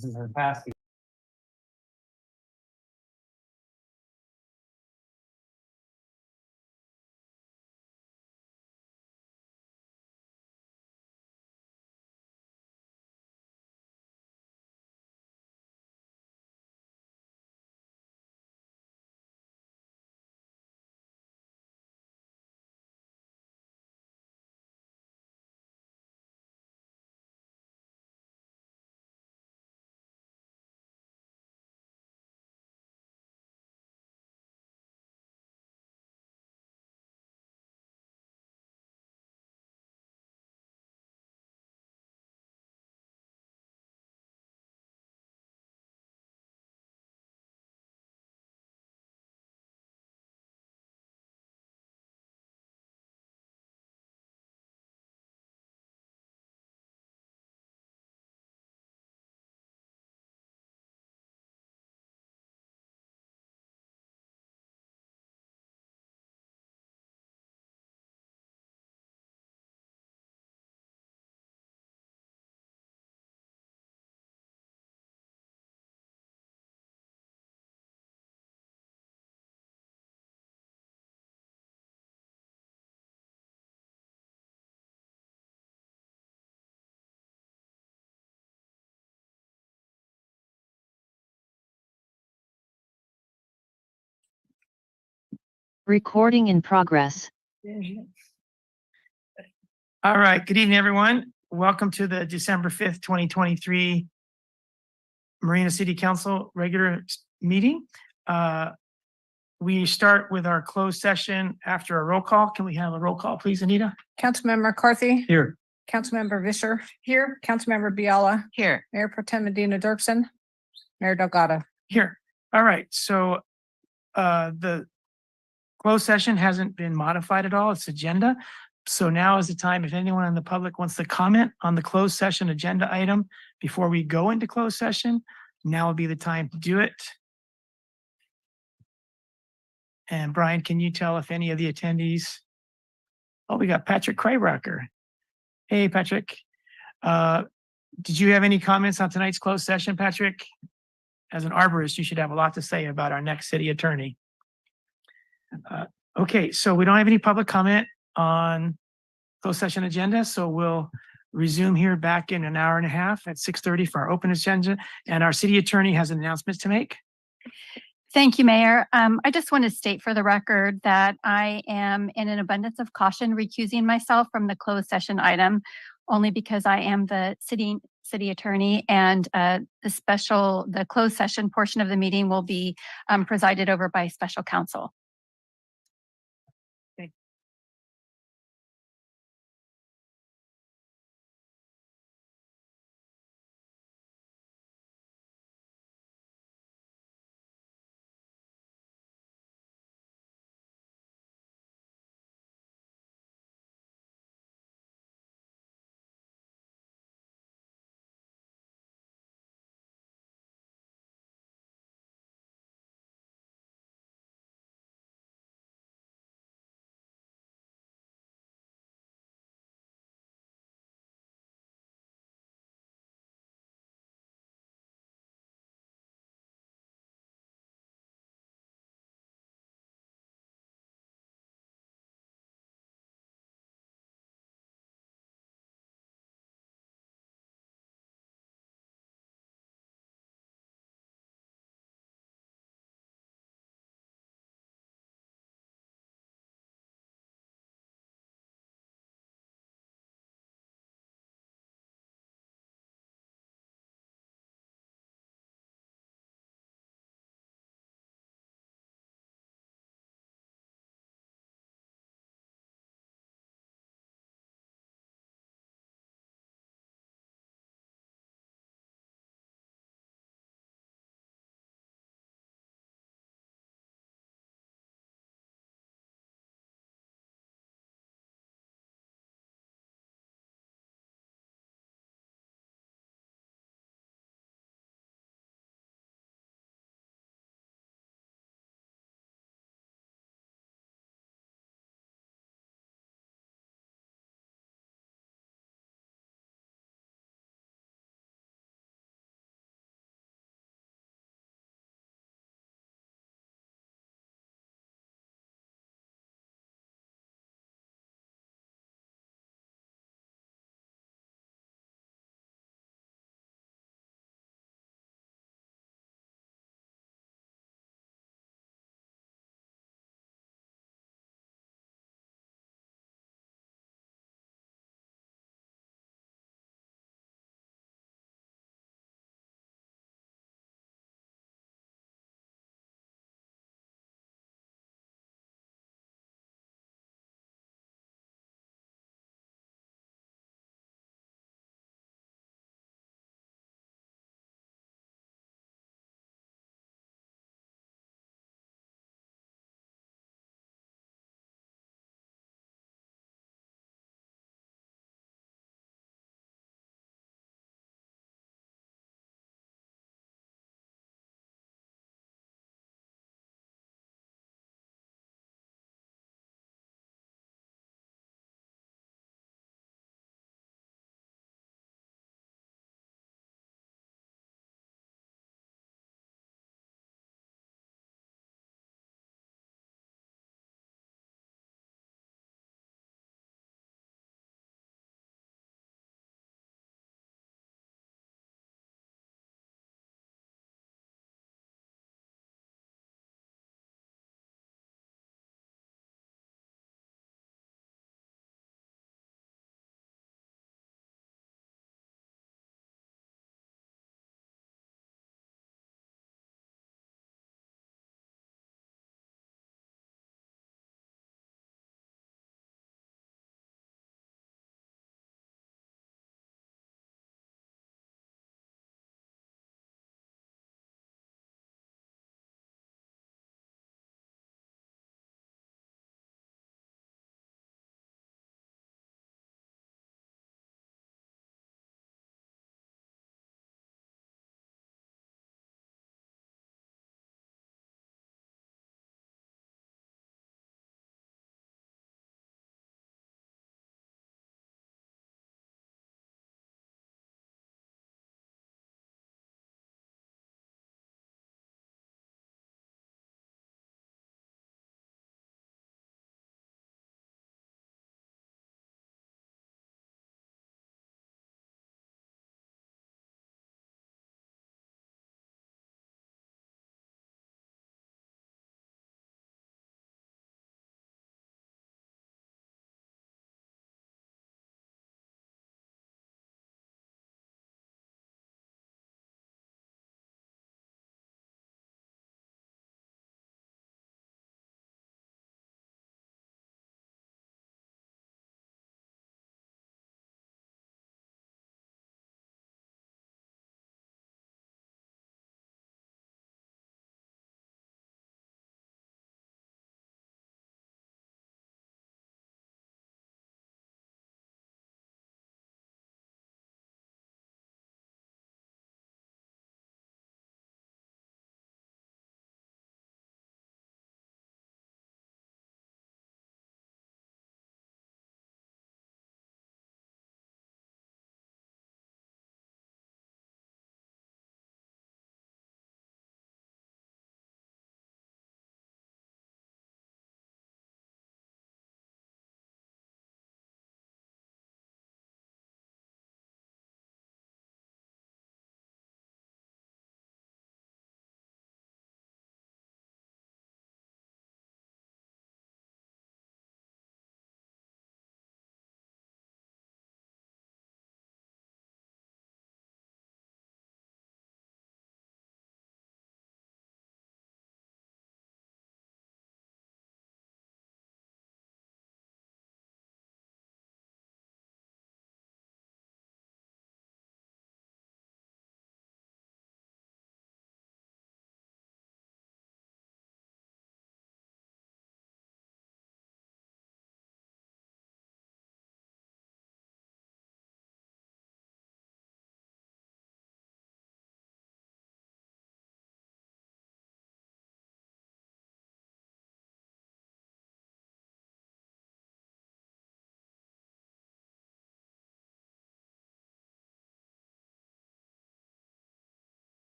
This is past. Recording in progress. All right, good evening, everyone. Welcome to the December 5th, 2023 Marina City Council regular meeting. We start with our closed session after a roll call. Can we have a roll call, please, Anita? Councilmember McCarthy. Here. Councilmember Vischer. Here. Councilmember Biala. Here. Mayor Pro Tem Medina Dirksen. Mayor Delgado. Here. All right, so the closed session hasn't been modified at all, its agenda. So now is the time, if anyone in the public wants to comment on the closed session agenda item before we go into closed session, now would be the time to do it. And Brian, can you tell if any of the attendees? Oh, we got Patrick Krayrocker. Hey, Patrick. Did you have any comments on tonight's closed session, Patrick? As an arborist, you should have a lot to say about our next city attorney. Okay, so we don't have any public comment on closed session agenda, so we'll resume here back in an hour and a half at 6:30 for our open agenda. And our city attorney has an announcement to make. Thank you, Mayor. I just want to state for the record that I am, in an abundance of caution, recusing myself from the closed session item, only because I am the city attorney, and the closed session portion of the meeting will be presided over by special counsel.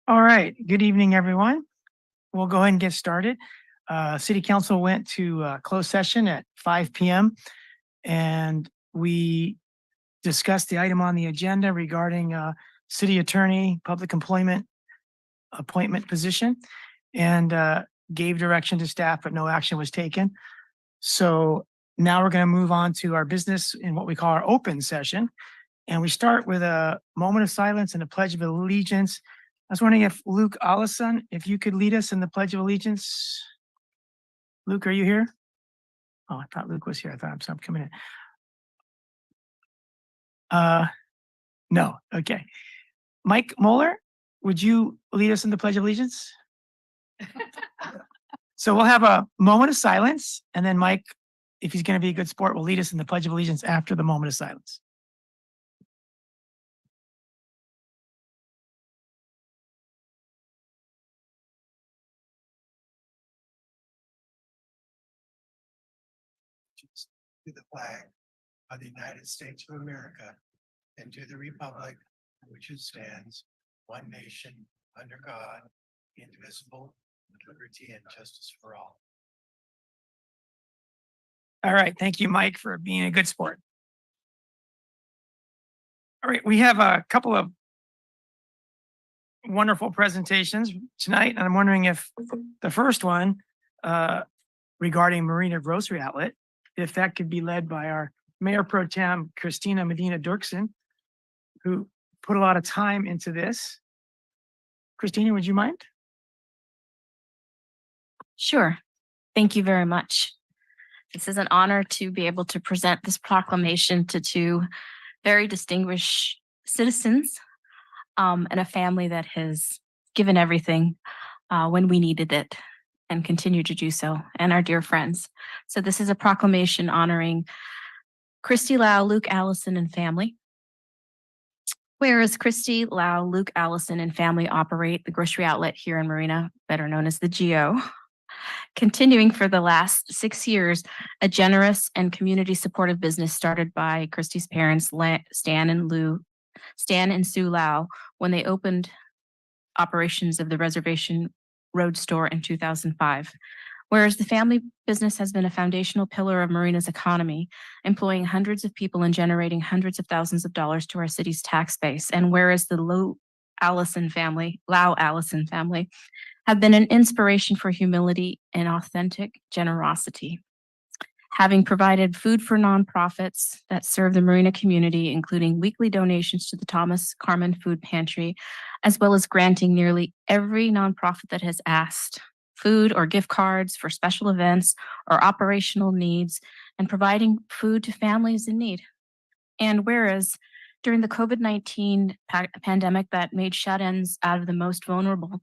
All right, good evening, everyone. We'll go ahead and get started. City Council went to closed session at 5 p.m. and we discussed the item on the agenda regarding city attorney, public employment appointment position, and gave direction to staff, but no action was taken. So now we're going to move on to our business in what we call our open session. And we start with a moment of silence and a pledge of allegiance. I was wondering if Luke Allison, if you could lead us in the Pledge of Allegiance. Luke, are you here? Oh, I thought Luke was here. I thought I'm coming in. No, okay. Mike Moeller, would you lead us in the Pledge of Allegiance? So we'll have a moment of silence, and then Mike, if he's going to be a good sport, will lead us in the Pledge of Allegiance after the moment of silence. To the flag of the United States of America and to the republic which it stands, one nation, under God, indivisible, with liberty and justice for all. All right, thank you, Mike, for being a good sport. All right, we have a couple of wonderful presentations tonight, and I'm wondering if the first one regarding Marina Grocery Outlet, if that could be led by our Mayor Pro Tem, Christina Medina Dirksen, who put a lot of time into this. Christina, would you mind? Sure. Thank you very much. This is an honor to be able to present this proclamation to two very distinguished citizens and a family that has given everything when we needed it and continue to do so, and our dear friends. So this is a proclamation honoring Christy Lau, Luke Allison, and family. Whereas Christy Lau, Luke Allison, and family operate the grocery outlet here in Marina, better known as the GO, continuing for the last 6 years, a generous and community supportive business started by Christy's parents, Stan and Sue Lau, when they opened operations of the Reservation Road store in 2005. Whereas the family business has been a foundational pillar of Marina's economy, employing hundreds of people and generating hundreds of thousands of dollars to our city's tax base. And whereas the Lau Allison family have been an inspiration for humility and authentic generosity, having provided food for nonprofits that serve the Marina community, including weekly donations to the Thomas Carmen Food Pantry, as well as granting nearly every nonprofit that has asked food or gift cards for special events or operational needs, and providing food to families in need. And whereas during the COVID-19 pandemic that made shut-ins out of the most vulnerable,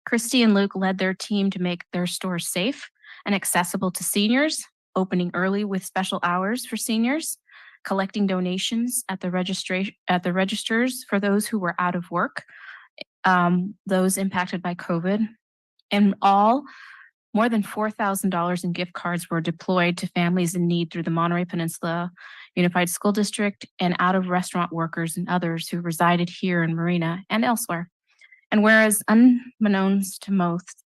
Christy and Luke led their team to make their stores safe and accessible to seniors, opening early with special hours for seniors, collecting donations at the registers for those who were out of work, those impacted by COVID. In all, more than $4,000 in gift cards were deployed to families in need through the Monterey Peninsula Unified School District and out of restaurant workers and others who resided here in Marina and elsewhere. And whereas unknown to most,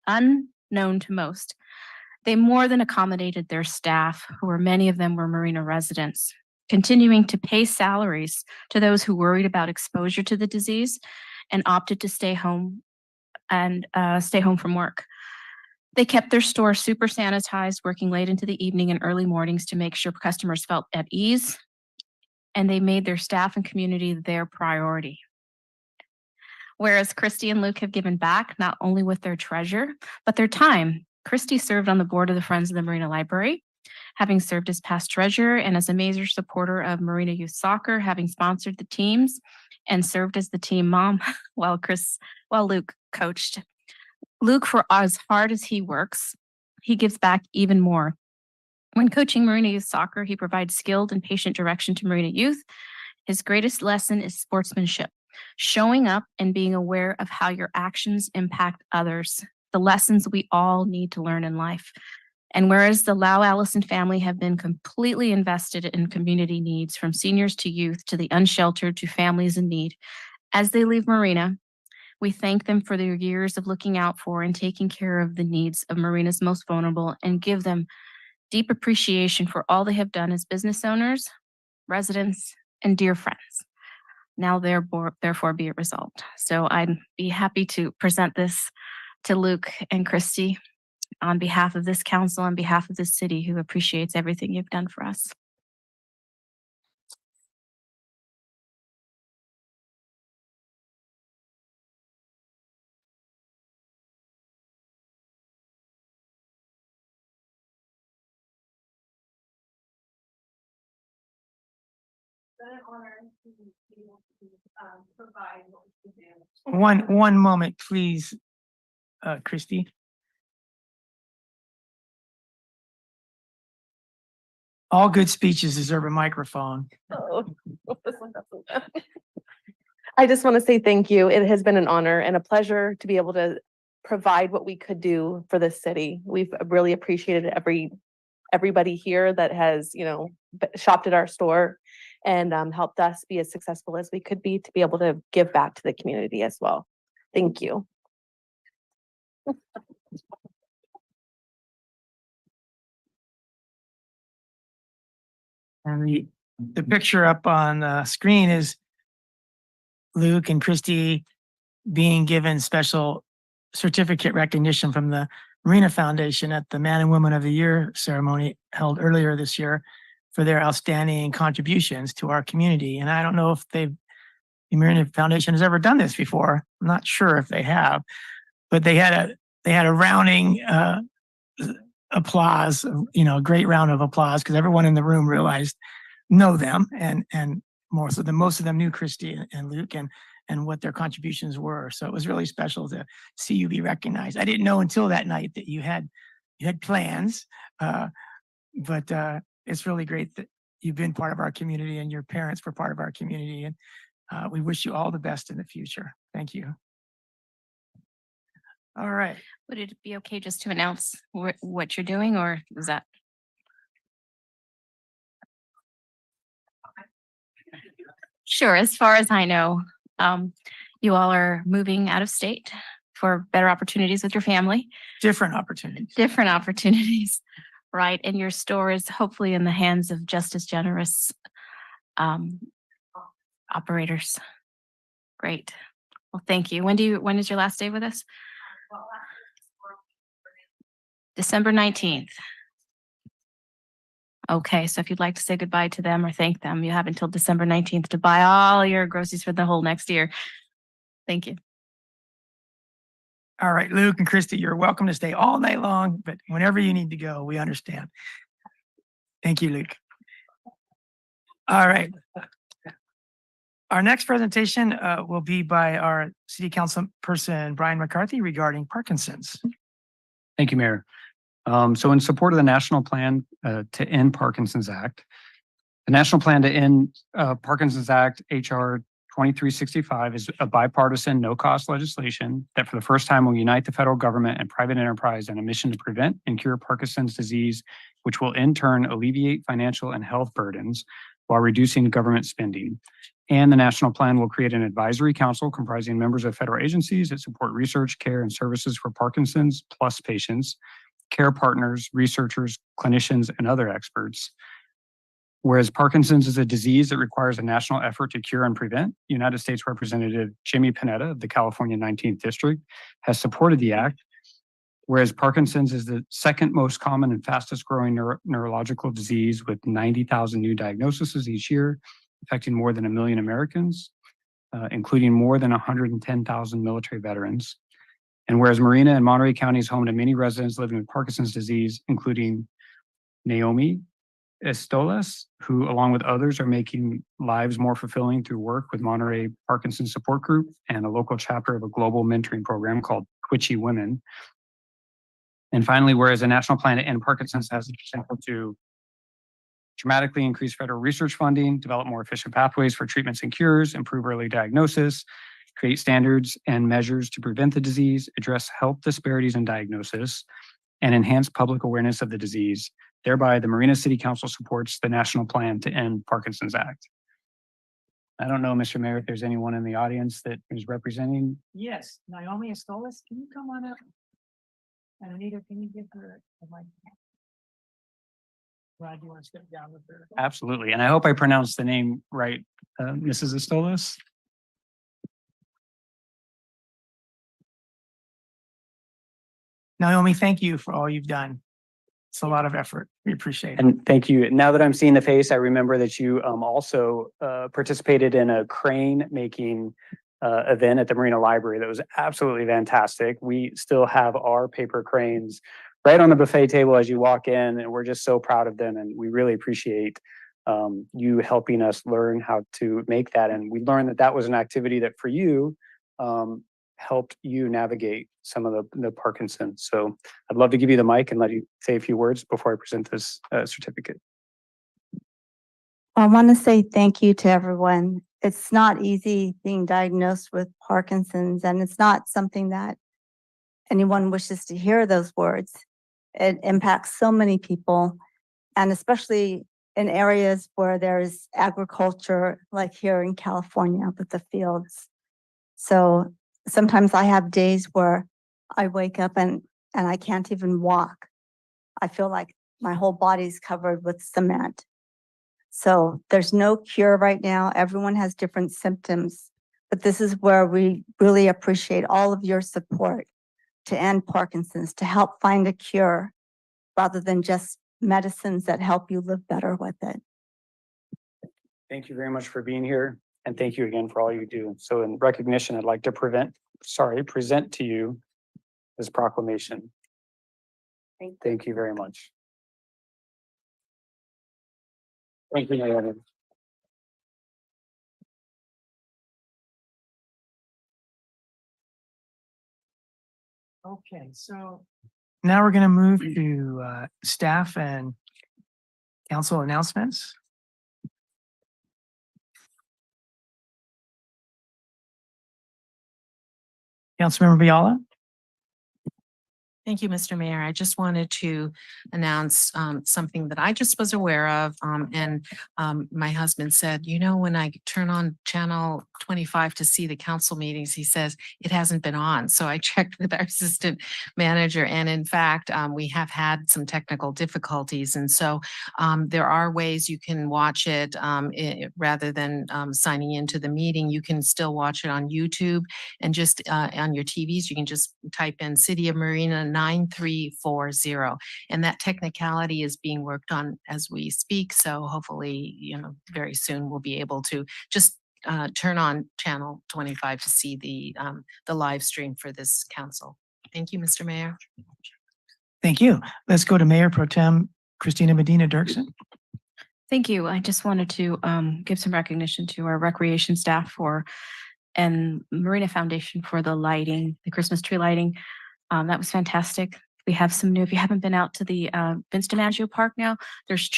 they more than accommodated their staff, many of them were Marina residents, continuing to pay salaries to those who worried about exposure to the disease and opted to stay home from work. They kept their store super sanitized, working late into the evening and early mornings to make sure customers felt at ease, and they made their staff and community their priority. Whereas Christy and Luke have given back not only with their treasure, but their time. Christy served on the board of the Friends of the Marina Library, having served as past treasurer and as a major supporter of Marina Youth Soccer, having sponsored the teams and served as the team mom while Luke coached. Luke, for as hard as he works, he gives back even more. When coaching Marina Youth Soccer, he provides skilled and patient direction to Marina youth. His greatest lesson is sportsmanship, showing up and being aware of how your actions impact others, the lessons we all need to learn in life. And whereas the Lau Allison family have been completely invested in community needs, from seniors to youth to the unsheltered to families in need, as they leave Marina, We thank them for their years of looking out for and taking care of the needs of Marina's most vulnerable and give them deep appreciation for all they have done as business owners, residents, and dear friends. Now therefore be it resolved. So I'd be happy to present this to Luke and Christy on behalf of this council, on behalf of this city who appreciates everything you've done for us. One moment, please, Christy. All good speeches deserve a microphone. I just want to say thank you. It has been an honor and a pleasure to be able to provide what we could do for this city. We've really appreciated everybody here that has, shopped at our store and helped us be as successful as we could be to be able to give back to the community as well. Thank you. And the picture up on the screen is Luke and Christy being given special certificate recognition from the Marina Foundation at the Man and Woman of the Year ceremony held earlier this year for their outstanding contributions to our community. And I don't know if the Marina Foundation has ever done this before. I'm not sure if they have, but they had a rounding applause, a great round of applause because everyone in the room know them and most of them knew Christy and Luke and what their contributions were. So it was really special to see you be recognized. I didn't know until that night that you had plans, but it's really great that you've been part of our community and your parents were part of our community. And we wish you all the best in the future. Thank you. All right. Would it be okay just to announce what you're doing, or is that? Sure. As far as I know, you all are moving out of state for better opportunities with your family. Different opportunities. Different opportunities, right? And your store is hopefully in the hands of just as generous operators. Great. Well, thank you. When is your last day with us? December 19th. Okay, so if you'd like to say goodbye to them or thank them, you have until December 19th to buy all your groceries for the whole next year. Thank you. All right, Luke and Christy, you're welcome to stay all night long, but whenever you need to go, we understand. Thank you, Luke. All right. Our next presentation will be by our City Council person, Brian McCarthy, regarding Parkinson's. Thank you, Mayor. So in support of the National Plan to End Parkinson's Act, the National Plan to End Parkinson's Act, HR 2365, is a bipartisan, no-cost legislation that for the first time will unite the federal government and private enterprise in a mission to prevent and cure Parkinson's disease, which will in turn alleviate financial and health burdens while reducing government spending. And the national plan will create an advisory council comprising members of federal agencies that support research, care, and services for Parkinson's plus patients, care partners, researchers, clinicians, and other experts. Whereas Parkinson's is a disease that requires a national effort to cure and prevent, United States Representative Jimmy Panetta of the California 19th District has supported the act. Whereas Parkinson's is the second most common and fastest growing neurological disease with 90,000 new diagnoses each year, affecting more than 1 million Americans, including more than 110,000 military veterans. And whereas Marina and Monterey County is home to many residents living with Parkinson's disease, including Naomi Estolas, who along with others are making lives more fulfilling through work with Monterey Parkinson's Support Group and a local chapter of a global mentoring program called Twitchy Women. And finally, whereas a national plan to end Parkinson's has the potential to dramatically increase federal research funding, develop more efficient pathways for treatments and cures, improve early diagnosis, create standards and measures to prevent the disease, address health disparities in diagnosis, and enhance public awareness of the disease. Thereby, the Marina City Council supports the National Plan to End Parkinson's Act. I don't know, Mr. Mayor, if there's anyone in the audience that is representing. Yes, Naomi Estolas, can you come on up? And Anita, can you give her a mic? Rod, you want to step down with her? Absolutely. And I hope I pronounced the name right, Mrs. Estolas. Naomi, thank you for all you've done. It's a lot of effort. We appreciate it. And thank you. Now that I'm seeing the face, I remember that you also participated in a crane making event at the Marina Library that was absolutely fantastic. We still have our paper cranes right on the buffet table as you walk in, and we're just so proud of them. And we really appreciate you helping us learn how to make that. And we learned that that was an activity that for you helped you navigate some of the Parkinson's. So I'd love to give you the mic and let you say a few words before I present this certificate. I want to say thank you to everyone. It's not easy being diagnosed with Parkinson's, and it's not something that anyone wishes to hear those words. It impacts so many people, and especially in areas where there's agriculture, like here in California with the fields. So sometimes I have days where I wake up and I can't even walk. I feel like my whole body's covered with cement. So there's no cure right now. Everyone has different symptoms, but this is where we really appreciate all of your support to end Parkinson's, to help find a cure rather than just medicines that help you live better with it. Thank you very much for being here. And thank you again for all you do. So in recognition, I'd like to present to you this proclamation. Thank you very much. Thank you, Naomi. Okay, so now we're going to move to staff and council announcements. Councilmember Biala. Thank you, Mr. Mayor. I just wanted to announce something that I just was aware of. My husband said, you know, when I turn on channel 25 to see the council meetings, he says it hasn't been on. So I checked with our assistant manager, and in fact, we have had some technical difficulties. And so there are ways you can watch it rather than signing into the meeting. You can still watch it on YouTube, and just on your TVs, you can just type in City of Marina 9340. And that technicality is being worked on as we speak. So hopefully, you know, very soon we'll be able to just turn on channel 25 to see the live stream for this council. Thank you, Mr. Mayor. Thank you. Let's go to Mayor Pro Tem Christina Medina Dirksen. Thank you. I just wanted to give some recognition to our recreation staff and Marina Foundation for the lighting, the Christmas tree lighting. That was fantastic. We have some new, if you haven't been out to the Vince DiMaggio Park now, there's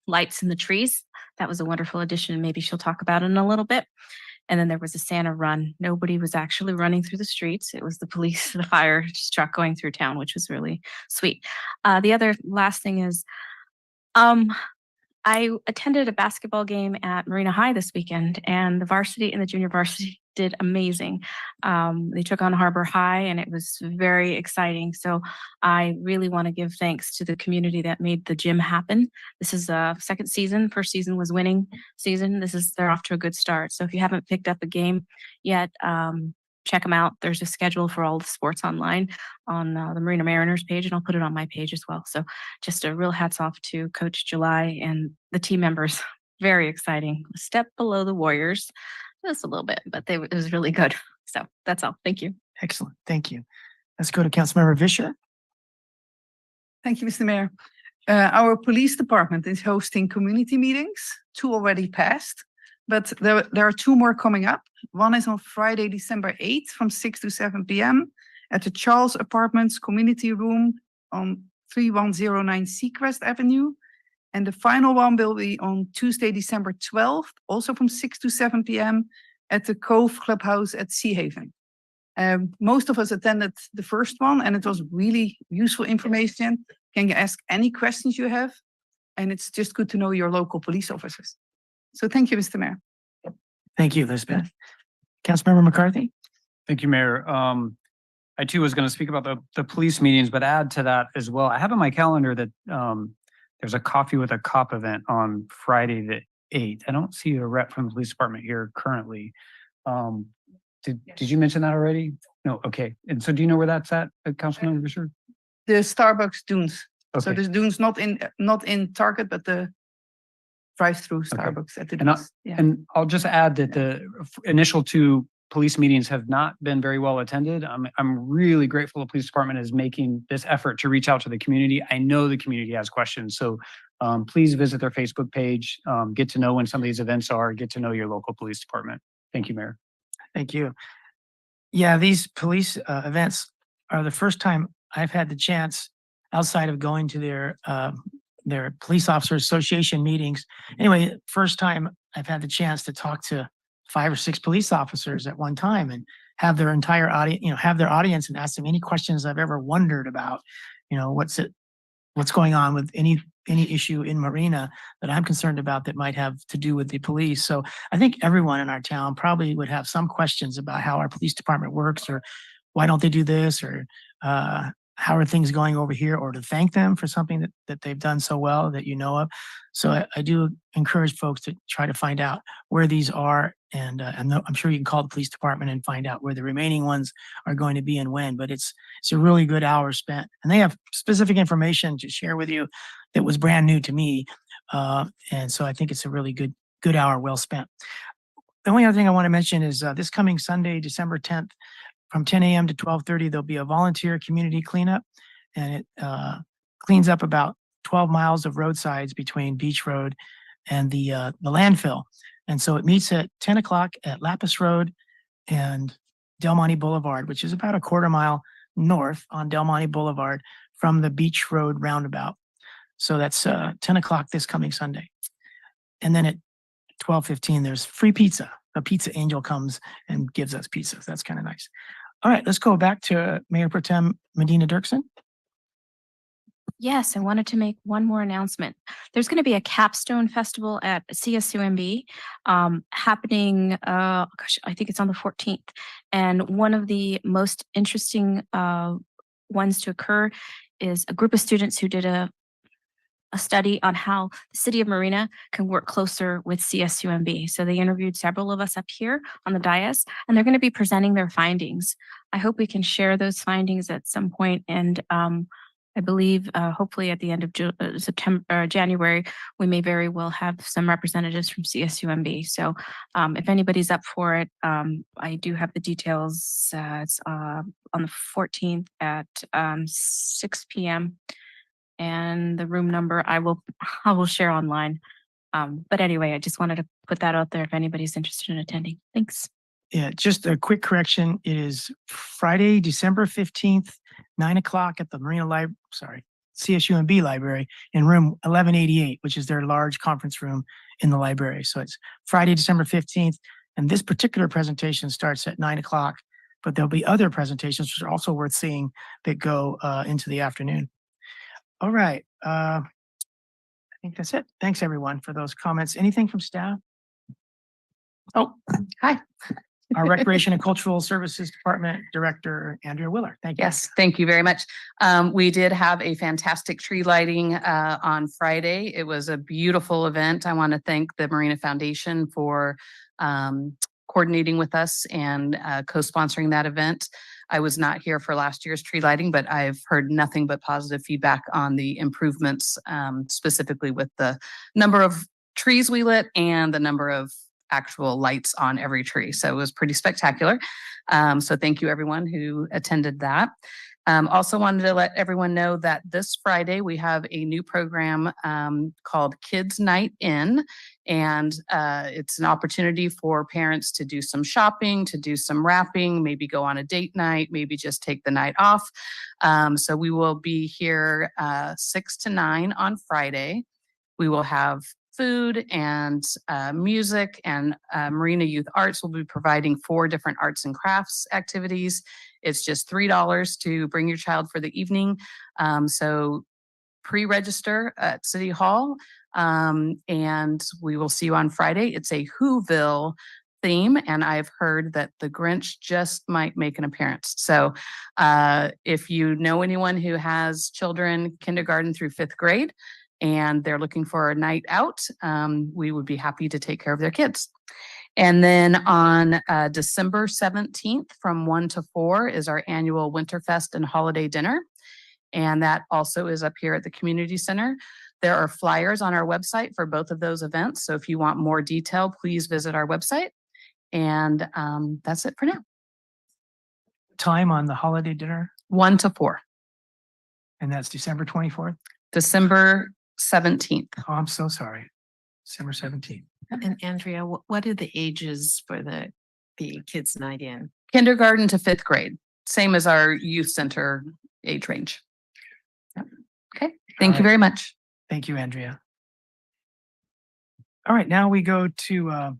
lights in the trees. That was a wonderful addition. Maybe she'll talk about it in a little bit. And then there was a Santa run. Nobody was actually running through the streets. It was the police, the fire truck going through town, which was really sweet. The other last thing is, I attended a basketball game at Marina High this weekend, and the varsity and the junior varsity did amazing. They took on Harbor High, and it was very exciting. So I really want to give thanks to the community that made the gym happen. This is a second season. First season was winning season. They're off to a good start. So if you haven't picked up a game yet, check them out. There's a schedule for all the sports online on the Marina Mariners page, and I'll put it on my page as well. So just a real hats off to Coach July and the team members. Very exciting. A step below the Warriors, just a little bit, but it was really good. So that's all. Thank you. Excellent. Thank you. Let's go to Councilmember Vischer. Thank you, Mr. Mayor. Our police department is hosting community meetings. 2 already passed, but there are 2 more coming up. One is on Friday, December 8th from 6 to 7 p.m. at the Charles Apartments Community Room on 3109 Seacrest Avenue. And the final one will be on Tuesday, December 12th, also from 6 to 7 p.m. at the Cove Clubhouse at Sea Haven. Most of us attended the first one, and it was really useful information. Can you ask any questions you have? And it's just good to know your local police officers. So thank you, Mr. Mayor. Thank you, Elizabeth. Councilmember McCarthy? Thank you, Mayor. I too was going to speak about the police meetings, but add to that as well. I have on my calendar that there's a coffee with a cop event on Friday the 8th. I don't see a rep from the police department here currently. Did you mention that already? No, okay. And so do you know where that's at, Councilmember Fisher? The Starbucks Dunes. So Okay. this Dunes not in Target, but the drive-through Starbucks at the And, Dunes. Yeah. and I'll just add that the initial two police meetings have not been very well attended. I'm really grateful the police department is making this effort to reach out to the community. I know the community has questions, so please visit their Facebook page, get to know when some of these events are, get to know your local police department. Thank you, Mayor. Thank you. Yeah, these police events are the first time I've had the chance, outside of going to their police officer association meetings. Anyway, first time I've had the chance to talk to 5 or 6 police officers at one time and have their entire audience, have their audience and ask them any questions I've ever wondered about, what's going on with any issue in Marina that I'm concerned about that might have to do with the police. So I think everyone in our town probably would have some questions about how our police department works, or why don't they do this, or how are things going over here, or to thank them for something that they've done so well that you know of. So I do encourage folks to try to find out where these are, and I'm sure you can call the police department and find out where the remaining ones are going to be and when. But it's a really good hour spent, and they have specific information to share with you that was brand new to me, and so I think it's a really good hour well spent. The only other thing I want to mention is this coming Sunday, December 10th, from 10 a.m. to 12:30, there'll be a volunteer community cleanup, and it cleans up about 12 miles of roadsides between Beach Road and the landfill. And so it meets at 10 o'clock at Lapis Road and Del Monte Boulevard, which is about a quarter mile north on Del Monte Boulevard from the Beach Road roundabout. So that's 10 o'clock this coming Sunday. And then at 12:15, there's free pizza. A pizza angel comes and gives us pizza. That's kind of nice. All right, let's go back to Mayor Pro Tem Medina Dirksen. Yes, I wanted to make one more announcement. There's going to be a capstone festival at CSUMB happening, I think it's on the 14th. And one of the most interesting ones to occur is a group of students who did a study on how the city of Marina can work closer with CSUMB. So they interviewed several of us up here on the dais, and they're going to be presenting their findings. I hope we can share those findings at some point, and I believe hopefully at the end of January, we may very well have some representatives from CSUMB. So if anybody's up for it, I do have the details. It's on the 14th at 6 p.m. And the room number I will share online. But anyway, I just wanted to put that out there if anybody's interested in attending. Thanks. Yeah, just a quick correction. It is Friday, December 15th, 9 o'clock at the CSUMB library in room 1188, which is their large conference room in the library. So it's Friday, December 15th. And this particular presentation starts at 9 o'clock, but there'll be other presentations which are also worth seeing that go into the afternoon. All right. I think that's it. Thanks everyone for those comments. Anything from staff? Oh, hi. Our Recreation and Cultural Services Department Director, Andrea Willer. Thank you. Yes, thank you very much. We did have a fantastic tree lighting on Friday. It was a beautiful event. I want to thank the Marina Foundation for coordinating with us and co-sponsoring that event. I was not here for last year's tree lighting, but I've heard nothing but positive feedback on the improvements, specifically with the number of trees we lit and the number of actual lights on every tree. So it was pretty spectacular. So thank you everyone who attended that. Also wanted to let everyone know that this Friday we have a new program called Kids Night In, and it's an opportunity for parents to do some shopping, to do some wrapping, maybe go on a date night, maybe just take the night off. So we will be here 6 to 9 on Friday. We will have food and music, and Marina Youth Arts will be providing 4 different arts and crafts activities. It's just $3 to bring your child for the evening. So pre-register at City Hall, and we will see you on Friday. It's a Whoville theme, and I've heard that the Grinch just might make an appearance. So if you know anyone who has children kindergarten through 5th grade and they're looking for a night out, we would be happy to take care of their kids. And then on December 17th from 1 to 4 is our annual Winterfest and holiday dinner. And that also is up here at the community center. There are flyers on our website for both of those events. So if you want more detail, please visit our website. And that's it for now. Time on the holiday dinner, 1 to 4, and that's December 24th. December 17th. Oh, I'm so sorry. December 17th. And Andrea, what are the ages for the kids' night in? Kindergarten to 5th grade, same as our youth center age range. Yep. Okay, thank you right. very much. Thank you, Andrea. All right, now we go to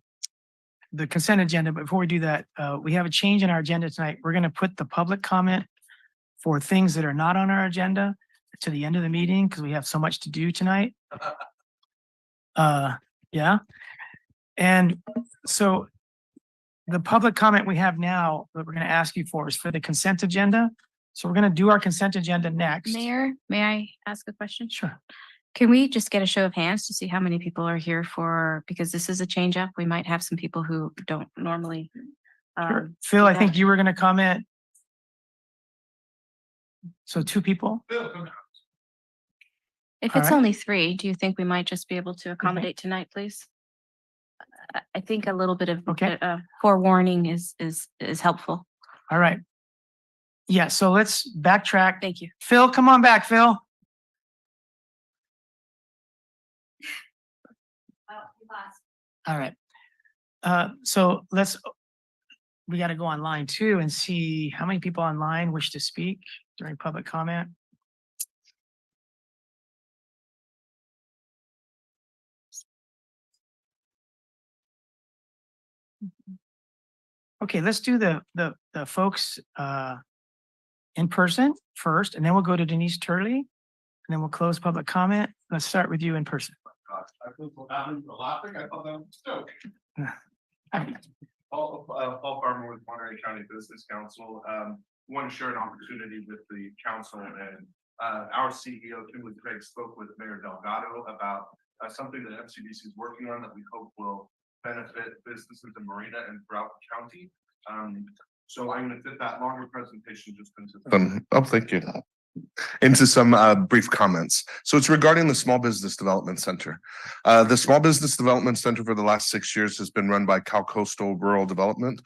the consent agenda. Before we do that, we have a change in our agenda tonight. We're going to put the public comment for things that are not on our agenda to the end of the meeting because we have so much to do tonight. Yeah. And so the public comment we have now that we're going to ask you for is for the consent agenda. So we're going to do our consent agenda next. Mayor, may I ask a question? Sure. Can we just get a show of hands to see how many people are here for, because this is a change up. We might have some people who don't normally. Sure. Phil, I think you were going to comment. So 2 people? If All it's right. only 3, do you think we might just be able to accommodate tonight, please? I think a little bit of Okay. Forewarning is helpful. All right. Yeah, so let's backtrack. Thank you. Phil, come on back, Phil. All right. So we got to go online too and see how many people online wish to speak during public comment. Okay, let's do the folks in person first, and then we'll go to Denise Turley, and then we'll close public comment. Let's start with you in person. I feel so bad for laughing. I thought that was a joke. Paul Farmer with Monterey County Business Council. Want to share an opportunity with the council and our CEO, Kimberly Craig, spoke with Mayor Delgado about something that MCBC is working on that we hope will benefit businesses in Marina and throughout the county. So I'm going to fit that longer presentation just into thank you. Into some brief comments. So it's regarding the Small Business Development Center. The Small Business Development Center for the last 6 years has been run by Cal Coastal Rural Development.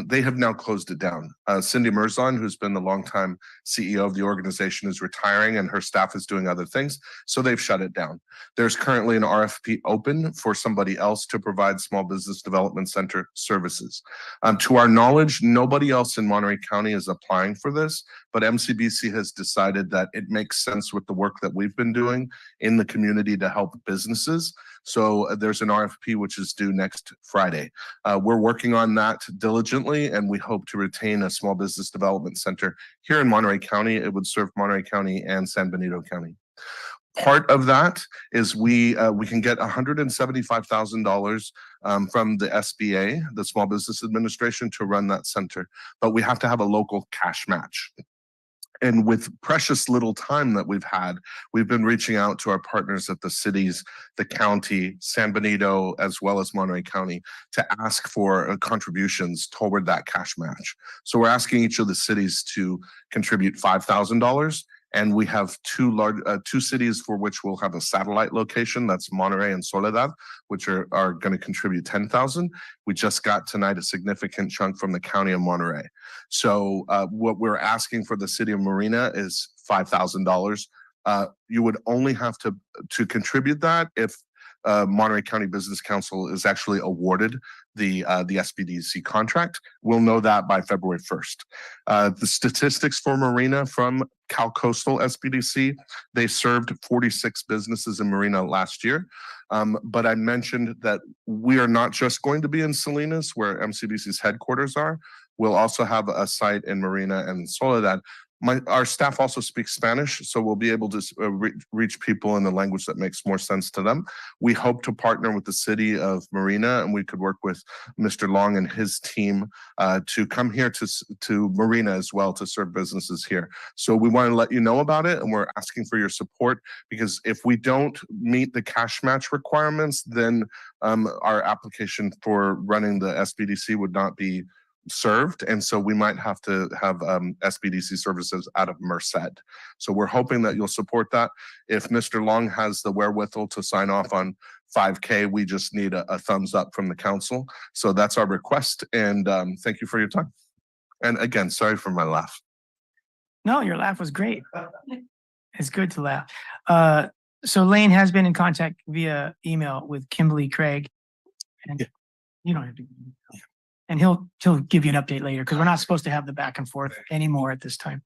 They have now closed it down. Cindy Merzon, who's been the longtime CEO of the organization, is retiring and her staff is doing other things. So they've shut it down. There's currently an RFP open for somebody else to provide Small Business Development Center services. To our knowledge, nobody else in Monterey County is applying for this, but MCBC has decided that it makes sense with the work that we've been doing in the community to help businesses. So there's an RFP which is due next Friday. We're working on that diligently, and we hope to retain a small business development center here in Monterey County. It would serve Monterey County and San Benito County. Part of that is we can get $175,000 from the SBA, the Small Business Administration, to run that center, but we have to have a local cash match. And with precious little time that we've had, we've been reaching out to our partners at the cities, the county, San Benito, as well as Monterey County, to ask for contributions toward that cash match. So we're asking each of the cities to contribute $5,000. And we have two cities for which we'll have a satellite location. That's Monterey and Soledad, which are going to contribute $10,000. We just got tonight a significant chunk from the county of Monterey. So what we're asking for the city of Marina is $5,000. You would only have to contribute that if Monterey County Business Council is actually awarded the SBDC contract. We'll know that by February 1st. The statistics for Marina from Cal Coastal SBDC, they served 46 businesses in Marina last year. But I mentioned that we are not just going to be in Salinas, where MCBC's headquarters are. We'll also have a site in Marina and Soledad. Our staff also speaks Spanish, so we'll be able to reach people in the language that makes more sense to them. We hope to partner with the city of Marina, and we could work with Mr. Long and his team to come here to Marina as well to serve businesses here. So we want to let you know about it, and we're asking for your support, because if we don't meet the cash match requirements, then our application for running the SBDC would not be served, and so we might have to have SBDC services out of Merced. So we're hoping that you'll support that. If Mr. Long has the wherewithal to sign off on 5K, we just need a thumbs up from the council. So that's our request, and thank you for your time. And again, sorry for my laugh. No, your laugh was great. It's good to laugh. So Lane has been in contact via email with Kimberly Craig. And you don't have to. And he'll give you an update later, because we're not supposed to have the back and forth anymore at this time.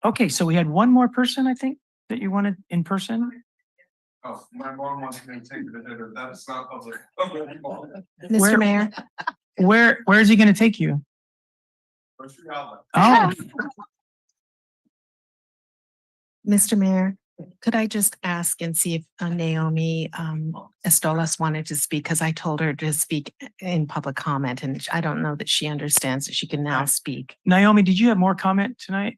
Okay, so we had one more person, I think, that you wanted in person. Oh, my mom wants me to take you to dinner. That's not public. Mr. Mayor. Where is he going to take you? Oh, Mr. Mayor, could I just ask and see if Naomi Estolas wanted to speak? Because I told her to speak in public comment, and I don't know that she understands that she can now speak. Naomi, did you have more comment tonight?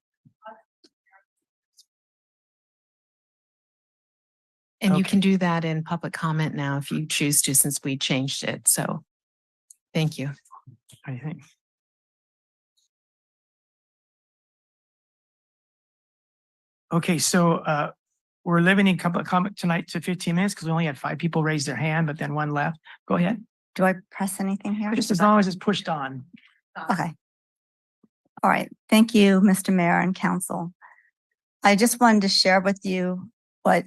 And you Okay. can do that in public comment now if you choose to, since we changed it. So thank you. I think. Okay, so we're limiting public comment tonight to 15 minutes, because we only had 5 people raise their hand, but then 1 left. Go ahead. Do I press anything here? Just as long as it's pushed on. Okay. All right. Thank you, Mr. Mayor and Council. I just wanted to share with you what,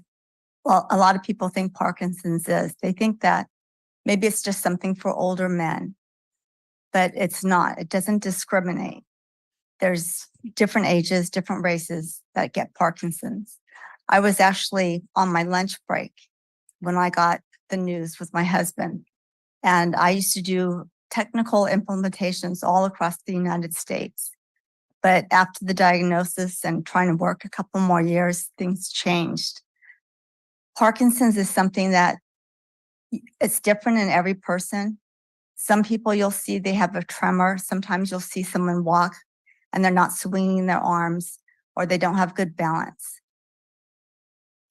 well, a lot of people think Parkinson's is. They think that maybe it's just something for older men, but it's not. It doesn't discriminate. There's different ages, different races that get Parkinson's. I was actually on my lunch break when I got the news with my husband, and I used to do technical implementations all across the United States. But after the diagnosis and trying to work a couple more years, things changed. Parkinson's is something that it's different in every person. Some people you'll see they have a tremor. Sometimes you'll see someone walk and they're not swinging their arms, or they don't have good balance.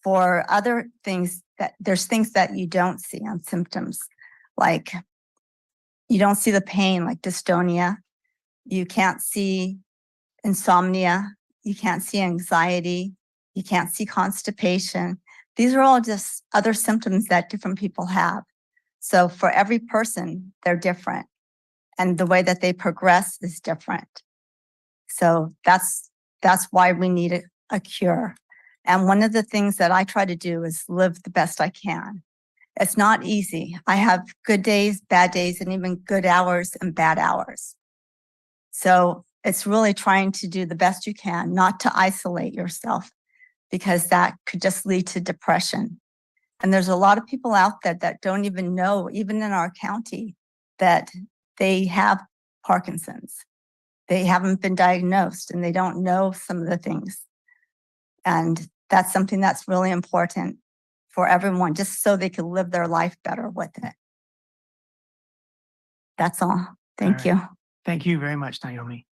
For other things, there's things that you don't see on symptoms, like you don't see the pain, like dystonia. You can't see insomnia. You can't see anxiety. You can't see constipation. These are all just other symptoms that different people have. So for every person, they're different, and the way that they progress is different. So that's why we need a cure. And one of the things that I try to do is live the best I can. It's not easy. I have good days, bad days, and even good hours and bad hours. So it's really trying to do the best you can, not to isolate yourself, because that could just lead to depression. And there's a lot of people out there that don't even know, even in our county, that they have Parkinson's. They haven't been diagnosed and they don't know some of the things. And that's something that's really important for everyone, just so they can live their life better with it. That's all. Thank you. Thank you very much, Naomi.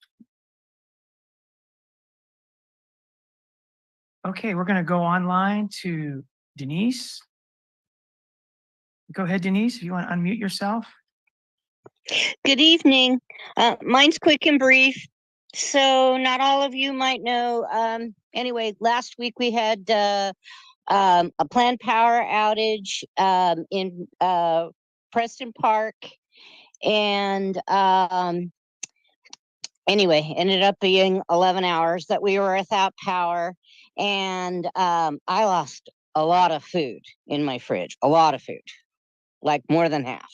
Okay, we're going to go online to Denise. Go ahead, Denise, if you want to unmute yourself. Good evening. Mine's quick and brief. So not all of you might know. Anyway, last week we had a planned power outage in Preston Park. And anyway, ended up being 11 hours that we were without power. And I lost a lot of food in my fridge, a lot of food, like more than half.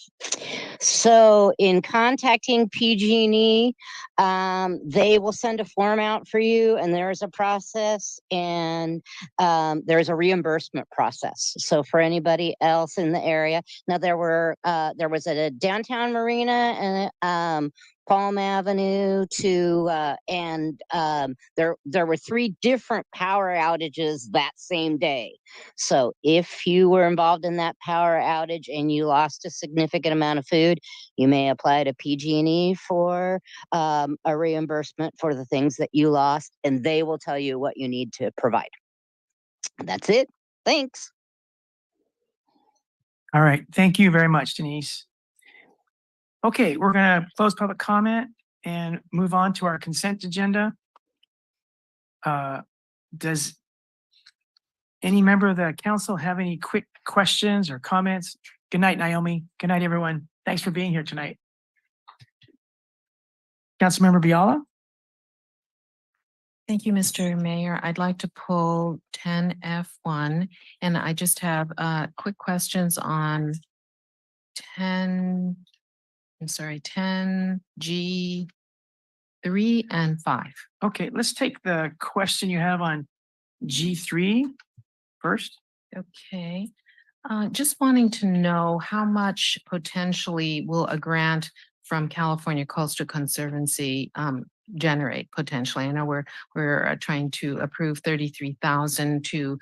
So in contacting PG&E, they will send a form out for you, and there's a process, and there's a reimbursement process. So for anybody else in the area, now there was a downtown Marina and Palm Avenue to, there were 3 different power outages that same day. So if you were involved in that power outage and you lost a significant amount of food, you may apply to PG&E for a reimbursement for the things that you lost, and they will tell you what you need to provide. That's it. Thanks. All right, thank you very much, Denise. Okay, we're gonna close public comment and move on to our consent agenda. Does any member of the council have any quick questions or comments? Good night, Naomi. Good night, everyone. Thanks for being here tonight. Councilmember Biala? Thank you, Mr. Mayor. I'd like to pull 10F1, and I just have quick questions on 10G3 and 5. Okay, let's take the question you have on G3 first. Okay. Just wanting to know how much potentially will a grant from California Coastal Conservancy generate potentially? I know we're trying to approve 33,000 to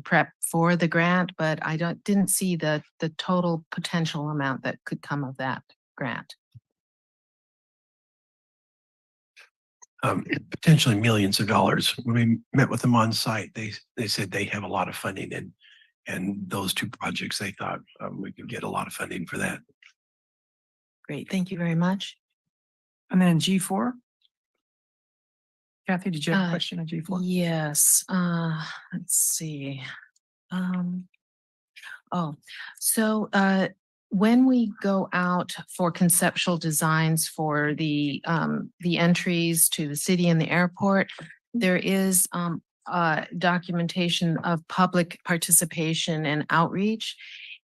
prep for the grant, but I didn't see the total potential amount that could come of that grant. Potentially millions of dollars. When we met with them on site, they said they have a lot of funding, and those 2 projects, they thought we could get a lot of funding for that. Great, thank you very much. And then G4? Kathy, did you have a question on G4? Yes, let's see. When we go out for conceptual designs for the entries to the city and the airport, there is documentation of public participation and outreach.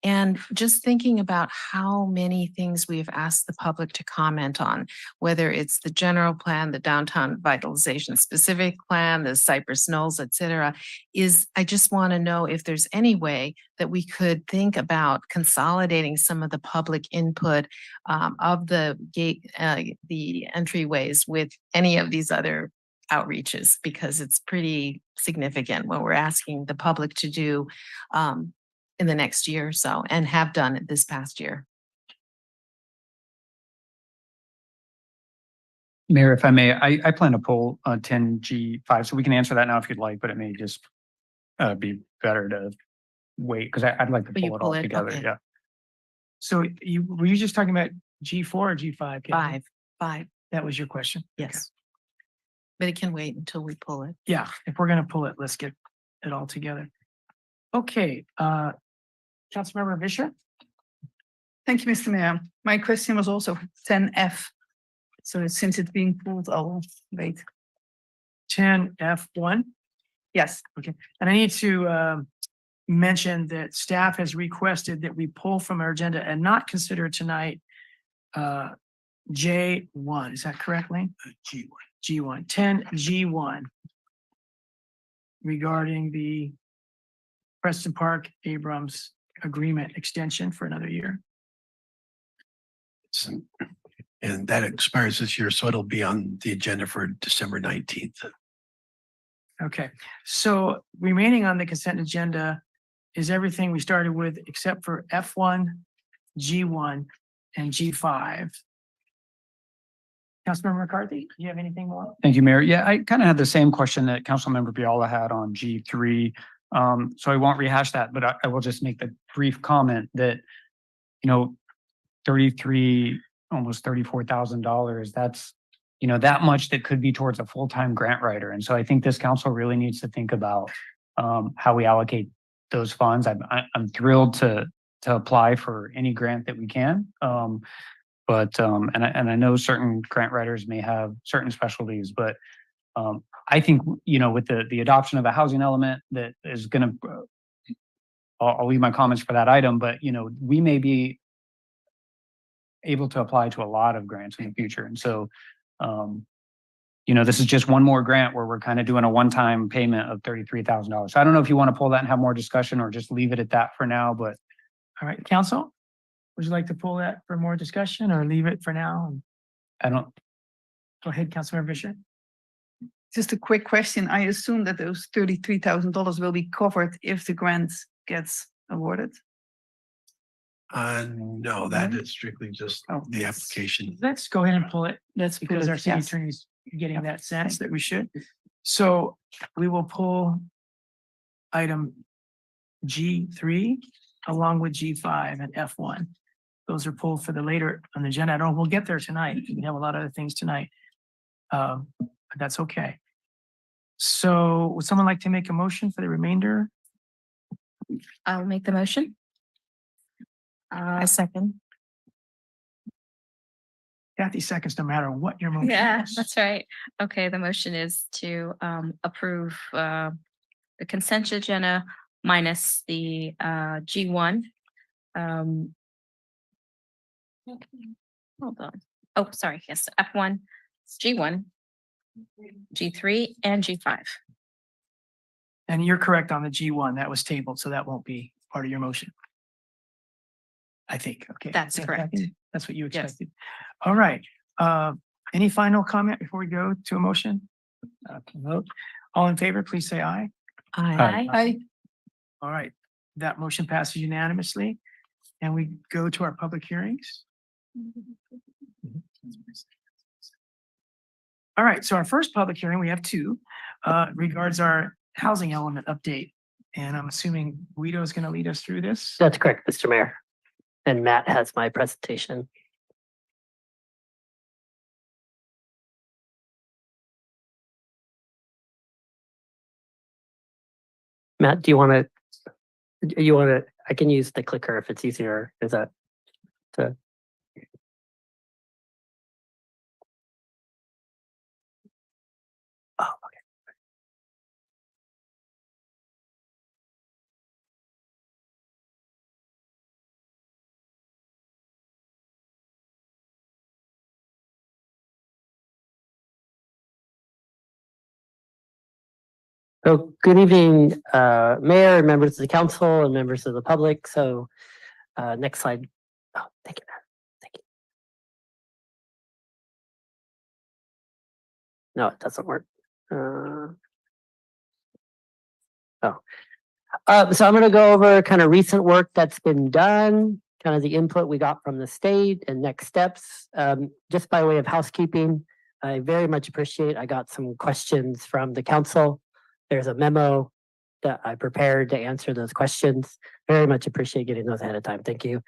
And just thinking about how many things we have asked the public to comment on, whether it's the general plan, the downtown vitalization specific plan, the Cypress Knolls, et cetera, I just want to know if there's any way that we could think about consolidating some of the public input of the entryways with any of these other outreaches, because it's pretty significant what we're asking the public to do in the next year or so, and have done it this past year. Mayor, if I may, I plan to pull 10G5, so we can answer that now if you'd like, but it may just be better to wait, because I'd like to But you pull it pull all it, together, okay. yeah. So were you just talking about G4 or G5? Kathy? 5. That was your question? Yes. But it can wait until we pull it. Yeah, if we're gonna pull it, let's get it all together. Okay, Councilmember Fisher? Thank you, Mr. Mayor. My question was also 10F. So since it's being pulled, I'll wait. 10F1? Yes. Okay, and I need to mention that staff has requested that we pull from our agenda and not consider tonight J1. Is that correct, Lane? G1, 10G1. Regarding the Preston Park Abrams agreement extension for another year. And that expires this year, so it'll be on the agenda for December 19th. Okay, so remaining on the consent agenda is everything we started with except for F1, G1, and G5. Councilmember McCarthy, do you have anything more? Thank you, Mayor. Yeah, I kind of had the same question that Councilmember Biala had on G3. So I won't rehash that, but I will just make the brief comment that, almost $34,000, that's, that much that could be towards a full-time grant writer. And so I think this council really needs to think about how we allocate those funds. I'm thrilled to apply for any grant that we can. But I know certain grant writers may have certain specialties, but I think, with the adoption of a housing element that is going to, I'll leave my comments for that item, but, we may be able to apply to a lot of grants in the future. And so, this is just one more grant where we're kind of doing a one-time payment of $33,000. So I don't know if you want to pull that and have more discussion or just leave it at that for now, but. All right, council, would you like to pull that for more discussion or leave it for now? I don't, Go ahead, Councilmember Fisher. Just a quick question. I assume that those $33,000 will be covered if the grant gets awarded. No, that is strictly just Oh. the application. Let's go ahead and pull it. That's because it, our city yes. attorney's getting that sense that we should. So we will pull item G3 along with G5 and F1. Those are pulled for the later on the agenda. I don't know, we'll get there tonight. We have a lot of other things tonight. But that's okay. So would someone like to make a motion for the remainder? I'll make the motion. A second. Kathy seconds, no matter what your motion Yeah, is. that's right. Okay, the motion is to approve the consent agenda minus the G1. Hold on. Oh, sorry. Yes, F1, G1, G3, and G5. And you're correct on the G1. That was tabled, so that won't be part of your motion. I think, okay. That's Yeah, correct. Kathy, that's what you Yes. expected. All right. Any final comment before we go to a motion? Vote. All in favor, please say aye. Aye. All right, that motion passes unanimously. And we go to our public hearings. All right, so our first public hearing, we have two, regards our housing element update. And I'm assuming Guido is going to lead us through this. That's correct, Mr. Mayor. And Matt has my presentation. Matt, do you want to, I can use the clicker if it's easier. Is that to? Oh, okay. So good evening, Mayor and members of the council and members of the public. So next slide. Oh, thank you, Matt. Thank you. No, it doesn't work. So I'm going to go over kind of recent work that's been done, kind of the input we got from the state and next steps. Just by way of housekeeping, I very much appreciate, I got some questions from the council. There's a memo that I prepared to answer those questions. Very much appreciate getting those ahead of time. Thank you.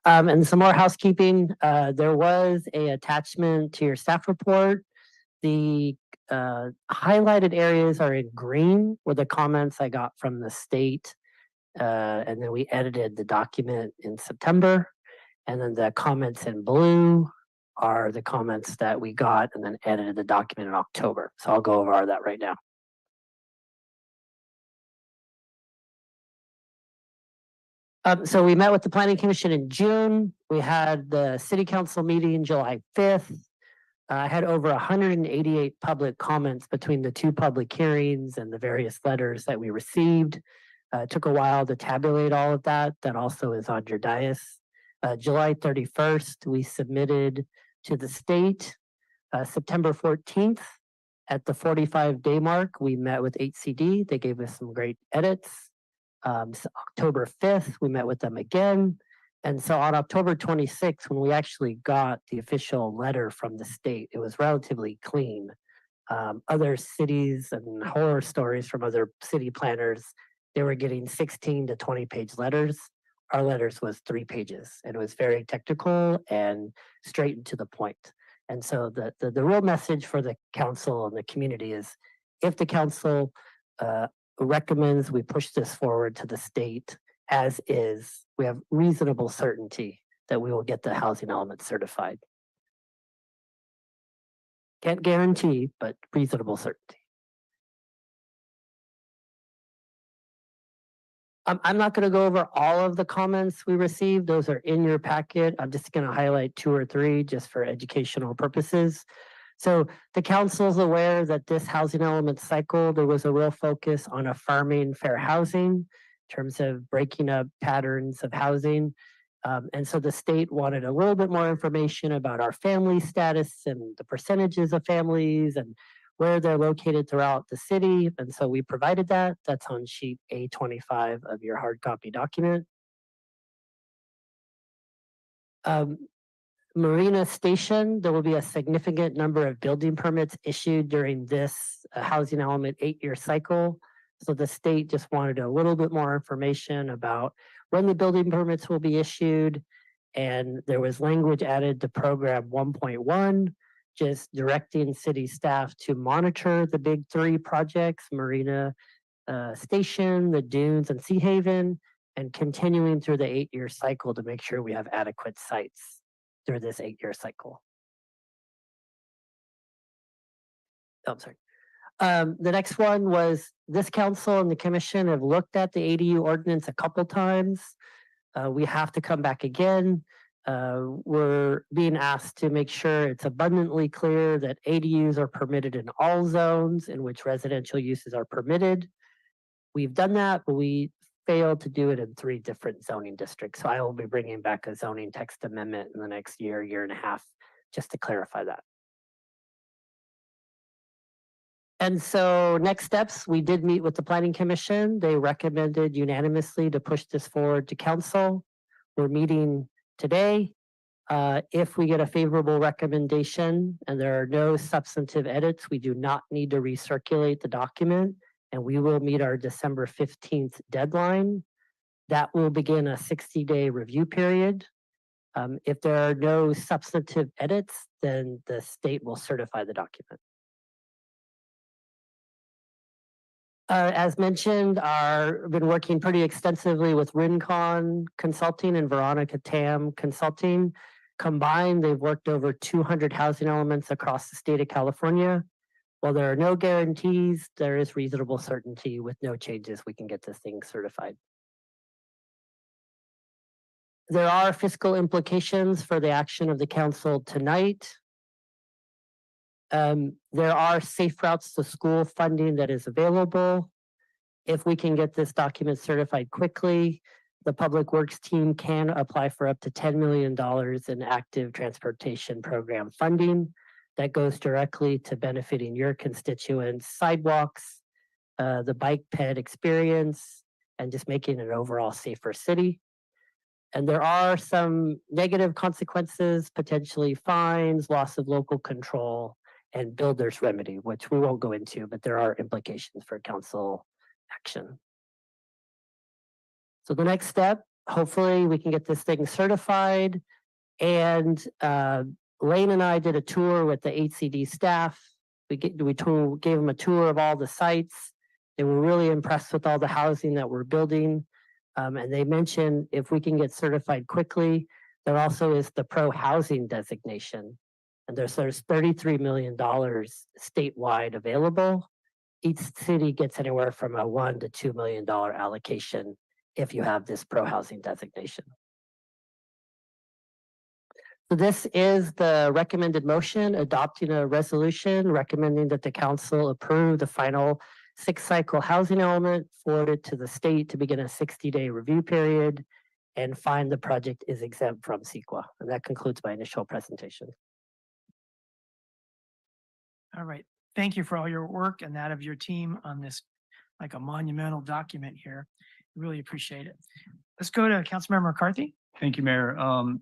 And some more housekeeping. There was a attachment to your staff report. The highlighted areas are in green were the comments I got from the state. And then we edited the document in September. And then the comments in blue are the comments that we got and then edited the document in October. So I'll go over that right now. So we met with the Planning Commission in June. We had the City Council meeting July 5th. I had over 188 public comments between the two public hearings and the various letters that we received. It took a while to tabulate all of that. That also is on your dais. July 31st, we submitted to the state. September 14th, at the 45-day mark, we met with HCD. They gave us some great edits. So October 5th, we met with them again. And so on October 26th, when we actually got the official letter from the state, it was relatively clean. Other cities and horror stories from other city planners, they were getting 16 to 20-page letters. Our letters was 3 pages, and it was very technical and straight and to the point. And so the real message for the council and the community is, if the council recommends we push this forward to the state as is, we have reasonable certainty that we will get the housing element certified. Can't guarantee, but reasonable certainty. I'm not going to go over all of the comments we received. Those are in your packet. I'm just going to highlight 2 or 3 just for educational purposes. So the council's aware that this housing element cycle, there was a real focus on affirming fair housing in terms of breaking up patterns of housing. And so the state wanted a little bit more information about our family status and the percentages of families and where they're located throughout the city. And so we provided that. That's on sheet A25 of your hard copy document. Marina Station, there will be a significant number of building permits issued during this housing element 8-year cycle. So the state just wanted a little bit more information about when the building permits will be issued. And there was language added to program 1.1, just directing city staff to monitor the big 3 projects, Marina Station, the Dunes and Sea Haven, and continuing through the 8-year cycle to make sure we have adequate sites through this 8-year cycle. Oh, I'm sorry. The next one was this council and the commission have looked at the ADU ordinance a couple times. We have to come back again. We're being asked to make sure it's abundantly clear that ADUs are permitted in all zones in which residential uses are permitted. We've done that, but we failed to do it in 3 different zoning districts. So I will be bringing back a zoning text amendment in the next year, year and a half, just to clarify that. And so next steps, we did meet with the Planning Commission. They recommended unanimously to push this forward to council. We're meeting today. If we get a favorable recommendation and there are no substantive edits, we do not need to recirculate the document, and we will meet our December 15th deadline. That will begin a 60-day review period. If there are no substantive edits, then the state will certify the document. As mentioned, been working pretty extensively with Rincon Consulting and Veronica Tam Consulting. Combined, they've worked over 200 housing elements across the state of California. While there are no guarantees, there is reasonable certainty with no changes we can get this thing certified. There are fiscal implications for the action of the council tonight. There are safe routes to school funding that is available. If we can get this document certified quickly, the Public Works team can apply for up to $10 million in active transportation program funding that goes directly to benefiting your constituents, sidewalks, the bike ped experience, and just making an overall safer city. And there are some negative consequences, potentially fines, loss of local control, and builder's remedy, which we won't go into, but there are implications for council action. So the next step, hopefully we can get this thing certified. And Lane and I did a tour with the HCD staff. We gave them a tour of all the sites. They were really impressed with all the housing that we're building. And they mentioned if we can get certified quickly, there also is the pro housing designation. And there's $33 million statewide available. Each city gets anywhere from a $1 to $2 million allocation if you have this pro housing designation. So this is the recommended motion, adopting a resolution recommending that the council approve the final 6-cycle housing element forwarded to the state to begin a 60-day review period and find the project is exempt from CEQA. And that concludes my initial presentation. All right. Thank you for all your work and that of your team on this, like a monumental document here. Really appreciate it. Let's go to Councilmember McCarthy. Thank you, Mayor.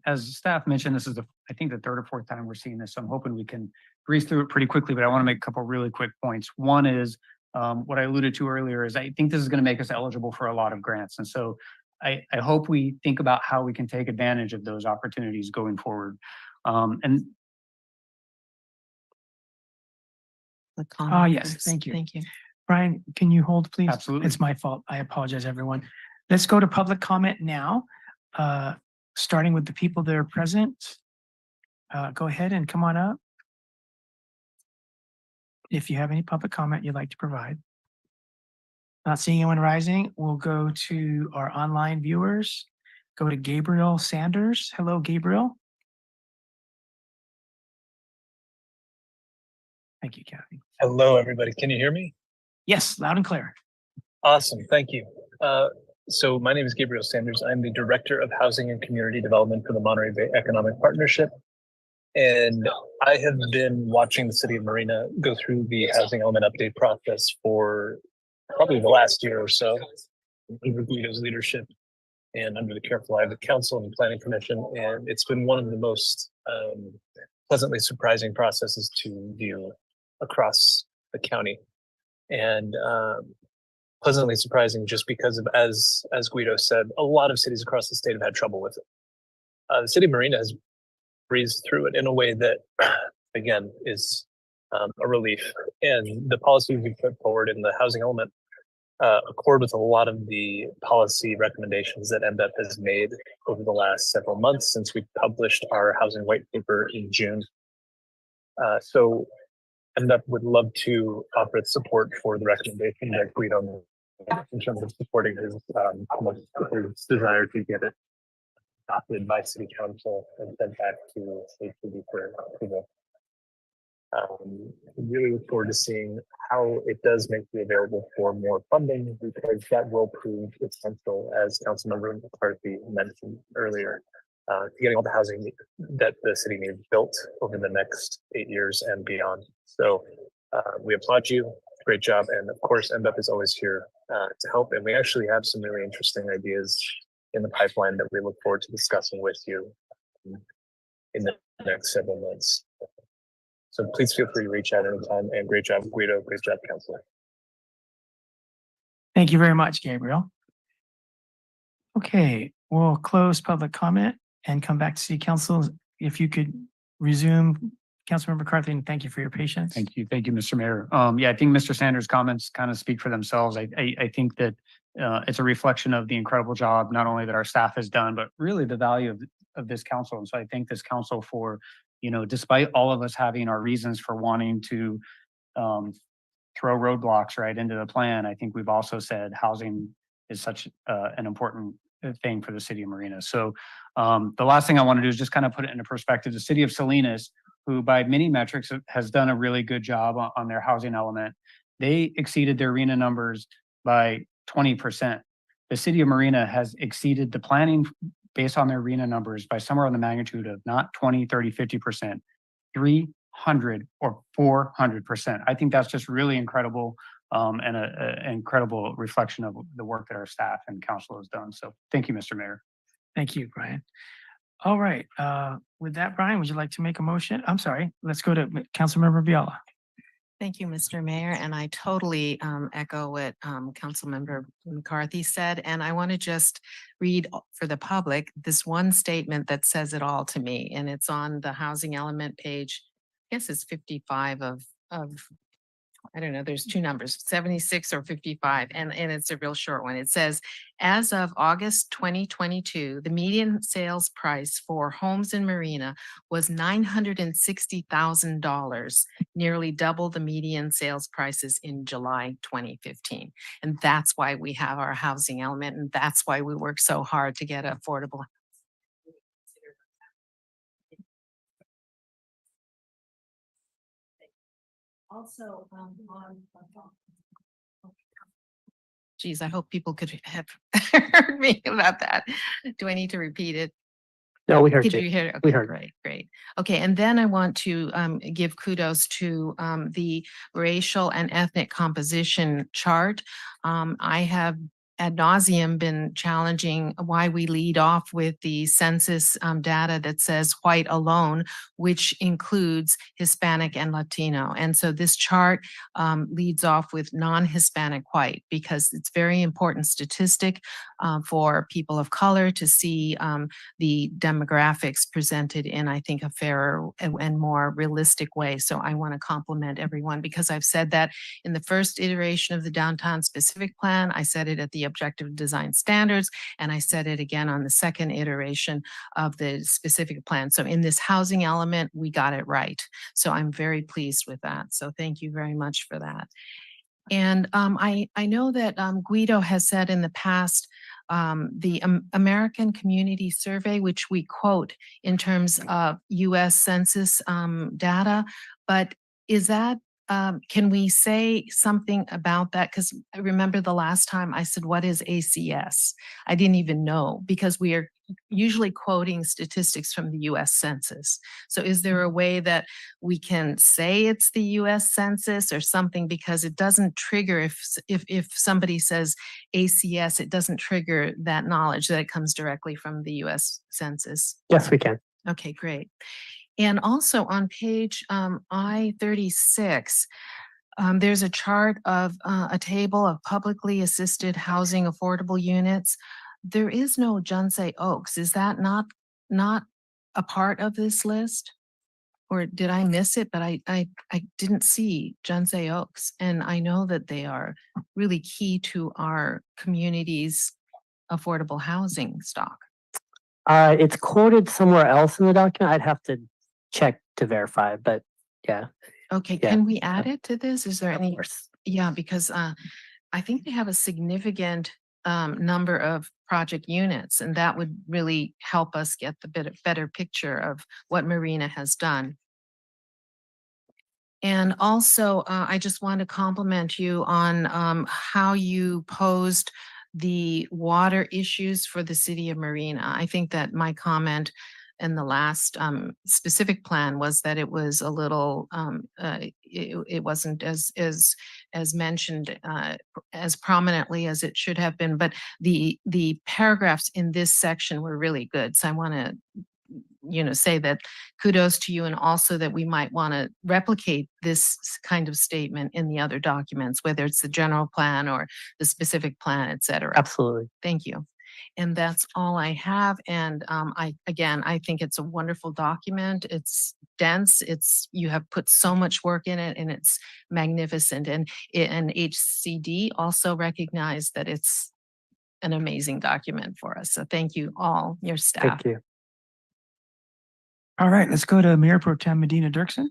As staff mentioned, this is I think the 3rd or 4th time we're seeing this. So I'm hoping we can breeze through it pretty quickly, but I want to make a couple really quick points. One is what I alluded to earlier is I think this is going to make us eligible for a lot of grants. And so I hope we think about how we can take advantage of those opportunities going forward. Yes, thank you. Thank you. Brian, can you hold, please? Absolutely. It's my fault. I apologize, everyone. Let's go to public comment now, starting with the people that are present. Go ahead and come on up. If you have any public comment you'd like to provide. Not seeing anyone rising, we'll go to our online viewers. Go to Gabriel Sanders. Hello, Gabriel. Thank you, Kathy. Hello, everybody. Can you hear me? Yes, loud and clear. Awesome. Thank you. So my name is Gabriel Sanders. I'm the Director of Housing and Community Development for the Monterey Bay Economic Partnership. And I have been watching the city of Marina go through the housing element update process for probably the last year or so, under Guido's leadership and under the careful eye of the council and the planning commission. And it's been one of the most pleasantly surprising processes to view across the county. And pleasantly surprising just because of, as Guido said, a lot of cities across the state have had trouble with it. The city of Marina has breezed through it in a way that, again, is a relief. And the policies we put forward in the housing element accord with a lot of the policy recommendations that MBEP has made over the last several months since we published our housing white paper in June. So MBEP would love to offer its support for the recommendation that Guido made in terms of supporting his desire to get it adopted by city council and sent back to HPD for approval. Really look forward to seeing how it does make it available for more funding, because that will prove essential, as Councilmember McCarthy mentioned earlier, to getting all the housing that the city needs built over the next 8 years and beyond. So we applaud you. Great job. And of course, MBEP is always here to help. And we actually have some really interesting ideas in the pipeline that we look forward to discussing with you in the next several months. So please feel free to reach out anytime. And great job, Guido. Great job, Councilor. Thank you very much, Gabriel. Okay, we'll close public comment and come back to City Council. If you could resume, Councilmember McCarthy, and thank you for your patience. Thank you, Mr. Mayor. Yeah, I think Mr. Sanders' comments kind of speak for themselves. I think that it's a reflection of the incredible job not only that our staff has done, but really the value of this council. And so I thank this council for, despite all of us having our reasons for wanting to throw roadblocks right into the plan, I think we've also said housing is such an important thing for the city of Marina. So the last thing I want to do is just kind of put it into perspective. The city of Salinas, who by many metrics has done a really good job on their housing element, they exceeded their RENA numbers by 20%. The city of Marina has exceeded the planning based on their RENA numbers by somewhere on the magnitude of not 20, 30, 50%, 300 or 400%. I think that's just really incredible and an incredible reflection of the work that our staff and council has done. So thank you, Mr. Mayor. Thank you, Brian. All right. With that, Brian, would you like to make a motion? I'm sorry. Let's go to Councilmember Viola. Thank you, Mr. Mayor, and I totally echo what Councilmember McCarthy said. And I want to just read for the public this one statement that says it all to me, and it's on the housing element page. I guess it's 55 of I don't know, there's two numbers, 76 or 55, and it's a real short one. It says, as of August 2022, the median sales price for homes in Marina was $960,000, nearly double the median sales prices in July 2015. And that's why we have our housing element, and that's why we work so hard to get affordable. Also, geez, I hope people could have heard me about that. Do I need to repeat it? No, we heard Did you. you hear? We Okay, heard. great. Okay, and then I want to give kudos to the racial and ethnic composition chart. I have ad nauseum been challenging why we lead off with the census data that says white alone, which includes Hispanic and Latino. And so this chart leads off with non-Hispanic white, because it's very important statistic for people of color to see the demographics presented in, I think, a fairer and more realistic way. So I want to compliment everyone, because I've said that in the first iteration of the downtown specific plan. I said it at the objective design standards, and I said it again on the second iteration of the specific plan. So in this housing element, we got it right. So I'm very pleased with that. So thank you very much for that. And I know that Guido has said in the past, the American Community Survey, which we quote in terms of US Census data, but is that can we say something about that? Because I remember the last time I said, what is ACS? I didn't even know because we are usually quoting statistics from the US Census. So is there a way that we can say it's the US Census or something? Because it doesn't trigger if somebody says ACS, it doesn't trigger that knowledge that it comes directly from the US Census. Yes, we can. Okay, great. And also on page I-36, there's a chart of a table of publicly assisted housing affordable units. There is no Junsei Oaks. Is that not a part of this list? Or did I miss it? But I didn't see Junsei Oaks. And I know that they are really key to our community's affordable housing stock. It's quoted somewhere else in the document. I'd have to check to verify, but yeah. Okay, Yeah. can we add it to this? Is there any? Yeah, because I think they have a significant number of project units, and that would really help us get the better picture of what Marina has done. And also, I just want to compliment you on how you posed the water issues for the city of Marina. I think that my comment in the last specific plan was that it was a little, it wasn't as mentioned as prominently as it should have been, but the paragraphs in this section were really good. So I want to say that kudos to you, and also that we might want to replicate this kind of statement in the other documents, whether it's the general plan or the specific plan, et cetera. Absolutely. Thank you. And that's all I have. And I think it's a wonderful document. It's dense. You have put so much work in it, and it's magnificent. And HCD also recognized that it's an amazing document for us. So thank you all, your staff. Thank you. All right, let's go to Mayor Pro Tem Medina Dirksen.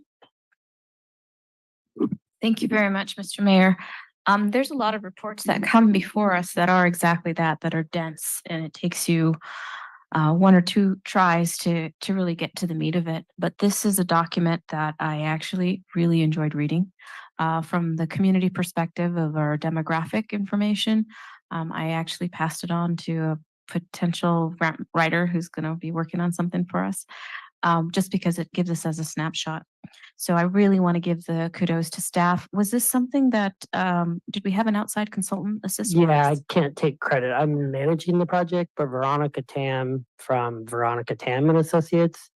Thank you very much, Mr. Mayor. There's a lot of reports that come before us that are exactly that are dense, and it takes you one or two tries to really get to the meat of it. But this is a document that I actually really enjoyed reading from the community perspective of our demographic information. I actually passed it on to a potential writer who's going to be working on something for us. Just because it gives us as a snapshot. So I really want to give the kudos to staff. Was this something that, did we have an outside consultant assist? Yeah, I can't take credit. I'm managing the project, but Veronica Tam from Veronica Tam and Associates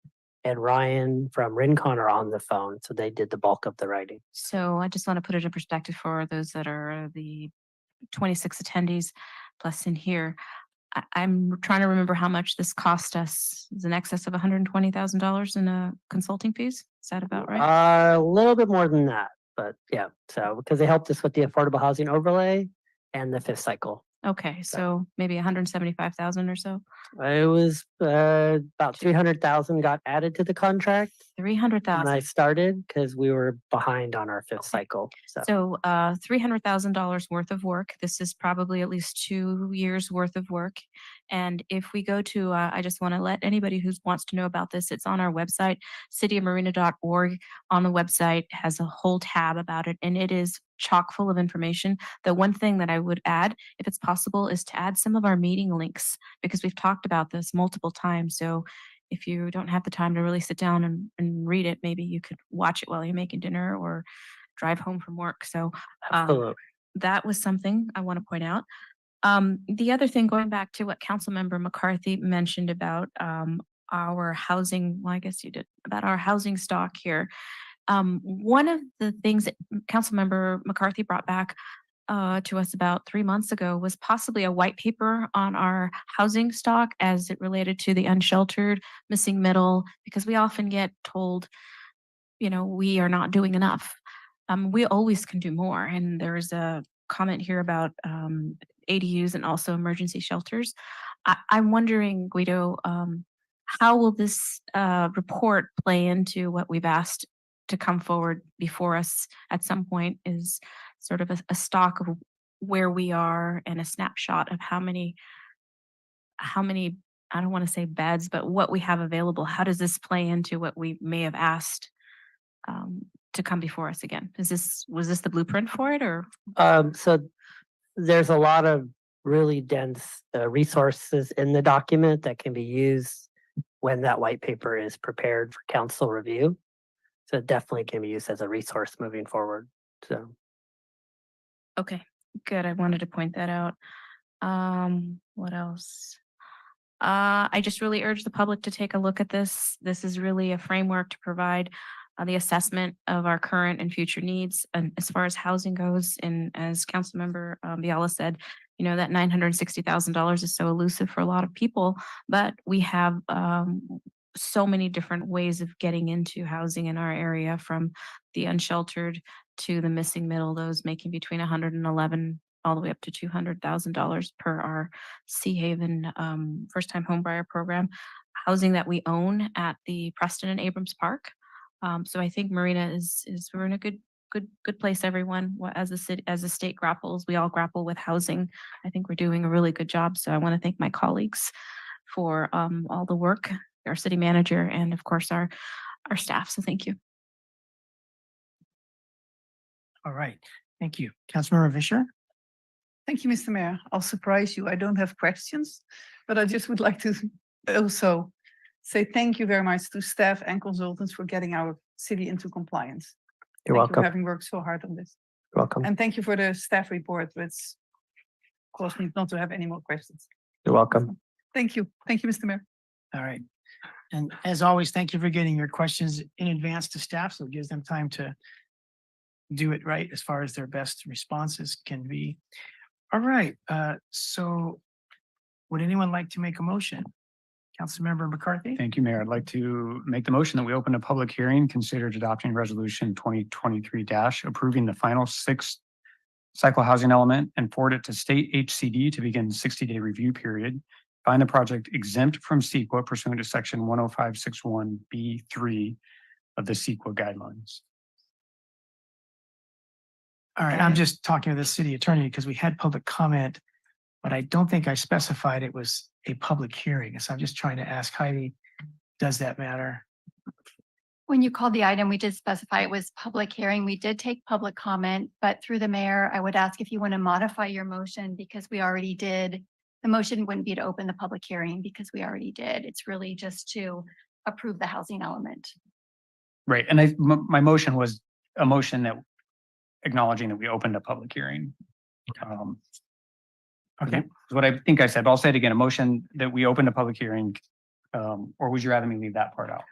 and Ryan from Rincon are on the phone. So they did the bulk of the writing. So I just want to put it in perspective for those that are the 26 attendees plus in here. I'm trying to remember how much this cost us. Is in excess of $120,000 in consulting fees. Is that about right? A little bit more than that, but yeah. So because they helped us with the affordable housing overlay and the fifth cycle. Okay, so maybe 175,000 or so. It was about 300,000 got added to the contract. 300,000. And I started because we were behind on our fifth cycle. So $300,000 worth of work. This is probably at least 2 years worth of work. And if we go to, I just want to let anybody who wants to know about this, it's on our website, cityofmarina.org. On the website has a whole tab about it, and it is chock full of information. The one thing that I would add, if it's possible, is to add some of our meeting links, because we've talked about this multiple times. So if you don't have the time to really sit down and read it, maybe you could watch it while you're making dinner or drive home from work. So that was something I want to point out. The other thing, going back to what Councilmember McCarthy mentioned about our housing, well, I guess you did, about our housing stock here. One of the things that Councilmember McCarthy brought back to us about 3 months ago was possibly a white paper on our housing stock as it related to the unsheltered, missing middle, because we often get told, we are not doing enough. We always can do more. And there's a comment here about ADUs and also emergency shelters. I'm wondering, Guido, how will this report play into what we've asked to come forward before us at some point, is sort of a stock of where we are and a snapshot of how many, I don't want to say beds, but what we have available. How does this play into what we may have asked to come before us again? Was this the blueprint for it or? So there's a lot of really dense resources in the document that can be used when that white paper is prepared for council review. So it definitely can be used as a resource moving forward. So Okay, good. I wanted to point that out. What else? I just really urge the public to take a look at this. This is really a framework to provide the assessment of our current and future needs. And as far as housing goes, and as Councilmember Biala said, you know, that $960,000 is so elusive for a lot of people, but we have so many different ways of getting into housing in our area, from the unsheltered to the missing middle, those making between 111 all the way up to $200,000 per our Sea Haven first time homebuyer program, housing that we own at the Preston and Abrams Park. So I think Marina is we're in a good place, everyone. As a city, as a state grapples, we all grapple with housing. I think we're doing a really good job. So I want to thank my colleagues for all the work, our city manager, and of course our staff. So thank you. All right, thank you. Councilmember Fisher? Thank you, Mr. Mayor. I'll surprise you. I don't have questions, but I just would like to also say thank you very much to staff and consultants for getting our city into compliance. You're Thank you welcome. for having worked so hard on this. You're welcome. And thank you for the staff report, which caused me not to have any more questions. You're welcome. Thank you. Thank you, Mr. Mayor. All right. And as always, thank you for getting your questions in advance to staff, so it gives them time to do it right as far as their best responses can be. All right, so would anyone like to make a motion? Councilmember McCarthy? Thank you, Mayor. I'd like to make the motion that we open a public hearing, considered adopting resolution 2023 approving the final 6 cycle housing element and forward it to state HCD to begin 60-day review period. Find the project exempt from CEQA pursuant to section 10561B3 of the CEQA guidelines. All right, I'm just talking to the city attorney because we had public comment, but I don't think I specified it was a public hearing. So I'm just trying to ask Heidi, does that matter? When you called the item, we did specify it was public hearing. We did take public comment, but through the mayor, I would ask if you want to modify your motion, because we already did. The motion wouldn't be to open the public hearing because we already did. It's really just to approve the housing element. Right, and my motion was a motion that acknowledging that we opened a public hearing. Okay. Is what I think I said, but I'll say it again, a motion that we opened a public hearing, or would you rather me leave that part out?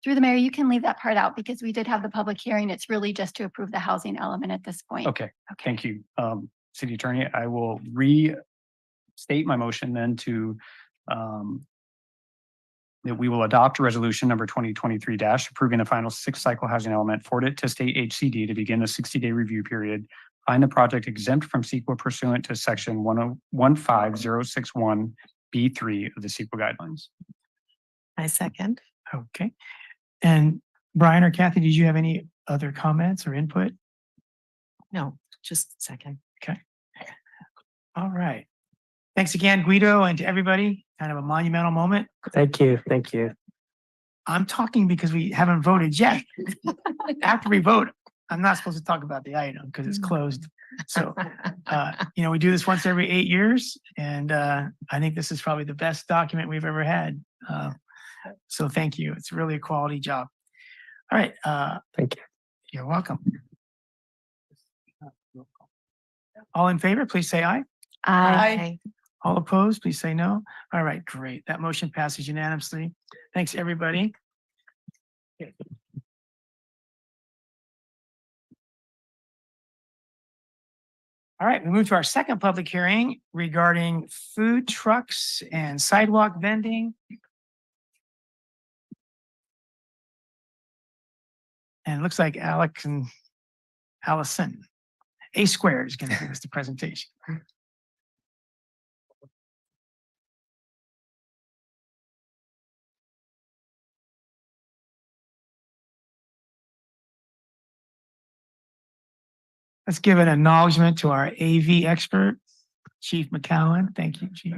Through the mayor, you can leave that part out because we did have the public hearing. It's really just to approve the housing element at this point. Okay, thank you. City Attorney, I will restate my motion then to that we will adopt resolution number 2023 approving the final 6 cycle housing element, forward it to state HCD to begin the 60-day review period. Find the project exempt from CEQA pursuant to section 15061B3 of the CEQA guidelines. I second. Okay. And Brian or Kathy, did you have any other comments or input? No, just second. Okay. All right. Thanks again, Guido, and to everybody. Kind of a monumental moment. Thank you. Thank you. I'm talking because we haven't voted yet. After we vote, I'm not supposed to talk about the item because it's closed. So, we do this once every 8 years, and I think this is probably the best document we've ever had. So thank you. It's really a quality job. All right. Thank you. You're welcome. All in favor, please say aye. Aye. All opposed, please say no. All right, great. That motion passes unanimously. Thanks, everybody. All right, we move to our second public hearing regarding food trucks and sidewalk vending. And it looks like Alex and Allison, A Squared, is going to give us the presentation. Let's give an acknowledgement to our AV expert, Chief McCowan. Thank you, Chief.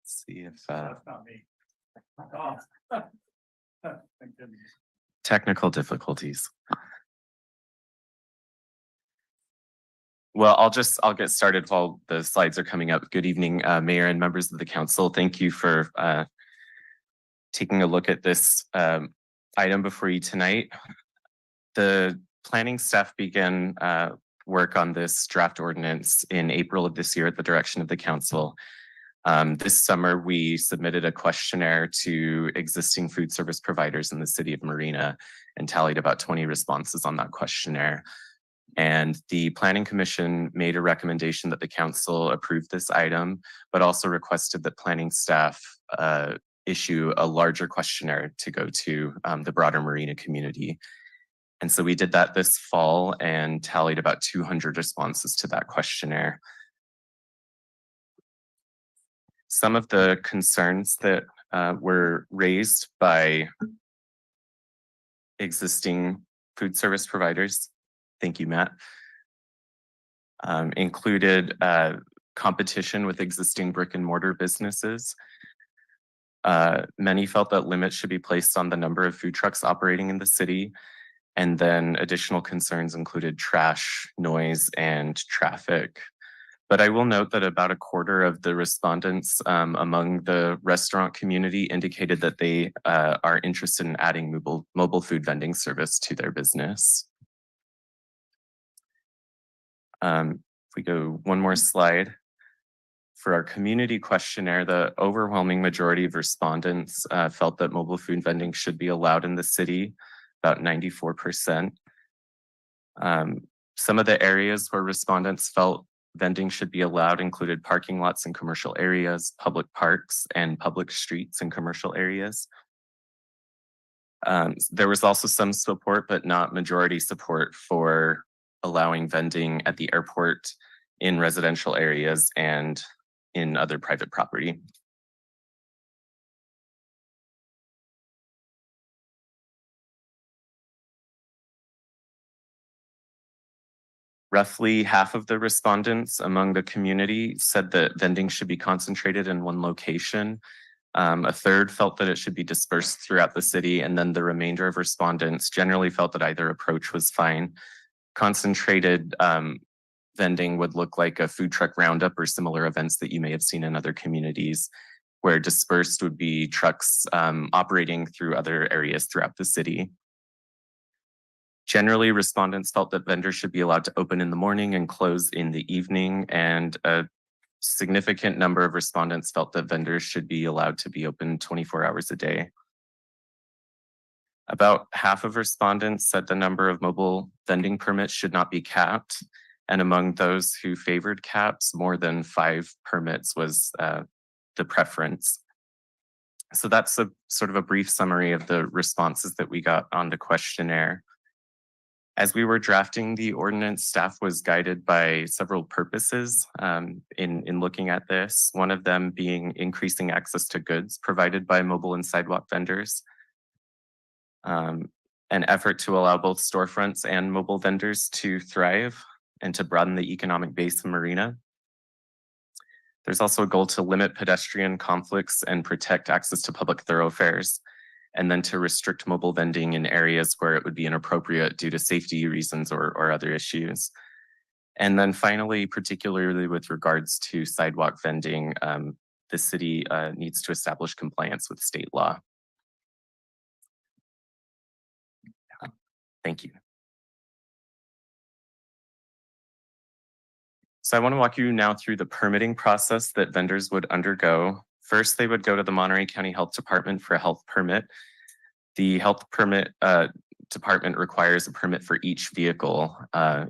See if Technical difficulties. Well, I'll get started while the slides are coming up. Good evening, Mayor and members of the council. Thank you for taking a look at this item before you tonight. The planning staff began work on this draft ordinance in April of this year at the direction of the council. This summer, we submitted a questionnaire to existing food service providers in the city of Marina and tallied about 20 responses on that questionnaire. And the Planning Commission made a recommendation that the council approve this item, but also requested that planning staff issue a larger questionnaire to go to the broader Marina community. And so we did that this fall and tallied about 200 responses to that questionnaire. Some of the concerns that were raised by existing food service providers, thank you, Matt, included competition with existing brick and mortar businesses. Many felt that limits should be placed on the number of food trucks operating in the city. And then additional concerns included trash, noise, and traffic. But I will note that about a quarter of the respondents among the restaurant community indicated that they are interested in adding mobile food vending service to their business. If we go one more slide. For our community questionnaire, the overwhelming majority of respondents felt that mobile food vending should be allowed in the city, about 94%. Some of the areas where respondents felt vending should be allowed included parking lots in commercial areas, public parks, and public streets in commercial areas. There was also some support, but not majority support for allowing vending at the airport, in residential areas, and in other private property. Roughly half of the respondents among the community said that vending should be concentrated in one location. A third felt that it should be dispersed throughout the city, and then the remainder of respondents generally felt that either approach was fine. Concentrated vending would look like a food truck roundup or similar events that you may have seen in other communities, where dispersed would be trucks operating through other areas throughout the city. Generally, respondents felt that vendors should be allowed to open in the morning and close in the evening, and a significant number of respondents felt that vendors should be allowed to be open 24 hours a day. About half of respondents said the number of mobile vending permits should not be capped, and among those who favored caps, more than 5 permits was the preference. So that's a sort of a brief summary of the responses that we got on the questionnaire. As we were drafting the ordinance, staff was guided by several purposes in looking at this, one of them being increasing access to goods provided by mobile and sidewalk vendors, an effort to allow both storefronts and mobile vendors to thrive and to broaden the economic base of Marina. There's also a goal to limit pedestrian conflicts and protect access to public thoroughfares, and then to restrict mobile vending in areas where it would be inappropriate due to safety reasons or other issues. And then finally, particularly with regards to sidewalk vending, the city needs to establish compliance with state law. Thank you. So I want to walk you now through the permitting process that vendors would undergo. First, they would go to the Monterey County Health Department for a health permit. The health permit department requires a permit for each vehicle,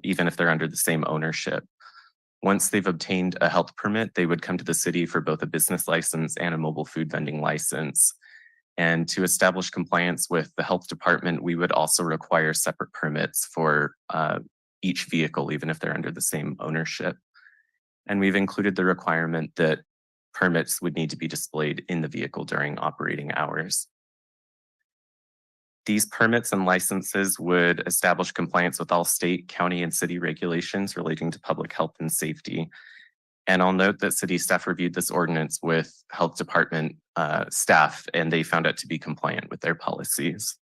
even if they're under the same ownership. Once they've obtained a health permit, they would come to the city for both a business license and a mobile food vending license. And to establish compliance with the health department, we would also require separate permits for each vehicle, even if they're under the same ownership. And we've included the requirement that permits would need to be displayed in the vehicle during operating hours. These permits and licenses would establish compliance with all state, county, and city regulations relating to public health and safety. And I'll note that city staff reviewed this ordinance with health department staff, and they found it to be compliant with their policies.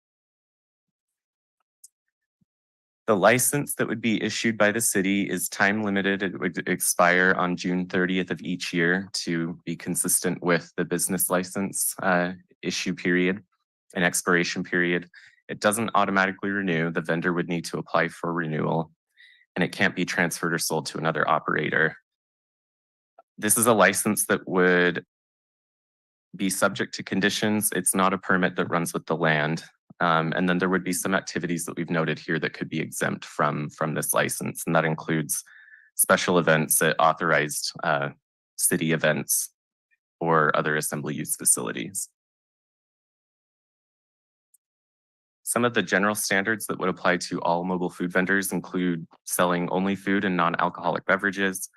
The license that would be issued by the city is time limited. It would expire on June 30th of each year to be consistent with the business license issue period and expiration period. It doesn't automatically renew. The vendor would need to apply for renewal, and it can't be transferred or sold to another operator. This is a license that would be subject to conditions. It's not a permit that runs with the land. And then there would be some activities that we've noted here that could be exempt from this license. And that includes special events at authorized city events or other assembly use facilities. Some of the general standards that would apply to all mobile food vendors include selling only food and non-alcoholic beverages,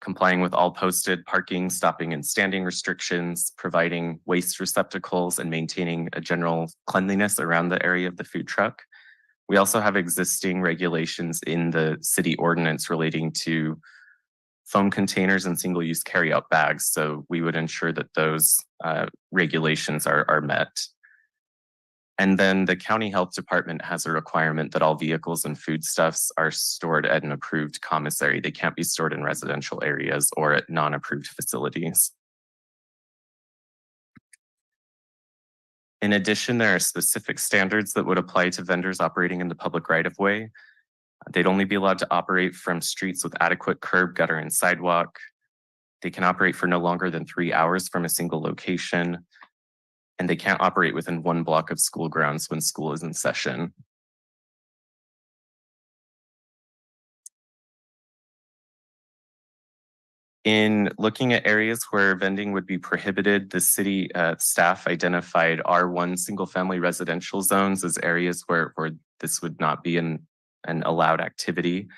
complying with all posted parking, stopping, and standing restrictions, providing waste receptacles, and maintaining a general cleanliness around the area of the food truck. We also have existing regulations in the city ordinance relating to foam containers and single-use carryout bags. So we would ensure that those regulations are met. And then the county health department has a requirement that all vehicles and foodstuffs are stored at an approved commissary. They can't be stored in residential areas or at non-approved facilities. In addition, there are specific standards that would apply to vendors operating in the public right-of-way. They'd only be allowed to operate from streets with adequate curb, gutter, and sidewalk. They can operate for no longer than 3 hours from a single location. And they can't operate within 1 block of school grounds when school is in session. In looking at areas where vending would be prohibited, the city staff identified R1 single-family residential zones as areas where this would not be an allowed activity.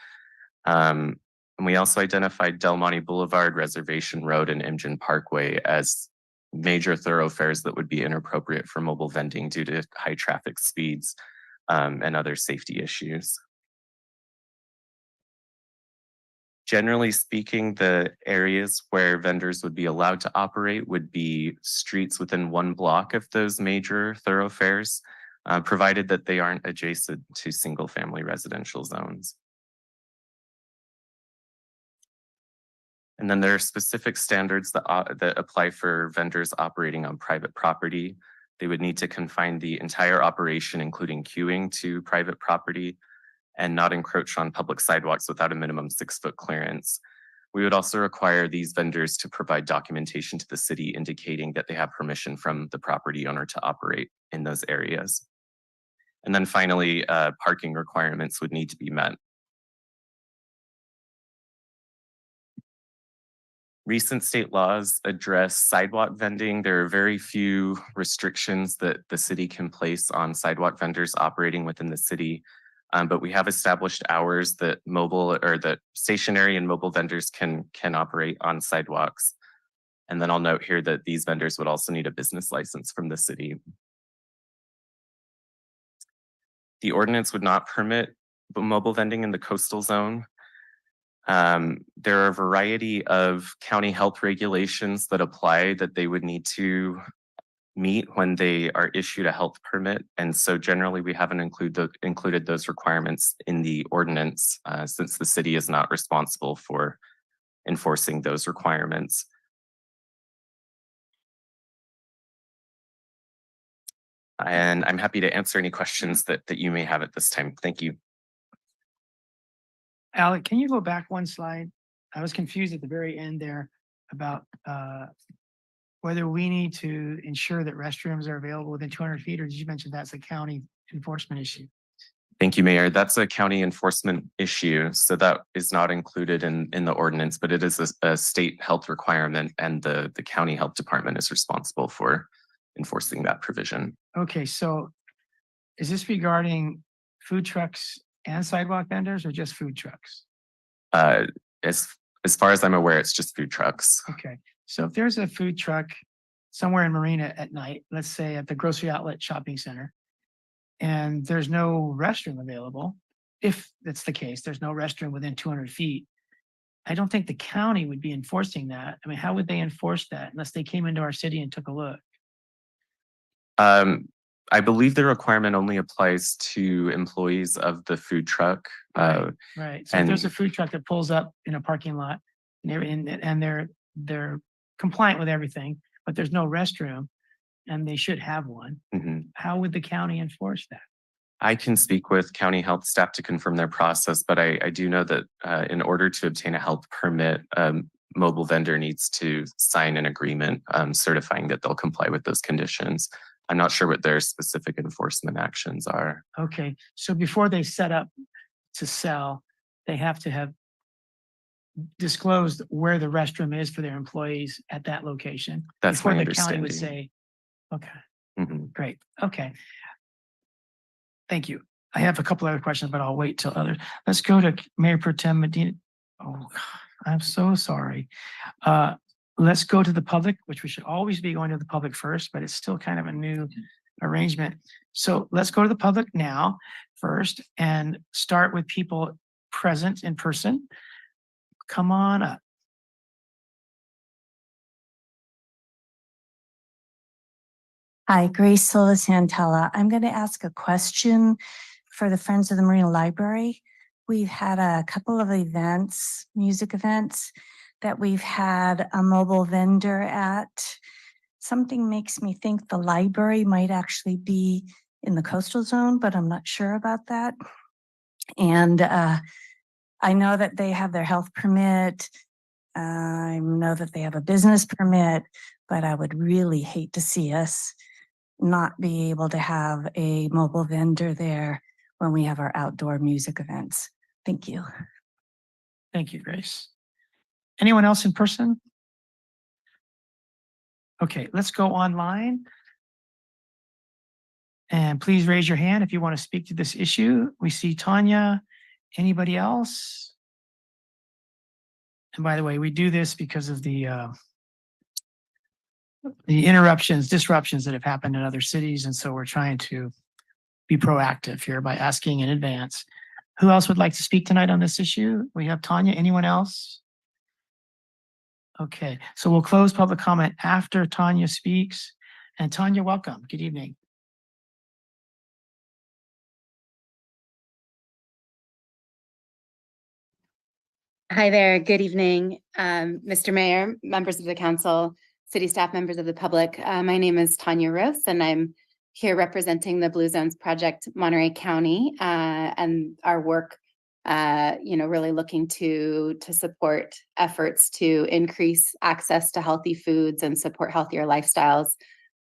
And we also identified Del Monte Boulevard, Reservation Road, and Imgen Parkway as major thoroughfares that would be inappropriate for mobile vending due to high traffic speeds and other safety issues. Generally speaking, the areas where vendors would be allowed to operate would be streets within 1 block of those major thoroughfares, provided that they aren't adjacent to single-family residential zones. And then there are specific standards that apply for vendors operating on private property. They would need to confine the entire operation, including queuing, to private property and not encroach on public sidewalks without a minimum 6-foot clearance. We would also require these vendors to provide documentation to the city indicating that they have permission from the property owner to operate in those areas. And then finally, parking requirements would need to be met. Recent state laws address sidewalk vending. There are very few restrictions that the city can place on sidewalk vendors operating within the city. But we have established hours that mobile or that stationary and mobile vendors can operate on sidewalks. And then I'll note here that these vendors would also need a business license from the city. The ordinance would not permit mobile vending in the coastal zone. There are a variety of county health regulations that apply that they would need to meet when they are issued a health permit. And so generally we haven't included those requirements in the ordinance since the city is not responsible for enforcing those requirements. And I'm happy to answer any questions that you may have at this time. Thank you. Alec, can you go back 1 slide? I was confused at the very end there about whether we need to ensure that restrooms are available within 200 feet, or did you mention that's a county enforcement issue? Thank you, Mayor. That's a county enforcement issue. So that is not included in the ordinance, but it is a state health requirement, and the county health department is responsible for enforcing that provision. Okay, so is this regarding food trucks and sidewalk vendors or just food trucks? As far as I'm aware, it's just food trucks. Okay, so if there's a food truck somewhere in Marina at night, let's say at the grocery outlet shopping center, and there's no restroom available, if that's the case, there's no restroom within 200 feet, I don't think the county would be enforcing that. I mean, how would they enforce that unless they came into our city and took a look? I believe the requirement only applies to employees of the food truck. Right. So if there's a and- food truck that pulls up in a parking lot and they're compliant with everything, but there's no restroom and they should have one, Mhm. how would the county enforce that? I can speak with county health staff to confirm their process, but I do know that in order to obtain a health permit, mobile vendor needs to sign an agreement certifying that they'll comply with those conditions. I'm not sure what their specific enforcement actions are. Okay, so before they set up to sell, they have to have disclosed where the restroom is for their employees at that location. That's Before my the county would understanding. say, okay, Mhm. great, okay. Thank you. I have a couple other questions, but I'll wait till others. Let's go to Mayor Pro Tem Medina. Oh, I'm so sorry. Let's go to the public, which we should always be going to the public first, but it's still kind of a new arrangement. So let's go to the public now first and start with people present in person. Come on up. Hi, Grace Solis Santella. I'm going to ask a question for the Friends of the Marina Library. We've had a couple of events, music events, that we've had a mobile vendor at. Something makes me think the library might actually be in the coastal zone, but I'm not sure about that. And I know that they have their health permit. I know that they have a business permit, but I would really hate to see us not be able to have a mobile vendor there when we have our outdoor music events. Thank you. Thank you, Grace. Anyone else in person? Okay, let's go online. And please raise your hand if you want to speak to this issue. We see Tanya. Anybody else? And by the way, we do this because of the interruptions, disruptions that have happened in other cities. And so we're trying to be proactive here by asking in advance. Who else would like to speak tonight on this issue? We have Tanya. Anyone else? Okay, so we'll close public comment after Tanya speaks. And Tanya, welcome. Good evening. Hi there. Good evening, Mr. Mayor, members of the council, city staff, members of the public. My name is Tanya Rose, and I'm here representing the Blue Zones Project, Monterey County, and our work, really looking to support efforts to increase access to healthy foods and support healthier lifestyles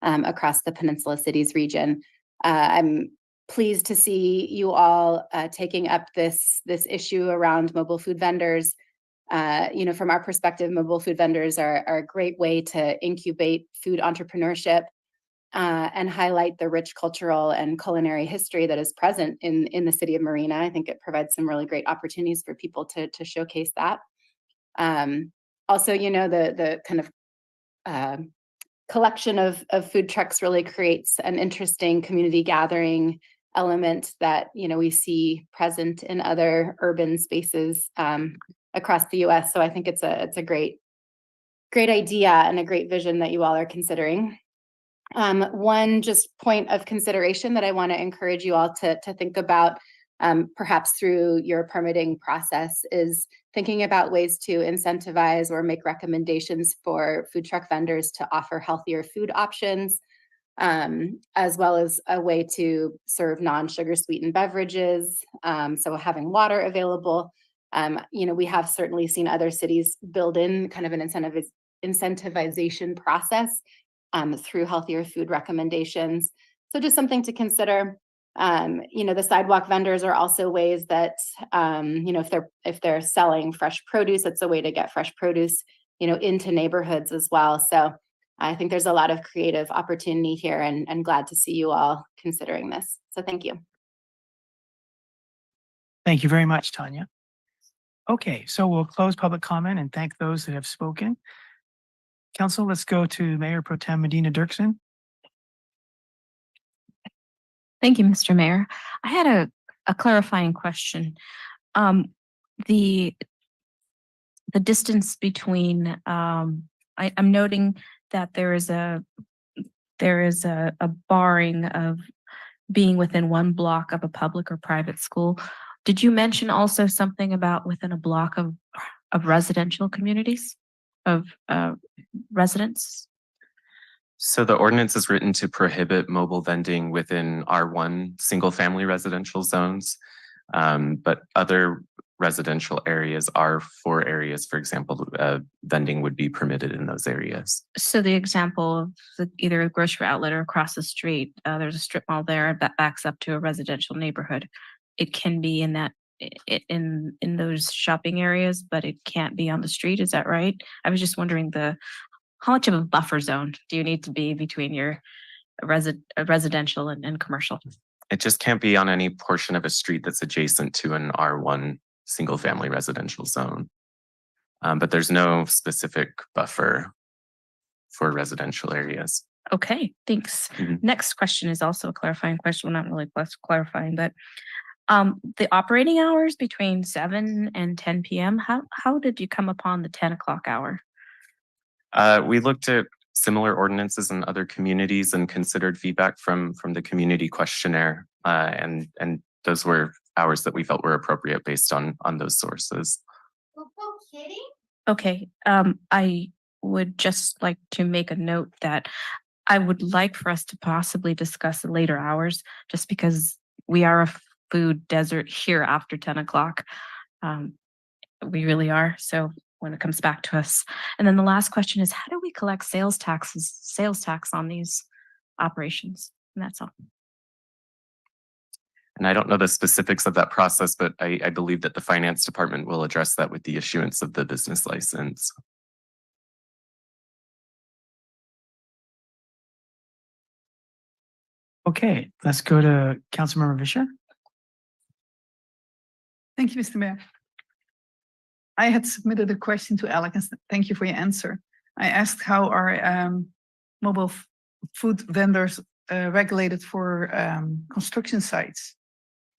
across the Peninsula Cities region. I'm pleased to see you all taking up this issue around mobile food vendors. From our perspective, mobile food vendors are a great way to incubate food entrepreneurship and highlight the rich cultural and culinary history that is present in the city of Marina. I think it provides some really great opportunities for people to showcase that. Also, the kind of collection of food trucks really creates an interesting community gathering element that we see present in other urban spaces across the US. So I think it's a great idea and a great vision that you all are considering. One just point of consideration that I want to encourage you all to think about, perhaps through your permitting process, is thinking about ways to incentivize or make recommendations for food truck vendors to offer healthier food options, as well as a way to serve non-sugar sweetened beverages. So having water available. We have certainly seen other cities build in kind of an incentivization process through healthier food recommendations. So just something to consider. The sidewalk vendors are also ways that, if they're selling fresh produce, it's a way to get fresh produce, into neighborhoods as well. So I think there's a lot of creative opportunity here, and glad to see you all considering this. So thank you. Thank you very much, Tanya. Okay, so we'll close public comment and thank those that have spoken. Council, let's go to Mayor Pro Tem Medina Dirksen. Thank you, Mr. Mayor. I had a clarifying question. The the distance between, I'm noting that there is a barring of being within 1 block of a public or private school. Did you mention also something about within a block of residential communities of residents? So the ordinance is written to prohibit mobile vending within R1 single-family residential zones. But other residential areas are for areas, for example, vending would be permitted in those areas. So the example of either a grocery outlet or across the street, there's a strip mall there that backs up to a residential neighborhood. It can be in that in those shopping areas, but it can't be on the street. Is that right? I was just wondering how much of a buffer zone do you need to be between your residential and commercial? It just can't be on any portion of a street that's adjacent to an R1 single-family residential zone. But there's no specific buffer for residential areas. Okay, thanks. Mhm. Next question is also a clarifying question. Well, not really clarifying, but the operating hours between 7 and 10 p.m., how did you come upon the 10 o'clock hour? We looked at similar ordinances in other communities and considered feedback from the community questionnaire. And those were hours that we felt were appropriate based on those sources. Okay, I would just like to make a note that I would like for us to possibly discuss the later hours, just because we are a food desert here after 10 o'clock. We really are. So when it comes back to us. And then the last question is, how do we collect sales tax on these operations? And that's all. And I don't know the specifics of that process, but I believe that the finance department will address that with the issuance of the business license. Okay, let's go to Councilmember Fisher. Thank you, Mr. Mayor. I had submitted a question to Alec, and thank you for your answer. I asked how are mobile food vendors regulated for construction sites,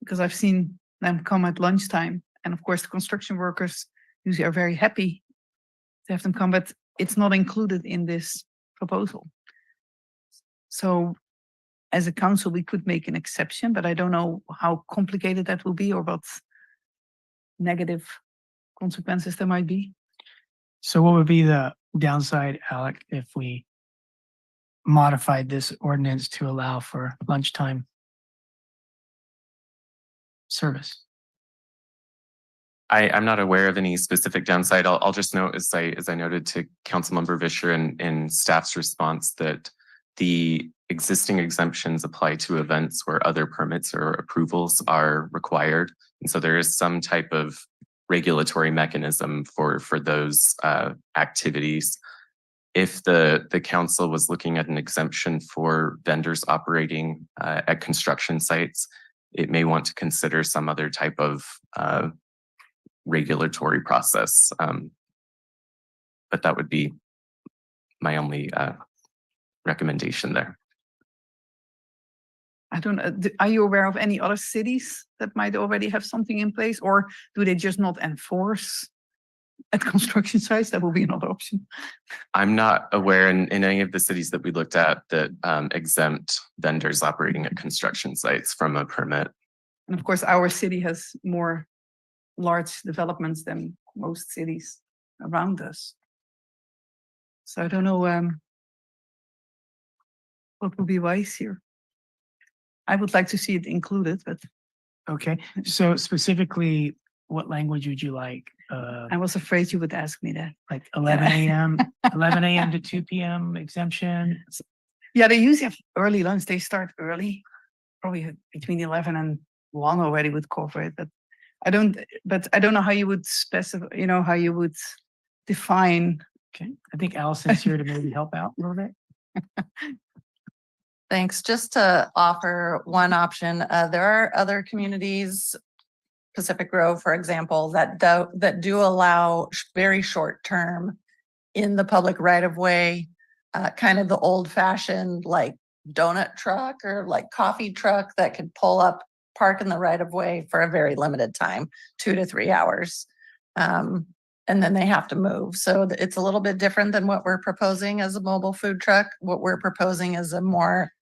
because I've seen them come at lunchtime, and of course the construction workers usually are very happy to have them come, but it's not included in this proposal. So as a council, we could make an exception, but I don't know how complicated that will be or what negative consequences there might be. So what would be the downside, Alec, if we modified this ordinance to allow for lunchtime service? I'm not aware of any specific downside. I'll just note, as I noted to Councilmember Fisher in staff's response, that the existing exemptions apply to events where other permits or approvals are required. And so there is some type of regulatory mechanism for those activities. If the council was looking at an exemption for vendors operating at construction sites, it may want to consider some other type of regulatory process. But that would be my only recommendation there. I don't know. Are you aware of any other cities that might already have something in place, or do they just not enforce at construction sites? That will be another option. I'm not aware in any of the cities that we looked at that exempt vendors operating at construction sites from a permit. And of course, our city has more large developments than most cities around us. So I don't know what would be wise here. I would like to see it included, but. Okay, so specifically, what language would you like? I was afraid you would ask me that. Like 11 a.m., 11 a.m. to 2 p.m. exemption? Yeah, they usually have early lunch. They start early, probably between 11 and 1 already would cover it. But I don't know how you would specify, how you would define. Okay, I think Allison's here to maybe help out a little bit. Thanks. Just to offer one option, there are other communities, Pacific Grove, for example, that do allow very short term in the public right of way, kind of the old fashioned like donut truck or like coffee truck that could pull up, park in the right of way for a very limited time, 2 to 3 hours. and then they have to move. So it's a little bit different than what we're proposing as a mobile food truck. What we're proposing is a more,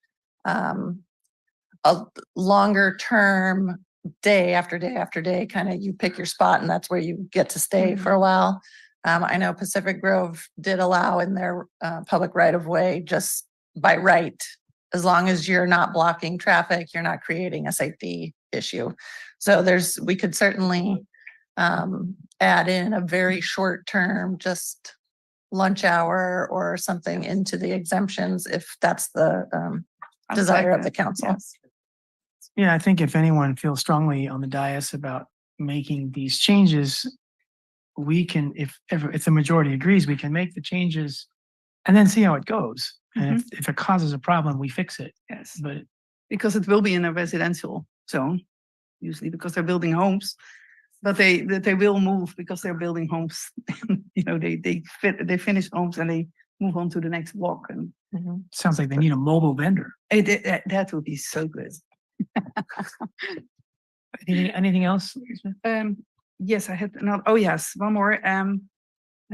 a longer term, day after day after day, kind of you pick your spot and that's where you get to stay for a while. I know Pacific Grove did allow in their public right of way just by right, as long as you're not blocking traffic, you're not creating a safety issue. So we could certainly add in a very short term, just lunch hour or something into the exemptions if that's the I would desire like of the that, council. yes. Yeah, I think if anyone feels strongly on the dais about making these changes, we can, if the majority agrees, we can make the changes and then see how it goes. And if it causes a problem, we fix it. Yes, But because it will be in a residential zone, usually because they're building homes. But they will move because they're building homes. You know, they finish homes and they move on to the next block. And sounds like they need a mobile vendor. that would be so good. Anything else? Lisa? Yes, I had another. Oh yes, one more. And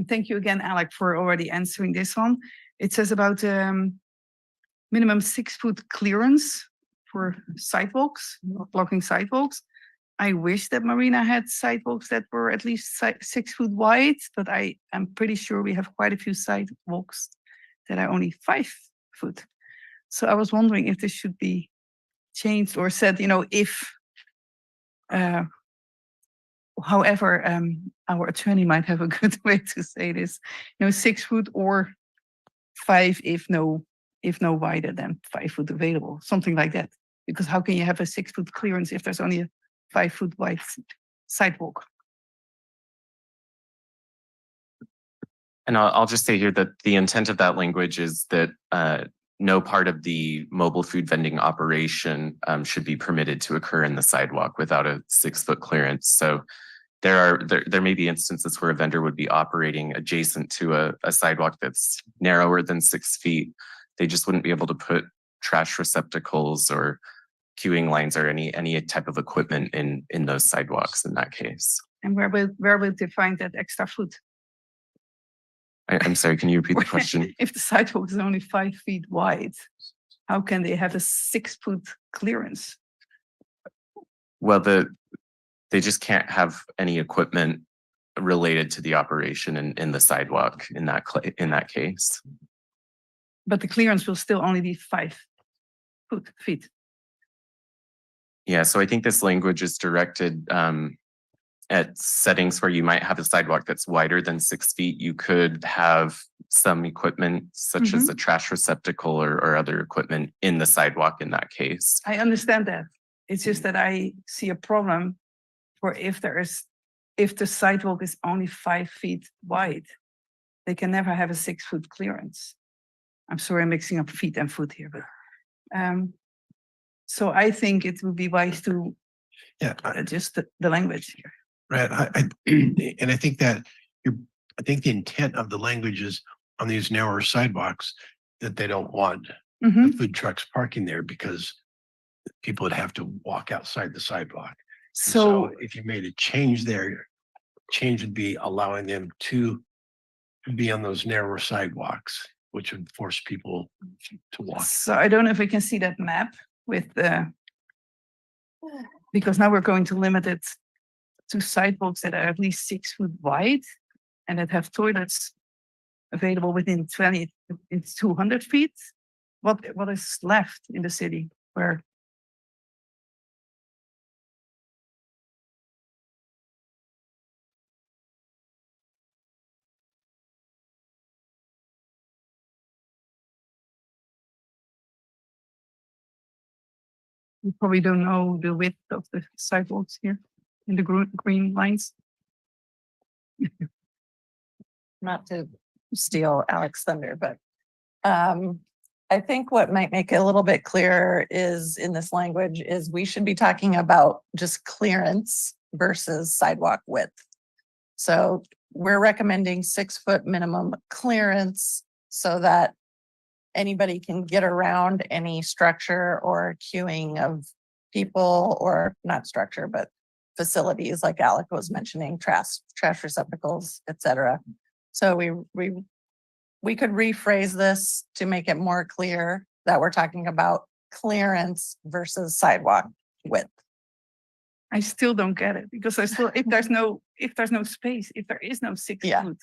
thank you again, Alec, for already answering this one. It says about minimum 6 foot clearance for sidewalks, not blocking sidewalks. I wish that Marina had sidewalks that were at least 6 foot wide, but I am pretty sure we have quite a few sidewalks that are only 5 foot. So I was wondering if this should be changed or said, you know, if, however, our attorney might have a good way to say this, you know, 6 foot or 5 if no wider than 5 foot available, something like that. Because how can you have a 6 foot clearance if there's only a 5 foot wide sidewalk? And I'll just say here that the intent of that language is that no part of the mobile food vending operation should be permitted to occur in the sidewalk without a 6 foot clearance. So there may be instances where a vendor would be operating adjacent to a sidewalk that's narrower than 6 feet. They just wouldn't be able to put trash receptacles or queuing lines or any type of equipment in those sidewalks in that case. And where will they find that extra foot? I'm sorry, can you repeat the question? If the sidewalk is only 5 feet wide, how can they have a 6 foot clearance? Well, they just can't have any equipment related to the operation in the sidewalk in that case. But the clearance will still only be 5 feet. Yeah, so I think this language is directed at settings where you might have a sidewalk that's wider than 6 feet. You could have some equipment such as a trash receptacle or other equipment in the sidewalk in that case. I understand that. It's just that I see a problem for if the sidewalk is only 5 feet wide, they can never have a 6 foot clearance. I'm sorry, I'm mixing up feet and foot here, but so I think it would be wise to adjust the language here. Right, and I think that I think the intent of the language is on these narrower sidewalks that they don't want the food trucks parking there because people would have to walk outside the sidewalk. So if you made a change there, change would be allowing them to be on those narrower sidewalks, which would force people to walk. So I don't know if we can see that map with because now we're going to limit it to sidewalks that are at least 6 foot wide and that have toilets available within 200 feet. What is left in the city where you probably don't know the width of the sidewalks here in the green lines. Not to steal Alex thunder, but I think what might make it a little bit clearer is in this language is we should be talking about just clearance versus sidewalk width. So we're recommending 6 foot minimum clearance so that anybody can get around any structure or queuing of people or not structure, but facilities like Alec was mentioning, trash receptacles, et cetera. So we could rephrase this to make it more clear that we're talking about clearance versus sidewalk width. I still don't get it because I still, if there's no space, if there is no 6 Yeah. foot,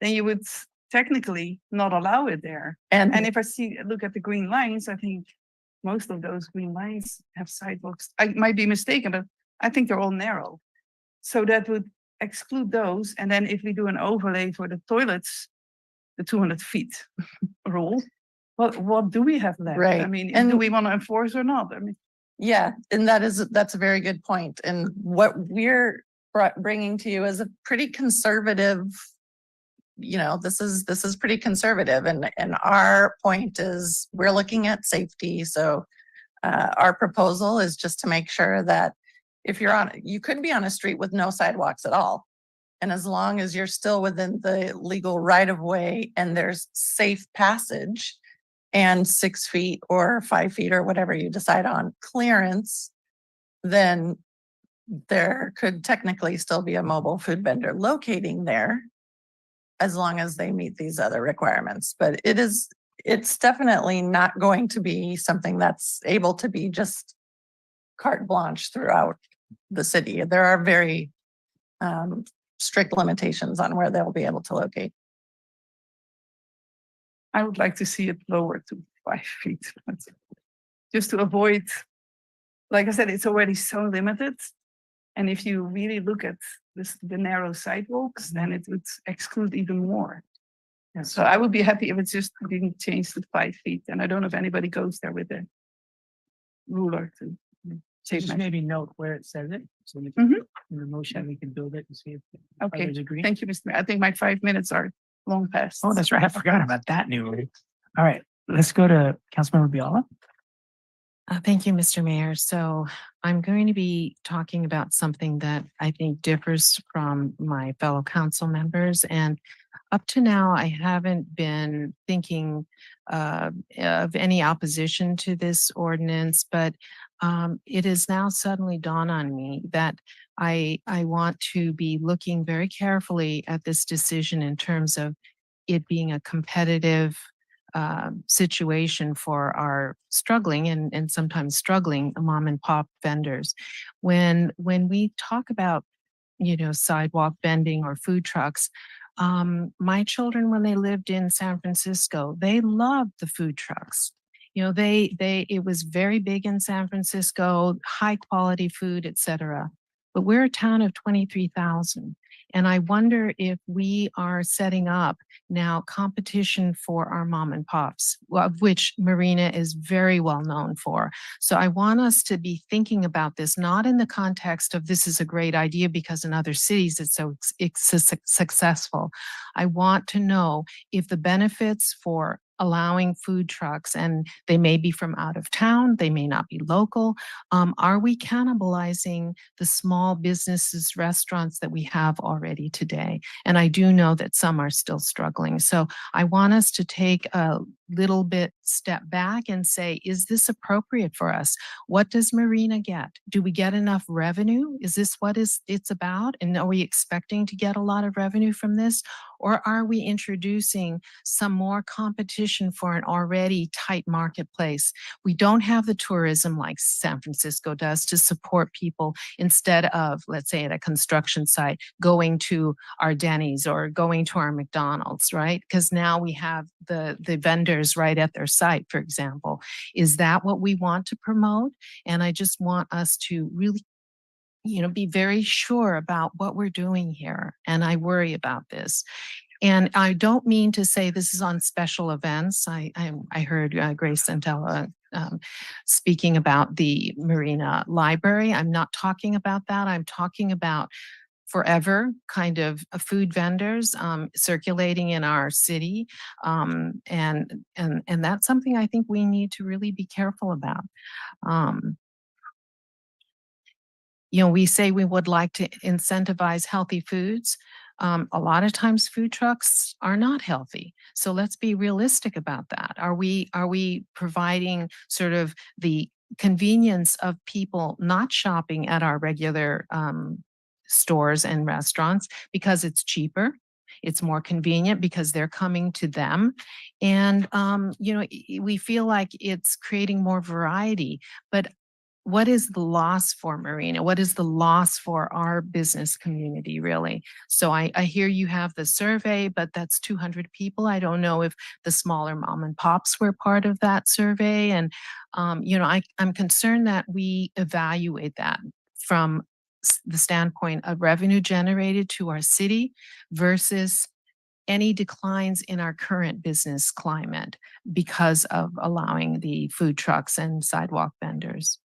then you would technically not allow it there. And And if I look at the green lines, I think most of those green lines have sidewalks. I might be mistaken, but I think they're all narrow. So that would exclude those. And then if we do an overlay for the toilets, the 200 feet rule, what do we have left? Right. I mean, And- do we want to enforce or not? I mean, yeah, and that's a very good point. And what we're bringing to you is a pretty conservative, this is pretty conservative. And our point is we're looking at safety. So our proposal is just to make sure that if you could be on a street with no sidewalks at all. And as long as you're still within the legal right of way and there's safe passage and 6 feet or 5 feet or whatever you decide on clearance, then there could technically still be a mobile food vendor locating there as long as they meet these other requirements. But it's definitely not going to be something that's able to be just carte blanche throughout the city. There are very strict limitations on where they'll be able to locate. I would like to see it lower to 5 feet. Just to avoid, like I said, it's already so limited. And if you really look at the narrow sidewalks, then it would exclude even more. Yeah, so I would be happy if it just didn't change to 5 feet. And I don't know if anybody goes there with a ruler to So just maybe note where it says it. So we Mhm. can, in the motion, we can build it and see if Okay, others agree. thank you, Mr. Mayor. I think my 5 minutes are long past. Oh, that's right. I forgot about that new rule. All right, let's go to Councilmember Biala. Thank you, Mr. Mayor. So I'm going to be talking about something that I think differs from my fellow council members. And up to now, I haven't been thinking of any opposition to this ordinance, but it has now suddenly dawned on me that I want to be looking very carefully at this decision in terms of it being a competitive situation for our struggling and sometimes struggling mom and pop vendors. When we talk about, sidewalk vending or food trucks, my children, when they lived in San Francisco, they loved the food trucks. It was very big in San Francisco, high quality food, et cetera. But we're a town of 23,000. And I wonder if we are setting up now competition for our mom and pops, of which Marina is very well known for. So I want us to be thinking about this, not in the context of this is a great idea because in other cities it's so successful. I want to know if the benefits for allowing food trucks, and they may be from out of town, they may not be local. Are we cannibalizing the small businesses, restaurants that we have already today? And I do know that some are still struggling. So I want us to take a little bit step back and say, is this appropriate for us? What does Marina get? Do we get enough revenue? Is this what it's about? And are we expecting to get a lot of revenue from this? Or are we introducing some more competition for an already tight marketplace? We don't have the tourism like San Francisco does to support people instead of, let's say at a construction site, going to our Denny's or going to our McDonald's, right? Because now we have the vendors right at their site, for example. Is that what we want to promote? And I just want us to really be very sure about what we're doing here. And I worry about this. And I don't mean to say this is on special events. I heard Grace Santella speaking about the Marina Library. I'm not talking about that. I'm talking about forever kind of food vendors circulating in our city. And that's something I think we need to really be careful about. We say we would like to incentivize healthy foods. A lot of times food trucks are not healthy. So let's be realistic about that. Are we providing sort of the convenience of people not shopping at our regular stores and restaurants because it's cheaper. It's more convenient because they're coming to them. And, we feel like it's creating more variety, but what is the loss for Marina? What is the loss for our business community, really? So I hear you have the survey, but that's 200 people. I don't know if the smaller mom and pops were part of that survey. And, I'm concerned that we evaluate that from the standpoint of revenue generated to our city versus any declines in our current business climate because of allowing the food trucks and sidewalk vendors.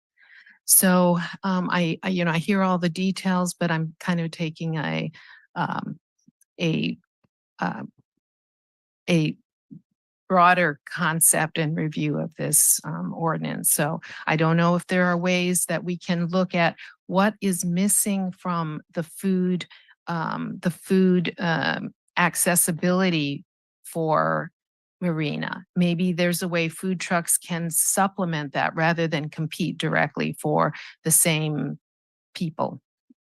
So I hear all the details, but I'm kind of taking a broader concept and review of this ordinance. So I don't know if there are ways that we can look at what is missing from the food accessibility for Marina. Maybe there's a way food trucks can supplement that rather than compete directly for the same people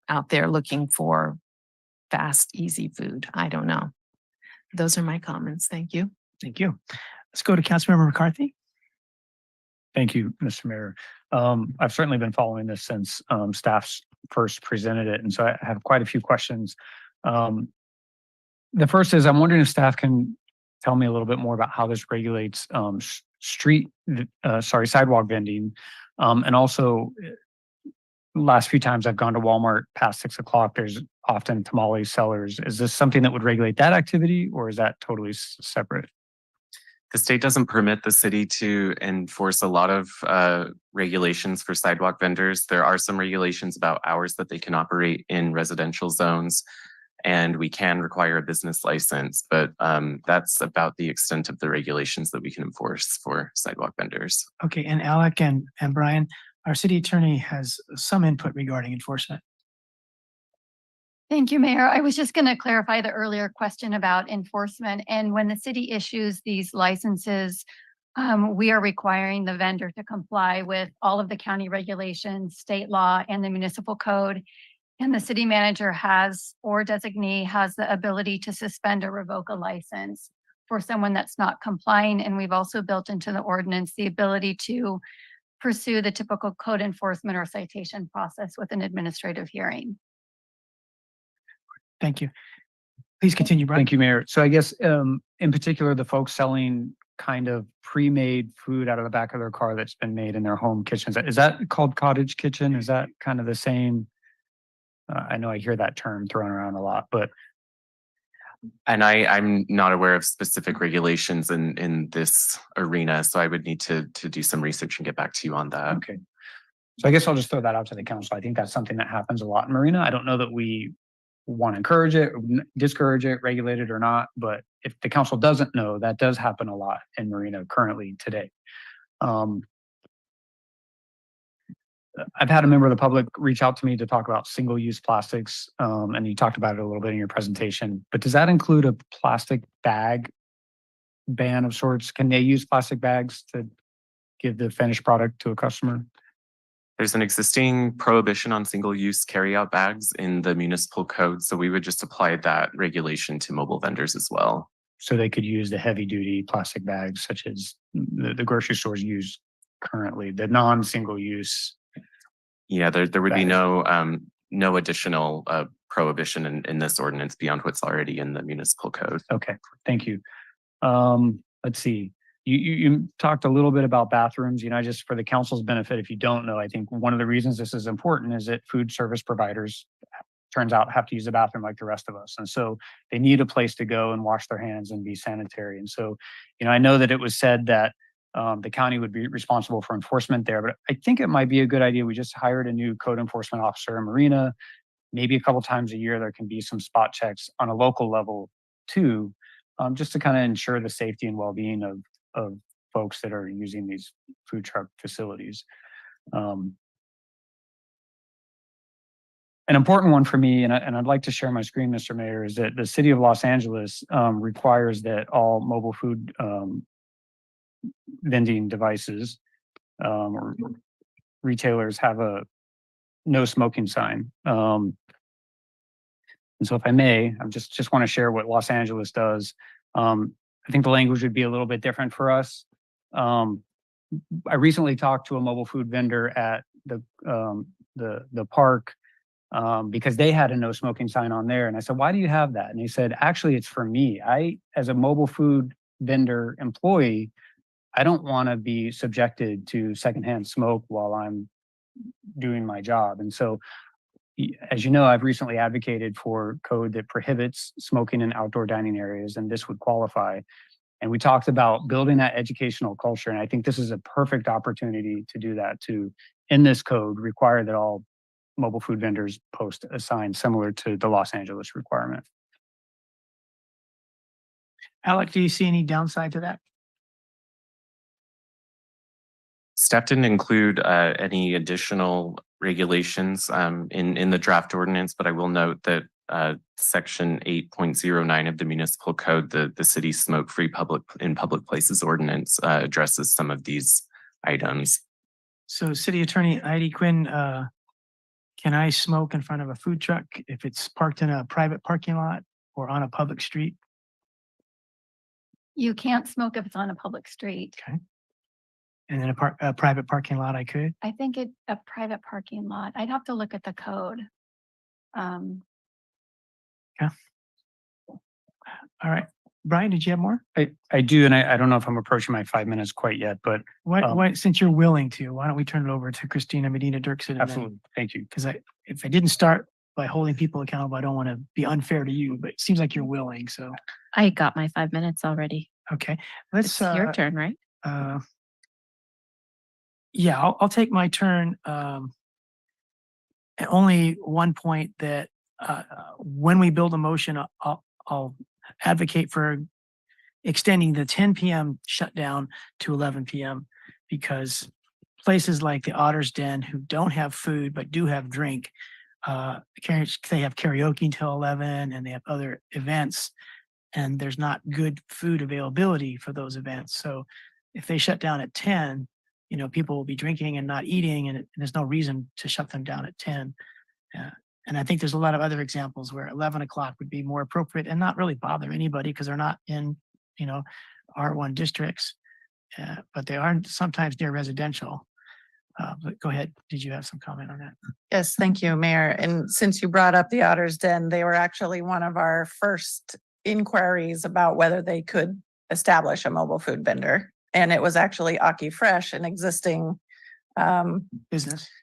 out there looking for fast, easy food. I don't know. Those are my comments. Thank you. Thank you. Let's go to Councilmember McCarthy. Thank you, Mr. Mayor. I've certainly been following this since staff's first presented it, and so I have quite a few questions. The first is I'm wondering if staff can tell me a little bit more about how this regulates sidewalk vending, and also last few times I've gone to Walmart past 6 o'clock, there's often tamale sellers. Is this something that would regulate that activity, or is that totally separate? The state doesn't permit the city to enforce a lot of regulations for sidewalk vendors. There are some regulations about hours that they can operate in residential zones, and we can require a business license, but that's about the extent of the regulations that we can enforce for sidewalk vendors. Okay, and Alec and Brian, our city attorney has some input regarding enforcement. Thank you, Mayor. I was just going to clarify the earlier question about enforcement. And when the city issues these licenses, we are requiring the vendor to comply with all of the county regulations, state law, and the municipal code. And the city manager has, or designee has, the ability to suspend or revoke a license for someone that's not complying. And we've also built into the ordinance the ability to pursue the typical code enforcement or citation process with an administrative hearing. Thank you. Please continue, Brian. Thank you, Mayor. So I guess in particular, the folks selling kind of pre-made food out of the back of their car that's been made in their home kitchens, is that called cottage kitchen? Is that kind of the same? I know I hear that term thrown around a lot, but. And I'm not aware of specific regulations in this arena, so I would need to do some research and get back to you on that. Okay. So I guess I'll just throw that out to the council. I think that's something that happens a lot in Marina. I don't know that we want to encourage it, discourage it, regulate it or not, but if the council doesn't know, that does happen a lot in Marina currently today. I've had a member of the public reach out to me to talk about single-use plastics, and you talked about it a little bit in your presentation, but does that include a plastic bag ban of sorts? Can they use plastic bags to give the finished product to a customer? There's an existing prohibition on single-use carryout bags in the municipal code, so we would just apply that regulation to mobile vendors as well. So they could use the heavy-duty plastic bags such as the grocery stores use currently, the non-single-use. Yeah, there would be no additional prohibition in this ordinance beyond what's already in the municipal code. Okay, thank you. Let's see. You talked a little bit about bathrooms, just for the council's benefit, if you don't know, I think one of the reasons this is important is that food service providers turns out have to use the bathroom like the rest of us. And so they need a place to go and wash their hands and be sanitary. And so, I know that it was said that the county would be responsible for enforcement there, but I think it might be a good idea. We just hired a new code enforcement officer in Marina. Maybe a couple times a year, there can be some spot checks on a local level too, just to kind of ensure the safety and well-being of folks that are using these food truck facilities. An important one for me, and I'd like to share my screen, Mr. Mayor, is that the city of Los Angeles requires that all mobile food vending devices retailers have a no smoking sign. And so if I may, I just want to share what Los Angeles does. I think the language would be a little bit different for us. I recently talked to a mobile food vendor at the park because they had a no smoking sign on there. And I said, why do you have that? And he said, actually, it's for me. As a mobile food vendor employee, I don't want to be subjected to secondhand smoke while I'm doing my job. And so, as you know, I've recently advocated for code that prohibits smoking in outdoor dining areas, and this would qualify. And we talked about building that educational culture. And I think this is a perfect opportunity to do that, to, in this code, require that all mobile food vendors post a sign similar to the Los Angeles requirement. Alec, do you see any downside to that? Staff didn't include any additional regulations in the draft ordinance, but I will note that section 8.09 of the municipal code, the city smoke-free public places ordinance addresses some of these items. So City Attorney Heidi Quinn, can I smoke in front of a food truck if it's parked in a private parking lot or on a public street? You can't smoke if it's on a public street. Okay. And then a private parking lot, I could? I think a private parking lot. I'd have to look at the code. Yeah. All right. Brian, did you have more? I do, and I don't know if I'm approaching my 5 minutes quite yet, but Since you're willing to, why don't we turn it over to Christina Medina Dirksen? absolutely, thank you. Because if I didn't start by holding people accountable, I don't want to be unfair to you, but it seems like you're willing, so, I got my 5 minutes already. okay. Let's, It's your turn, right? Yeah, I'll take my turn. Only one point that, when we build a motion, I'll advocate for extending the 10 p.m. shutdown to 11 p.m. because places like the Otter's Den who don't have food but do have drink, they have karaoke until 11 and they have other events, and there's not good food availability for those events. So if they shut down at 10, people will be drinking and not eating, and there's no reason to shut them down at 10. And I think there's a lot of other examples where 11 o'clock would be more appropriate and not really bother anybody because they're not in, R1 districts, but they are sometimes near residential. But go ahead. Did you have some comment on that? Yes, thank you, Mayor. And since you brought up the Otter's Den, they were actually one of our first inquiries about whether they could establish a mobile food vendor. And it was actually Aki Fresh, an existing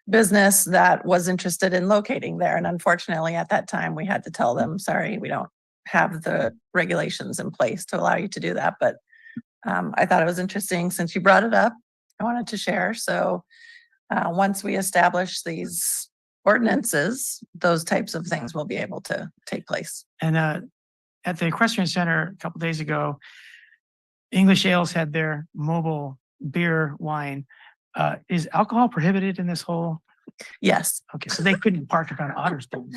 business that was interested in locating there. And unfortunately, at that time, we had to tell them, sorry, we don't have the regulations in place to allow you to do that. But I thought it was interesting since you brought it up. I wanted to share. So once we establish these ordinances, those types of things will be able to take place. And at the Equestrian Center a couple days ago, English Ales had their mobile beer wine. Is alcohol prohibited in this whole? Yes. Okay, so they couldn't park in front of Otter's Den.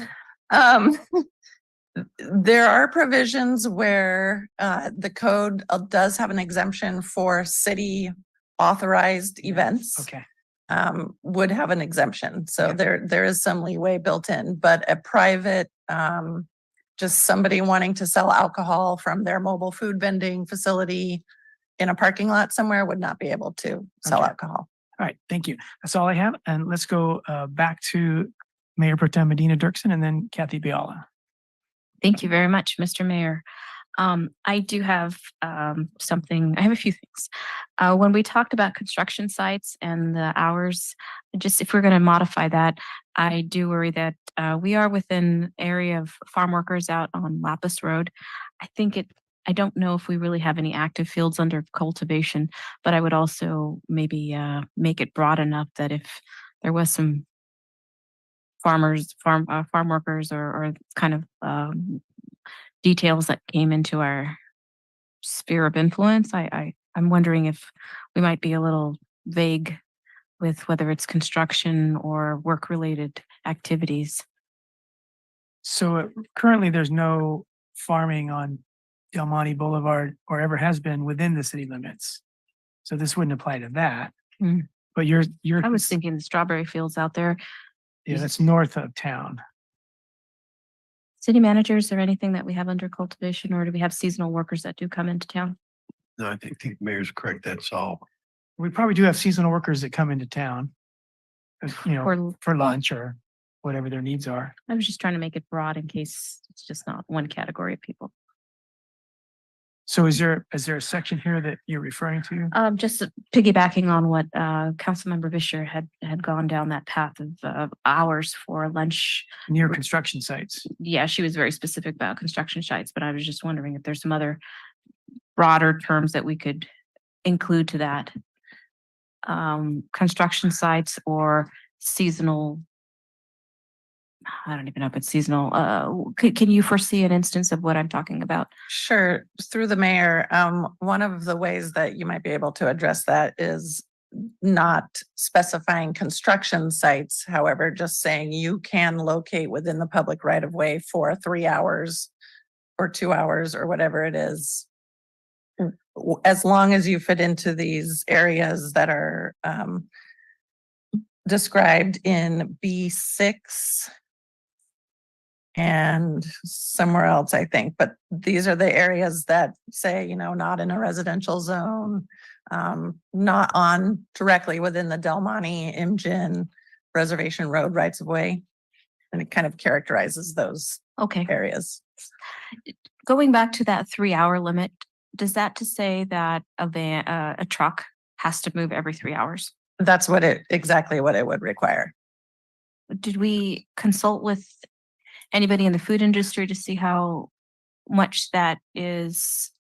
There are provisions where the code does have an exemption for city authorized events. Okay. Would have an exemption. So there is some leeway built in, but a private, just somebody wanting to sell alcohol from their mobile food vending facility in a parking lot somewhere would not be able to sell alcohol. All right, thank you. That's all I have. And let's go back to Mayor Pro Tem Medina Dirksen and then Kathy Biala. Thank you very much, Mr. Mayor. I do have something, I have a few things. When we talked about construction sites and the hours, just if we're going to modify that, I do worry that we are within area of farm workers out on Lapis Road. I don't know if we really have any active fields under cultivation, but I would also maybe make it broad enough that if there was some farm workers or kind of details that came into our sphere of influence, I'm wondering if we might be a little vague with whether it's construction or work-related activities. So currently there's no farming on Del Monte Boulevard or ever has been within the city limits. So this wouldn't apply to that. But you're, I was thinking the strawberry fields out there. yeah, that's north of town. City managers, or anything that we have under cultivation, or do we have seasonal workers that do come into town? No, I think the mayor's correct. That's all. We probably do have seasonal workers that come into town. You know, Or for lunch or whatever their needs are. I was just trying to make it broad in case it's just not one category of people. So is there a section here that you're referring to? Just piggybacking on what Councilmember Vischer had gone down that path of hours for lunch. Near construction sites. Yeah, she was very specific about construction sites, but I was just wondering if there's some other broader terms that we could include to that. Construction sites or seasonal. I don't even know if it's seasonal. Can you foresee an instance of what I'm talking about? Sure, through the mayor, one of the ways that you might be able to address that is not specifying construction sites, however, just saying you can locate within the public right of way for 3 hours or 2 hours or whatever it is. As long as you fit into these areas that are described in B6 and somewhere else, I think, but these are the areas that say, not in a residential zone, not on directly within the Del Monte, Imjin, Reservation Road rights of way. And it kind of characterizes those areas. Going back to that 3-hour limit, does that to say that a truck has to move every 3 hours? That's exactly what it would require. Did we consult with anybody in the food industry to see how much that is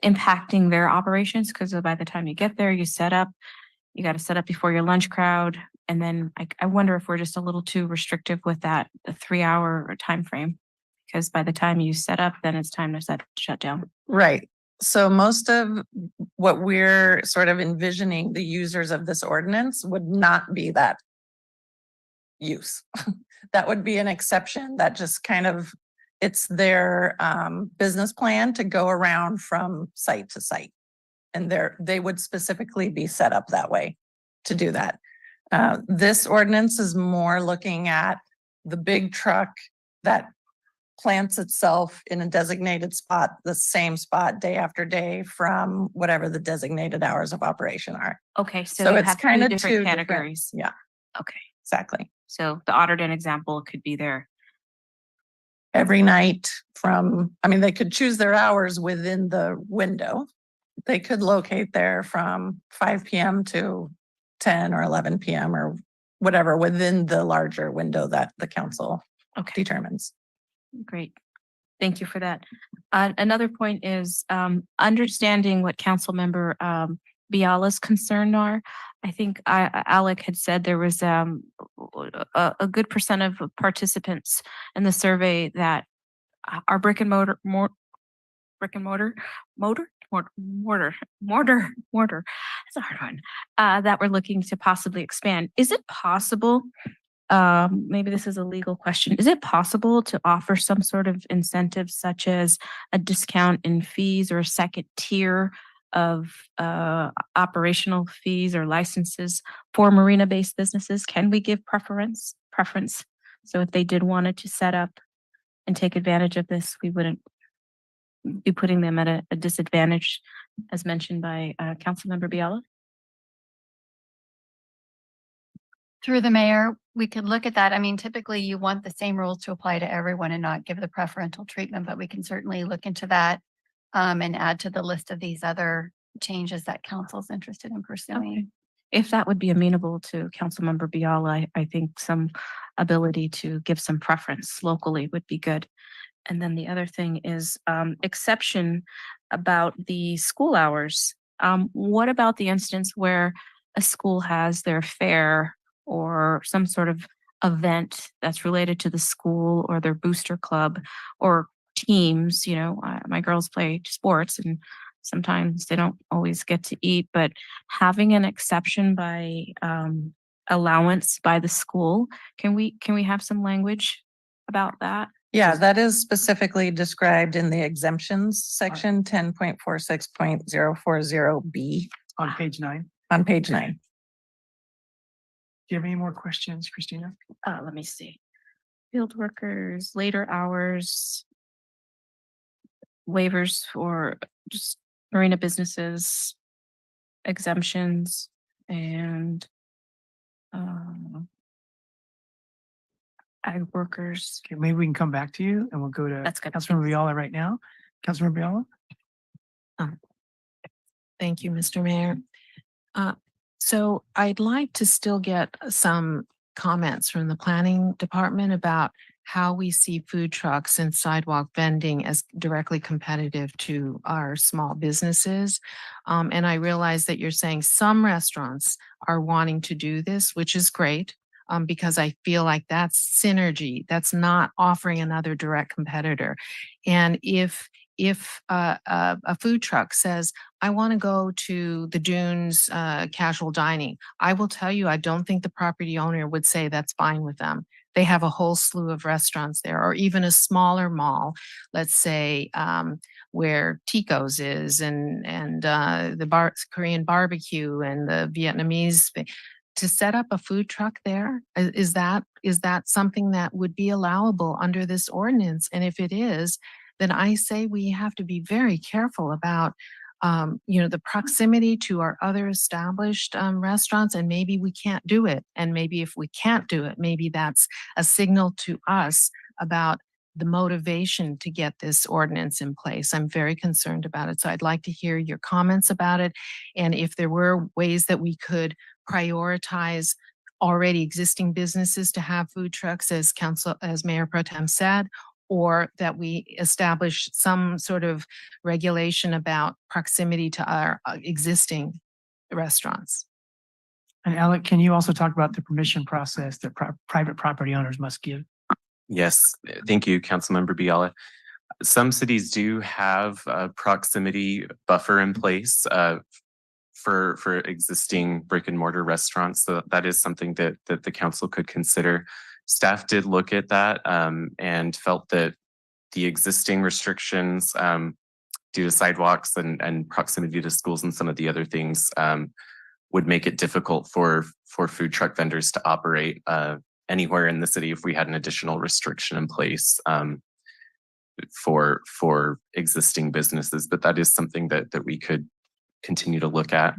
impacting their operations? Because by the time you get there, you got to set up before your lunch crowd. And then I wonder if we're just a little too restrictive with the 3-hour time frame. Because by the time you set up, then it's time to shut down. Right. So most of what we're sort of envisioning the users of this ordinance would not be that use. That would be an exception that just kind of, it's their business plan to go around from site to site. And they would specifically be set up that way to do that. This ordinance is more looking at the big truck that plants itself in a designated spot, the same spot day after day from whatever the designated hours of operation are. Okay, so you it's have kind two of different categories. Yeah, Okay, exactly. so the Otterden example could be there. Every night they could choose their hours within the window. They could locate there from 5 p.m. to 10 or 11 p.m. or whatever within the larger window that the council determines. Great. Thank you for that. Another point is understanding what Councilmember Biala's concern are. I think Alec had said there was a good percent of participants in the survey that are brick and mortar. That's a hard one. That we're looking to possibly expand. Is it possible? Maybe this is a legal question. Is it possible to offer some sort of incentive such as a discount in fees or a second tier of operational fees or licenses for marina-based businesses? Can we give preference? So if they did wanted to set up and take advantage of this, we wouldn't be putting them at a disadvantage, as mentioned by Councilmember Biala? Through the mayor, we could look at that. I mean, typically you want the same rules to apply to everyone and not give the preferential treatment, but we can certainly look into that and add to the list of these other changes that council's interested in pursuing. If that would be amenable to Councilmember Biala, I think some ability to give some preference locally would be good. And then the other thing is exception about the school hours. What about the instance where a school has their fair or some sort of event that's related to the school or their booster club or teams? My girls play sports and sometimes they don't always get to eat, but having an exception by allowance by the school, can we have some language about that? Yeah, that is specifically described in the exemptions section 10.46.040B. On page 9. On page 9. you have any more questions, Christina? Let me see. Field workers, later hours, waivers for just marina businesses, exemptions, and ag workers. Okay, maybe we can come back to you and we'll go to That's good. Councilmember Viola right now. Councilmember Viola? Thank you, Mr. Mayor. So I'd like to still get some comments from the planning department about how we see food trucks and sidewalk vending as directly competitive to our small businesses. And I realize that you're saying some restaurants are wanting to do this, which is great. Because I feel like that's synergy. That's not offering another direct competitor. And if a food truck says, I want to go to the Dunes casual dining, I will tell you, I don't think the property owner would say that's fine with them. They have a whole slew of restaurants there, or even a smaller mall, let's say where Tico's is and the Korean barbecue and the Vietnamese. To set up a food truck there, is that something that would be allowable under this ordinance? And if it is, then I say we have to be very careful about the proximity to our other established restaurants, and maybe we can't do it. And maybe if we can't do it, maybe that's a signal to us about the motivation to get this ordinance in place. I'm very concerned about it. So I'd like to hear your comments about it. And if there were ways that we could prioritize already existing businesses to have food trucks, as Mayor Pro Tem said, or that we establish some sort of regulation about proximity to our existing restaurants. And Alec, can you also talk about the permission process that private property owners must give? Yes, thank you, Councilmember Biala. Some cities do have a proximity buffer in place for existing brick and mortar restaurants. So that is something that the council could consider. Staff did look at that and felt that the existing restrictions due to sidewalks and proximity to schools and some of the other things would make it difficult for food truck vendors to operate anywhere in the city if we had an additional restriction in place for existing businesses. But that is something that we could continue to look at.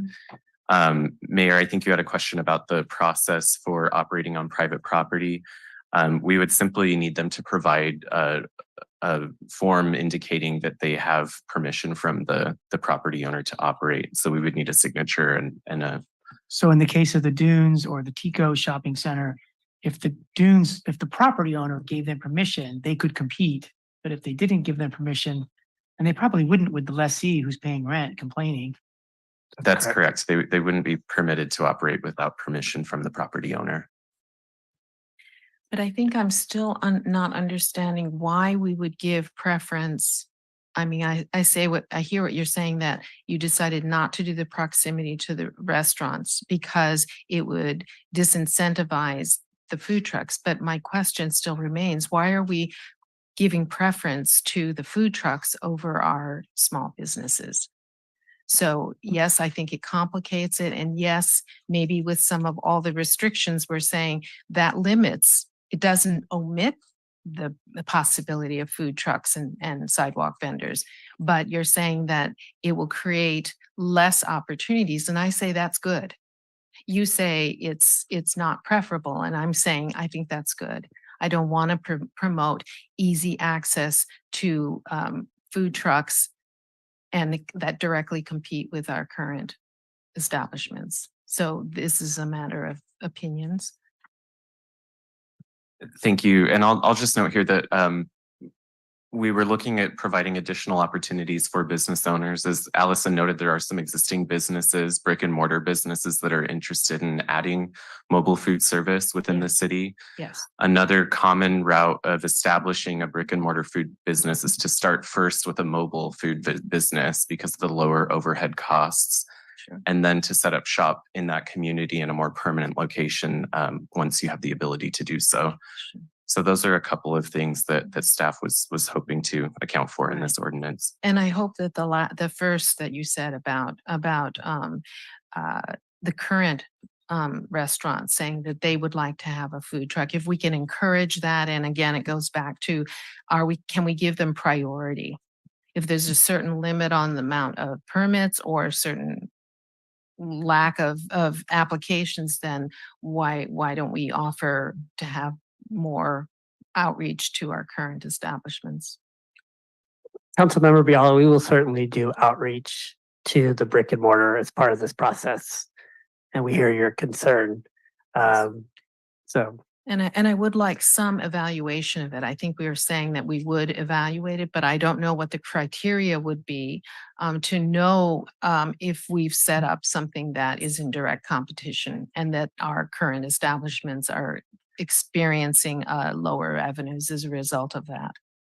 Mayor, I think you had a question about the process for operating on private property. We would simply need them to provide a form indicating that they have permission from the property owner to operate. So we would need a signature and a. So in the case of the Dunes or the Tico Shopping Center, if the property owner gave them permission, they could compete. But if they didn't give them permission, and they probably wouldn't with the lessee who's paying rent complaining. That's correct. They wouldn't be permitted to operate without permission from the property owner. But I think I'm still not understanding why we would give preference. I mean, I hear what you're saying, that you decided not to do the proximity to the restaurants because it would disincentivize the food trucks. But my question still remains, why are we giving preference to the food trucks over our small businesses? So yes, I think it complicates it. And yes, maybe with some of all the restrictions, we're saying that limits, it doesn't omit the possibility of food trucks and sidewalk vendors, but you're saying that it will create less opportunities. And I say that's good. You say it's not preferable. And I'm saying, I think that's good. I don't want to promote easy access to food trucks and that directly compete with our current establishments. So this is a matter of opinions. Thank you. And I'll just note here that we were looking at providing additional opportunities for business owners. As Allison noted, there are some existing businesses, brick and mortar businesses, that are interested in adding mobile food service within the city. Yes. Another common route of establishing a brick and mortar food business is to start first with a mobile food business because of the lower overhead costs. Sure. And then to set up shop in that community in a more permanent location once you have the ability to do so. Sure. So those are a couple of things that staff was hoping to account for in this ordinance. And I hope that the first that you said about the current restaurants saying that they would like to have a food truck. If we can encourage that, and again, it goes back to, can we give them priority? If there's a certain limit on the amount of permits or a certain lack of applications, then why don't we offer to have more outreach to our current establishments? Councilmember Biala, we will certainly do outreach to the brick and mortar as part of this process. And we hear your concern. So And I would like some evaluation of it. I think we were saying that we would evaluate it, but I don't know what the criteria would be to know if we've set up something that is in direct competition and that our current establishments are experiencing lower revenues as a result of that.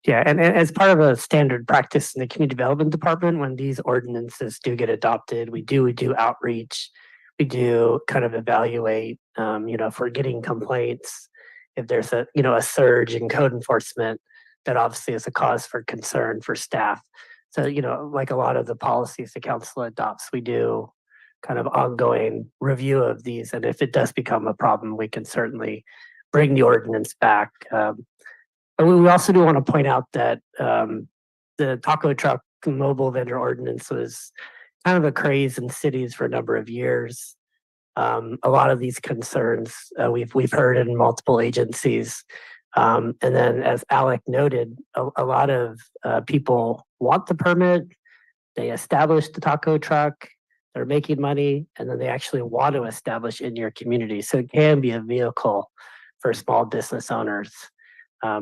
yeah, and as part of a standard practice in the community development department, when these ordinances do get adopted, we do outreach. We do kind of evaluate, if we're getting complaints, if there's a surge in code enforcement, that obviously is a cause for concern for staff. So, like a lot of the policies the council adopts, we do kind of ongoing review of these. And if it does become a problem, we can certainly bring the ordinance back. But we also do want to point out that the taco truck mobile vendor ordinance was kind of a craze in cities for a number of years. A lot of these concerns we've heard in multiple agencies. And then as Alec noted, a lot of people want the permit, they establish the taco truck, they're making money, and then they actually want to establish in your community. So it can be a vehicle for small business owners.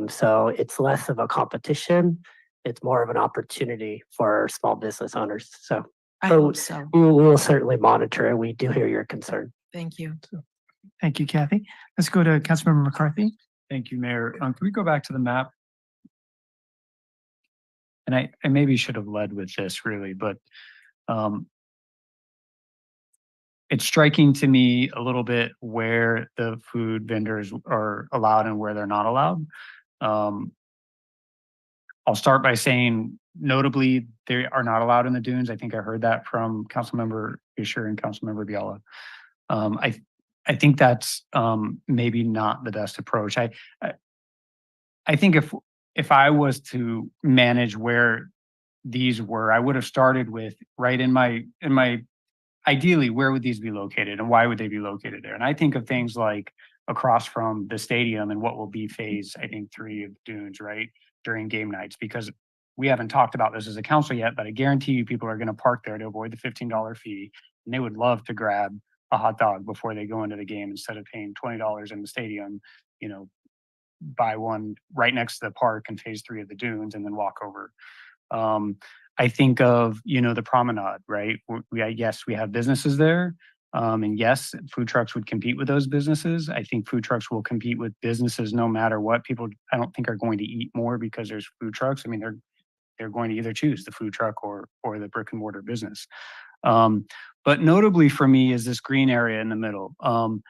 So it's less of a competition, it's more of an opportunity for small business owners. So I hope so. we will certainly monitor it. We do hear your concern. Thank you. Thank you, Kathy. Let's go to Councilmember McCarthy. Thank you, Mayor. Can we go back to the map? And I maybe should have led with this really, but it's striking to me a little bit where the food vendors are allowed and where they're not allowed. I'll start by saying notably they are not allowed in the dunes. I think I heard that from Councilmember Fisher and Councilmember Biala. I think that's maybe not the best approach. I think if I was to manage where these were, I would have started with right in my ideally, where would these be located and why would they be located there? And I think of things like across from the stadium and what will be phase, I think 3 of dunes, right? During game nights, because we haven't talked about this as a council yet, but I guarantee you people are going to park there to avoid the $15 fee. And they would love to grab a hot dog before they go into the game instead of paying $20 in the stadium, buy one right next to the park in phase 3 of the dunes and then walk over. I think of, the promenade, right? Yes, we have businesses there. And yes, food trucks would compete with those businesses. I think food trucks will compete with businesses no matter what. People, I don't think, are going to eat more because there's food trucks. I mean, they're going to either choose the food truck or the brick and mortar business. But notably for me is this green area in the middle. And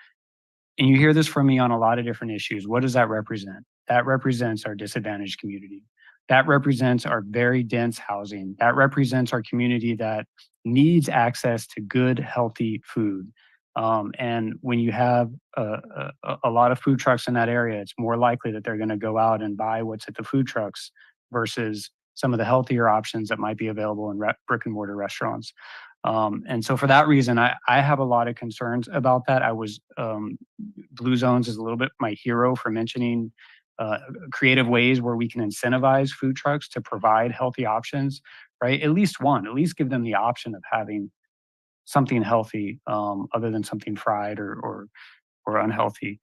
you hear this from me on a lot of different issues. What does that represent? That represents our disadvantaged community. That represents our very dense housing. That represents our community that needs access to good, healthy food. And when you have a lot of food trucks in that area, it's more likely that they're going to go out and buy what's at the food trucks versus some of the healthier options that might be available in brick and mortar restaurants. And so for that reason, I have a lot of concerns about that. Blue Zones is a little bit my hero for mentioning creative ways where we can incentivize food trucks to provide healthy options, right? At least give them the option of having something healthy other than something fried or unhealthy.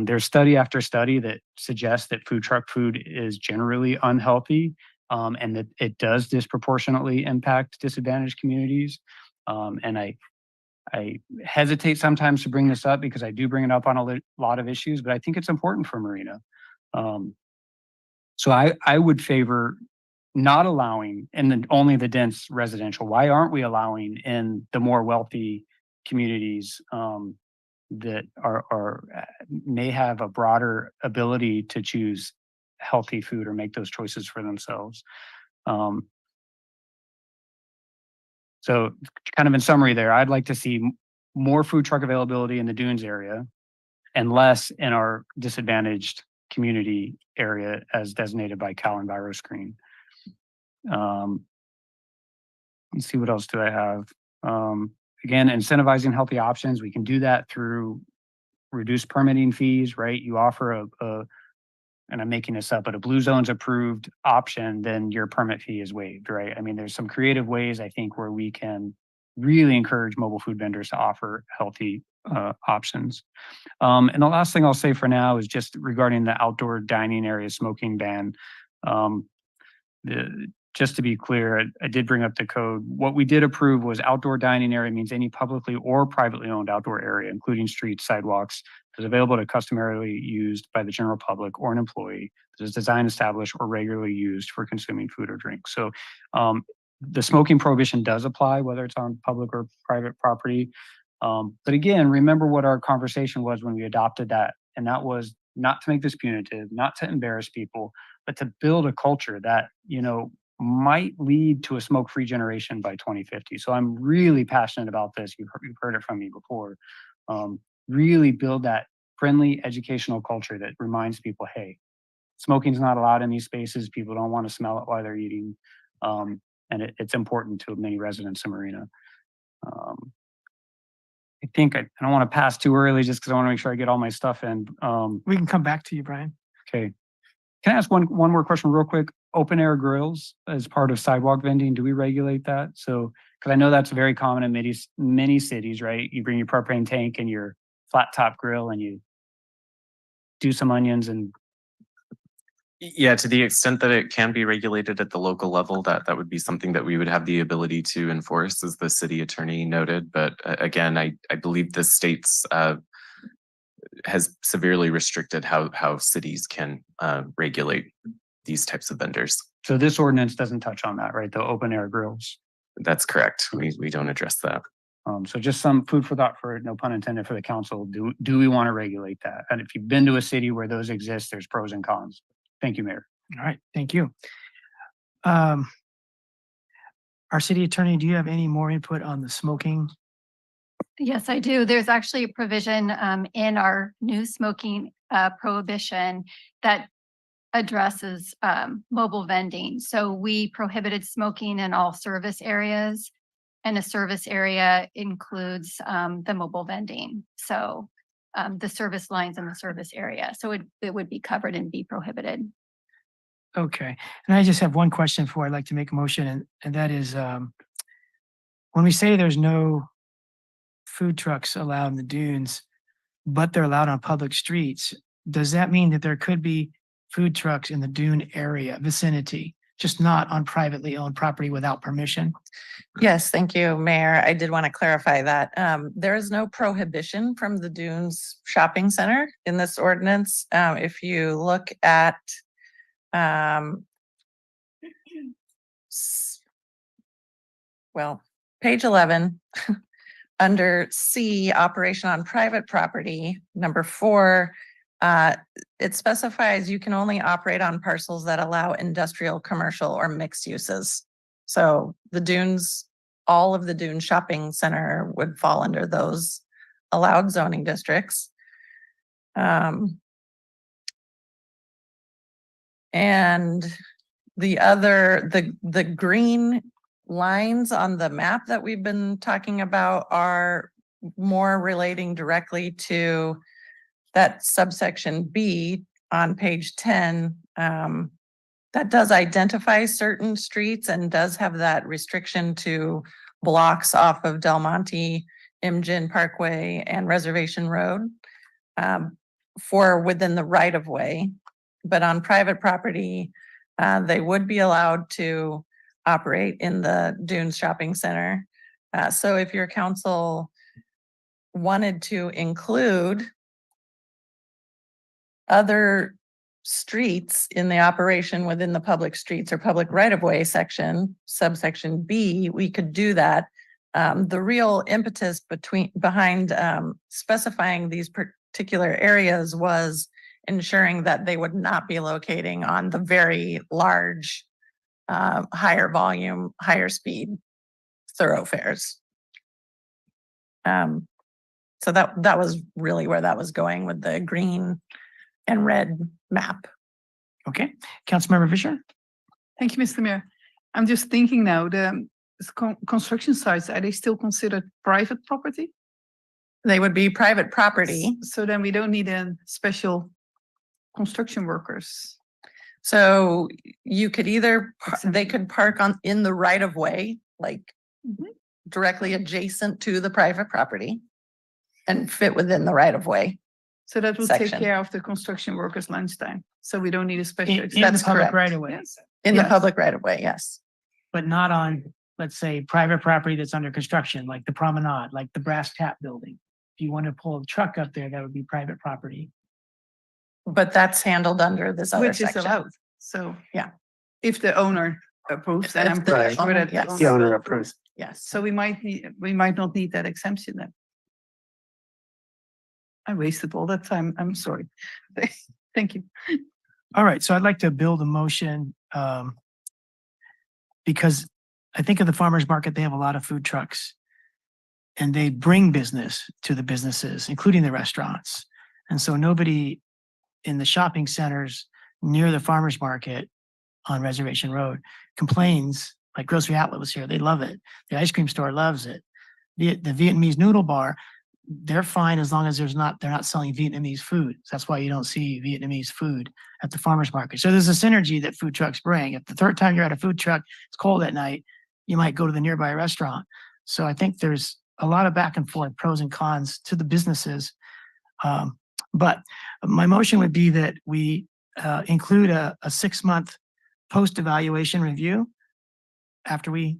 There's study after study that suggests that food truck food is generally unhealthy and that it does disproportionately impact disadvantaged communities. And I hesitate sometimes to bring this up because I do bring it up on a lot of issues, but I think it's important for Marina. So I would favor not allowing in only the dense residential. Why aren't we allowing in the more wealthy communities that may have a broader ability to choose healthy food or make those choices for themselves? So kind of in summary there, I'd like to see more food truck availability in the Dunes area and less in our disadvantaged community area as designated by Cal EnviroScreen. Let's see, what else do I have? Again, incentivizing healthy options. We can do that through reduced permitting fees, right? You offer and I'm making this up, but a Blue Zones approved option, then your permit fee is waived, right? I mean, there's some creative ways I think where we can really encourage mobile food vendors to offer healthy options. And the last thing I'll say for now is just regarding the outdoor dining area smoking ban. Just to be clear, I did bring up the code. What we did approve was outdoor dining area means any publicly or privately owned outdoor area, including streets, sidewalks, that is available to customarily used by the general public or an employee that is designed, established, or regularly used for consuming food or drink. So the smoking prohibition does apply, whether it's on public or private property. But again, remember what our conversation was when we adopted that, and that was not to make this punitive, not to embarrass people, but to build a culture that, might lead to a smoke-free generation by 2050. So I'm really passionate about this. You've heard it from me before. Really build that friendly educational culture that reminds people, hey, smoking's not allowed in these spaces. People don't want to smell it while they're eating. And it's important to many residents in Marina. I think I don't want to pass too early just because I want to make sure I get all my stuff in. We can come back to you, Brian. Okay. Can I ask one more question real quick? Open air grills as part of sidewalk vending, do we regulate that? So, because I know that's very common in many cities, right? You bring your propane tank and your flat top grill and you do some onions and. Yeah, to the extent that it can be regulated at the local level, that would be something that we would have the ability to enforce, as the city attorney noted. But again, I believe the state's has severely restricted how cities can regulate these types of vendors. So this ordinance doesn't touch on that, right? The open air grills. That's correct. We don't address that. So just some food for thought, for no pun intended, for the council. Do we want to regulate that? And if you've been to a city where those exist, there's pros and cons. Thank you, Mayor. All right, thank you. Our city attorney, do you have any more input on the smoking? Yes, I do. There's actually a provision in our new smoking prohibition that addresses mobile vending. So we prohibited smoking in all service areas, and a service area includes the mobile vending. So the service lines in the service area. So it would be covered and be prohibited. Okay, and I just have one question before I'd like to make a motion, and that is when we say there's no food trucks allowed in the dunes, but they're allowed on public streets, does that mean that there could be food trucks in the dune area vicinity, just not on privately owned property without permission? Yes, thank you, Mayor. I did want to clarify that. There is no prohibition from the Dunes Shopping Center in this ordinance. If you look at page 11, under C, operation on private property, number 4, it specifies you can only operate on parcels that allow industrial, commercial, or mixed uses. So the dunes, all of the Dune Shopping Center would fall under those allowed zoning districts. And the green lines on the map that we've been talking about are more relating directly to that subsection B on page 10. That does identify certain streets and does have that restriction to blocks off of Del Monte, Imjin Parkway, and Reservation Road for within the right of way. But on private property, they would be allowed to operate in the Dunes Shopping Center. So if your council wanted to include other streets in the operation within the public streets or public right-of-way section, subsection B, we could do that. The real impetus behind specifying these particular areas was ensuring that they would not be locating on the very large, higher volume, higher speed thoroughfares. So that was really where that was going with the green and red map. Okay, Councilmember Fisher? Thank you, Mr. Mayor. I'm just thinking now, the construction sites, are they still considered private property? They would be private property. So then we don't need a special construction workers. So you could either, they could park in the right of way, like directly adjacent to the private property and fit within the right of way. So that will take Section. care of the construction workers lunchtime. So we don't need a special. In the public right of way, Yes. In the Yes. public right of way, yes. but not on, let's say, private property that's under construction, like the promenade, like the Brass Tap Building. If you want to pull a truck up there, that would be private property. But that's handled under this other Which is section. allowed. So. Yeah. If the owner approves, and If I'm the pretty sure owner- that. yes. The owner approves. Yes. So we might not need that exemption then. I wasted all that time. I'm sorry. Thank you. All right, so I'd like to build a motion, because I think of the farmer's market, they have a lot of food trucks. And they bring business to the businesses, including the restaurants. And so nobody in the shopping centers near the farmer's market on Reservation Road complains, like Grocery Outlet was here, they love it. The ice cream store loves it. The Vietnamese noodle bar, they're fine as long as they're not selling Vietnamese food. That's why you don't see Vietnamese food at the farmer's market. So there's a synergy that food trucks bring. If the third time you're at a food truck, it's cold at night, you might go to the nearby restaurant. So I think there's a lot of back and forth, pros and cons to the businesses. But my motion would be that we include a 6-month post-evaluation review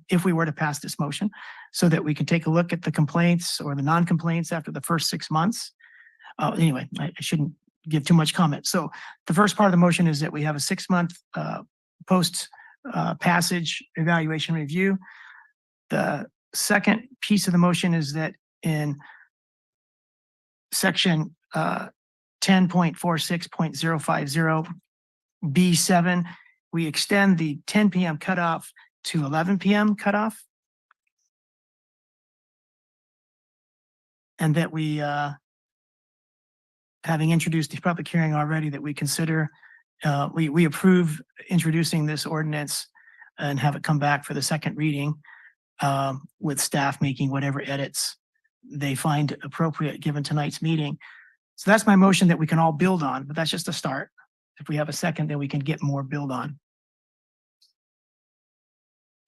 if we were to pass this motion, so that we can take a look at the complaints or the non-complaints after the first 6 months. Anyway, I shouldn't give too much comment. So the first part of the motion is that we have a 6-month post passage evaluation review. The second piece of the motion is that in section 10.46.050 B7, we extend the 10 p.m. cutoff to 11 p.m. cutoff. And that we, having introduced the public hearing already, that we consider, we approve introducing this ordinance and have it come back for the second reading, with staff making whatever edits they find appropriate given tonight's meeting. So that's my motion that we can all build on, but that's just a start. If we have a second, then we can get more build on.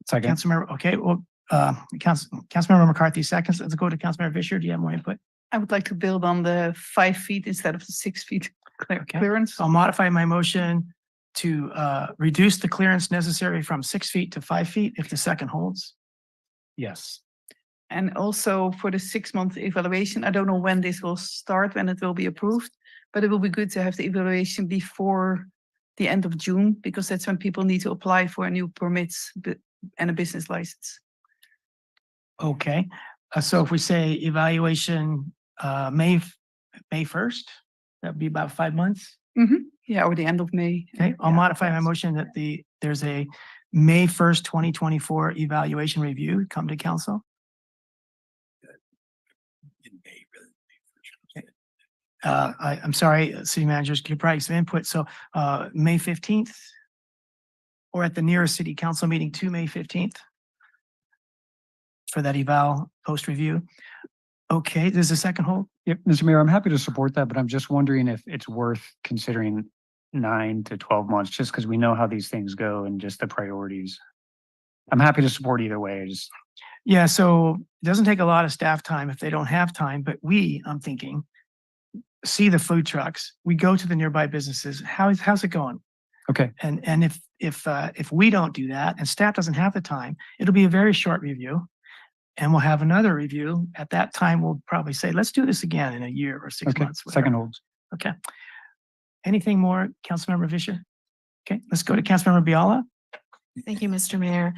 Second. Councilmember, okay, well, Councilmember McCarthy seconds. Let's go to Councilmember Fisher. Do you have more input? I would like to build on the 5 feet instead of the 6 feet clearance. I'll modify my motion to reduce the clearance necessary from 6 feet to 5 feet if the second holds. Yes. And also for the 6-month evaluation, I don't know when this will start, when it will be approved, but it will be good to have the evaluation before the end of June, because that's when people need to apply for a new permits and a business license. Okay, so if we say evaluation May 1st, that would be about 5 months. Yeah, or the end of May. Okay, I'll modify my motion that there's a May 1st, 2024 evaluation review come to council. I'm sorry, city managers, could probably some input. So May 15th or at the nearest city council meeting to May 15th for that eval post review. Okay, there's a second hold. Yep, Mr. Mayor, I'm happy to support that, but I'm just wondering if it's worth considering 9 to 12 months, just because we know how these things go and just the priorities. I'm happy to support either way. Yeah, so it doesn't take a lot of staff time if they don't have time, but I'm thinking, see the food trucks. We go to the nearby businesses. How's it going? Okay. And if we don't do that and staff doesn't have the time, it'll be a very short review. And we'll have another review. At that time, we'll probably say, let's do this again in a year or 6 Okay, months. whatever. second holds. Okay. Anything more, Councilmember Fisher? Okay, let's go to Councilmember Biala. Thank you, Mr. Mayor.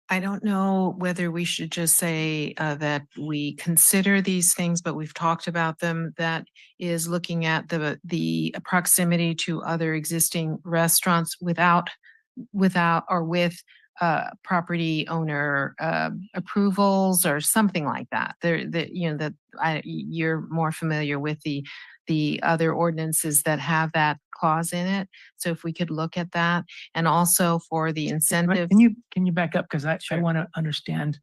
I don't know whether we should just say that we consider these things, but we've talked about them. That is looking at the proximity to other existing restaurants without or with property owner approvals or something like that. You're more familiar with the other ordinances that have that clause in it. So if we could look at that, and also for the incentive. Can you back up? Because I want to understand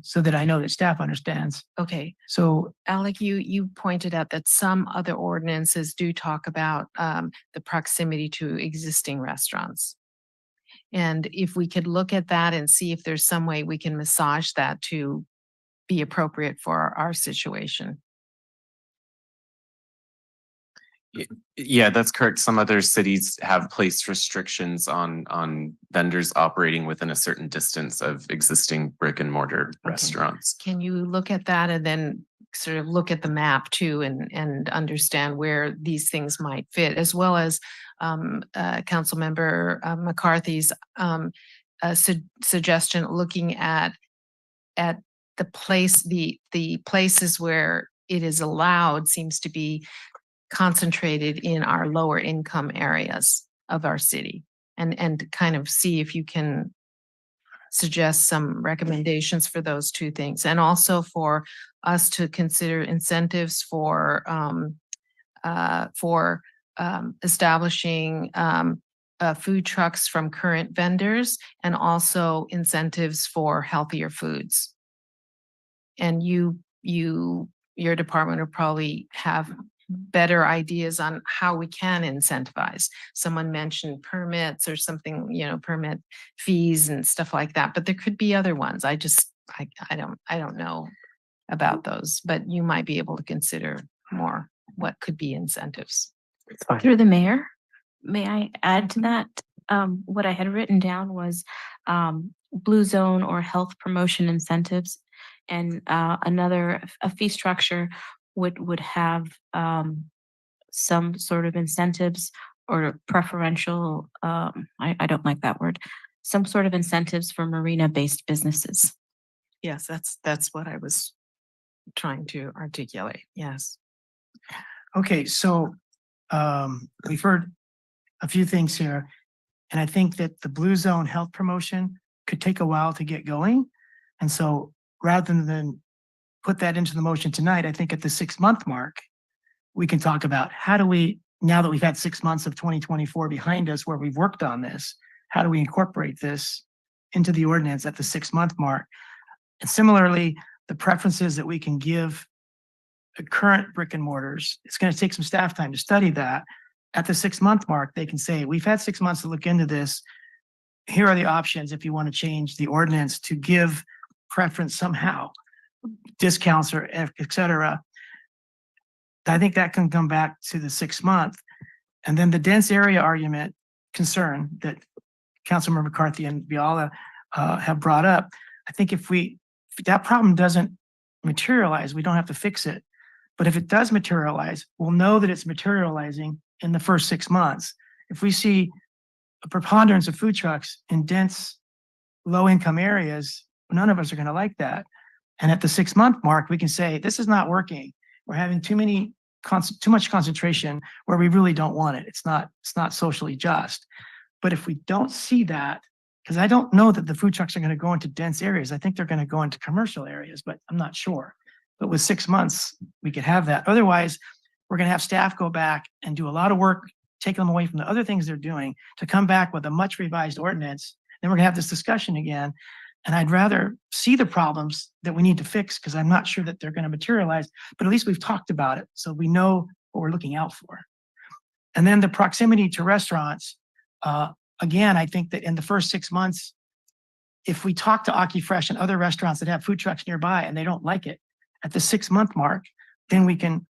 so that I know that staff understands. Okay. So Alec, you pointed out that some other ordinances do talk about the proximity to existing restaurants. And if we could look at that and see if there's some way we can massage that to be appropriate for our situation. Yeah, that's correct. Some other cities have placed restrictions on vendors operating within a certain distance of existing brick and mortar restaurants. Can you look at that and then sort of look at the map too and understand where these things might fit, as well as Councilmember McCarthy's suggestion looking at the places where it is allowed seems to be concentrated in our lower income areas of our city, and kind of see if you can suggest some recommendations for those two things, and also for us to consider incentives for establishing food trucks from current vendors, and also incentives for healthier foods. And your department will probably have better ideas on how we can incentivize. Someone mentioned permits or something, permit fees and stuff like that, but there could be other ones. I don't know about those, but you might be able to consider more what could be incentives. Through the mayor, may I add to that? What I had written down was blue zone or health promotion incentives, and a fee structure would have some sort of incentives or preferential, I don't like that word, some sort of incentives for Marina-based businesses. Yes, that's what I was trying to articulate. Yes. Okay, so we've heard a few things here, and I think that the blue zone health promotion could take a while to get going. And so rather than put that into the motion tonight, I think at the 6-month mark, we can talk about how do we, now that we've had 6 months of 2024 behind us where we've worked on this, how do we incorporate this into the ordinance at the 6-month mark? And similarly, the preferences that we can give the current brick and mortars, it's going to take some staff time to study that. At the 6-month mark, they can say, we've had 6 months to look into this. Here are the options if you want to change the ordinance to give preference somehow, discounts or et cetera. I think that can come back to the 6-month. And then the dense area argument concern that Councilmember McCarthy and Biala have brought up. I think if that problem doesn't materialize, we don't have to fix it. But if it does materialize, we'll know that it's materializing in the first 6 months. If we see a preponderance of food trucks in dense, low-income areas, none of us are going to like that. And at the 6-month mark, we can say, this is not working. We're having too much concentration where we really don't want it. It's not socially just. But if we don't see that, because I don't know that the food trucks are going to go into dense areas. I think they're going to go into commercial areas, but I'm not sure. But with 6 months, we could have that. Otherwise, we're going to have staff go back and do a lot of work, take them away from the other things they're doing to come back with a much revised ordinance. Then we're going to have this discussion again. And I'd rather see the problems that we need to fix because I'm not sure that they're going to materialize, but at least we've talked about it. So we know what we're looking out for. And then the proximity to restaurants. Again, I think that in the first 6 months, if we talk to AkiFresh and other restaurants that have food trucks nearby and they don't like it, at the 6-month mark, then we can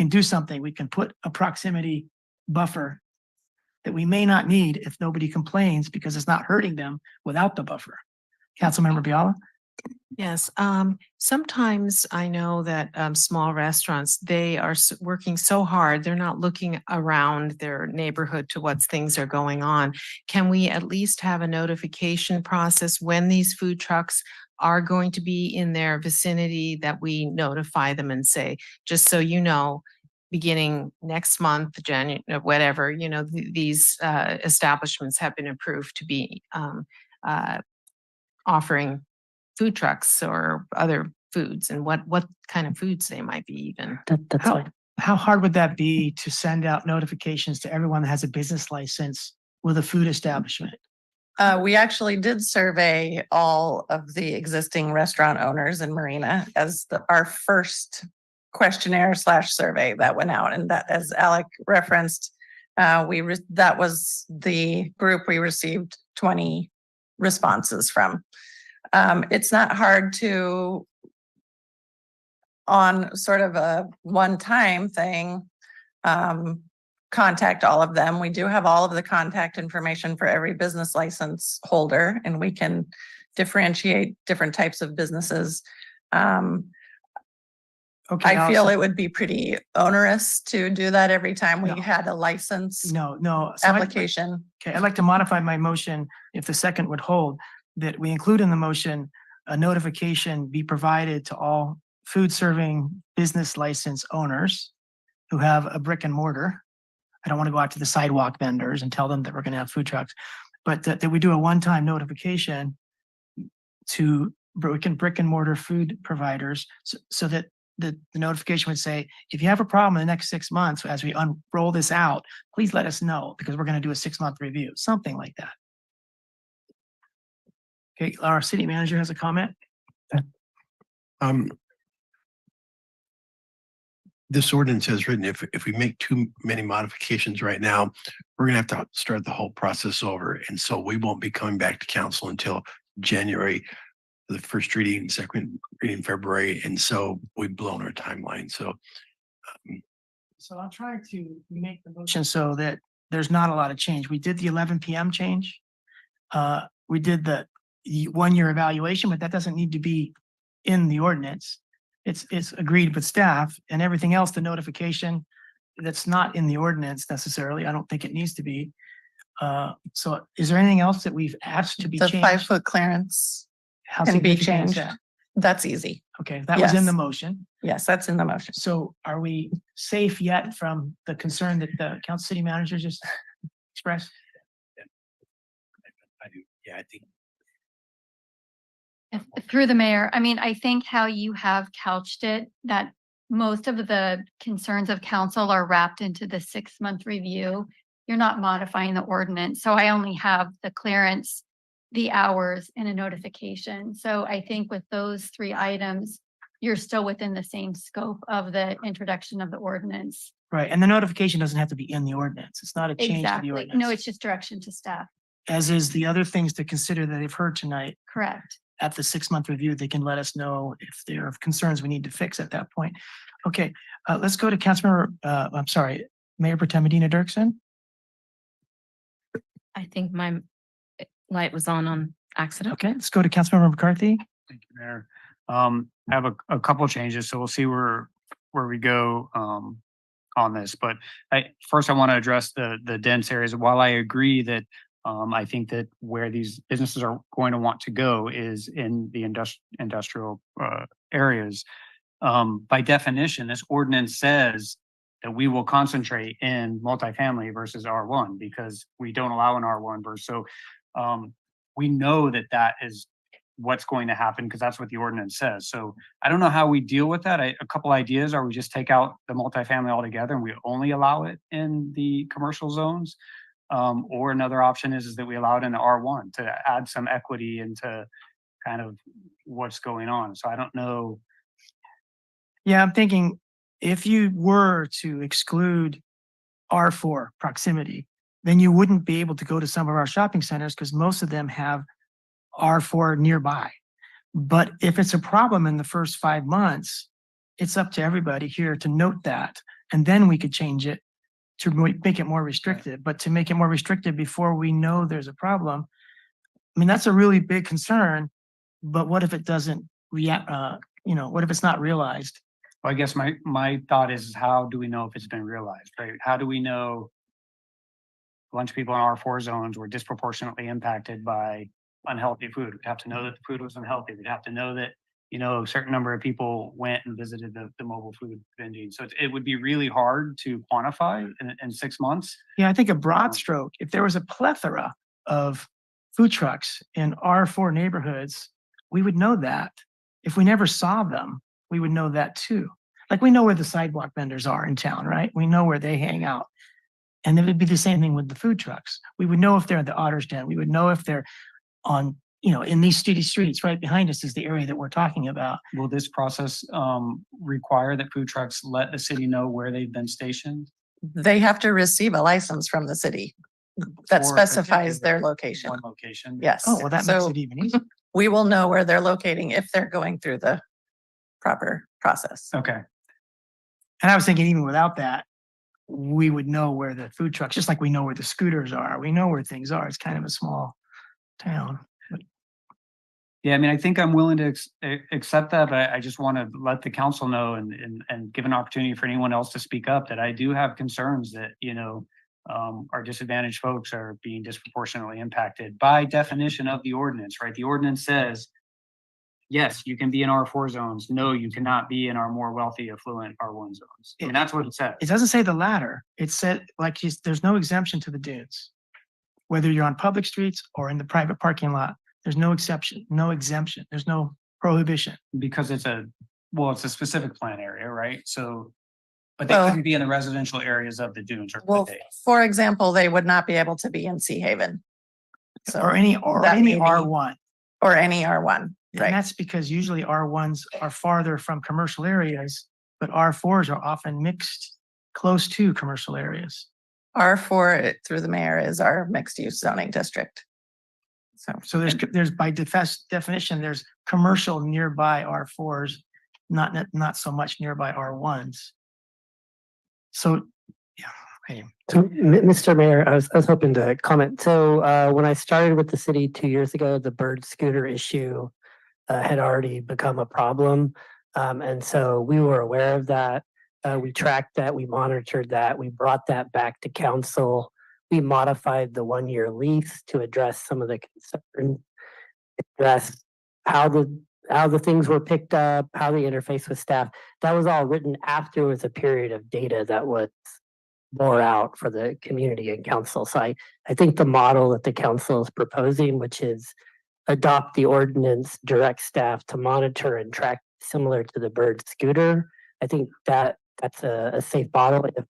do something. We can put a proximity buffer that we may not need if nobody complains because it's not hurting them without the buffer. Councilmember Biala? Yes, sometimes I know that small restaurants, they are working so hard, they're not looking around their neighborhood to what things are going on. Can we at least have a notification process when these food trucks are going to be in their vicinity, that we notify them and say, just so you know, beginning next month, January, whatever, these establishments have been approved to be offering food trucks or other foods and what kind of foods they might be even. That's How, fine. how hard would that be to send out notifications to everyone that has a business license with a food establishment? We actually did survey all of the existing restaurant owners in Marina as our first questionnaire / survey that went out. And that, as Alec referenced, that was the group we received 20 responses from. It's not hard to, on sort of a one-time thing, contact all of them. We do have all of the contact information for every business license holder, and we can differentiate different types of businesses. Okay. I feel also- it would be pretty onerous to do that every time we No. had a license No. So application. Okay, I'd like to modify my motion, if the second would hold, that we include in the motion a notification be provided to all food serving business license owners who have a brick and mortar. I don't want to go out to the sidewalk vendors and tell them that we're going to have food trucks, but that we do a one-time notification to brick and mortar food providers so that the notification would say, if you have a problem in the next 6 months, as we unroll this out, please let us know because we're going to do a 6-month review, something like that. Okay, our city manager has a comment. This ordinance is written, if we make too many modifications right now, we're gonna have to start the whole process over. And so we won't be coming back to council until January, the first reading, second reading February. And so we've blown our timeline. So So I'm trying to make the motion so that there's not a lot of change. We did the 11 PM change. We did the 1-year evaluation, but that doesn't need to be in the ordinance. It's agreed with staff, and everything else, the notification that's not in the ordinance necessarily. I don't think it needs to be. So is there anything else that we've asked to be The changed? 5-foot clearance How can be significant is changed. that? That's easy. Okay, that was in the Yes. motion. Yes, that's in the motion. So are we safe yet from the concern that the council city manager just expressed? I do, yeah, I think Through the mayor, I mean, I think how you have couched it, that most of the concerns of council are wrapped into the 6-month review. You're not modifying the ordinance, so I only have the clearance, the hours, and a notification. So I think with those 3 items, you're still within the same scope of the introduction of the ordinance. Right, and the notification doesn't have to be in the ordinance. It's not a change to the Exactly. ordinance. No, it's just direction to staff. As is the other things to consider that they've heard tonight. Correct. At the 6-month review, they can let us know if there are concerns we need to fix at that point. Okay, let's go to Councilmember, I'm sorry, Mayor Pro Tem Medina Dirksen. I think my light was on accident. Okay, let's go to Councilmember McCarthy. Thank you, Mayor. I have a couple of changes, so we'll see where we go on this. But first I want to address the dense areas. While I agree that I think that where these businesses are going to want to go is in the industrial areas. By definition, this ordinance says that we will concentrate in multifamily versus R1 because we don't allow an R1 versus. So we know that that is what's going to happen because that's what the ordinance says. So I don't know how we deal with that. A couple ideas are we just take out the multifamily altogether and we only allow it in the commercial zones. Or another option is that we allow it in R1 to add some equity into kind of what's going on. So I don't know. Yeah, I'm thinking if you were to exclude R4 proximity, then you wouldn't be able to go to some of our shopping centers because most of them have R4 nearby. But if it's a problem in the first 5 months, it's up to everybody here to note that, and then we could change it to make it more restrictive. But to make it more restrictive before we know there's a problem, I mean, that's a really big concern. But what if it doesn't react? What if it's not realized? Well, I guess my thought is how do we know if it's been realized, right? How do we know a bunch of people in R4 zones were disproportionately impacted by unhealthy food? We'd have to know that the food was unhealthy. We'd have to know that, a certain number of people went and visited the mobile food vending. So it would be really hard to quantify in 6 months. Yeah, I think a broad stroke, if there was a plethora of food trucks in R4 neighborhoods, we would know that. If we never saw them, we would know that too. Like we know where the sidewalk vendors are in town, right? We know where they hang out. And it would be the same thing with the food trucks. We would know if they're at the Otter's Den. We would know if they're on, in these city streets. Right behind us is the area that we're talking about. Will this process require that food trucks let the city know where they've been stationed? They have to receive a license from the city that For a specifies their particular location. One location? Yes. Oh, well, that makes So it even easier. we will know where they're locating if they're going through the proper process. Okay. And I was thinking even without that, we would know where the food trucks, just like we know where the scooters are. We know where things are. It's kind of a small town. Yeah, I mean, I think I'm willing to accept that, but I just want to let the council know and give an opportunity for anyone else to speak up that I do have concerns that, our disadvantaged folks are being disproportionately impacted by definition of the ordinance, right? The ordinance says, yes, you can be in R4 zones. No, you cannot be in our more wealthy, affluent R1 zones. I mean, that's what it says. It doesn't say the latter. It said there's no exemption to the dunes. Whether you're on public streets or in the private parking lot, there's no exception, no exemption. There's no prohibition. Because it's a specific plan area, right? So, but they Well- couldn't be in the residential areas of the dunes, or Well, could they? for example, they would not be able to be in Sea Haven. So Or any that may be- R1. Or any R1, And right? that's because usually R1s are farther from commercial areas, but R4s are often mixed close to commercial areas. R4 through the mayor is our mixed use zoning district. So there's by definition, there's commercial nearby R4s, not so much nearby R1s. So, yeah. Hey. So, Mr. Mayor, I was hoping to comment. So, when I started with the city 2 years ago, the bird scooter issue had already become a problem. And so we were aware of that. We tracked that, we monitored that, we brought that back to council. We modified the 1-year lease to address some of the concerns, address how the things were picked up, how the interface with staff. That was all written after it was a period of data that was bore out for the community and council. So I think the model that the council is proposing, which is adopt the ordinance, direct staff to monitor and track similar to the bird scooter, I think that's a safe model. If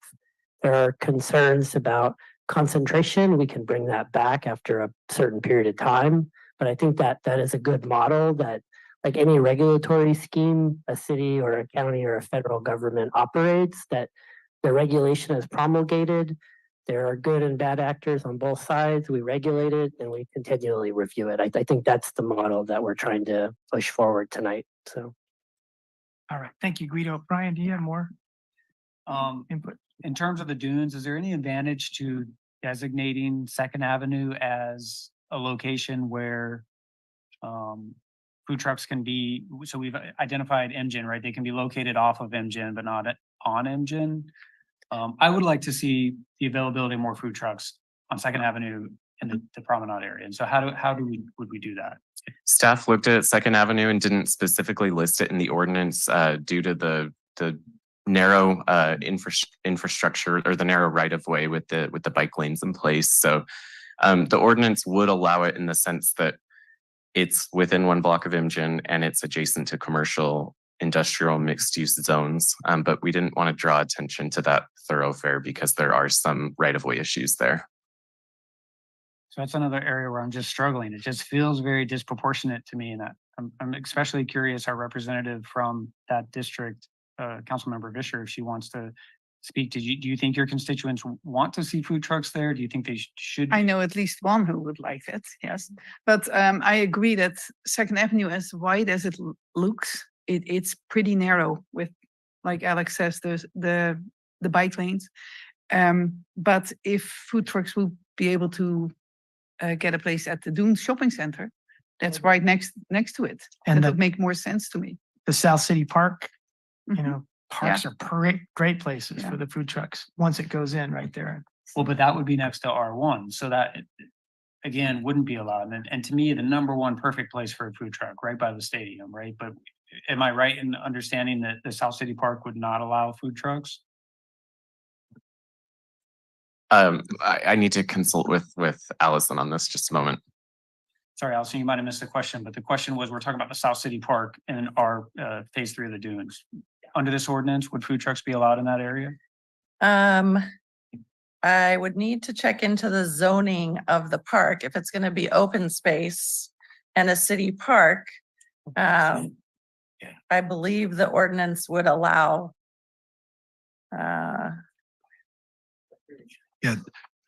there are concerns about concentration, we can bring that back after a certain period of time. But I think that is a good model that, like any regulatory scheme, a city or a county or a federal government operates, that the regulation is promulgated. There are good and bad actors on both sides. We regulate it and we continually review it. I think that's the model that we're trying to push forward tonight. So. All right. Thank you, Guido. Brian, do you have more input? In terms of the dunes, is there any advantage to designating Second Avenue as a location where food trucks can be, so we've identified MGen, right? They can be located off of MGen, but not on MGen. I would like to see the availability of more food trucks on Second Avenue in the promenade area. And so would we do that? Staff looked at Second Avenue and didn't specifically list it in the ordinance due to the narrow infrastructure or the narrow right of way with the bike lanes in place. So the ordinance would allow it in the sense that it's within one block of MGen and it's adjacent to commercial, industrial, mixed use zones. But we didn't want to draw attention to that thoroughfare because there are some right of way issues there. So that's another area where I'm just struggling. It just feels very disproportionate to me. And I'm especially curious, our representative from that district, Councilmember Vischer, if she wants to speak. Do you think your constituents want to see food trucks there? Do you think they should? I know at least one who would like it, yes. But I agree that Second Avenue, as wide as it looks, it's pretty narrow with, like Alex says, there's the bike lanes. But if food trucks will be able to get a place at the Dunes Shopping Center, that's right next to it. And that would make more sense to me. The South City Park, Mhm. parks are great places for the food trucks once it goes in right there. Well, but that would be next to R1. So that, again, wouldn't be allowed. And to me, the number one perfect place for a food truck, right by the stadium, right? But am I right in understanding that the South City Park would not allow food trucks? I need to consult with Allison on this just a moment. sorry, Allison, you might have missed the question, but the question was, we're talking about the South City Park and our phase 3 of the dunes. Under this ordinance, would food trucks be allowed in that area? I would need to check into the zoning of the park if it's gonna be open space and a city park. I believe the ordinance would allow. Yeah,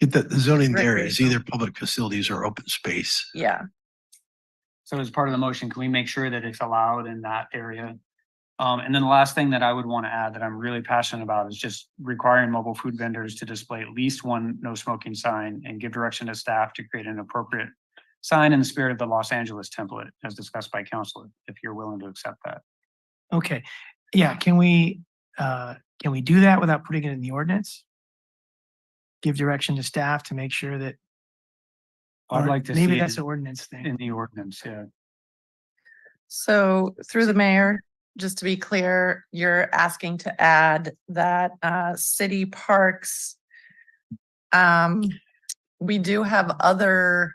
the zoning there is Recreational. either public facilities or open space. Yeah, So as part of the motion, can we make sure that it's allowed in that area? And then the last thing that I would want to add that I'm really passionate about is just requiring mobile food vendors to display at least one no smoking sign and give direction to staff to create an appropriate sign in the spirit of the Los Angeles template as discussed by council, if you're willing to accept that. Okay, yeah, can we do that without putting it in the ordinance? Give direction to staff to make sure that. I'd or like to maybe see that's it an ordinance thing. in the ordinance, yeah. so through the mayor, just to be clear, you're asking to add that city parks. We do have other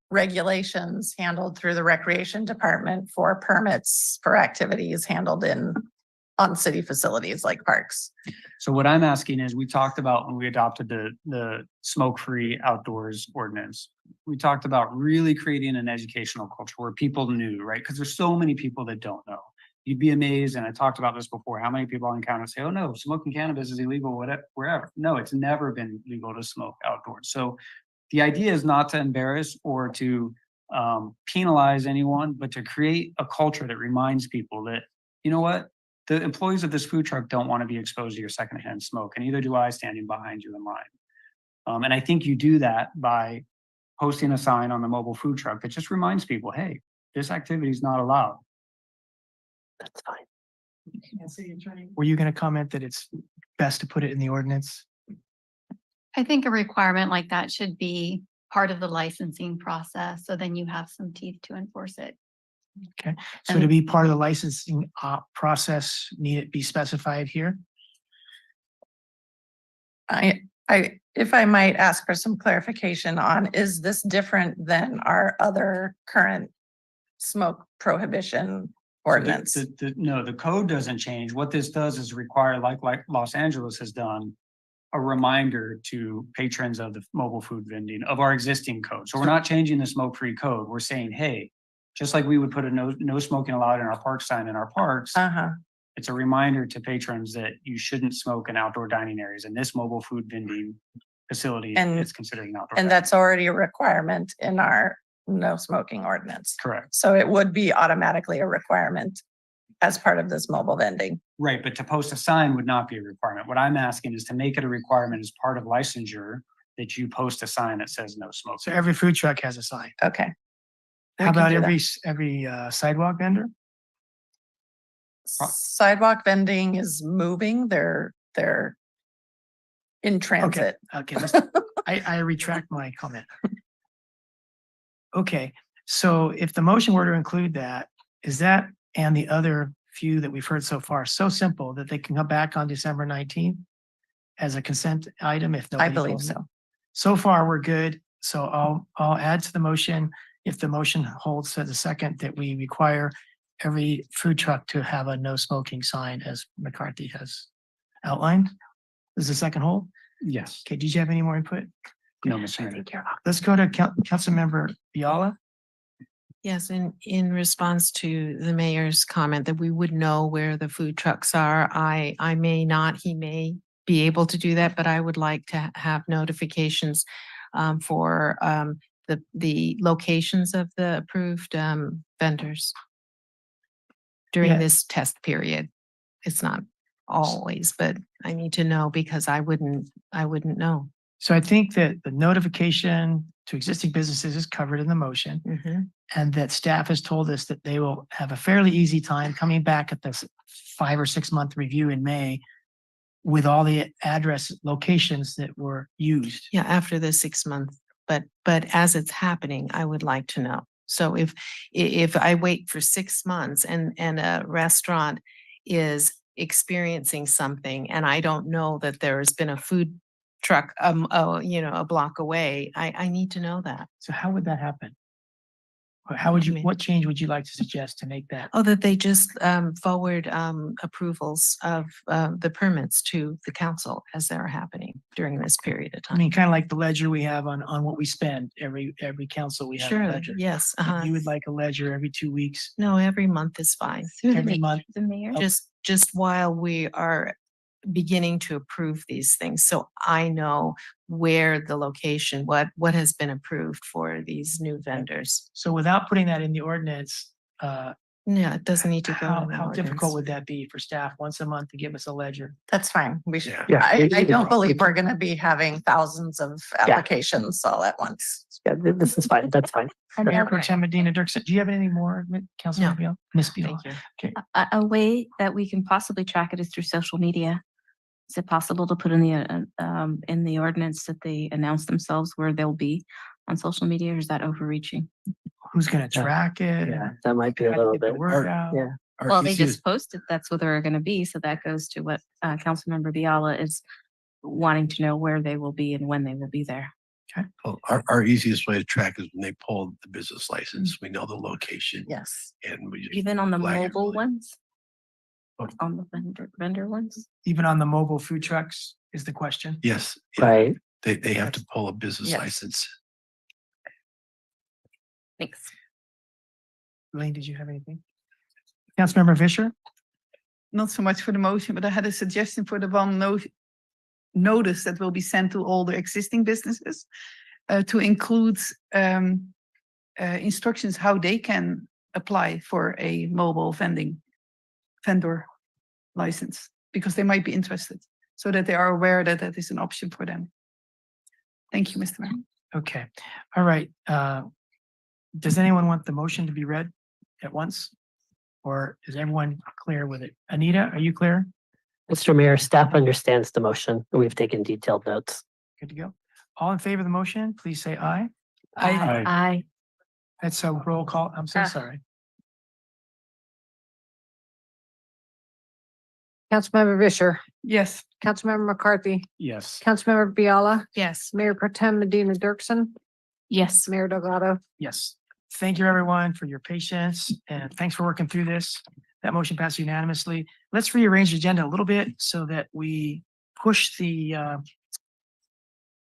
regulations handled through the recreation department for permits for activities handled on city facilities like parks. So what I'm asking is, we talked about when we adopted the smoke-free outdoors ordinance, we talked about really creating an educational culture where people knew, right? Because there's so many people that don't know. You'd be amazed, and I talked about this before, how many people I encounter say, oh no, smoking cannabis is illegal, whatever, wherever. No, it's never been legal to smoke outdoors. So the idea is not to embarrass or to penalize anyone, but to create a culture that reminds people that, you know what? The employees of this food truck don't want to be exposed to your secondhand smoke, and neither do I standing behind you in line. And I think you do that by posting a sign on the mobile food truck that just reminds people, hey, this activity is not allowed. That's fine. Were you gonna comment that it's best to put it in the ordinance? I think a requirement like that should be part of the licensing process, so then you have some teeth to enforce it. Okay, so to be part of the licensing process, need it be specified here? If I might ask for some clarification on, is this different than our other current smoke prohibition ordinance? No, the code doesn't change. What this does is require, like Los Angeles has done, a reminder to patrons of the mobile food vending of our existing code. So we're not changing the smoke-free code. We're saying, hey, just like we would put a no smoking allowed in our park sign in our parks, it's a reminder to patrons that you shouldn't smoke in outdoor dining areas. And this mobile food vending facility is considered an outdoor. And that's already a requirement in our no smoking ordinance. Correct. So it would be automatically a requirement as part of this mobile vending. Right, but to post a sign would not be a requirement. What I'm asking is to make it a requirement as part of licensure that you post a sign that says no smoking. So every food truck has a sign. Okay. How about every sidewalk vendor? Sidewalk vending is moving. They're in transit. Okay, I retract my comment. Okay, so if the motion were to include that, is that and the other few that we've heard so far so simple that they can come back on December 19th as a consent item if nobody? I believe holds it? so. So far, we're good. So I'll add to the motion, if the motion holds to the second, that we require every food truck to have a no smoking sign as McCarthy has outlined. Is the second hold? Yes. Okay, did you have any more input? No, Mr. Mayor. Let's go to Councilmember Fiala. Yes, in response to the mayor's comment that we would know where the food trucks are, I may not, he may be able to do that, but I would like to have notifications for the locations of the approved vendors during Yeah. this test period. It's not always, but I need to know because I wouldn't know. So I think that the notification to existing businesses is covered in the motion. And that staff has told us that they will have a fairly easy time coming back at this 5 or 6 month review in May with all the address locations that were used. Yeah, after the 6 month, but as it's happening, I would like to know. So if I wait for 6 months and a restaurant is experiencing something and I don't know that there has been a food truck, a block away, I need to know that. So how would that happen? How would you, mean? what change would you like to suggest to make that? Oh, that they just forward approvals of the permits to the council as they're happening during this period of I time. mean, kind of like the ledger we have on what we spend, every council we have a Sure, ledger. yes. You would like a ledger every 2 weeks, No, every month is fine. every month? The mayor. Just while we are beginning to approve these things, so I know where the location, what has been approved for these new vendors. So without putting that in the ordinance, No, it doesn't need to go. in the how difficult ordinance. would that be for staff once a month to give us a ledger? That's fine. We should, Yeah, I it- don't believe we're gonna be having thousands of applications all at once. Yeah, this is fine. That's fine. And Mayor a- Pro Tem Medina Dirksen, do you have anything more, Councilmember Beal? Ms. Beal? Thank you. Okay, a way that we can possibly track it is through social media. Is it possible to put in the ordinance that they announce themselves where they'll be on social media, or is that overreaching? who's gonna track it? Yeah, that might be a How to little get the bit. word out? Yeah. Well, they just posted that's where they're gonna be, so that goes to what Councilmember Biala is wanting to know where they will be and when they will be there. Well, our easiest way to track is when they pull the business license. We know the location Yes. and we just. Even on the flag it mobile really. ones? Oh. On the vendor ones? Even on the mobile food trucks is the question? Yes. yeah. Right. They have to pull a business Yes. license. Thanks. Elaine, did you have anything? Councilmember Fisher? Not so much for the motion, but I had a suggestion for the one notice that will be sent to all the existing businesses to include instructions how they can apply for a mobile vendor license, because they might be interested, so that they are aware that that is an option for them. Thank you, Mr. Mayor. Okay, all right. Does anyone want the motion to be read at once? Or is everyone clear with it? Anita, are you clear? Mr. Mayor, staff understands the motion. We've taken detailed notes. Good to go. All in favor of the motion, please say aye. Aye. That's a roll call. I'm so Ah. sorry. Councilmember Fisher, Yes. Councilmember McCarthy, Yes. Councilmember Biala, Yes. Mayor Pro Tem Medina Dirksen, Yes. Mayor Delgado. Yes. Thank you, everyone, for your patience and thanks for working through this. That motion passed unanimously. Let's rearrange the agenda a little bit so that we push the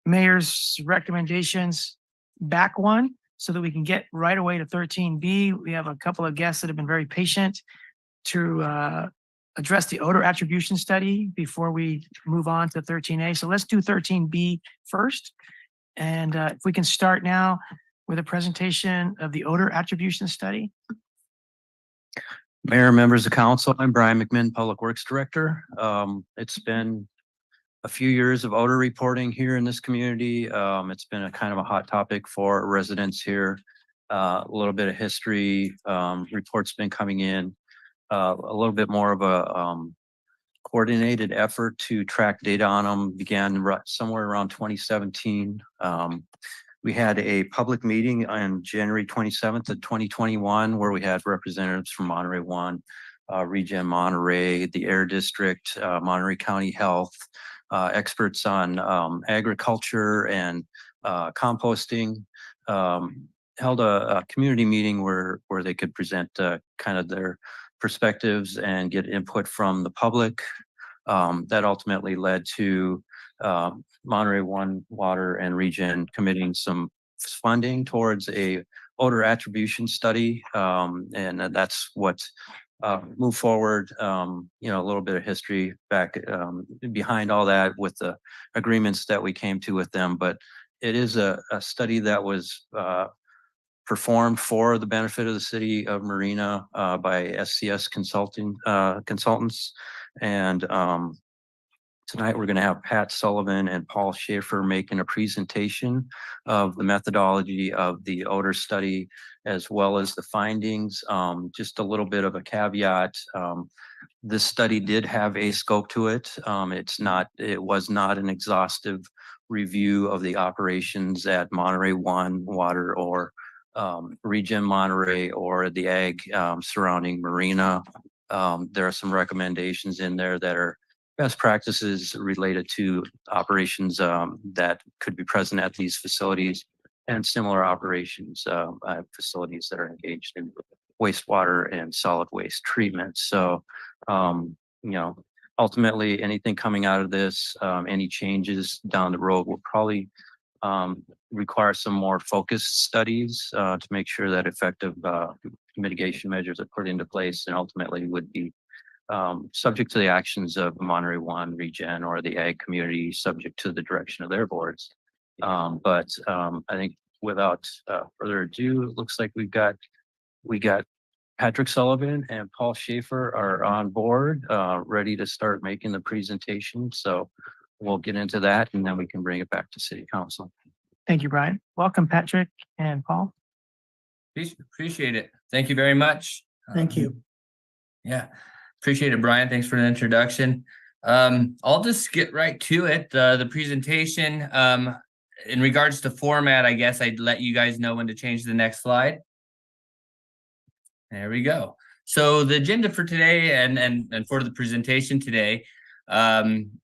mayor's recommendations back one so that we can get right away to 13B. We have a couple of guests that have been very patient to address the odor attribution study before we move on to 13A. So let's do 13B first. And if we can start now with a presentation of the odor attribution study. Mayor, members of council, I'm Brian McMinn, Public Works Director. It's been a few years of odor reporting here in this community. It's been a kind of a hot topic for residents here. A little bit of history, reports been coming in. A little bit more of a coordinated effort to track data on them began somewhere around 2017. We had a public meeting on January 27th of 2021 where we had representatives from Monterey One, Regen Monterey, the Air District, Monterey County Health, experts on agriculture and composting. Held a community meeting where they could present kind of their perspectives and get input from the public. That ultimately led to Monterey One Water and Regen committing some funding towards a odor attribution study. And that's what moved forward, you know, a little bit of history back behind all that with the agreements that we came to with them. But it is a study that was performed for the benefit of the city of Marina by SCS consultants. And tonight we're going to have Pat Sullivan and Paul Schaefer making a presentation of the methodology of the odor study as well as the findings. Just a little bit of a caveat. This study did have a scope to it. It was not an exhaustive review of the operations at Monterey One Water or Regen Monterey or the ag surrounding Marina. There are some recommendations in there that are best practices related to operations that could be present at these facilities. and similar operations, facilities that are engaged in wastewater and solid waste treatment. So, you know, ultimately, anything coming out of this, any changes down the road will probably require some more focused studies to make sure that effective mitigation measures are put into place and ultimately would be subject to the actions of Monterey One, Regen, or the ag community, subject to the direction of their boards. But I think without further ado, it looks like we got Patrick Sullivan and Paul Schaefer are on board, ready to start making the presentation. So we'll get into that and then we can bring it back to City Council. Thank you, Brian. Welcome, Patrick and Paul. Appreciate it. Thank you very much. Thank you. Yeah, appreciate it, Brian. Thanks for the introduction. I'll just get right to it. The presentation, in regards to format, I guess I'd let you guys know when to change the next slide. There we go. So the agenda for today and for the presentation today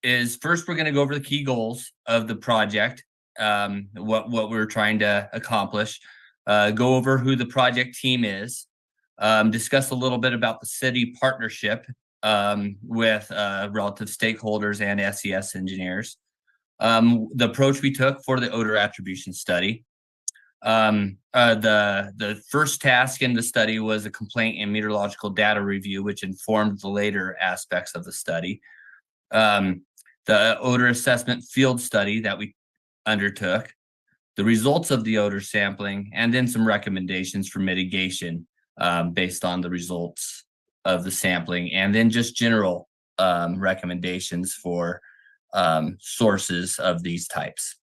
is first we're going to go over the key goals of the project, what we're trying to accomplish, go over who the project team is, discuss a little bit about the city partnership with relative stakeholders and SES engineers, the approach we took for the odor attribution study. The first task in the study was a complaint and meteorological data review, which informed the later aspects of the study. The odor assessment field study that we undertook, the results of the odor sampling, and then some recommendations for mitigation based on the results of the sampling, and then just general recommendations for sources of these types.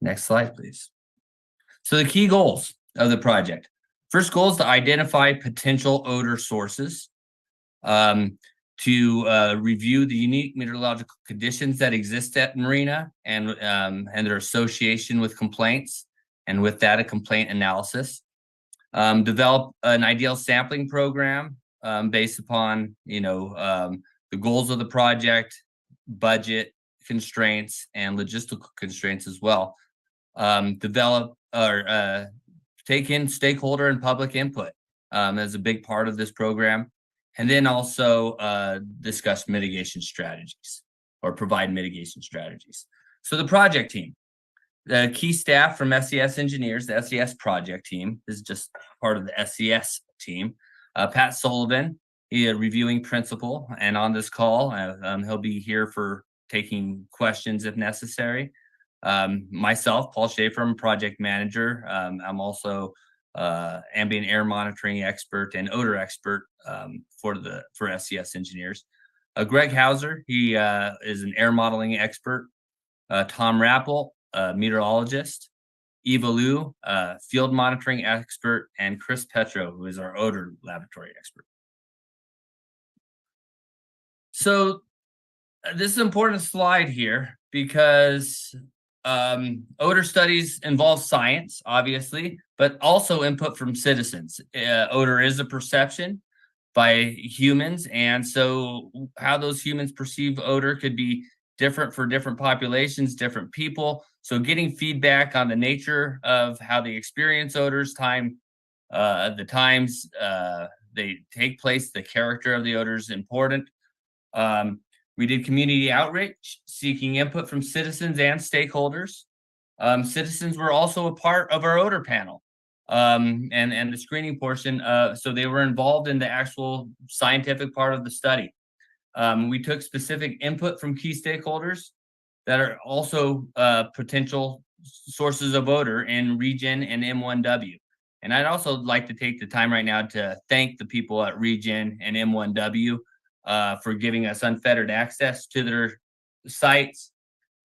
Next slide, please. So the key goals of the project. First goal is to identify potential odor sources, to review the unique meteorological conditions that exist at Marina and their association with complaints, and with that, a complaint analysis. Develop an ideal sampling program based upon, the goals of the project, budget constraints, and logistical constraints as well. Develop or take in stakeholder and public input as a big part of this program. And then also discuss mitigation strategies or provide mitigation strategies. So the project team, the key staff from SES engineers, the SES project team is just part of the SES team. Pat Sullivan, he a reviewing principal, and on this call, he'll be here for taking questions if necessary. Myself, Paul Schaefer, I'm project manager. I'm also ambient air monitoring expert and odor expert for SES engineers. Greg Hauser, he is an air modeling expert. Tom Rappel, meteorologist. Eva Liu, field monitoring expert, and Chris Petro, who is our odor laboratory expert. So this is an important slide here because odor studies involve science, obviously, but also input from citizens. Odor is a perception by humans, and so how those humans perceive odor could be different for different populations, different people. So getting feedback on the nature of how they experience odors, the times they take place, the character of the odor is important. We did community outreach, seeking input from citizens and stakeholders. Citizens were also a part of our odor panel and the screening portion. So they were involved in the actual scientific part of the study. We took specific input from key stakeholders that are also potential sources of odor in Regen and M1W. And I'd also like to take the time right now to thank the people at Regen and M1W for giving us unfettered access to their sites,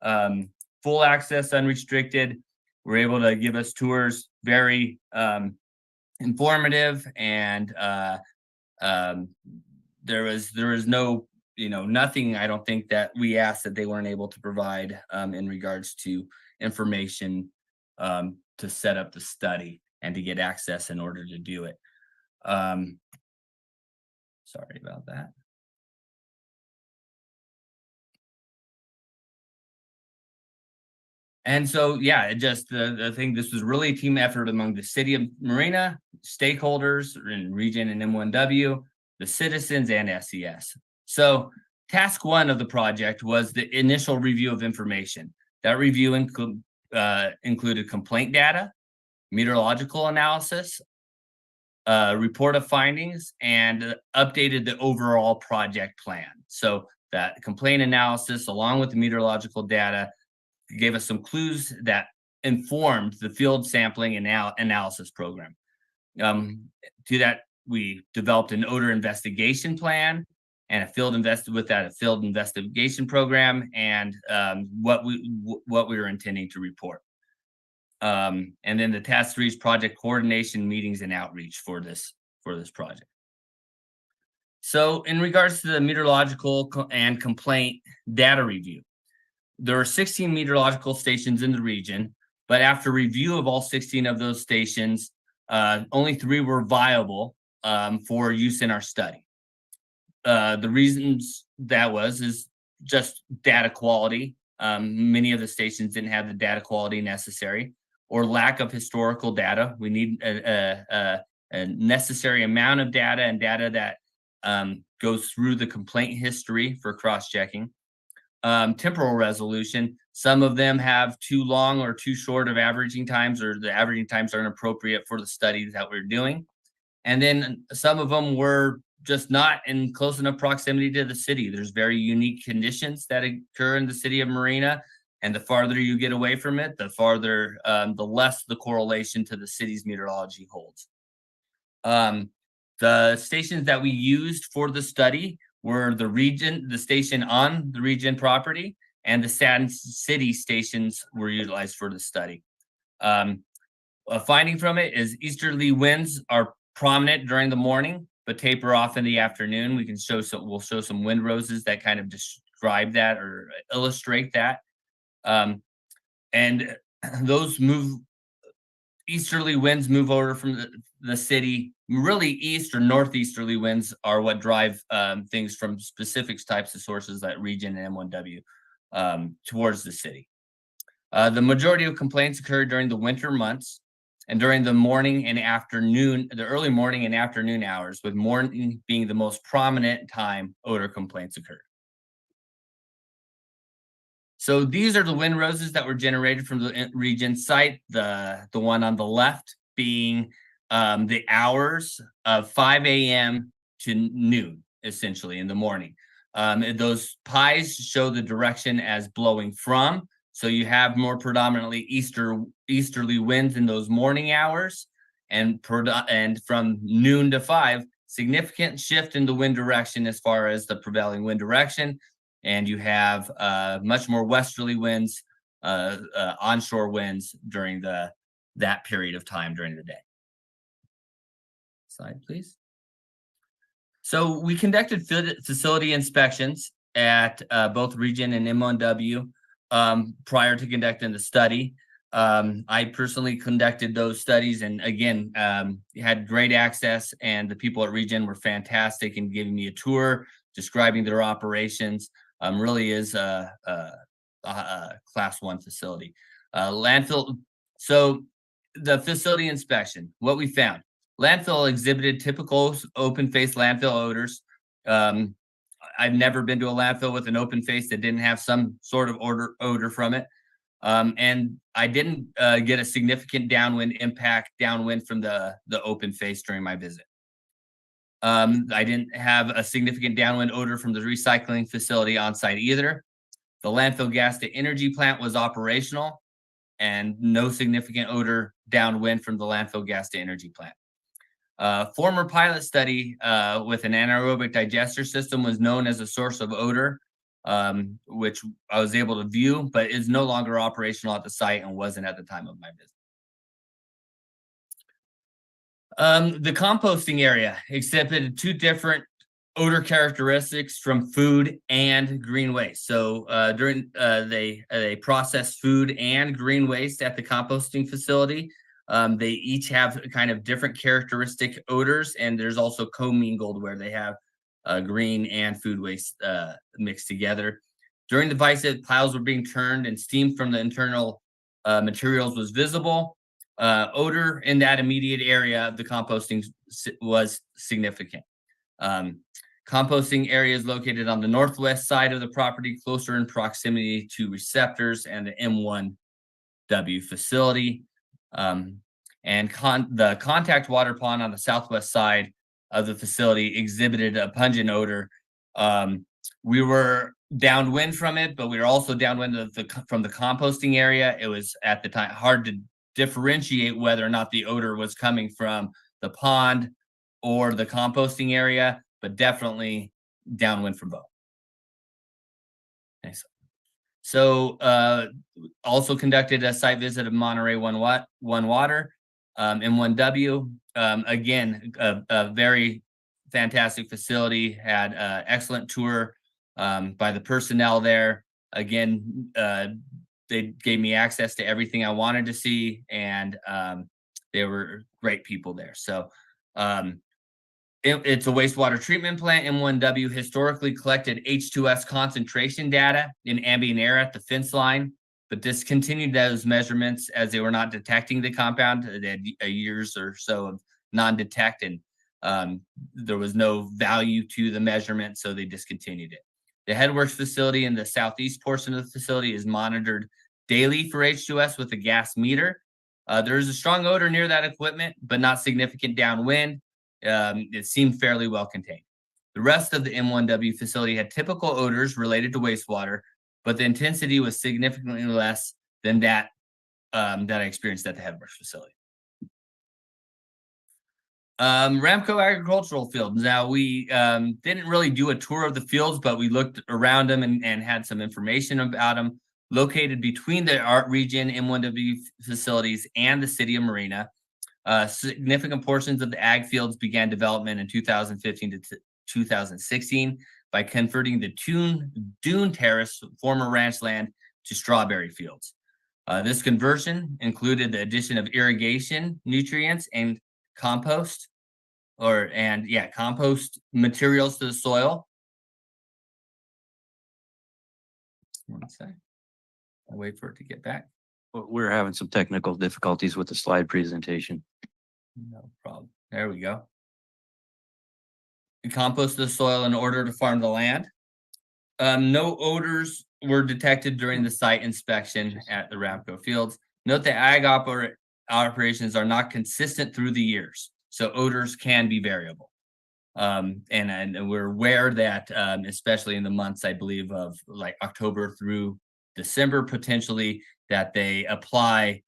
full access, unrestricted. We're able to give us tours, very informative, and there was no, nothing, I don't think, that we asked that they weren't able to provide in regards to information to set up the study and to get access in order to do it. Sorry about that. And so, yeah, it just, I think this was really a team effort among the city of Marina, stakeholders in region and M1W, the citizens and SES. So task one of the project was the initial review of information. That review included complaint data, meteorological analysis, report of findings, and updated the overall project plan. So that complaint analysis, along with the meteorological data, gave us some clues that informed the field sampling and analysis program. To that, we developed an odor investigation plan and a field investigation program, and what we were intending to report. And then the task 3 is project coordination, meetings, and outreach for this project. So in regards to the meteorological and complaint data review, there are 16 meteorological stations in the region, but after review of all 16 of those stations, only 3 were viable for use in our study. The reasons that is just data quality. Many of the stations didn't have the data quality necessary, or lack of historical data. We need a necessary amount of data, and data that goes through the complaint history for cross-checking. Temporal resolution. Some of them have too long or too short of averaging times, or the averaging times are inappropriate for the studies that we're doing. And then some of them were just not in close enough proximity to the city. There's very unique conditions that occur in the city of Marina, and the farther you get away from it, the farther, the less the correlation to the city's meteorology holds. The stations that we used for the study were the station on the region property, and the Sand City stations were utilized for the study. A finding from it is easterly winds are prominent during the morning, but taper off in the afternoon. We'll show some wind roses that kind of describe that or illustrate that. And those easterly winds move over from the city. Really, east or northeasterly winds are what drive things from specific types of sources like region and M1W towards the city. The majority of complaints occurred during the winter months and during the morning and afternoon, the early morning and afternoon hours, with morning being the most prominent time odor complaints occurred. So these are the wind roses that were generated from the region site. The one on the left being the hours of 5 a.m. to noon, essentially in the morning. Those pies show the direction as blowing from. So you have more predominantly easterly winds in those morning hours, and from noon to 5, significant shift in the wind direction as far as the prevailing wind direction. And you have much more westerly winds, onshore winds during that period of time during the day. Slide, please. So we conducted facility inspections at both region and M1W prior to conducting the study. I personally conducted those studies, and again, had great access, and the people at region were fantastic in giving me a tour, describing their operations. Really is a class 1 facility. Landfill. So the facility inspection, what we found, landfill exhibited typical open face landfill odors. I've never been to a landfill with an open face that didn't have some sort of odor from it. And I didn't get a significant downwind impact from the open face during my visit. I didn't have a significant downwind odor from the recycling facility on site either. The landfill gas to energy plant was operational, and no significant odor downwind from the landfill gas to energy plant. Former pilot study with an anaerobic digester system was known as a source of odor, which I was able to view, but is no longer operational at the site and wasn't at the time of my visit. The composting area exhibited 2 different odor characteristics from food and green waste. So they process food and green waste at the composting facility. They each have kind of different characteristic odors, and there's also commingled where they have green and food waste mixed together. During the visit, piles were being turned, and steam from the internal materials was visible. Odor in that immediate area of the composting was significant. Composting area is located on the northwest side of the property, closer in proximity to receptors and the M1W facility. The contact water pond on the southwest side of the facility exhibited a pungent odor. We were downwind from it, but we were also downwind from the composting area. It was at the time hard to differentiate whether or not the odor was coming from the pond or the composting area, but definitely downwind from both. Nice. So also conducted a site visit of Monterey One Water, M1W. Again, a very fantastic facility, had an excellent tour by the personnel there. Again, they gave me access to everything I wanted to see, and they were great people there. So it's a wastewater treatment plant. M1W historically collected H2S concentration data in ambient air at the fence line, but discontinued those measurements as they were not detecting the compound. They had years or so of non-detect, and there was no value to the measurement, so they discontinued it. The headworks facility in the southeast portion of the facility is monitored daily for H2S with a gas meter. There is a strong odor near that equipment, but not significant downwind. It seemed fairly well contained. The rest of the M1W facility had typical odors related to wastewater, but the intensity was significantly less than that I experienced at the headworks facility. Ramco agricultural fields. Now we didn't really do a tour of the fields, but we looked around them and had some information about them. Located between the art region M1W facilities and the city of Marina. Significant portions of the ag fields began development in 2015 to 2016 by converting the Dune Terrace former ranch land to strawberry fields. This conversion included the addition of irrigation, nutrients, and compost compost materials to the soil. One sec. I'll wait for it to get back. We're having some technical difficulties with the slide presentation. No problem. There we go. Compost the soil in order to farm the land. No odors were detected during the site inspection at the Ramco fields. Note that ag operations are not consistent through the years, so odors can be variable. And we're aware that, especially in the months, I believe, of like October through December, potentially, that they apply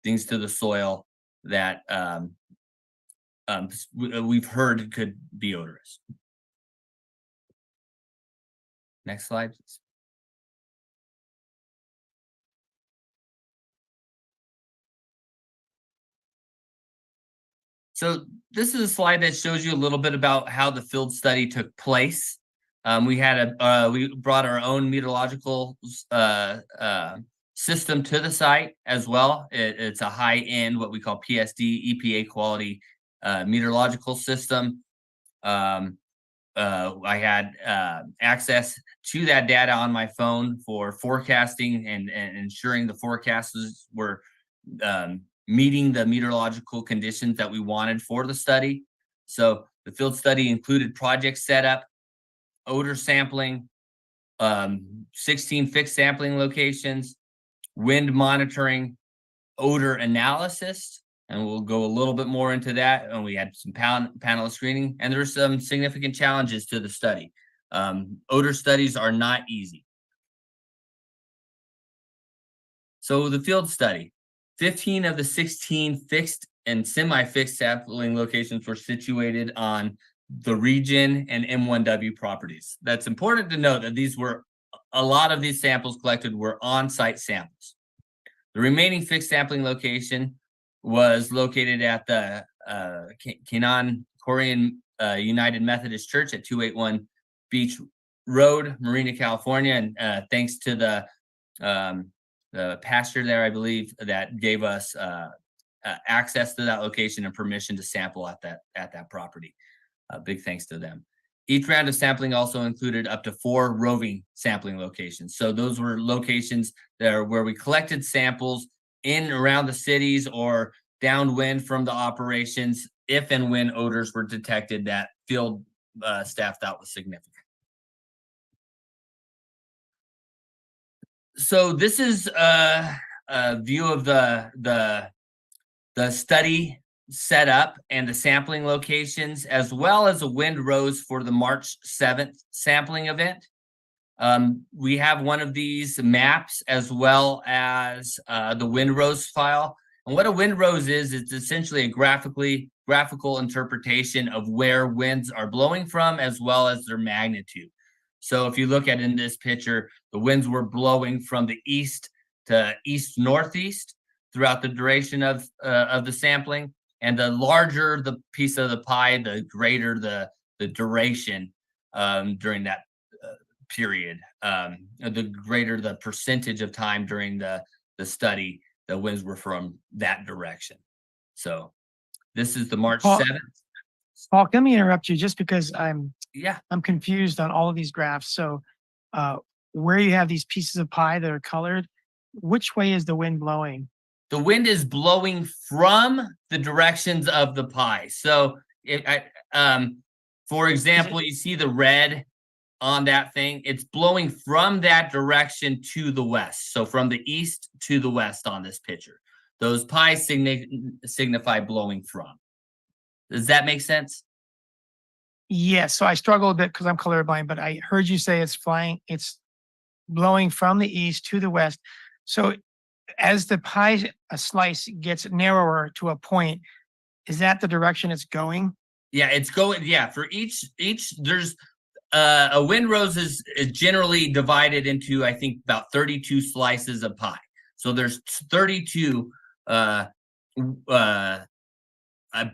things to the soil that we've heard could be odorous. Next slide, please. So this is a slide that shows you a little bit about how the field study took place. We brought our own meteorological system to the site as well. It's a high-end, what we call PSD, EPA quality meteorological system. I had access to that data on my phone for forecasting and ensuring the forecasts were meeting the meteorological conditions that we wanted for the study. So the field study included project setup, odor sampling, 16 fixed sampling locations, wind monitoring, odor analysis, and we'll go a little bit more into that. And we had some panel screening, and there's some significant challenges to the study. Odor studies are not easy. So the field study, 15 of the 16 fixed and semi-fixed sampling locations were situated on the region and M1W properties. That's important to note that a lot of these samples collected were on-site samples. The remaining fixed sampling location was located at the Kenan Korean United Methodist Church at 281 Beach Road, Marina, California. And thanks to the pastor there, I believe, that gave us access to that location and permission to sample at that property. Big thanks to them. Each round of sampling also included up to 4 roving sampling locations. So those were locations that are where we collected samples in and around the cities or downwind from the operations if and when odors were detected that field staff thought was significant. So this is a view of the study setup and the sampling locations, as well as a windrows for the March 7th sampling event. We have one of these maps as well as the windrows file. And what a windrows is, it's essentially a graphical interpretation of where winds are blowing from, as well as their magnitude. So if you look at in this picture, the winds were blowing from the east to east-northeast throughout the duration of the sampling. And the larger the piece of the pie, the greater the duration during that period. The greater the percentage of time during the study, the winds were from that direction. So this is the March Paul- 7th. Paul, let me interrupt you just because Yeah. I'm confused on all of these graphs. So where you have these pieces of pie that are colored, which way is the wind blowing? The wind is blowing from the directions of the pie. So for example, you see the red on that thing, it's blowing from that direction to the west. So from the east to the west on this picture. Those pies signify blowing from. Does that make sense? Yes. So I struggled a bit because I'm colorblind, but I heard you say it's blowing from the east to the west. So as the pie slice gets narrower to a point, is that the direction it's going? Yeah, it's going, yeah, for each there's a windrows is generally divided into, I think, about 32 slices of pie. So there's 32 I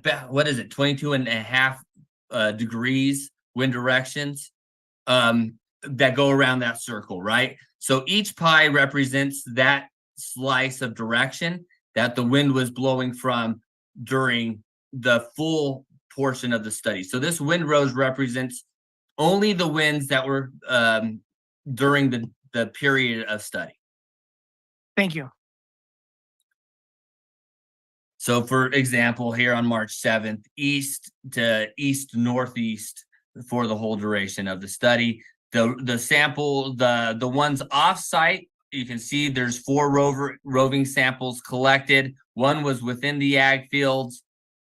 bet, what is it, 22 and a half degrees wind directions that go around that circle, right? So each pie represents that slice of direction that the wind was blowing from during the full portion of the study. So this windrows represents only the winds that were during the period of study. Thank you. So for example, here on March 7th, east to east-northeast for the whole duration of the study. The sample, the ones off-site, you can see there's 4 roving samples collected. One was within the ag fields,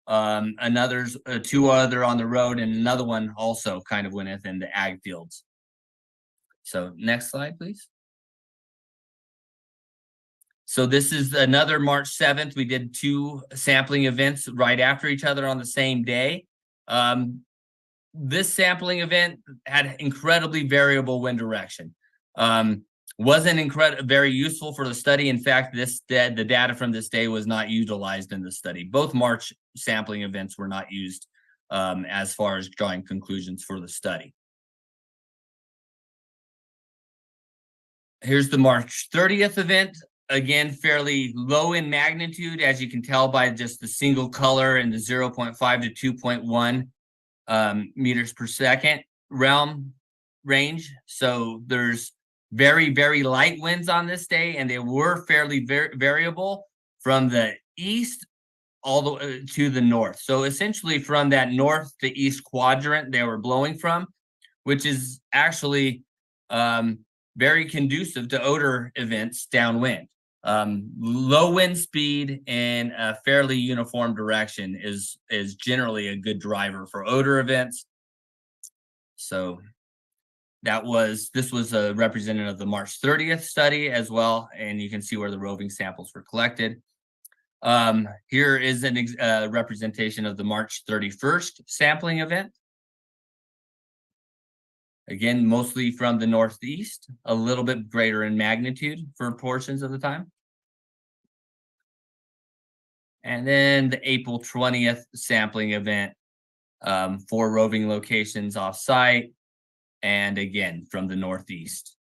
another's 2 other on the road, and another one also kind of went within the ag fields. So next slide, please. So this is another March 7th. We did 2 sampling events right after each other on the same day. This sampling event had incredibly variable wind direction. Wasn't very useful for the study. In fact, the data from this day was not utilized in the study. Both March sampling events were not used as far as drawing conclusions for the study. Here's the March 30th event. Again, fairly low in magnitude, as you can tell by just the single color in the 0.5 to 2.1 meters per second realm range. So there's very, very light winds on this day, and they were fairly variable from the east all the way to the north. So essentially from that north to east quadrant they were blowing from, which is actually very conducive to odor events downwind. Low wind speed and a fairly uniform direction is generally a good driver for odor events. So this was a representative of the March 30th study as well, and you can see where the roving samples were collected. Here is a representation of the March 31st sampling event. Again, mostly from the northeast, a little bit greater in magnitude for portions of the time. And then the April 20th sampling event, 4 roving locations off-site, and again, from the northeast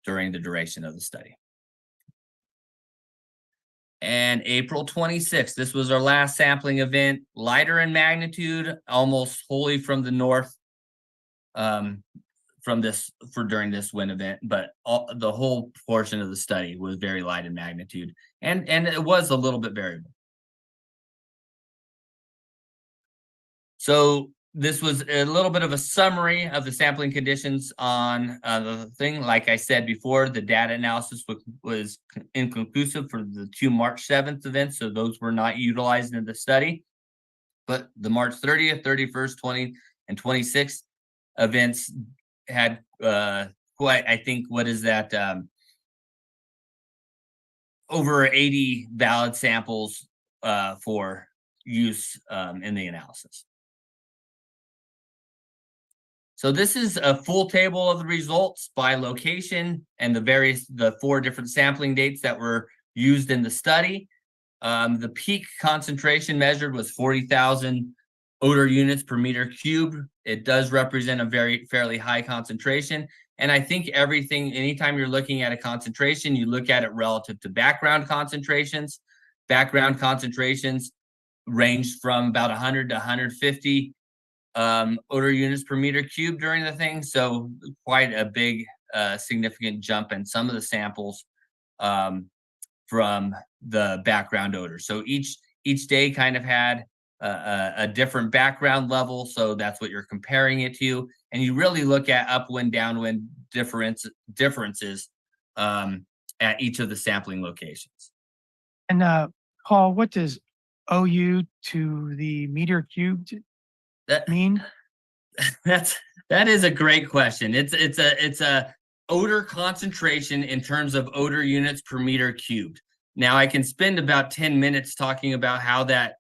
during the duration of the study. And April 26th, this was our last sampling event, lighter in magnitude, almost wholly from the north. from this during this wind event, but the whole portion of the study was very light in magnitude, and it was a little bit variable. So this was a little bit of a summary of the sampling conditions on the thing. Like I said before, the data analysis was inconclusive for the 2 March 7th events, so those were not utilized in the study. But the March 30th, 31st, 20th, and 26th events had quite, I think, what is that? Over 80 valid samples for use in the analysis. So this is a full table of the results by location and the 4 different sampling dates that were used in the study. The peak concentration measured was 40,000 odor units per meter cubed. It does represent a fairly high concentration. And I think anytime you're looking at a concentration, you look at it relative to background concentrations. Background concentrations ranged from about 100 to 150 odor units per meter cubed during the thing. So quite a big, significant jump in some of the samples from the background odor. So each day kind of had a different background level. So that's what you're comparing it to. And you really look at upwind, downwind differences at each of the sampling locations. And Paul, what does OU to the meter cubed mean? That is a great question. It's a odor concentration in terms of odor units per meter cubed. Now I can spend about 10 minutes talking about how that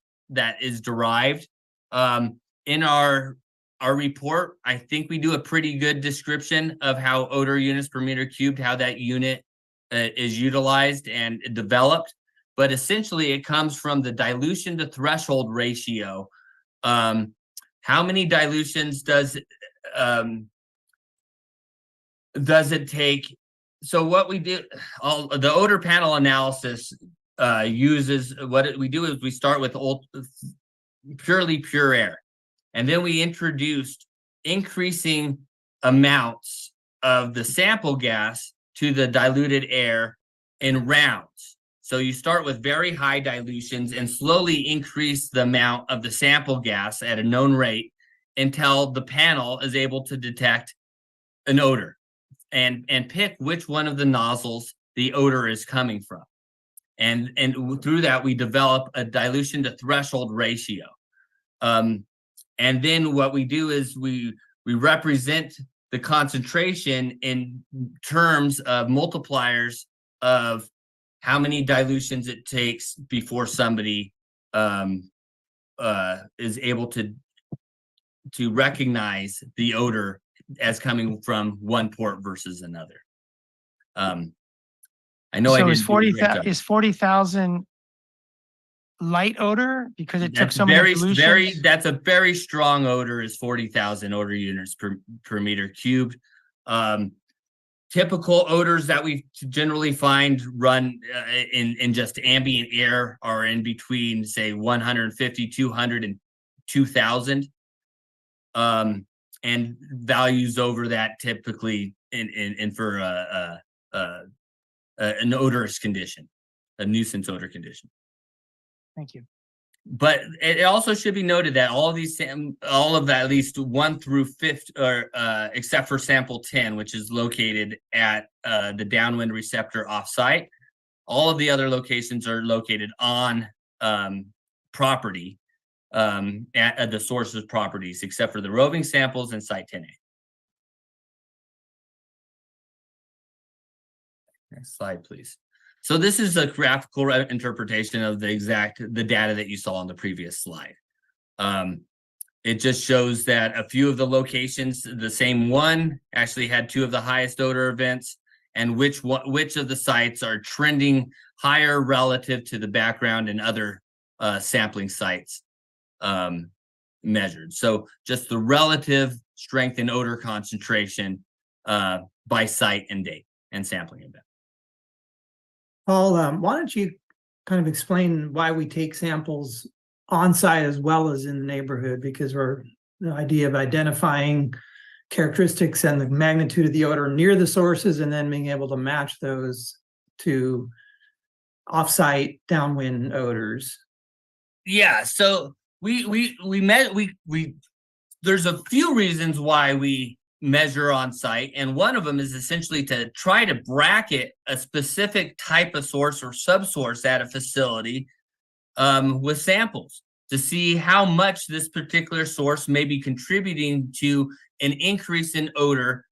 is derived. In our report, I think we do a pretty good description of how odor units per meter cubed, how that unit is utilized and developed. But essentially it comes from the dilution to threshold ratio. How many dilutions does it take? So what we do, the odor panel analysis uses, what we do is we start with purely pure air. And then we introduced increasing amounts of the sample gas to the diluted air in rounds. So you start with very high dilutions and slowly increase the amount of the sample gas at a known rate until the panel is able to detect an odor and pick which one of the nozzles the odor is coming from. And through that, we develop a dilution to threshold ratio. And then what we do is we represent the concentration in terms of multipliers of how many dilutions it takes before somebody is able to recognize the odor as coming from one port versus another. I know So I is didn't do a great job. 40,000 light odor because it took so many dilutions? That's a very strong odor, is 40,000 odor units per meter cubed. Typical odors that we generally find run in just ambient air are in between, say, 150, 200, and 2,000. And values over that typically for an odorous condition, a nuisance odor condition. Thank you. But it also should be noted that all of that, at least 1 through 5, or except for sample 10, which is located at the downwind receptor offsite, all of the other locations are located on property at the source's properties, except for the roving samples and site 10A. Next slide, please. So this is a graphical interpretation of the data that you saw on the previous slide. It just shows that a few of the locations, the same one, actually had 2 of the highest odor events, and which of the sites are trending higher relative to the background and other sampling sites measured. So just the relative strength in odor concentration by site and date and sampling event. Paul, why don't you kind of explain why we take samples on site as well as in the neighborhood? Because the idea of identifying characteristics and the magnitude of the odor near the sources, and then being able to match those to offsite downwind odors. Yeah, so there's a few reasons why we measure on site, and one of them is essentially to try to bracket a specific type of source or subsource at a facility with samples to see how much this particular source may be contributing to an increase in odor,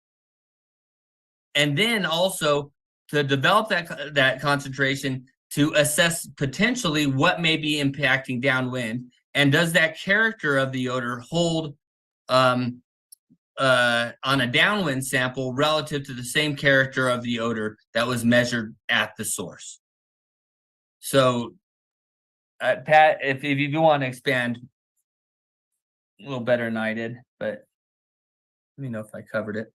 and then also to develop that concentration to assess potentially what may be impacting downwind, and does that character of the odor hold on a downwind sample relative to the same character of the odor that was measured at the source. So, Pat, if you do want to expand a little better than I did, but let me know if I covered it.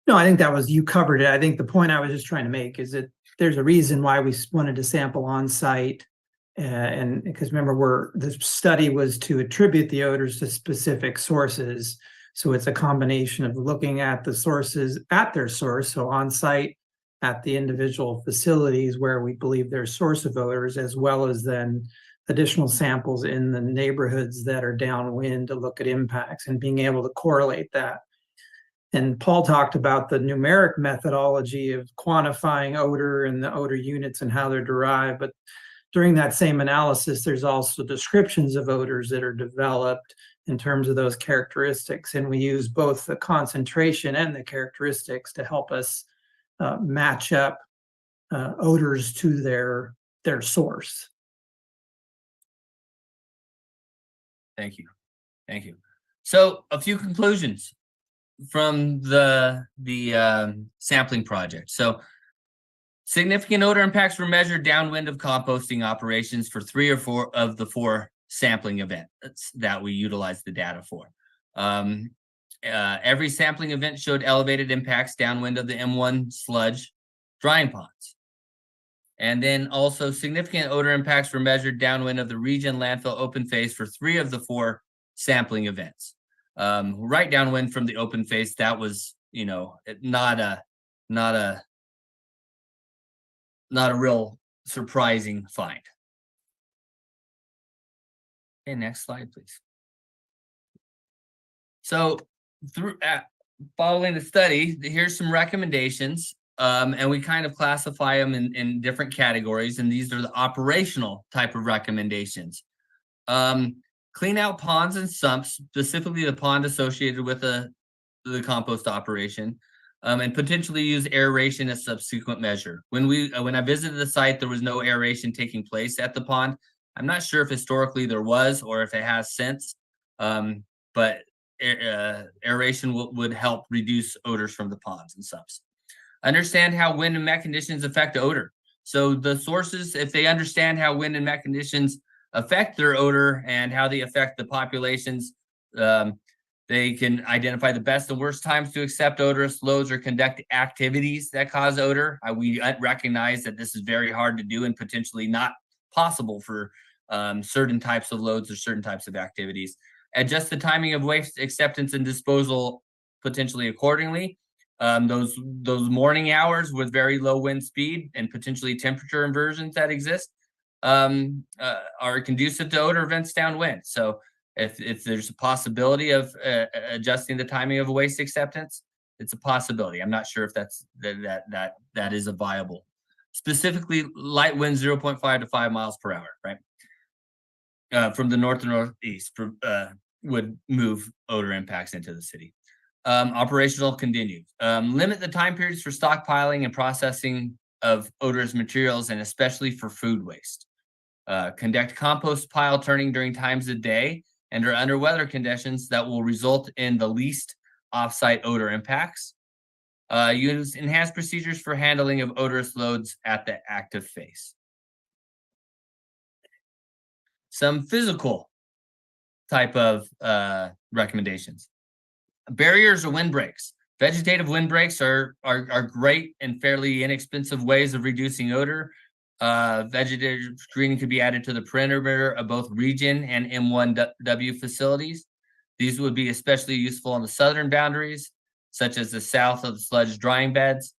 No, I think you covered it. I think the point I was just trying to make is that there's a reason why we wanted to sample on site. And because remember, the study was to attribute the odors to specific sources. So it's a combination of looking at the sources at their source, so on site at the individual facilities where we believe there's source of odors, as well as then additional samples in the neighborhoods that are downwind to look at impacts and being able to correlate that. And Paul talked about the numeric methodology of quantifying odor and the odor units and how they're derived. But during that same analysis, there's also descriptions of odors that are developed in terms of those characteristics. And we use both the concentration and the characteristics to help us match up odors to their source. Thank you. Thank you. So a few conclusions from the sampling project. So significant odor impacts were measured downwind of composting operations for 3 or 4 of the 4 sampling events that we utilized the data for. Every sampling event showed elevated impacts downwind of the M1 sludge drying ponds. And then also significant odor impacts were measured downwind of the region landfill open phase for 3 of the 4 sampling events. Right downwind from the open phase, that was, not a real surprising find. Okay, next slide, please. So following the study, here's some recommendations, and we kind of classify them in different categories, and these are the operational type of recommendations. Clean out ponds and sumps, specifically the pond associated with the compost operation, and potentially use aeration as subsequent measure. When I visited the site, there was no aeration taking place at the pond. I'm not sure if historically there was or if it has since, but aeration would help reduce odors from the ponds and sumps. Understand how wind and met conditions affect odor. So the sources, if they understand how wind and met conditions affect their odor and how they affect the populations, they can identify the best and worst times to accept odorous loads or conduct activities that cause odor. We recognize that this is very hard to do and potentially not possible for certain types of loads or certain types of activities. Adjust the timing of waste acceptance and disposal potentially accordingly. Those morning hours with very low wind speed and potentially temperature inversions that exist are conducive to odor events downwind. So if there's a possibility of adjusting the timing of a waste acceptance, it's a possibility. I'm not sure if that is a viable. Specifically, light winds 0.5 to 5 miles per hour, right? From the north to northeast would move odor impacts into the city. Operational continue. Limit the time periods for stockpiling and processing of odorous materials, and especially for food waste. Conduct compost pile turning during times of day and or under weather conditions that will result in the least offsite odor impacts. Use enhanced procedures for handling of odorous loads at the active phase. Some physical type of recommendations. Barriers or windbreaks. Vegetative windbreaks are great and fairly inexpensive ways of reducing odor. Vegetative screening could be added to the perimeter of both region and M1W facilities. These would be especially useful on the southern boundaries such as the south of the sludge drying beds.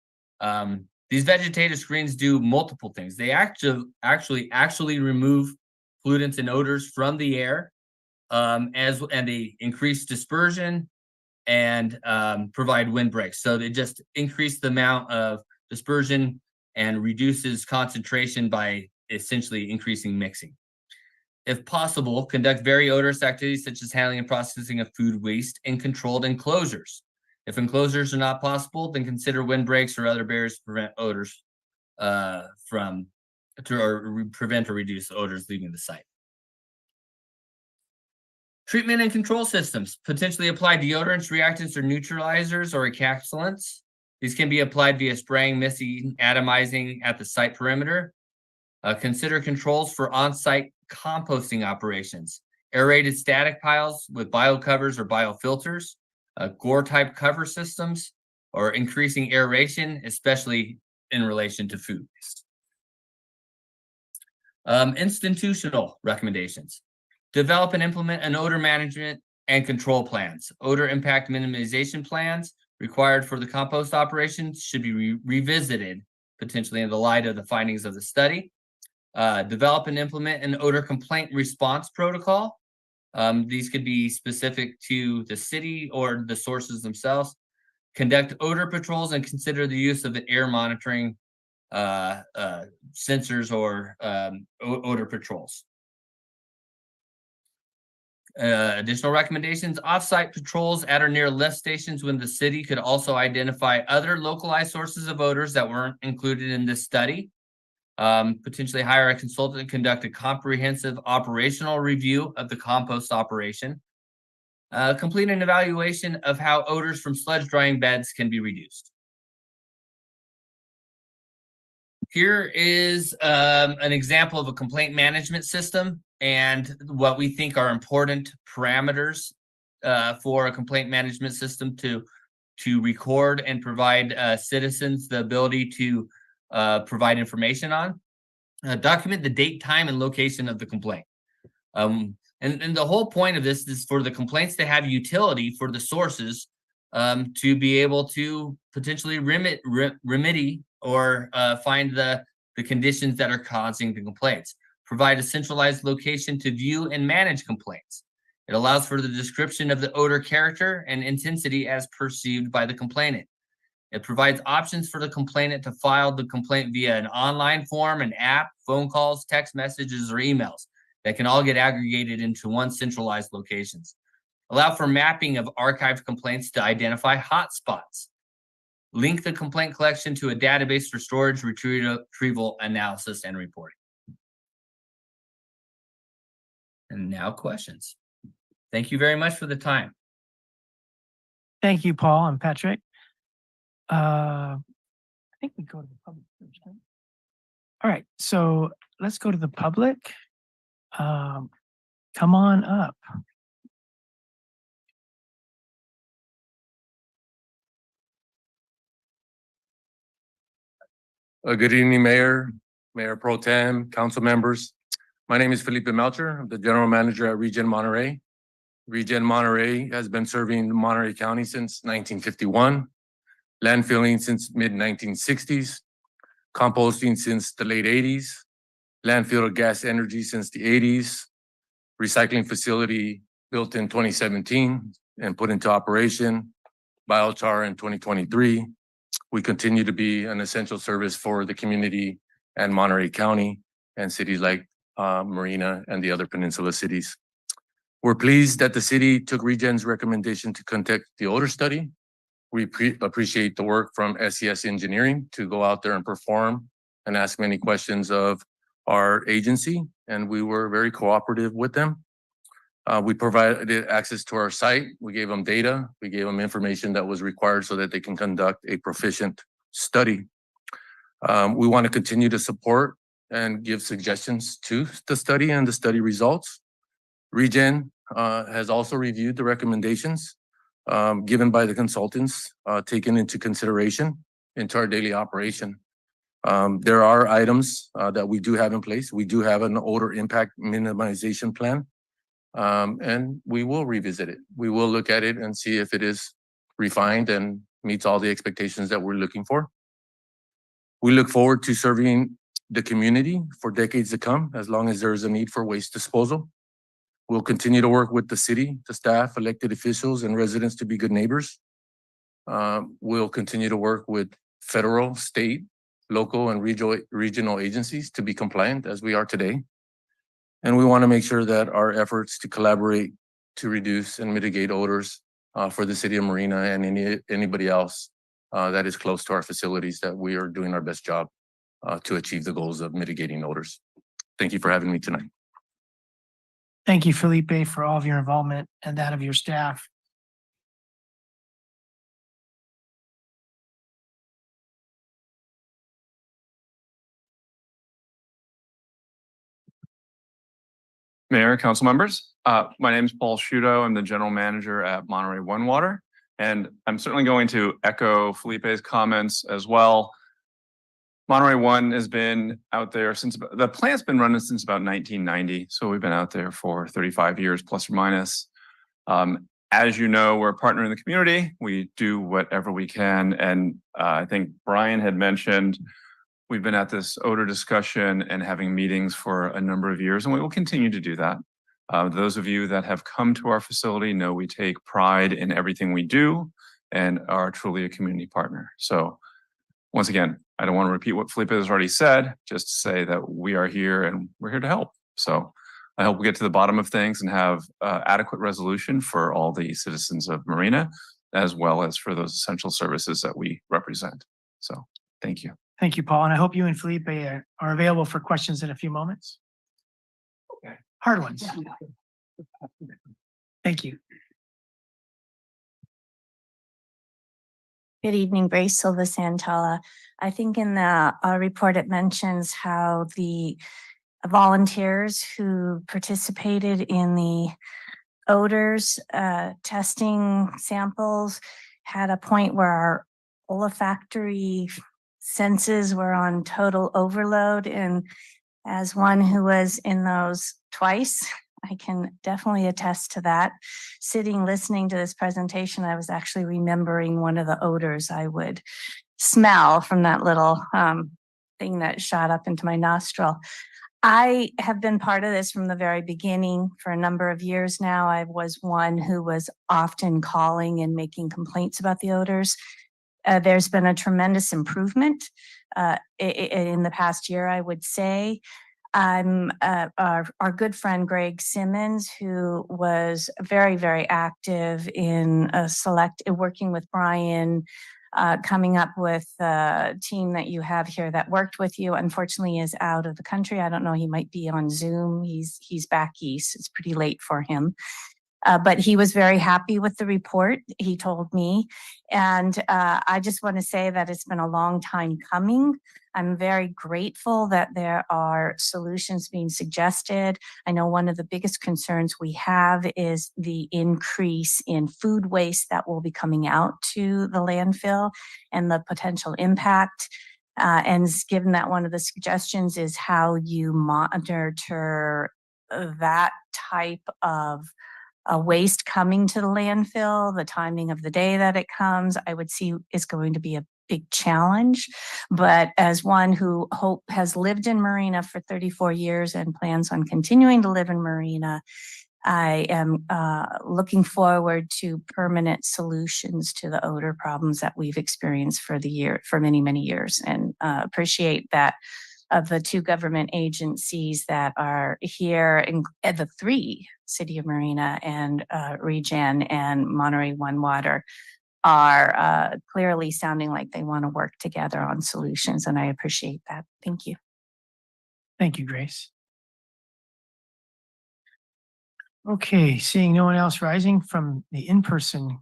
These vegetative screens do multiple things. They actually remove pollutants and odors from the air, and they increase dispersion and provide windbreaks. So they just increase the amount of dispersion and reduces concentration by essentially increasing mixing. If possible, conduct very odorous activities such as handling and processing of food waste in controlled enclosures. If enclosures are not possible, then consider windbreaks or other barriers to prevent odors prevent or reduce odors leaving the site. Treatment and control systems. Potentially apply deodorants, reactants, or neutralizers or encapsulants. These can be applied via spraying, mixing, atomizing at the site perimeter. Consider controls for on-site composting operations. Aerated static piles with biocovers or biofilters, gore-type cover systems, or increasing aeration, especially in relation to food waste. Institutional recommendations. Develop and implement an odor management and control plans. Odor impact minimization plans required for the compost operations should be revisited, potentially in the light of the findings of the study. Develop and implement an odor complaint response protocol. These could be specific to the city or the sources themselves. Conduct odor patrols and consider the use of air monitoring sensors or odor patrols. Additional recommendations, off-site patrols at or near lift stations when the city could also identify other localized sources of odors that weren't included in this study. Potentially hire a consultant to conduct a comprehensive operational review of the compost operation. Complete an evaluation of how odors from sludge drying beds can be reduced. Here is an example of a complaint management system and what we think are important parameters for a complaint management system to record and provide citizens the ability to provide information on. Document the date, time, and location of the complaint. And the whole point of this is for the complaints to have utility for the sources to be able to potentially remedy or find the conditions that are causing the complaints. Provide a centralized location to view and manage complaints. It allows for the description of the odor character and intensity as perceived by the complainant. It provides options for the complainant to file the complaint via an online form, an app, phone calls, text messages, or emails that can all get aggregated into one centralized locations. Allow for mapping of archived complaints to identify hotspots. Link the complaint collection to a database for storage, retrieval, analysis, and reporting. And now questions. Thank you very much for the time. Thank you, Paul and Patrick. I think we go to the public first, right? All right, so let's go to the public. Come on up. Good evening, Mayor, Mayor Pro Tem, council members. My name is Felipe Melcher. I'm the General Manager at Regen Monterey. Regen Monterey has been serving Monterey County since 1951, landfilling since mid-1960s, composting since the late 80s, landfill gas energy since the 80s, recycling facility built in 2017 and put into operation, biochar in 2023. We continue to be an essential service for the community and Monterey County and cities like Marina and the other peninsula cities. We're pleased that the city took Regen's recommendation to conduct the odor study. We appreciate the work from SES Engineering to go out there and perform and ask many questions of our agency, and we were very cooperative with them. We provided access to our site. We gave them data. We gave them information that was required so that they can conduct a proficient study. We want to continue to support and give suggestions to the study and the study results. Regen has also reviewed the recommendations given by the consultants, taken into consideration into our daily operation. There are items that we do have in place. We do have an odor impact minimization plan, and we will revisit it. We will look at it and see if it is refined and meets all the expectations that we're looking for. We look forward to serving the community for decades to come, as long as there is a need for waste disposal. We'll continue to work with the city, the staff, elected officials, and residents to be good neighbors. We'll continue to work with federal, state, local, and regional agencies to be compliant as we are today. And we want to make sure that our efforts to collaborate to reduce and mitigate odors for the city of Marina and anybody else that is close to our facilities, that we are doing our best job to achieve the goals of mitigating odors. Thank you for having me tonight. Thank you, Felipe, for all of your involvement and that of your staff. Mayor, council members, my name is Paul Shudo. I'm the general manager at Monterey One Water, and I'm certainly going to echo Felipe's comments as well. Monterey One has been out there since the plant's been running since about 1990, so we've been out there for 35 years plus or minus. As you know, we're a partner in the community. We do whatever we can, and I think Brian had mentioned we've been at this odor discussion and having meetings for a number of years, and we will continue to do that. Those of you that have come to our facility know we take pride in everything we do and are truly a community partner. So once again, I don't want to repeat what Felipe has already said, just to say that we are here and we're here to help. So I hope we get to the bottom of things and have adequate resolution for all the citizens of Marina, as well as for those essential services that we represent. So thank you. Thank you, Paul. And I hope you and Felipe are available for questions in a few moments. Okay. Hard ones. Thank you. Good evening, Grace Silva Santella. I think in the report it mentions how the volunteers who participated in the odors testing samples had a point where our olfactory senses were on total overload. And as one who was in those twice, I can definitely attest to that. Sitting, listening to this presentation, I was actually remembering one of the odors I would smell from that little thing that shot up into my nostril. I have been part of this from the very beginning for a number of years now. I was one who was often calling and making complaints about the odors. There's been a tremendous improvement in the past year, I would say. Our good friend Greg Simmons, who was very, very active in working with Brian, coming up with a team that you have here that worked with you, unfortunately is out of the country. I don't know, he might be on Zoom. He's back east. It's pretty late for him. But he was very happy with the report, he told me. And I just want to say that it's been a long time coming. I'm very grateful that there are solutions being suggested. I know one of the biggest concerns we have is the increase in food waste that will be coming out to the landfill and the potential impact. And given that one of the suggestions is how you monitor that type of waste coming to the landfill, the timing of the day that it comes, I would see is going to be a big challenge. But as one who has lived in Marina for 34 years and plans on continuing to live in Marina, I am looking forward to permanent solutions to the odor problems that we've experienced for many, many years, and appreciate that of the two government agencies that are here, the three, City of Marina and Regen and Monterey One Water, are clearly sounding like they want to work together on solutions, and I appreciate that. Thank you. Thank you, Grace. Okay, seeing no one else rising from the in-person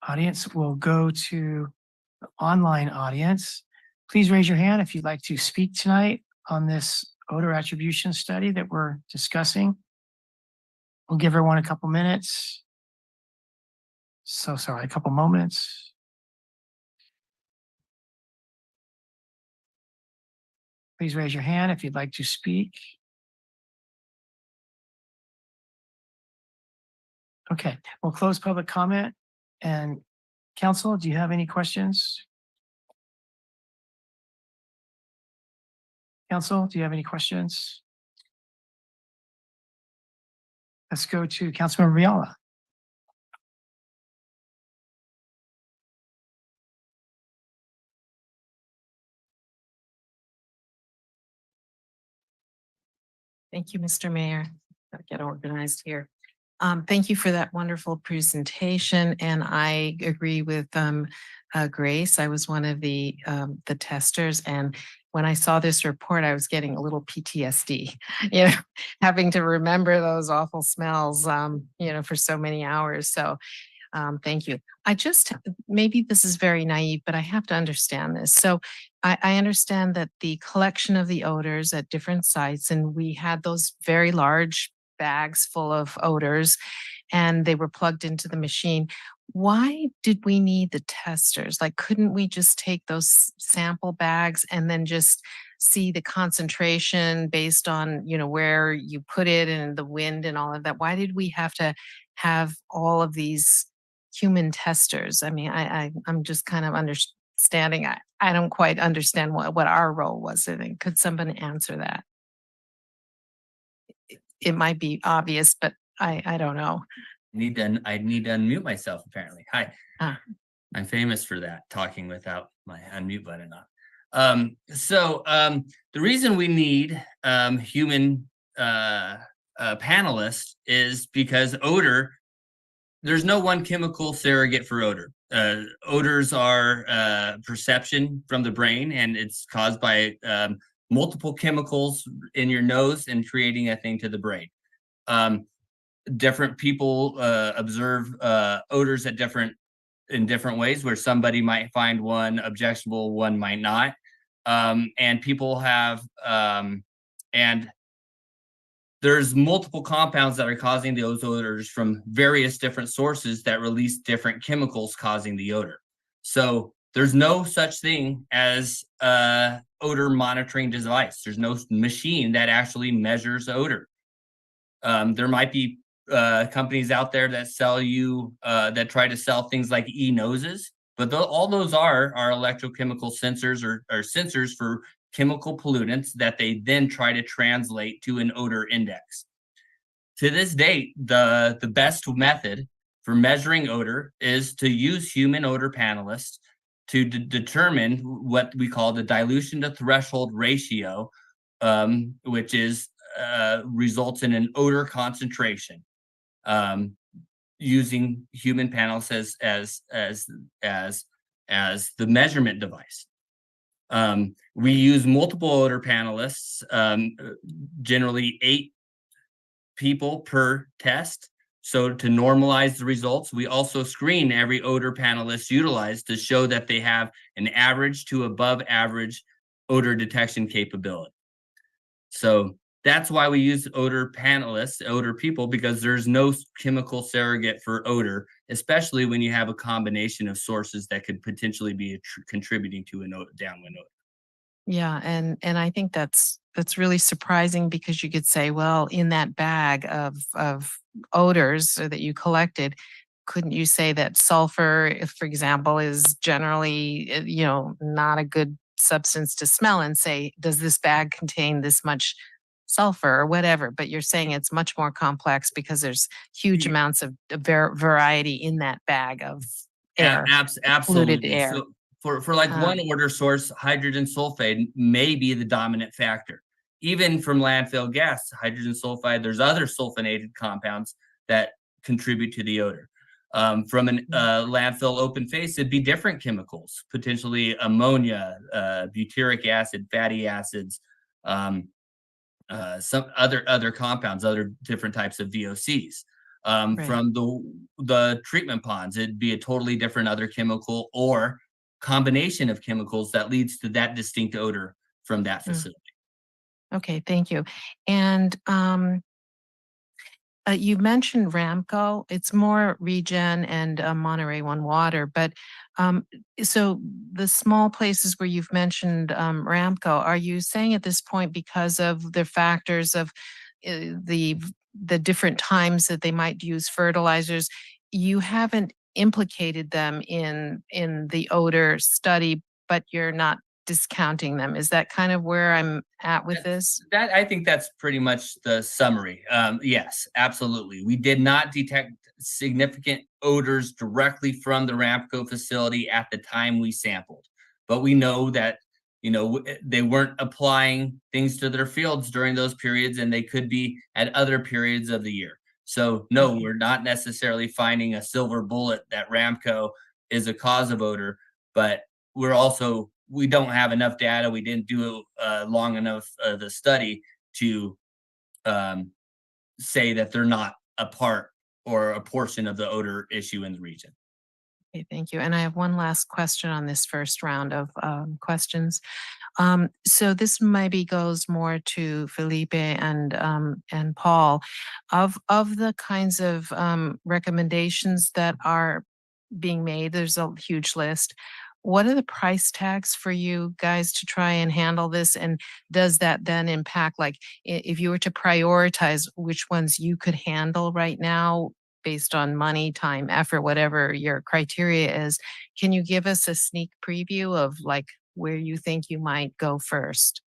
audience, we'll go to the online audience. Please raise your hand if you'd like to speak tonight on this odor attribution study that we're discussing. We'll give everyone a couple minutes. So sorry, a couple moments. Please raise your hand if you'd like to speak. Okay, we'll close public comment and Council, do you have any questions? Council, do you have any questions? Let's go to Councilmember Viala. Thank you, Mr. Mayor. Gotta get organized here. Thank you for that wonderful presentation, and I agree with Grace. I was one of the testers, and when I saw this report, I was getting a little PTSD, you know, having to remember those awful smells, you know, for so many hours. So thank you. Maybe this is very naive, but I have to understand this. So I understand that the collection of the odors at different sites, and we had those very large bags full of odors, and they were plugged into the machine. Why did we need the testers? Like, couldn't we just take those sample bags and then just see the concentration based on, you know, where you put it and the wind and all of that? Why did we have to have all of these human testers? I mean, I'm just kind of understanding. I don't quite understand what our role was in it. Could somebody answer that? It might be obvious, but I don't know. I need to unmute myself, apparently. Hi. Ah. I'm famous for that, talking without my unmute button on. The reason we need human panelists is because odor, there's no one chemical surrogate for odor. Odors are perception from the brain, and it's caused by multiple chemicals in your nose and creating a thing to the brain. Different people observe odors in different ways, where somebody might find one objectionable, one might not. And people have, and there's multiple compounds that are causing those odors from various different sources that release different chemicals causing the odor. So there's no such thing as odor monitoring device. There's no machine that actually measures odor. There might be companies out there that sell you that try to sell things like e-noses, but all those are electrochemical sensors or sensors for chemical pollutants that they then try to translate to an odor index. To this date, the best method for measuring odor is to use human odor panelists to determine what we call the dilution to threshold ratio, which is results in an odor concentration, using human panelists as the measurement device. We use multiple odor panelists, generally 8 people per test. So to normalize the results, we also screen every odor panelist utilized to show that they have an average to above average odor detection capability. So that's why we use odor panelists, odor people, because there's no chemical surrogate for odor, especially when you have a combination of sources that could potentially be contributing to an downwind odor. Yeah, and I think that's really surprising, because you could say, well, in that bag of odors that you collected, couldn't you say that sulfur, if, for example, is generally, you know, not a good substance to smell, and say, does this bag contain this much sulfur or whatever? But you're saying it's much more complex because there's huge amounts of variety in that bag of air, polluted Absolutely. air. So for like one odor source, hydrogen sulfide may be the dominant factor. Even from landfill gas, hydrogen sulfide, there's other sulfonated compounds that contribute to the odor. From an landfill open face, it'd be different chemicals, potentially ammonia, butyric acid, fatty acids, some other compounds, other different types of VOCs. From the treatment ponds, it'd be a totally different other chemical or combination of chemicals that leads to that distinct odor from that facility. Okay, thank you. And you mentioned Ramco. It's more Regen and Monterey One Water, but so the small places where you've mentioned Ramco, are you saying at this point, because of the factors of the different times that they might use fertilizers, you haven't implicated them in the odor study, but you're not discounting them. Is that kind of where I'm at with this? That I think that's pretty much the summary. Yes, absolutely. We did not detect significant odors directly from the Ramco facility at the time we sampled, but we know that they weren't applying things to their fields during those periods, and they could be at other periods of the year. So no, we're not necessarily finding a silver bullet that Ramco is a cause of odor, but we don't have enough data. We didn't do long enough the study to say that they're not a part or a portion of the odor issue in the region. Okay, thank you. And I have one last question on this first round of questions. So this maybe goes more to Felipe and Paul. Of the kinds of recommendations that are being made, there's a huge list. What are the price tags for you guys to try and handle this? And does that then impact, like, if you were to prioritize which ones you could handle right now based on money, time, effort, whatever your criteria is, can you give us a sneak preview of like where you think you might go first?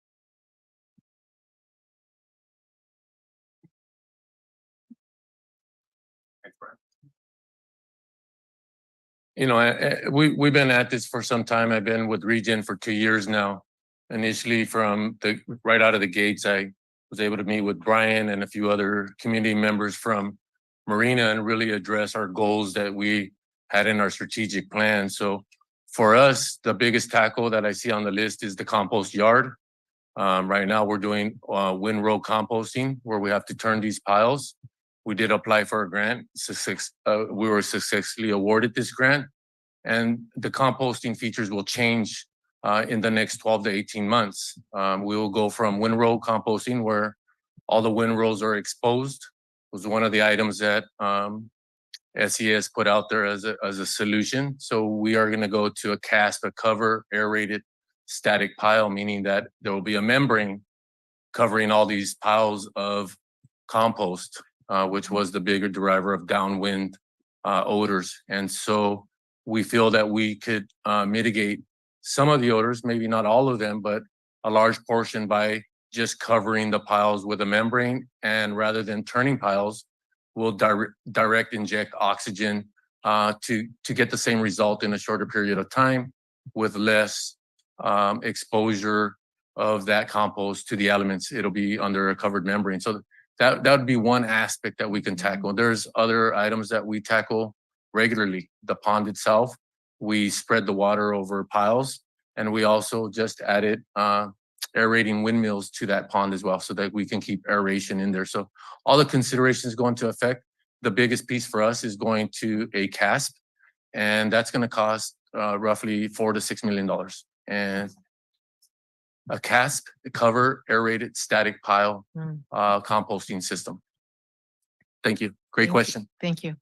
We've been at this for some time. I've been with Regen for 2 years now. Initially, right out of the gates, I was able to meet with Brian and a few other community members from Marina and really address our goals that we had in our strategic plan. So for us, the biggest tackle that I see on the list is the compost yard. Right now, we're doing windrow composting where we have to turn these piles. We did apply for a grant. We were successfully awarded this grant, and the composting features will change in the next 12 to 18 months. We will go from windrow composting where all the windrows are exposed. It was one of the items that SES put out there as a solution. So we are going to go to a cast, a cover, aerated static pile, meaning that there will be a membrane covering all these piles of compost, which was the bigger driver of downwind odors. And so we feel that we could mitigate some of the odors, maybe not all of them, but a large portion by just covering the piles with a membrane. And rather than turning piles, we'll direct inject oxygen to get the same result in a shorter period of time with less exposure of that compost to the elements. It'll be under a covered membrane. So that would be one aspect that we can tackle. There's other items that we tackle regularly. The pond itself, we spread the water over piles, and we also just added aerating windmills to that pond as well so that we can keep aeration in there. So all the considerations go into effect. The biggest piece for us is going to a CASP, and that's going to cost roughly $4 to $6 million. And a CASP, cover aerated static pile composting system. Thank you. Great question. Thank you.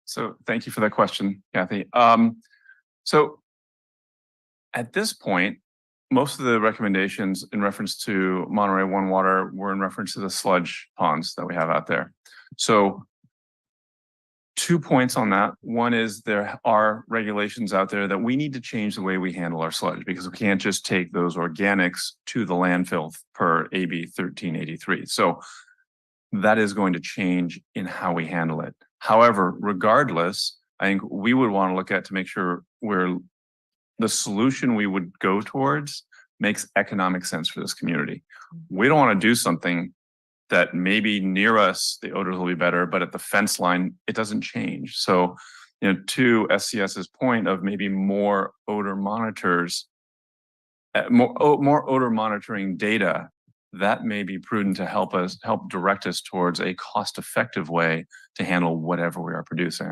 So thank you for that question, Kathy. So at this point, most of the recommendations in reference to Monterey One Water were in reference to the sludge ponds that we have out there. So 2 points on that. One is there are regulations out there that we need to change the way we handle our sludge because we can't just take those organics to the landfill per AB 1383. So that is going to change in how we handle it. However, regardless, I think we would want to look at to make sure the solution we would go towards makes economic sense for this community. We don't want to do something that maybe near us, the odors will be better, but at the fence line, it doesn't change. So, to SCS's point of maybe more odor monitors, more odor monitoring data, that may be prudent to help direct us towards a cost-effective way to handle whatever we are producing.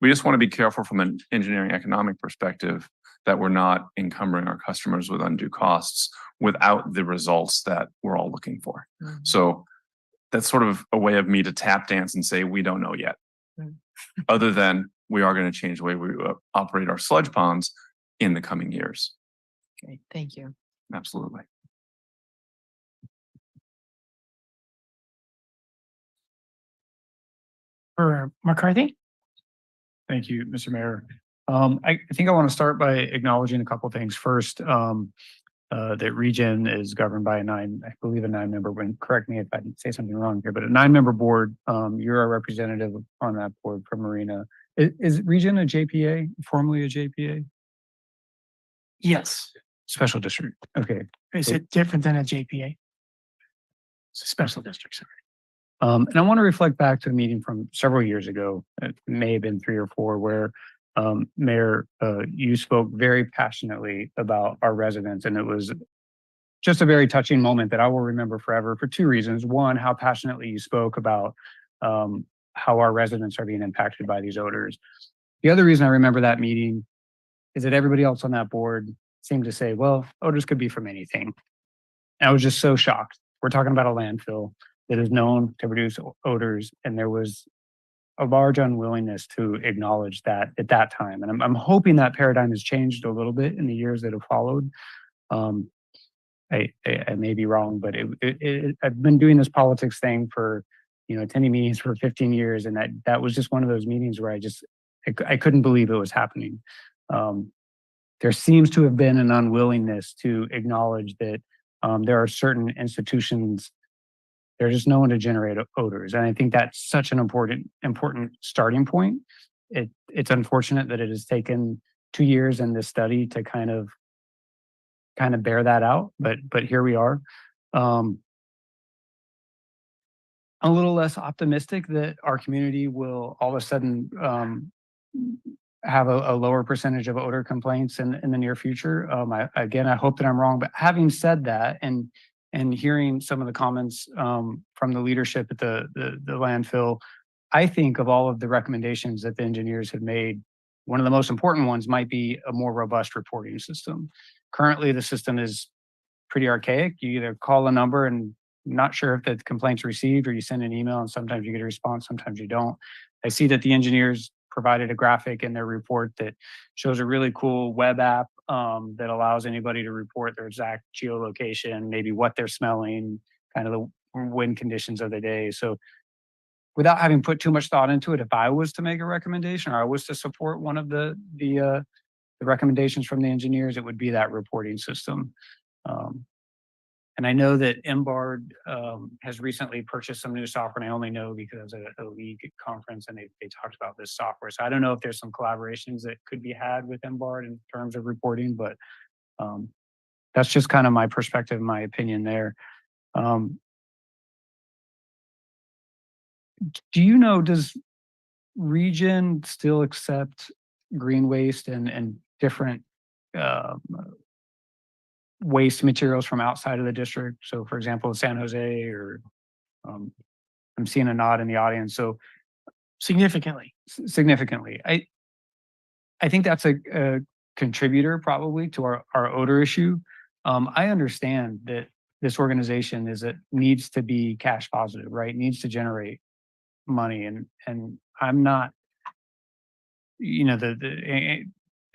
We just want to be careful from an engineering economic perspective that we're not encumbering our customers with undue costs without the results that we're all looking for. So that's sort of a way of me to tap dance and say, we don't know yet. Other than we are going to change the way we operate our sludge ponds in the coming years. Okay, thank you. Absolutely. For McCarthy? Thank you, Mr. Mayor. I think I want to start by acknowledging a couple things. First, that Regen is governed by I believe a 9-member, correct me if I say something wrong here, but a 9-member board. You're a representative on that board for Marina. Is Regen a JPA, formerly a JPA? Yes. Special district. Okay. Is it different than a JPA? It's a special district, sorry. And I want to reflect back to a meeting from several years ago. It may have been 3 or 4 where Mayor, you spoke very passionately about our residents, and it was just a very touching moment that I will remember forever for 2 reasons. One, how passionately you spoke about how our residents are being impacted by these odors. The other reason I remember that meeting is that everybody else on that board seemed to say, well, odors could be from anything. And I was just so shocked. We're talking about a landfill that is known to produce odors, and there was a large unwillingness to acknowledge that at that time. And I'm hoping that paradigm has changed a little bit in the years that have followed. I may be wrong, but I've been doing this politics thing for, attending meetings for 15 years. And that was just one of those meetings where I couldn't believe it was happening. There seems to have been an unwillingness to acknowledge that there are certain institutions they're just known to generate odors. And I think that's such an important starting point. It's unfortunate that it has taken 2 years in this study to kind of bear that out, but here we are. I'm a little less optimistic that our community will all of a sudden have a lower percentage of odor complaints in the near future. I hope that I'm wrong, but having said that, and hearing some of the comments from the leadership at the landfill, I think of all of the recommendations that the engineers have made, one of the most important ones might be a more robust reporting system. Currently, the system is pretty archaic. You either call a number and not sure if the complaint's received, or you send an email and sometimes you get a response, sometimes you don't. I see that the engineers provided a graphic in their report that shows a really cool web app that allows anybody to report their exact geolocation, maybe what they're smelling, kind of the wind conditions of the day. So without having put too much thought into it, if I was to make a recommendation or I was to support one of the recommendations from the engineers, it would be that reporting system. And I know that MBARD has recently purchased some new software, and I only know because of a league conference and they talked about this software. So I don't know if there's some collaborations that could be had with MBARD in terms of reporting, but that's just kind of my perspective, my opinion there. Do you know, does Regen still accept green waste and different waste materials from outside of the district? So for example, San Jose, or I'm seeing a nod in the audience. So significantly. I think that's a contributor probably to our odor issue. I understand that this organization needs to be cash positive, right? Needs to generate money. And I'm not, the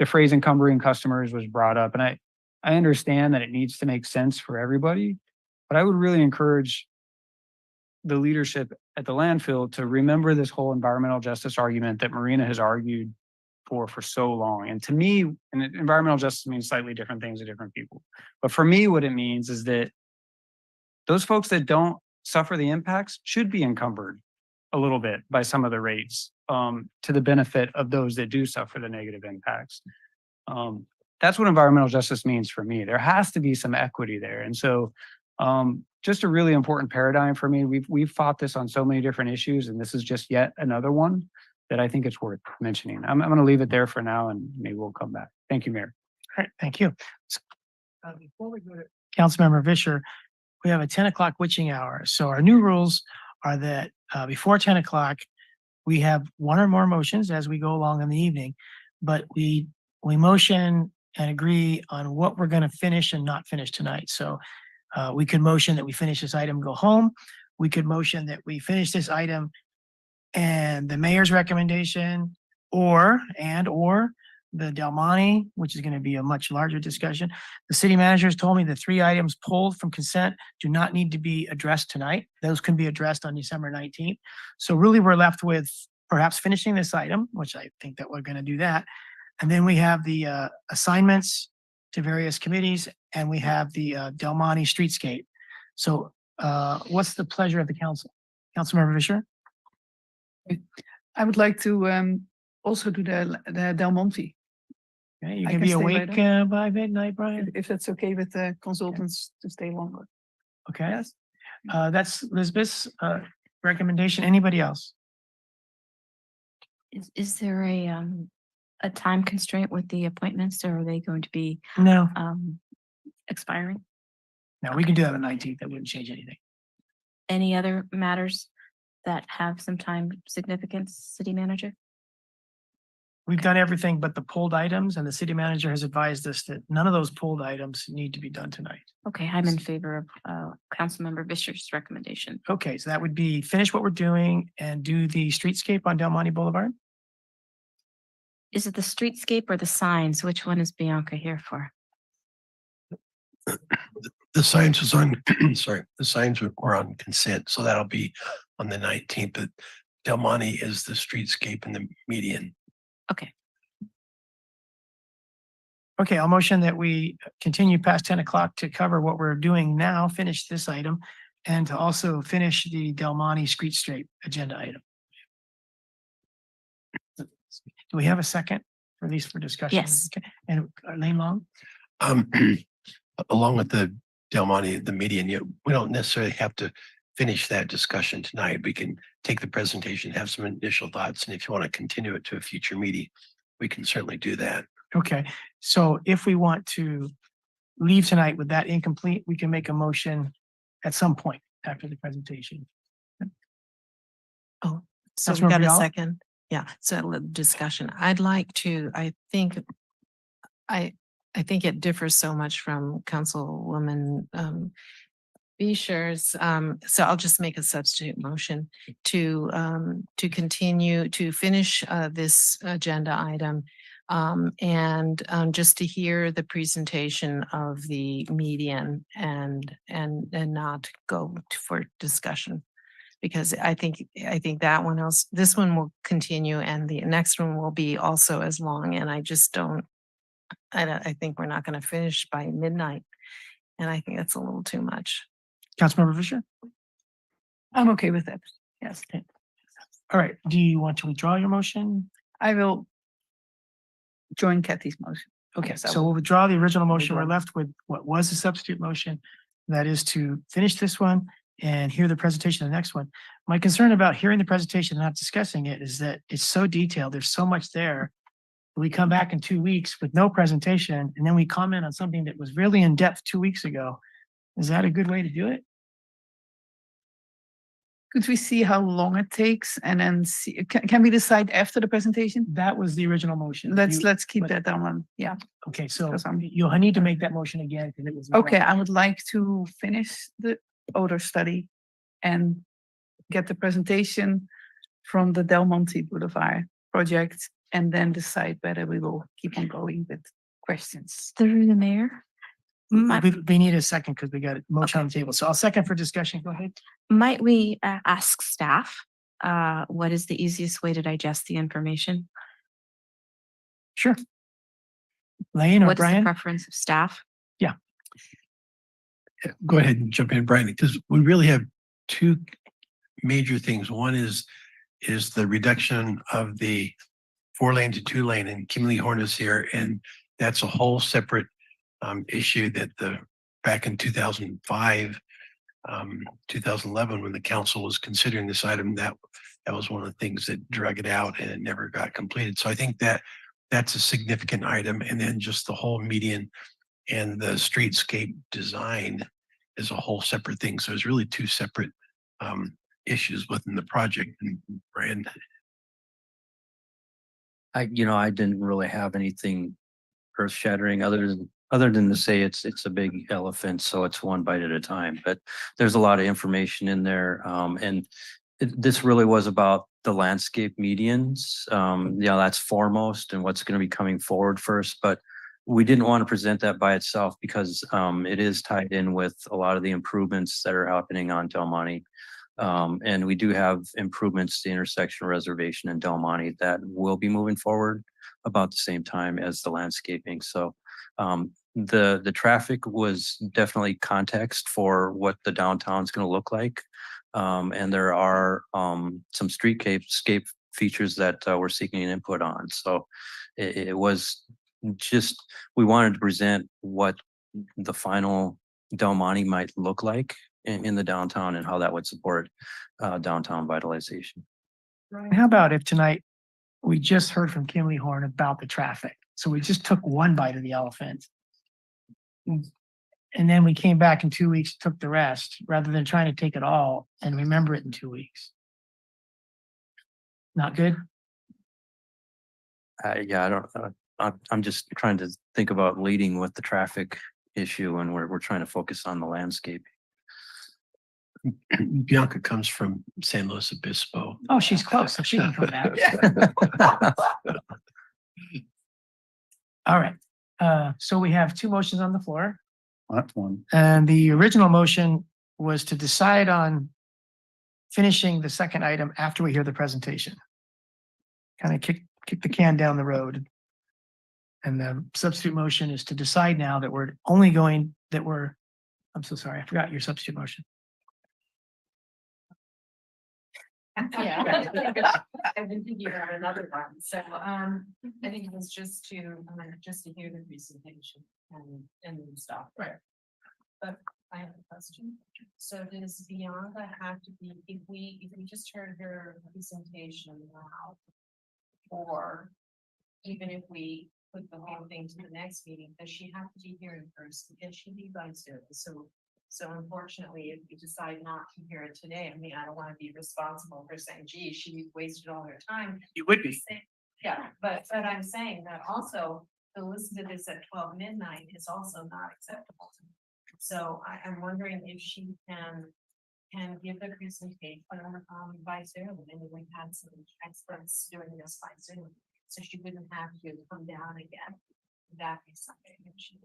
phrase encumbering customers was brought up, and I understand that it needs to make sense for everybody, but I would really encourage the leadership at the landfill to remember this whole environmental justice argument that Marina has argued for so long. And to me, and environmental justice means slightly different things to different people. But for me, what it means is that those folks that don't suffer the impacts should be encumbered a little bit by some of the rates to the benefit of those that do suffer the negative impacts. That's what environmental justice means for me. There has to be some equity there. And so just a really important paradigm for me. We've fought this on so many different issues, and this is just yet another one that I think it's worth mentioning. I'm going to leave it there for now, and maybe we'll come back. Thank you, Mayor. All right, thank you. Before we go to Councilmember Vischer, we have a 10 o'clock witching hour. So our new rules are that before 10 o'clock, we have one or more motions as we go along in the evening, but we motion and agree on what we're going to finish and not finish tonight. So we could motion that we finish this item, go home. We could motion that we finish this item and the mayor's recommendation, or the Del Monte, which is going to be a much larger discussion. The city managers told me the 3 items pulled from consent do not need to be addressed tonight. Those can be addressed on December 19th. So really we're left with perhaps finishing this item, which I think that we're gonna do that. And then we have the assignments to various committees, and we have the Del Monte Streetscape. So what's the pleasure of the council? Councilmember Fisher? I would like to also do the Del Monte. Okay, you I can can be stay awake later. by midnight, Brian? If that's okay with the consultants to stay longer. Okay, Yes. that's Lisbeth's recommendation. Anybody else? Is there a time constraint with the appointments, or are they going to be No, expiring? no, we can do that on the 19th. That wouldn't change anything. Any other matters that have some time significance, city manager? We've done everything but the pulled items, and the city manager has advised us that none of those pulled items need to be done tonight. Okay, I'm in favor of Councilmember Fisher's recommendation. Okay, so that would be finish what we're doing and do the streetscape on Del Monte Boulevard. Is it the streetscape or the signs? Which one is Bianca here for? The signs was on, sorry, the signs were on consent, so that'll be on the 19th. But Del Monte is the streetscape and the median. Okay. Okay, I'll motion that we continue past 10 o'clock to cover what we're doing now, finish this item, and to also finish the Del Monte Streetscape agenda item. Do we have a second, or at least for discussion? Yes. Okay. And Lane Long? Along with the Del Monte, the median, we don't necessarily have to finish that discussion tonight. We can take the presentation, have some initial thoughts, and if you want to continue it to a future meeting, we can certainly do that. Okay, so if we want to leave tonight with that incomplete, we can make a motion at some point after the presentation. Oh, so we Councilmember got a Vidal? second. Yeah, so discussion. I'd like to, I think it differs so much from Councilwoman Fisher's. So I'll just make a substitute motion to continue to finish this agenda item. And just to hear the presentation of the median and not go for discussion. Because I think that one else, this one will continue and the next one will be also as long. And I just don't, I think we're not going to finish by midnight. And I think that's a little too much. Councilmember Fisher? I'm okay with that. Yes. All right, do you want to withdraw your motion? I will join Kathy's motion. Okay, Yes, I so will. we'll withdraw the original motion. We're Withdraw. left with what was a substitute motion. That is to finish this one and hear the presentation of the next one. My concern about hearing the presentation and not discussing it is that it's so detailed. There's so much there. We come back in 2 weeks with no presentation, and then we comment on something that was really in depth 2 weeks ago. Is that a good way to do it? Could we see how long it takes and then see, can we decide after the presentation? That was the original motion. Let's keep but- that down one. Yeah. Okay, so Because I'm- you'll need to make that motion again because it was. Okay, I would like to finish the odor study and get the presentation from the Del Monte Boulevard project and then decide whether we will keep on going with questions. Through the mayor? We need a second because we got a motion on the table. So I'll second for discussion. Go ahead. Might we ask staff, what is the easiest way to digest the information? Sure. Lane or What is the Brian? preference of staff? Go ahead and jump in, Brian, because we really have two major things. One is the reduction of the 4-lane to 2-lane, and Kimberly Horn is here, and that's a whole separate issue that back in 2005, 2011, when the council was considering this item, that was one of the things that drug it out and it never got completed. So I think that's a significant item. And then just the whole median and the streetscape design is a whole separate thing. So it's really two separate issues within the project. And Brian, I didn't really have anything earth shattering other than to say it's a big elephant, so it's one bite at a time. But there's a lot of information in there. And this really was about the landscape medians. That's foremost and what's going to be coming forward first. But we didn't want to present that by itself because it is tied in with a lot of the improvements that are happening on Del Monte. And we do have improvements to intersection reservation in Del Monte that will be moving forward about the same time as the landscaping. So the traffic was definitely context for what the downtown is going to look like. And there are some streetscape features that we're seeking input on. So it was just, we wanted to present what the final Del Monte might look like in the downtown and how that would support downtown vitalization. Ryan, how about if tonight we just heard from Kimberly Horn about the traffic? So we just took one bite of the elephant. And then we came back in 2 weeks, took the rest, rather than trying to take it all and remember it in 2 weeks. Not good? Yeah, I don't, I'm just trying to think about leading with the traffic issue and we're trying to focus on the landscape. Bianca comes from San Luis Obispo. Oh, she's close, so she can come back. All right, so we have two motions on the floor. That's one. And the original motion was to decide on finishing the second item after we hear the presentation. Kind of kick the can down the road. And the substitute motion is to decide now that we're only going, I'm so sorry, I forgot your substitute motion. Yeah. I've been thinking about another one, so, I think it was just to hear the presentation and stuff. Right. But I have a question. So does Bianca have to be, if we just heard her presentation now, or even if we put the whole thing to the next meeting, does she have to be here in person? Can she be by Zoom? So unfortunately, if we decide not to hear it today, I mean, I don't want to be responsible for saying, gee, she wasted all her time. You would be. Yeah, but I'm saying that also to listen to this at 12 midnight is also not acceptable to me. So I'm wondering if she can give the presentation by Zoom, and we've had some experts doing this by Zoom, so she wouldn't have to come down again. That'd be something that she.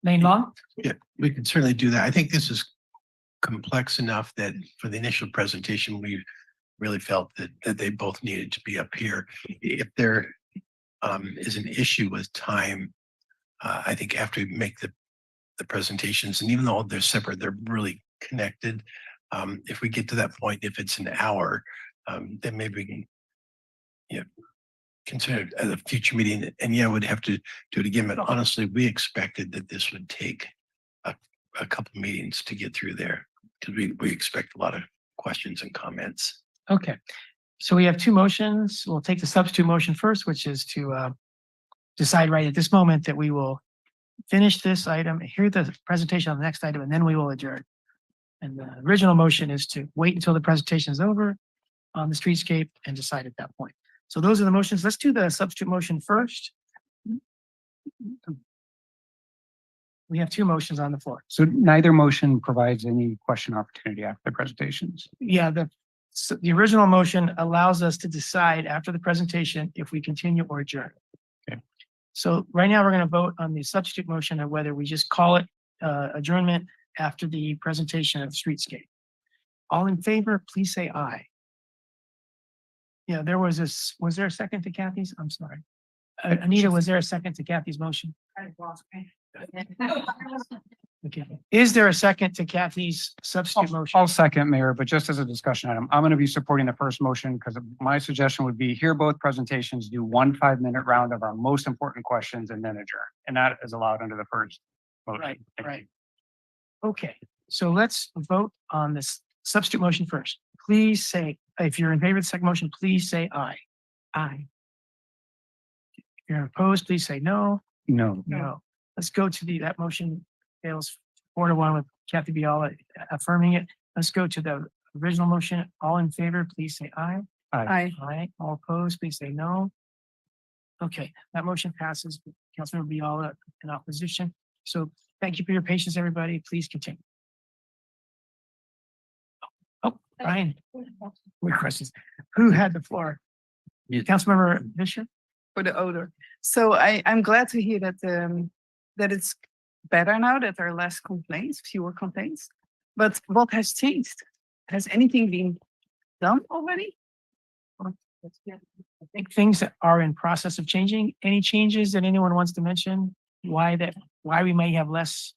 Lane Long? Yeah, we can certainly do that. I think this is complex enough that for the initial presentation, we really felt that they both needed to be up here. If there is an issue with time, I think after we make the presentations, and even though they're separate, they're really connected. If we get to that point, if it's an hour, then maybe we can, consider at a future meeting. And yeah, we'd have to do it again. But honestly, we expected that this would take a couple meetings to get through there because we expect a lot of questions and comments. Okay, so we have two motions. We'll take the substitute motion first, which is to decide right at this moment that we will finish this item, hear the presentation on the next item, and then we will adjourn. And the original motion is to wait until the presentation is over on the streetscape and decide at that point. So those are the motions. Let's do the substitute motion first. We have two motions on the floor. So neither motion provides any question opportunity after the presentations. Yeah, the original motion allows us to decide after the presentation if we continue or adjourn. Okay. So right now we're going to vote on the substitute motion of whether we just call it adjournment after the presentation of the streetscape. All in favor, please say aye. Yeah, was there a second to Kathy's? I'm sorry. Anita, was there a second to Kathy's motion? Okay. Is there a second to Kathy's substitute motion? I'll second, Mayor, but just as a discussion item, I'm going to be supporting the first motion because my suggestion would be hear both presentations, do 1 5-minute round of our most important questions and then adjourn. And that is allowed under the first motion. Right, right. Okay, so let's vote on this substitute motion first. Please say, if you're in favor of the second motion, please say aye. Aye. If you're opposed, please say no. No. No. Let's go to that motion fails 4-1 with Kathy Biala affirming it. Let's go to the original motion. All in favor, please say aye. Aye. Aye. All opposed, please say no. Okay, that motion passes. Councilmember Biala in opposition. So thank you for your patience, everybody. Please continue. Oh, Brian. More questions. Who had the floor? Councilmember Fisher? For the odor. So I'm glad to hear that that it's better now, that there are less complaints, fewer complaints. But what has changed? Has anything been done already? I think things that are in process of changing. Any changes that anyone wants to mention? Why we may have less?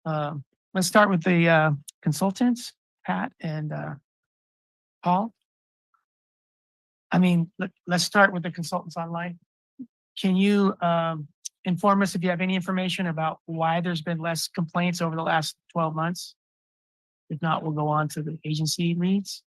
Let's start with the consultants, Pat and Paul. I mean, let's start with the consultants online. Can you inform us if you have any information about why there's been less complaints over the last 12 months? If not, we'll go on to the agency leads.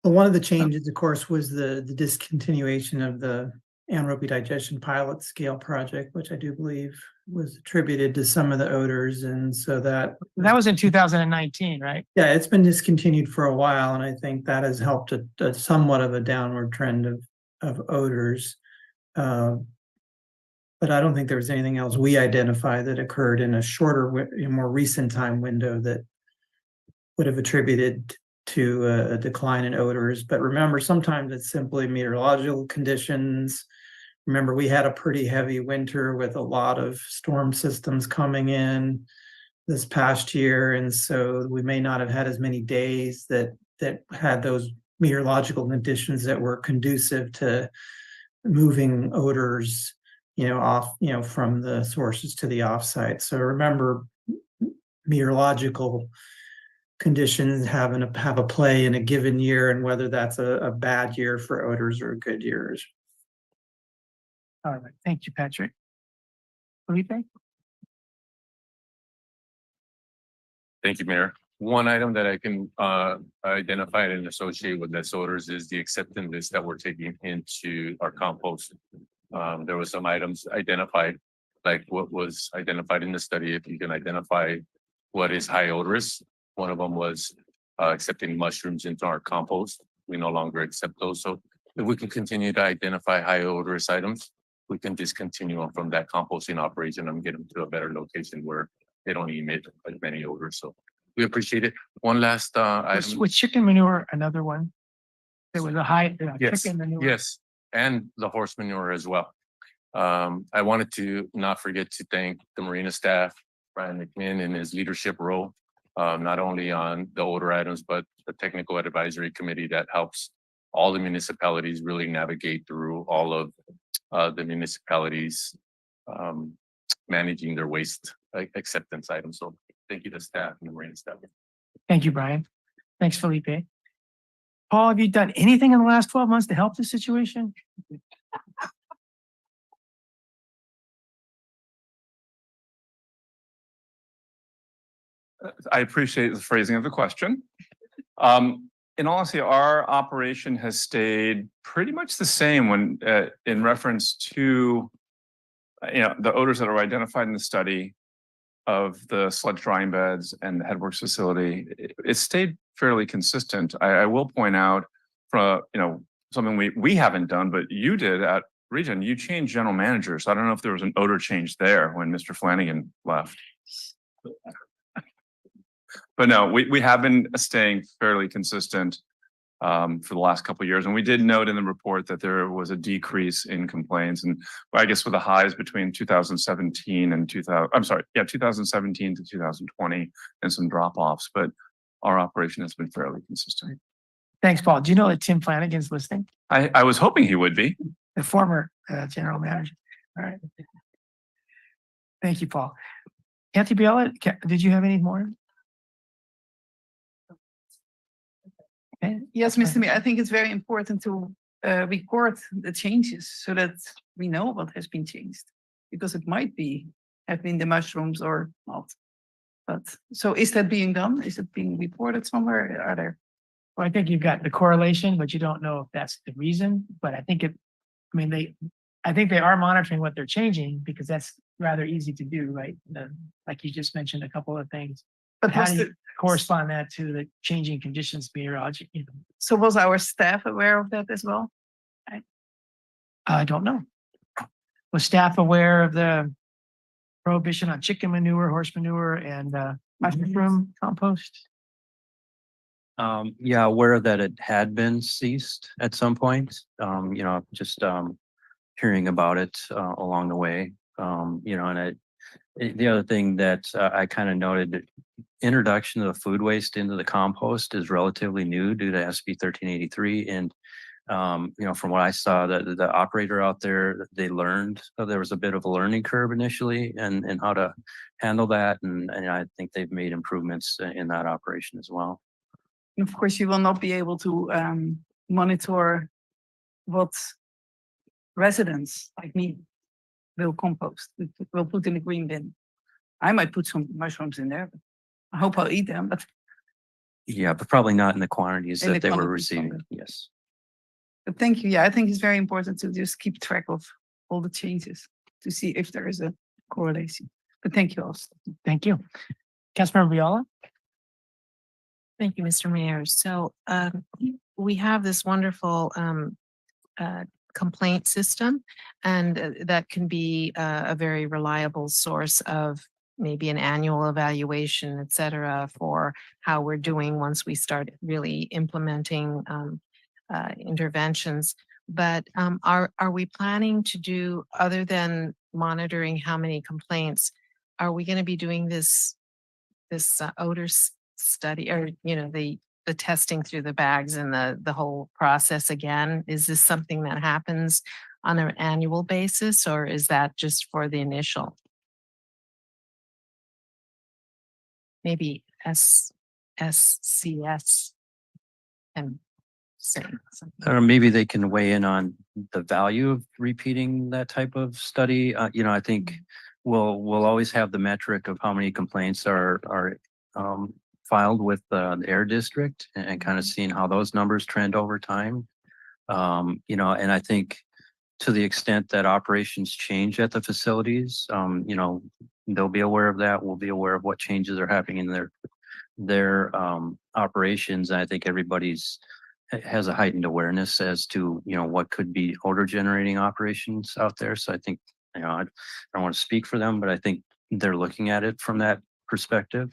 Well, one of the changes, of course, was the discontinuation of the anaerobic digestion pilot scale project, which I do believe was attributed to some of the odors. And so that was in 2019, right? Yeah, it's been discontinued for a while, and I think that has helped a somewhat of a downward trend of odors. But I don't think there was anything else we identified that occurred in a shorter, more recent time window that would have attributed to a decline in odors. But remember, sometimes it's simply meteorological conditions. Remember, we had a pretty heavy winter with a lot of storm systems coming in this past year, and so we may not have had as many days that had those meteorological conditions that were conducive to moving odors, off, from the sources to the offsite. So remember, meteorological conditions have a play in a given year, and whether that's a bad year for odors or a good year. All right, thank you, Patrick. Felipe? Thank you, Mayor. One item that I can identify and associate with this odors is the acceptance list that we're taking into our compost. There were some items identified, like what was identified in the study. If you can identify what is high odorous, one of them was accepting mushrooms into our compost. We no longer accept those. So if we can continue to identify high odorous items, we can discontinue them from that composting operation and get them to a better location where they don't emit as many odors. So we appreciate it. One last item. With chicken manure, another one. There was a high Yes, chicken manure. yes, and the horse manure as well. I wanted to not forget to thank the Marina staff, Brian McMinn in his leadership role, not only on the odor items, but the technical advisory committee that helps all the municipalities really navigate through all of the municipalities managing their waste acceptance items. So thank you to staff and the Marina staff. Thank you, Brian. Thanks, Felipe. Paul, have you done anything in the last 12 months to help the situation? I appreciate the phrasing of the question. In all honesty, our operation has stayed pretty much the same when in reference to the odors that are identified in the study of the sludge drying beds and the headworks facility. It stayed fairly consistent. I will point out from something we haven't done, but you did at Region. You changed general managers. So I don't know if there was an odor change there when Mr. Flanagan left. But no, we have been staying fairly consistent for the last couple of years. And we did note in the report that there was a decrease in complaints. And I guess with the highs between 2017 and 2017 to 2020 and some drop offs, but our operation has been fairly consistent. Thanks, Paul. Do you know that Tim Flanagan's listening? I was hoping he would be. The former general manager. All right. Thank you, Paul. Kathy Biella, did you have any more? Okay. Yes, Mr. Mayor, I think it's very important to record the changes so that we know what has been changed, because it might have been the mushrooms or not. But so is that being done? Is it being reported somewhere? Are there? Well, I think you've got the correlation, but you don't know if that's the reason. But I think I think they are monitoring what they're changing, because that's rather easy to do, right? Like you just mentioned a couple of things. But how do you correspond that to the changing conditions meteorology? So was our staff aware of that as well? I don't know. Was staff aware of the prohibition on chicken manure, horse manure, and mushroom compost? Yeah, aware that it had been ceased at some point. Just hearing about it along the way. And The other thing that I kind of noted, that introduction of food waste into the compost is relatively new due to SB 1383. And, from what I saw, the operator out there, they learned, there was a bit of a learning curve initially and how to handle that. And I think they've made improvements in that operation as well. And of course, you will not be able to monitor what residents like me will compost, will put in the green bin. I might put some mushrooms in there. But I hope I'll eat them, but Yeah, but probably not in the quantities In the that they were quantities, receiving. probably. Yes. But thank you. Yeah, I think it's very important to just keep track of all the changes to see if there is a correlation. But thank you also. Thank you. Councilmember Viola? Thank you, Mr. Mayor. So we have this wonderful complaint system, and that can be a very reliable source of maybe an annual evaluation, et cetera, for how we're doing once we start really implementing interventions. But are we planning to do, other than monitoring how many complaints, are we going to be doing this odor study, or the testing through the bags and the whole process again? Is this something that happens on an annual basis, or is that just for the initial? Maybe SCS and say something. Or maybe they can weigh in on the value of repeating that type of study. I think we'll always have the metric of how many complaints are filed with the air district and kind of seeing how those numbers trend over time. And I think to the extent that operations change at the facilities, they'll be aware of that. We'll be aware of what changes are happening in their operations. And I think everybody's has a heightened awareness as to, what could be odor generating operations out there. So I think, I don't want to speak for them, but I think they're looking at it from that perspective.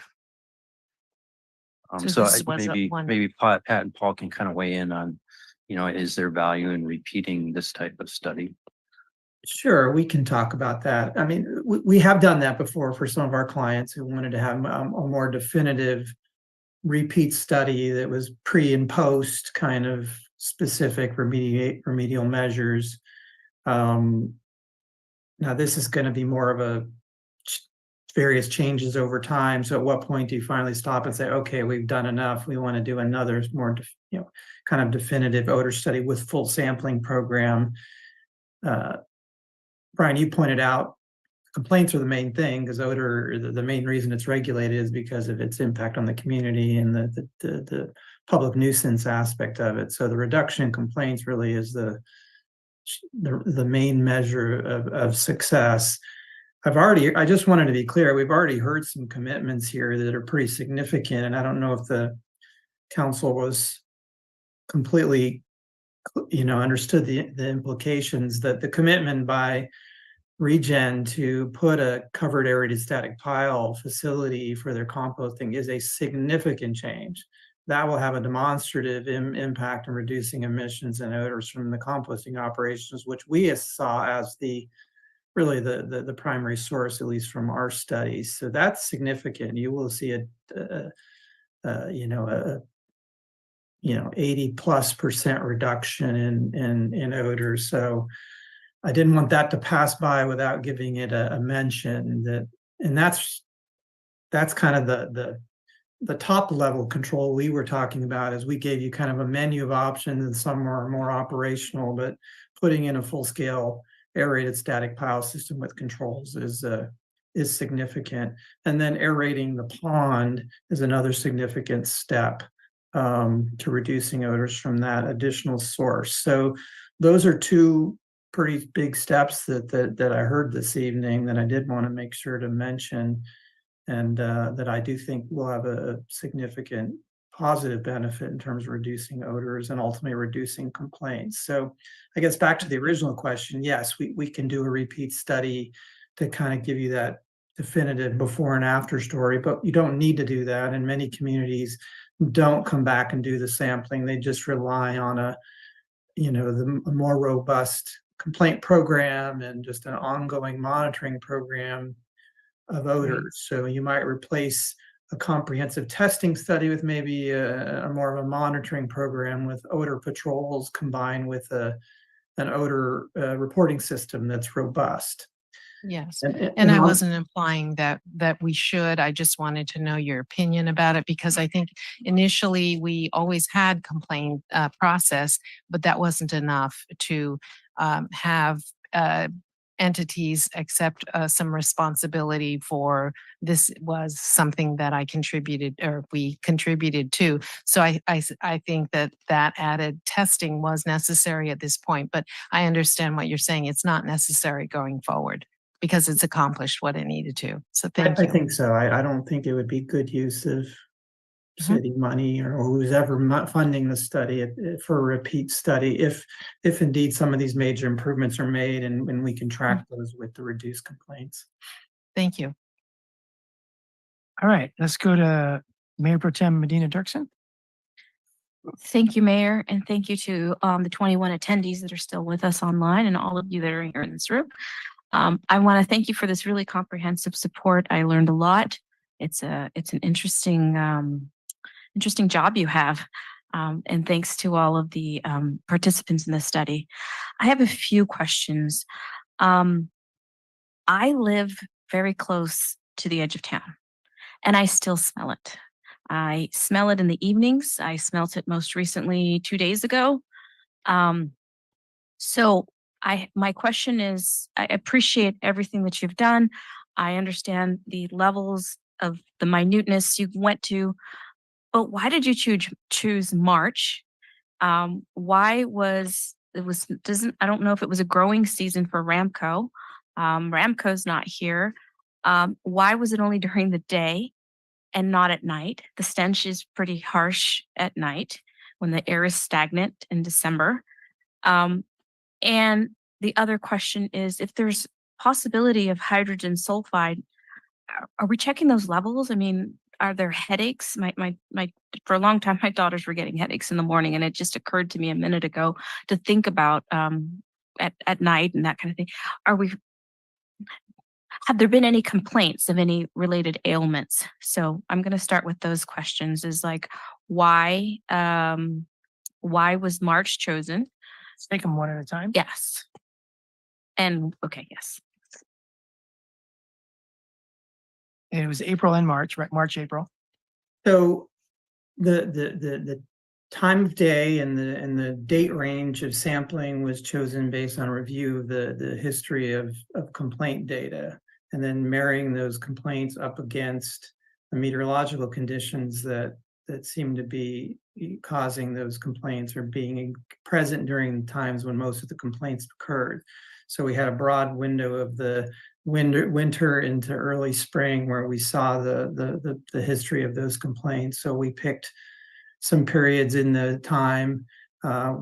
So So this was maybe Pat and Paul can kind of weigh in on, is there value in repeating this type of study? Sure, we can talk about that. I mean, we have done that before for some of our clients who wanted to have a more definitive repeat study that was pre and post kind of specific remedial measures. Now this is going to be more of a various changes over time. So at what point do you finally stop and say, okay, we've done enough, we want to do another more kind of definitive odor study with full sampling program? Brian, you pointed out complaints are the main thing, because odor, the main reason it's regulated is because of its impact on the community and the public nuisance aspect of it. So the reduction in complaints really is the main measure of success. I just wanted to be clear, we've already heard some commitments here that are pretty significant, and I don't know if the council was completely, understood the implications. That the commitment by Regen to put a covered aerated static pile facility for their composting is a significant change. That will have a demonstrative impact in reducing emissions and odors from the composting operations, which we saw as really the primary source, at least from our studies. So that's significant. You will see a 80+% reduction in odors. So I didn't want that to pass by without giving it a mention. And that's kind of the top level control we were talking about, as we gave you kind of a menu of options, and some are more operational, but putting in a full scale aerated static pile system with controls is significant. And then aerating the pond is another significant step to reducing odors from that additional source. So those are two pretty big steps that I heard this evening that I did want to make sure to mention, and that I do think will have a significant positive benefit in terms of reducing odors and ultimately reducing complaints. So I guess back to the original question, yes, we can do a repeat study to kind of give you that definitive before and after story, but you don't need to do that. And many communities don't come back and do the sampling. They just rely on a more robust complaint program and just an ongoing monitoring program of odors. So you might replace a comprehensive testing study with maybe a more of a monitoring program with odor patrols combined with an odor reporting system that's robust. Yes, And and I I'll- wasn't implying that we should. I just wanted to know your opinion about it because I think initially we always had complaint process, but that wasn't enough to have entities accept some responsibility for this was something that I contributed or we contributed to. So I think that added testing was necessary at this point, but I understand what you're saying. It's not necessary going forward, because it's accomplished what it needed to. So thank I you. think so. I don't think it would be good use of city money or who's ever funding the study for a repeat study if indeed some of these major improvements are made and we can track those with the reduced complaints. Thank you. All right, let's go to Mayor Pro Tem Medina Dirksen. Thank you, Mayor, and thank you to the 21 attendees that are still with us online and all of you that are here in this room. I want to thank you for this really comprehensive support. I learned a lot. It's an interesting job you have. And thanks to all of the participants in the study. I have a few questions. I live very close to the edge of town and I still smell it. I smell it in the evenings. I smelt it most recently 2 days ago. So my question is, I appreciate everything that you've done. I understand the levels of the minuteness you went to, but why did you choose March? Why was I don't know if it was a growing season for Ramco. Ramco's not here. Why was it only during the day and not at night? The stench is pretty harsh at night when the air is stagnant in December. And the other question is, if there's possibility of hydrogen sulfide, are we checking those levels? I mean, are there headaches? For a long time, my daughters were getting headaches in the morning, and it just occurred to me a minute ago to think about at night and that kind of thing. Have there been any complaints of any related ailments? So I'm going to start with those questions. Is like, why was March chosen? Let's take them one at a time. Yes. And okay, yes. It was April and March, right? March, April. So the time of day and the date range of sampling was chosen based on a review of the history of complaint data, and then marrying those complaints up against the meteorological conditions that seem to be causing those complaints or being present during times when most of the complaints occurred. So we had a broad window of the winter into early spring where we saw the history of those complaints. So we picked some periods in the time.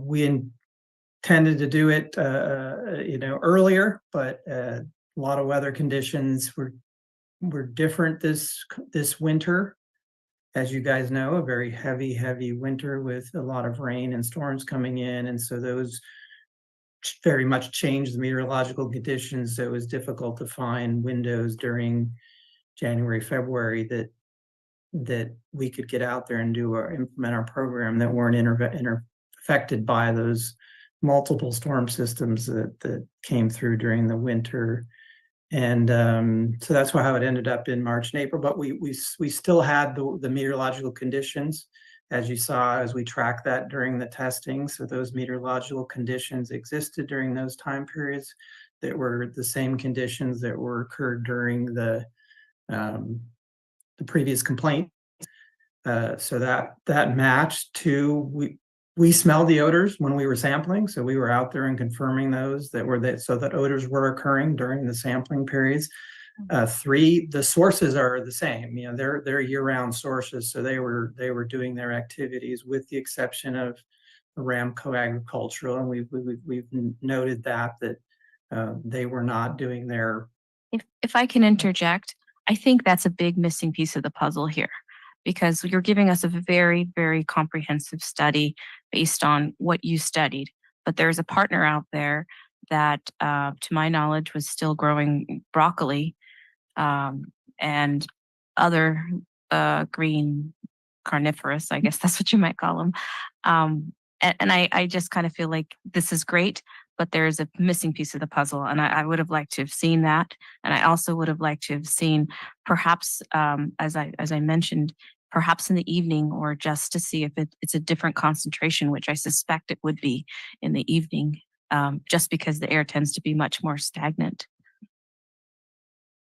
We intended to do it earlier, but a lot of weather conditions were different this winter. As you guys know, a very heavy winter with a lot of rain and storms coming in, and so those very much changed the meteorological conditions. So it was difficult to find windows during January, February that we could get out there and implement our program that weren't affected by those multiple storm systems that came through during the winter. And so that's how it ended up in March and April. But we still had the meteorological conditions, as you saw, as we tracked that during the testing. So those meteorological conditions existed during those time periods that were the same conditions that occurred during the previous complaint. So that matched to we smelled the odors when we were sampling. So we were out there and confirming those so that odors were occurring during the sampling periods. The sources are the same. You know, they're year-round sources, so they were doing their activities with the exception of Ramco Agricultural, and we've noted that they were not doing their. If I can interject, I think that's a big missing piece of the puzzle here, because you're giving us a very, very comprehensive study based on what you studied. But there's a partner out there that, to my knowledge, was still growing broccoli and other green carnivorous, I guess that's what you might call them. And I just kind of feel like this is great, but there's a missing piece of the puzzle, and I would have liked to have seen that. And I also would have liked to have seen perhaps, as I mentioned, perhaps in the evening, or just to see if it's a different concentration, which I suspect it would be in the evening, just because the air tends to be much more stagnant.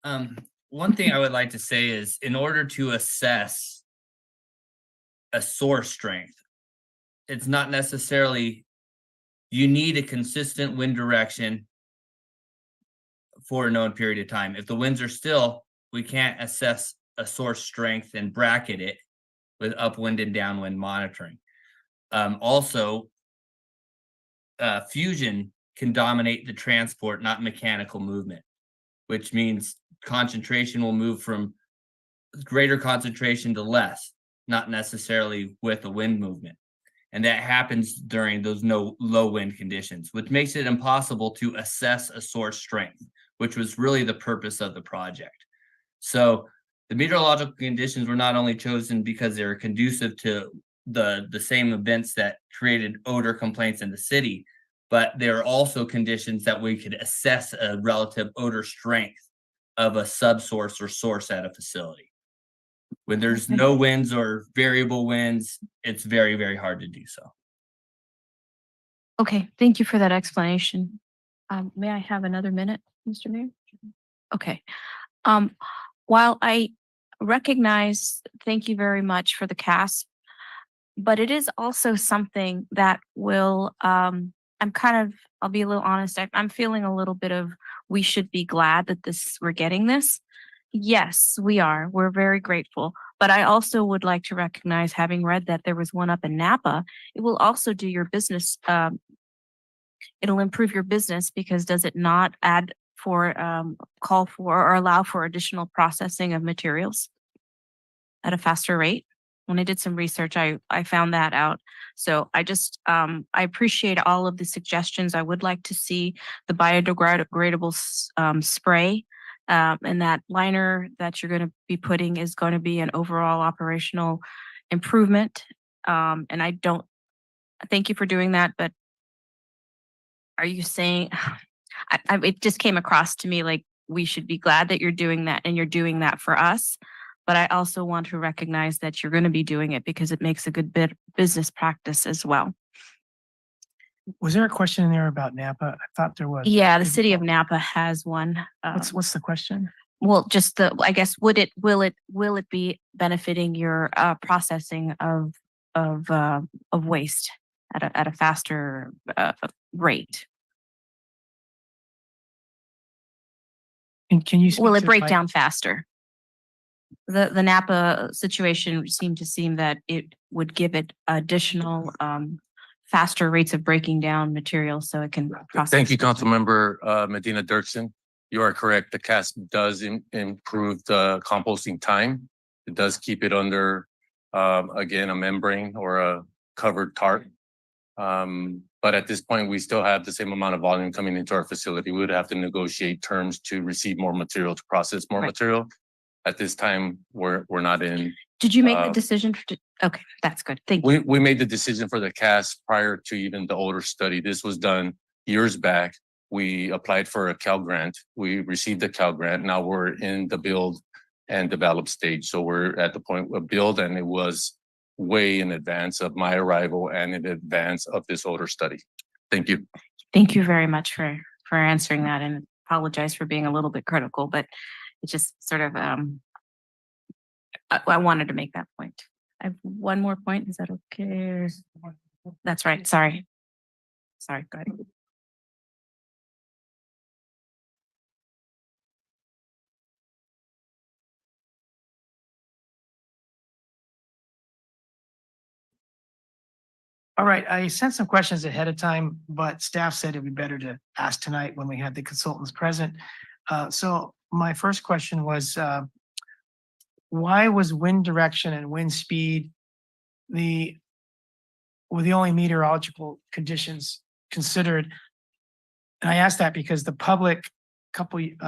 One thing I would like to say is, in order to assess a source strength, it's not necessarily, you need a consistent wind direction for a known period of time. If the winds are still, we can't assess a source strength and bracket it with upwind and downwind monitoring. Also, fusion can dominate the transport, not mechanical movement, which means concentration will move from greater concentration to less, not necessarily with a wind movement. And that happens during those low wind conditions, which makes it impossible to assess a source strength, which was really the purpose of the project. So the meteorological conditions were not only chosen because they were conducive to the same events that created odor complaints in the city, but they are also conditions that we could assess a relative odor strength of a subsource or source at a facility. When there's no winds or variable winds, it's very, very hard to do so. Okay, thank you for that explanation. May I have another minute, Mr. Mayor? Okay. While I recognize, thank you very much for the CASP, but it is also something that will, I'll be a little honest, I'm feeling a little bit of, we should be glad that we're getting this. Yes, we are. We're very grateful. But I also would like to recognize, having read that there was one up in Napa, it will also do your business. It'll improve your business, because does it not add for, call for or allow for additional processing of materials at a faster rate? When I did some research, I found that out. So I just, I appreciate all of the suggestions. I would like to see the biodegradable spray. And that liner that you're going to be putting is going to be an overall operational improvement. And I don't, thank you for doing that, but are you saying, it just came across to me like we should be glad that you're doing that, and you're doing that for us. But I also want to recognize that you're going to be doing it because it makes a good business practice as well. Was there a question in there about Napa? I thought there was. Yeah, the city of Napa has one. What's the question? Well, just I guess, will it be benefiting your processing of waste at a faster rate? And can you speak Will it to break down faster? The Napa situation seemed that it would give it additional faster rates of breaking down materials, so it can process. Thank you, Councilmember Medina Dirksen. You are correct. The CASP does improve the composting time. It does keep it under, again, a membrane or a covered tarp. But at this point, we still have the same amount of volume coming into our facility. We would have to negotiate terms to receive more material, to process more material. At this time, we're not in. Did you make the decision? Okay, that's good. Thank you. We made the decision for the CASP prior to even the odor study. This was done years back. We applied for a Cal grant. We received the Cal grant. Now we're in the build and develop stage. So we're at the point of build, and it was way in advance of my arrival and in advance of this odor study. Thank you. Thank you very much for answering that, and apologize for being a little bit critical, but it just sort of, I wanted to make that point. I have one more point. Is that okay? That's right. Sorry. Go ahead. All right, I sent some questions ahead of time, but staff said it'd be better to ask tonight when we had the consultants present. So my first question was, why was wind direction and wind speed were the only meteorological conditions considered? And I asked that because the public,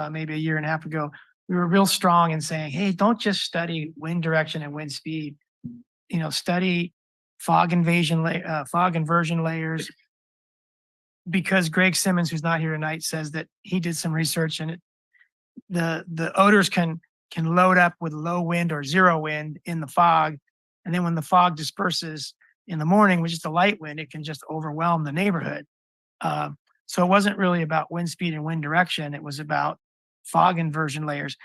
maybe a year and a half ago, we were real strong in saying, hey, don't just study wind direction and wind speed. Study fog inversion layers. Because Greg Simmons, who's not here tonight, says that he did some research and the odors can load up with low wind or zero wind in the fog. And then when the fog disperses in the morning with just a light wind, it can just overwhelm the neighborhood. So it wasn't really about wind speed and wind direction. It was about fog inversion layers.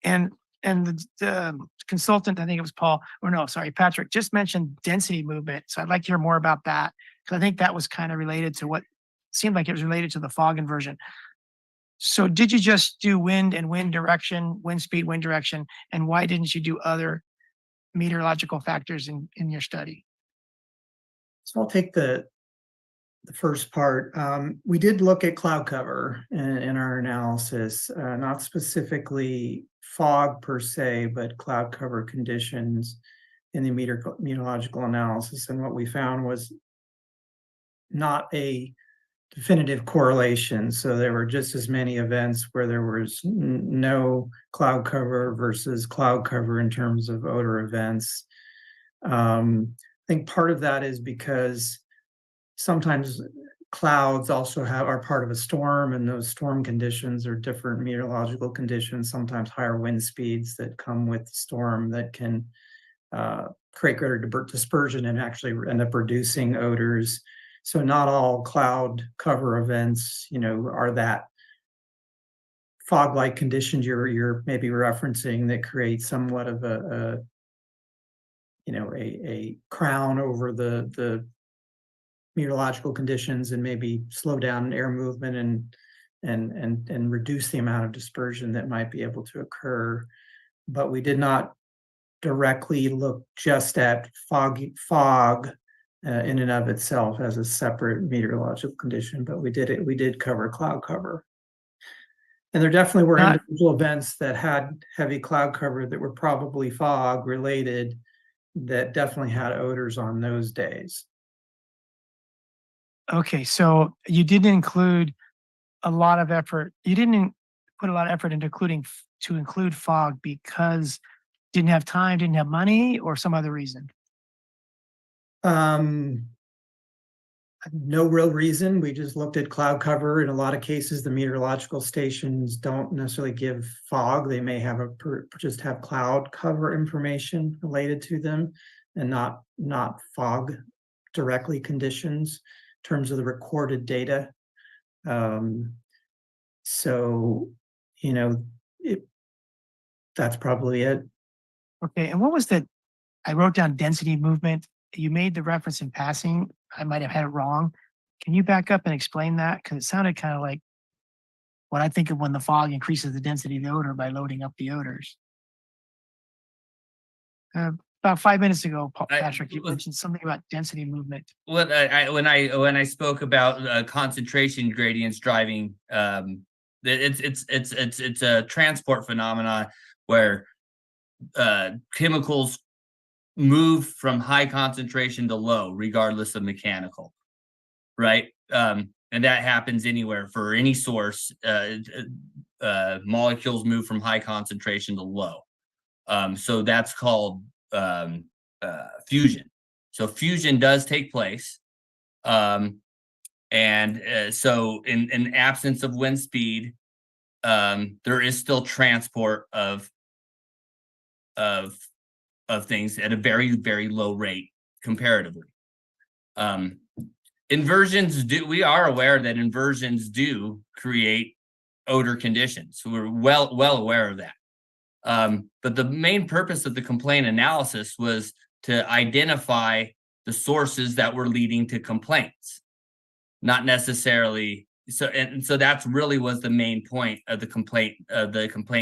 And the consultant, I think it was Patrick, just mentioned density movement. So I'd like to hear more about that, because I think that was kind of related to what seemed like it was related to the fog inversion. So did you just do wind and wind direction, wind speed, wind direction? And why didn't you do other meteorological factors in your study? So I'll take the first part. We did look at cloud cover in our analysis, not specifically fog per se, but cloud cover conditions in the meteorological analysis. And what we found was not a definitive correlation. So there were just as many events where there was no cloud cover versus cloud cover in terms of odor events. I think part of that is because sometimes clouds also are part of a storm, and those storm conditions are different meteorological conditions, sometimes higher wind speeds that come with the storm that can create greater dispersion and actually end up reducing odors. So not all cloud cover events, are that fog-like conditions you're maybe referencing that create somewhat of a crown over the meteorological conditions and maybe slow down air movement and reduce the amount of dispersion that might be able to occur. But we did not directly look just at fog in and of itself as a separate meteorological condition, but we did cover cloud cover. And there definitely were individual events that had heavy cloud cover that were probably fog related that definitely had odors on those days. Okay, so you didn't include a lot of effort. You didn't put a lot of effort into include fog because didn't have time, didn't have money, or some other reason? No real reason. We just looked at cloud cover. In a lot of cases, the meteorological stations don't necessarily give fog. They may have just have cloud cover information related to them, and not fog directly conditions in terms of the recorded data. That's probably it. Okay, and what was I wrote down density movement. You made the reference in passing. I might have had it wrong. Can you back up and explain that? Because it sounded kind of like what I think of when the fog increases the density of the odor by loading up the odors. About 5 minutes ago, Patrick, you mentioned something about density movement. When I spoke about concentration gradients driving, it's a transport phenomenon where chemicals move from high concentration to low, regardless of mechanical, right? And that happens anywhere for any source. Molecules move from high concentration to low. So that's called fusion. So fusion does take place. So in absence of wind speed, there is still transport of things at a very, very low rate comparatively. We are aware that inversions do create odor conditions. We're well aware of that. But the main purpose of the complaint analysis was to identify the sources that were leading to complaints, not necessarily. So that's really was the main point of the complaint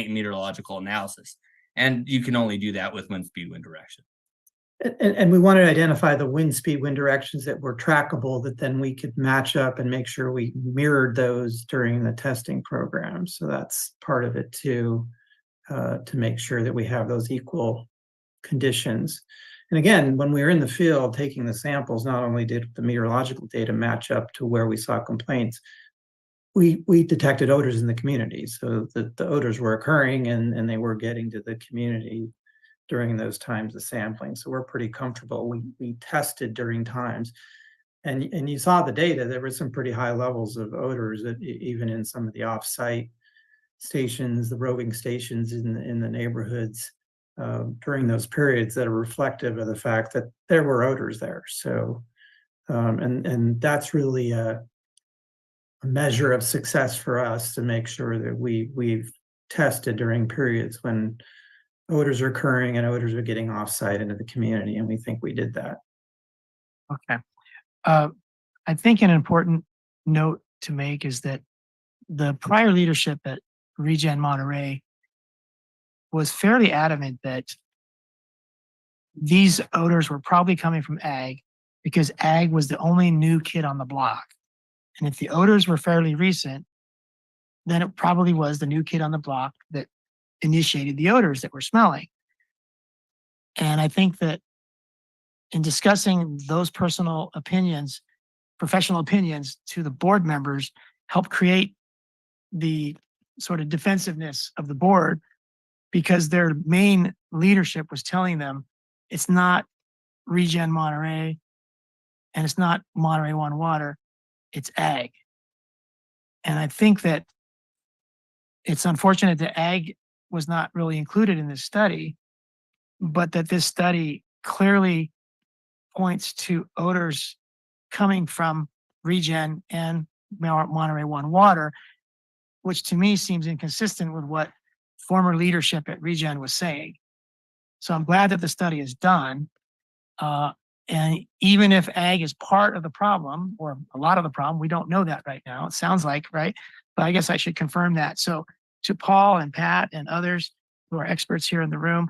meteorological analysis. And you can only do that with wind speed, wind direction. And we wanted to identify the wind speed, wind directions that were trackable that then we could match up and make sure we mirrored those during the testing program. So that's part of it too, to make sure that we have those equal conditions. And again, when we were in the field taking the samples, not only did the meteorological data match up to where we saw complaints, we detected odors in the community, so that the odors were occurring and they were getting to the community during those times of sampling. So we're pretty comfortable. We tested during times. And you saw the data, there were some pretty high levels of odors that even in some of the off-site stations, the roving stations in the neighborhoods during those periods that are reflective of the fact that there were odors there. So, and that's really a measure of success for us to make sure that we've tested during periods when odors are occurring and odors are getting off-site into the community, and we think we did that. Okay. I think an important note to make is that the prior leadership at Regen Monterey was fairly adamant that these odors were probably coming from ag because ag was the only new kid on the block. And if the odors were fairly recent, then it probably was the new kid on the block that initiated the odors that we're smelling. And I think that in discussing those personal opinions, professional opinions to the board members, help create the sort of defensiveness of the board, because their main leadership was telling them it's not Regen Monterey and it's not Monterey One Water, it's ag. And I think that it's unfortunate that ag was not really included in this study, but that this study clearly points to odors coming from Regen and Monterey One Water, which to me seems inconsistent with what former leadership at Regen was saying. So I'm glad that the study is done. And even if ag is part of the problem or a lot of the problem, we don't know that right now. It sounds like, right? But I guess I should confirm that. So to Paul and Pat and others who are experts here in the room,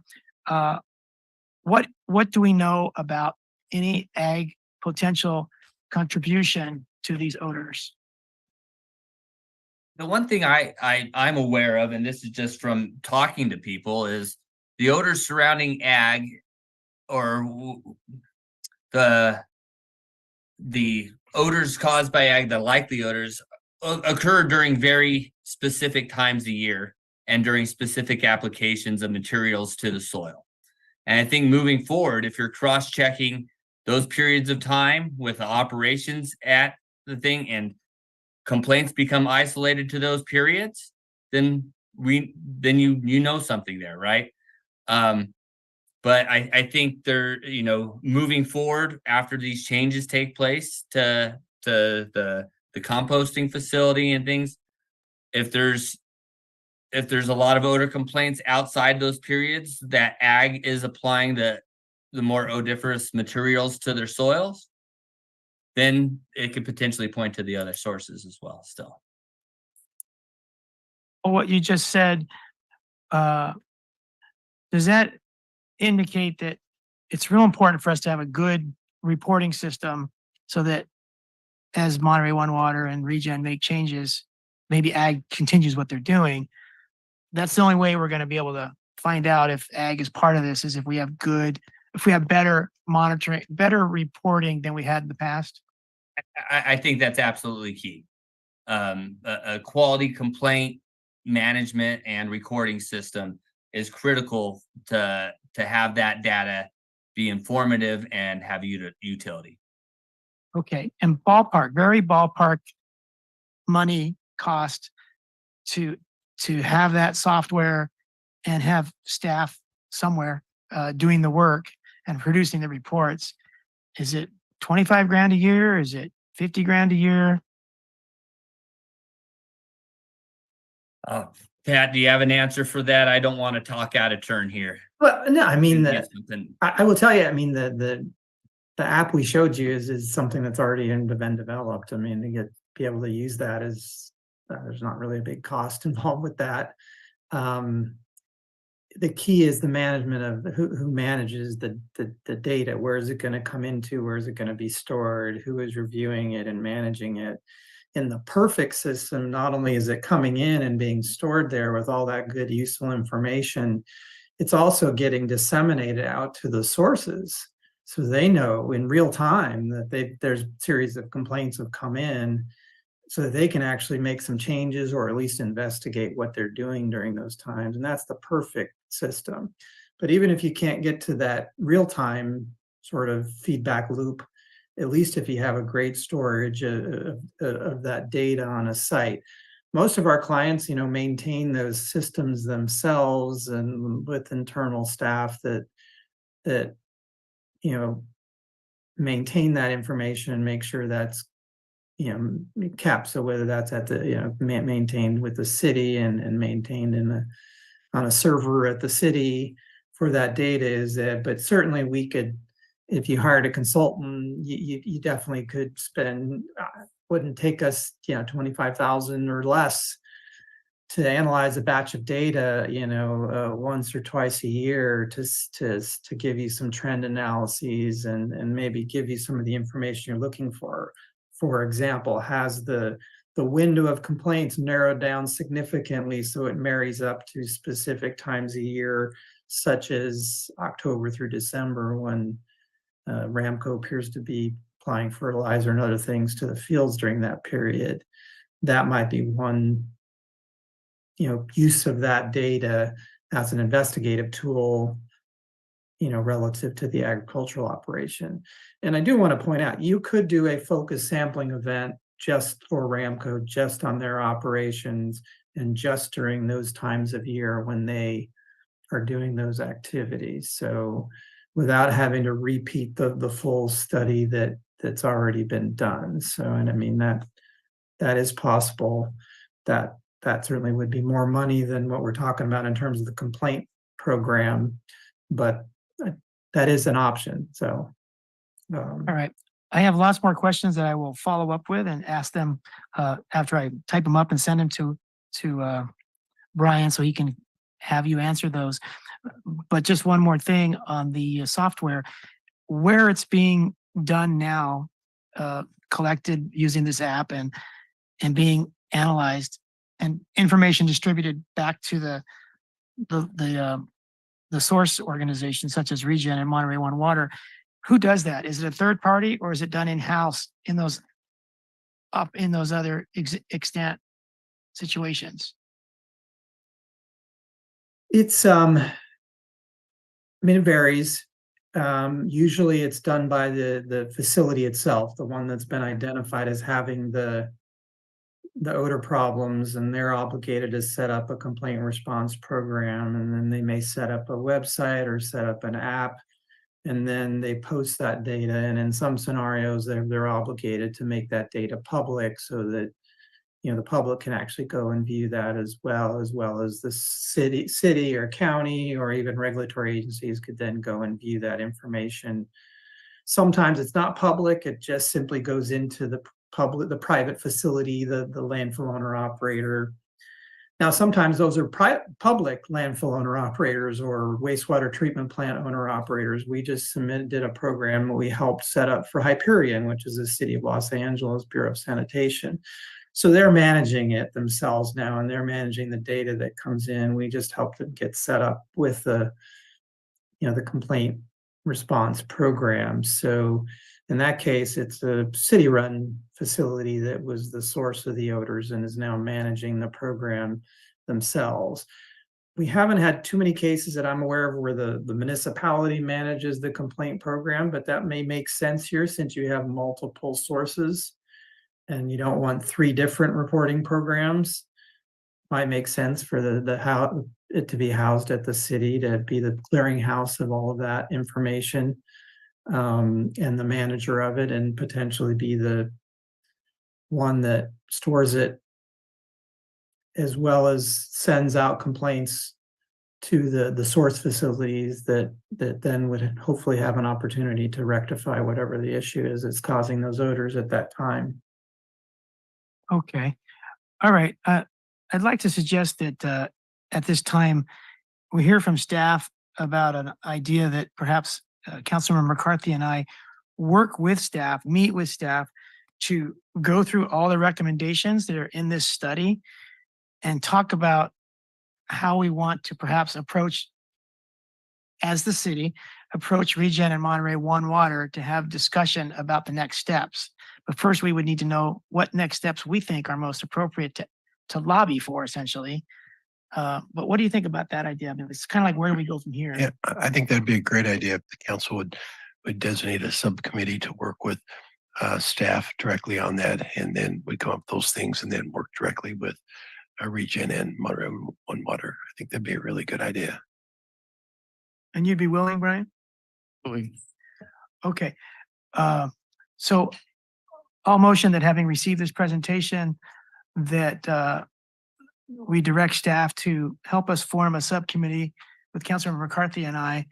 what do we know about any ag potential contribution to these odors? The one thing I'm aware of, and this is just from talking to people, is the odors surrounding ag or the odors caused by ag, the likely odors, occur during very specific times a year and during specific applications of materials to the soil. And I think moving forward, if you're cross-checking those periods of time with the operations at the thing and complaints become isolated to those periods, then you know something there, right? But I think moving forward after these changes take place to the composting facility and things, if there's a lot of odor complaints outside those periods that ag is applying the more odoriferous materials to their soils, then it could potentially point to the other sources as well still. What you just said, does that indicate that it's real important for us to have a good reporting system so that as Monterey One Water and Regen make changes, maybe ag continues what they're doing? That's the only way we're going to be able to find out if ag is part of this, is if we have better monitoring, better reporting than we had in the past. I think that's absolutely key. A quality complaint management and recording system is critical to have that data be informative and have utility. Okay, and ballpark, very ballpark money cost to have that software and have staff somewhere doing the work and producing the reports. Is it 25 grand a year? Is it 50 grand a year? Pat, do you have an answer for that? I don't want to talk out of turn here. Well, no, I mean, Something. I will tell you, I mean, the app we showed you is something that's already been developed. I mean, to be able to use that is, there's not really a big cost involved with that. The key is the management of who manages the data. Where is it going to come into? Where is it going to be stored? Who is reviewing it and managing it? In the perfect system, not only is it coming in and being stored there with all that good, useful information, it's also getting disseminated out to the sources, so they know in real time that there's a series of complaints have come in. so that they can actually make some changes or at least investigate what they're doing during those times. And that's the perfect system. But even if you can't get to that real-time sort of feedback loop, at least if you have a great storage of that data on a site. Most of our clients, maintain those systems themselves and with internal staff that maintain that information and make sure that's kept. So whether that's at the maintained with the city and maintained on a server at the city for that data is that. But certainly we could, if you hired a consultant, you definitely could spend. Wouldn't take us 25,000 or less to analyze a batch of data, once or twice a year to give you some trend analyses and maybe give you some of the information you're looking for. For example, has the window of complaints narrowed down significantly so it marries up to specific times a year, such as October through December when Ramco appears to be applying fertilizer and other things to the fields during that period. That might be one use of that data as an investigative tool, relative to the agricultural operation. And I do want to point out, you could do a focus sampling event just for Ramco, just on their operations and just during those times of year when they are doing those activities. So without having to repeat the full study that's already been done. So, and I mean, that is possible. That certainly would be more money than what we're talking about in terms of the complaint program, but that is an option. So, All right. I have lots more questions that I will follow up with and ask them after I type them up and send them to Brian so he can have you answer those. But just one more thing on the software, where it's being done now, collected using this app and being analyzed and information distributed back to the source organizations such as Regen and Monterey One Water. Who does that? Is it a third party or is it done in-house in those other extent situations? It's I mean, it varies. Usually it's done by the facility itself, the one that's been identified as having the odor problems, and they're obligated to set up a complaint response program, and then they may set up a website or set up an app, and then they post that data. And in some scenarios, they're obligated to make that data public so that the public can actually go and view that as well as the city or county or even regulatory agencies could then go and view that information. Sometimes it's not public, it just simply goes into the private facility, the landfill owner operator. Now, sometimes those are public landfill owner operators or wastewater treatment plant owner operators. We just did a program that we helped set up for Hyperion, which is the City of Los Angeles Bureau of Sanitation. So they're managing it themselves now, and they're managing the data that comes in. We just help them get set up with the complaint response program. So in that case, it's a city-run facility that was the source of the odors and is now managing the program themselves. We haven't had too many cases that I'm aware of where the municipality manages the complaint program, but that may make sense here since you have multiple sources and you don't want 3 different reporting programs. Might make sense for it to be housed at the city, to be the clearinghouse of all of that information, and the manager of it, and potentially be the one that stores it as well as sends out complaints to the source facilities that then would hopefully have an opportunity to rectify whatever the issue is that's causing those odors at that time. Okay. All right. I'd like to suggest that at this time, we hear from staff about an idea that perhaps Councilmember McCarthy and I work with staff, meet with staff to go through all the recommendations that are in this study and talk about how we want to perhaps approach as the city, approach Regen and Monterey One Water to have discussion about the next steps. But first, we would need to know what next steps we think are most appropriate to lobby for, essentially. But what do you think about that idea? I mean, it's kind of like, where do we go from here? Yeah, I think that'd be a great idea if the council would designate a subcommittee to work with staff directly on that, and then we come up with those things and then work directly with Regen and Monterey One Water. I think that'd be a really good idea. And you'd be willing, Brian? Okay. So I'll motion that, having received this presentation, that we direct staff to help us form a subcommittee with Councilmember McCarthy and I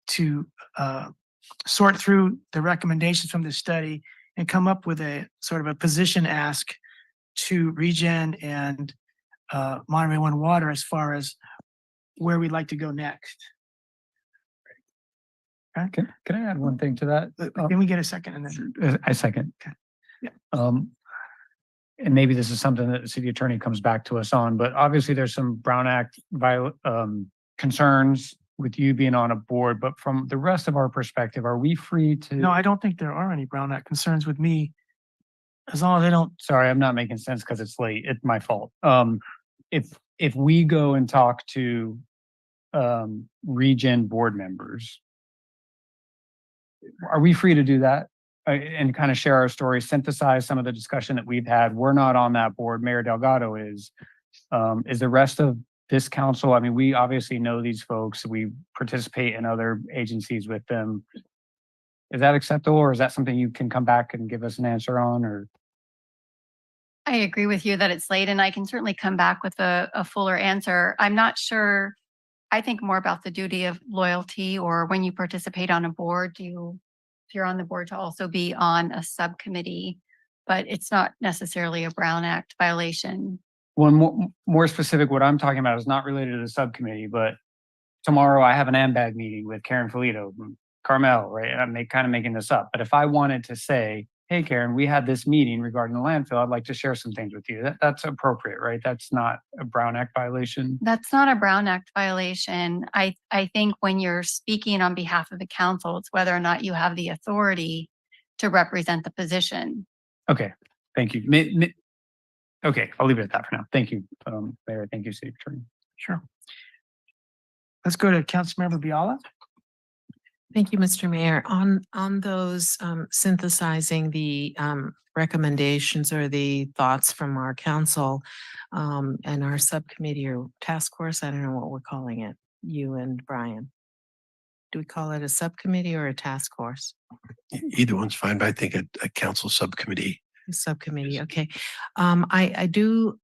to sort through the recommendations from this study and come up with a sort of a position ask to Regen and Monterey One Water as far as where we'd like to go next. Can I add one thing to that? Can we get a second? And then I second. Okay. Yeah. And maybe this is something that the city attorney comes back to us on, but obviously there's some Brown Act concerns with you being on a board, but from the rest of our perspective, are we free to? No, I don't think there are any Brown Act concerns with me. As long as they don't. Sorry, I'm not making sense because it's late. It's my fault. If we go and talk to Regen board members, are we free to do that and kind of share our story, synthesize some of the discussion that we've had? We're not on that board. Mayor Delgado is the rest of this council. I mean, we obviously know these folks. We participate in other agencies with them. Is that acceptable, or is that something you can come back and give us an answer on? Or I agree with you that it's late, and I can certainly come back with a fuller answer. I'm not sure. I think more about the duty of loyalty, or when you participate on a board, if you're on the board, to also be on a subcommittee, but it's not necessarily a Brown Act violation. one more specific, what I'm talking about is not related to the subcommittee, but tomorrow I have an AMBAG meeting with Karen Felito, Carmel, right? And I'm kind of making this up, but if I wanted to say, hey, Karen, we had this meeting regarding the landfill, I'd like to share some things with you. That's appropriate, right? That's not a Brown Act violation. That's not a Brown Act violation. I think when you're speaking on behalf of the council, it's whether or not you have the authority to represent the position. Okay, thank you. Okay, I'll leave it at that for now. Thank you, Mayor. Thank you, City Attorney. Sure. Let's go to Councilmember Biala. Thank you, Mr. Mayor. On those synthesizing the recommendations or the thoughts from our council and our subcommittee or task force, I don't know what we're calling it, you and Brian. Do we call it a subcommittee or a task force? Either one's fine, but I think a council subcommittee. Subcommittee, okay. I do,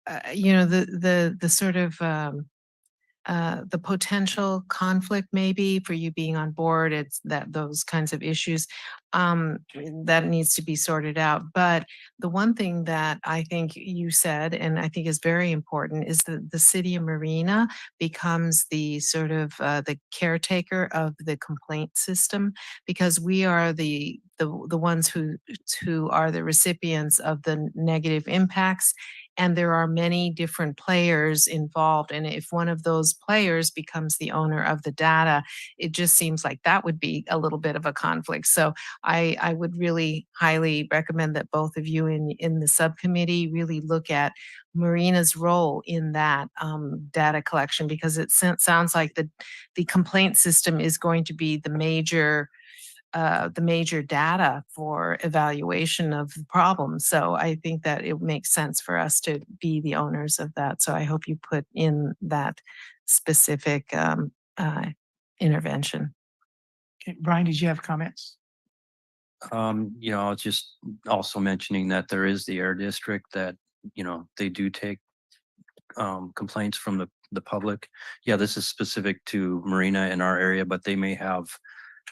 the sort of the potential conflict maybe for you being on board, it's that those kinds of issues that needs to be sorted out. But the one thing that I think you said, and I think is very important, is that the city of Marina becomes the sort of the caretaker of the complaint system, because we are the ones who are the recipients of the negative impacts. And there are many different players involved. And if one of those players becomes the owner of the data, it just seems like that would be a little bit of a conflict. So I would really highly recommend that both of you in the subcommittee really look at Marina's role in that data collection, because it sounds like the complaint system is going to be the major data for evaluation of the problem. So I think that it makes sense for us to be the owners of that. So I hope you put in that specific intervention. Okay, Brian, did you have comments? Just also mentioning that there is the air district that, they do take complaints from the public. Yeah, this is specific to Marina in our area, but they may have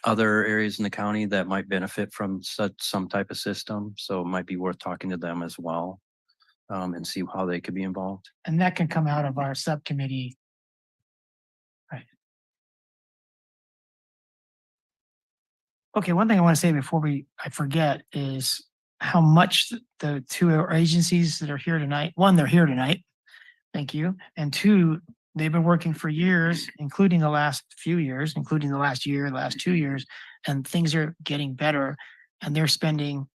other areas in the county that might benefit from some type of system. So it might be worth talking to them as well and see how they could be involved. And that can come out of our subcommittee. Right. Okay, one thing I want to say before I forget is how much the two agencies that are here tonight, one, they're here tonight. Thank you. And two, they've been working for years, including the last few years, including the last year, the last 2 years, and things are getting better. And they're spending,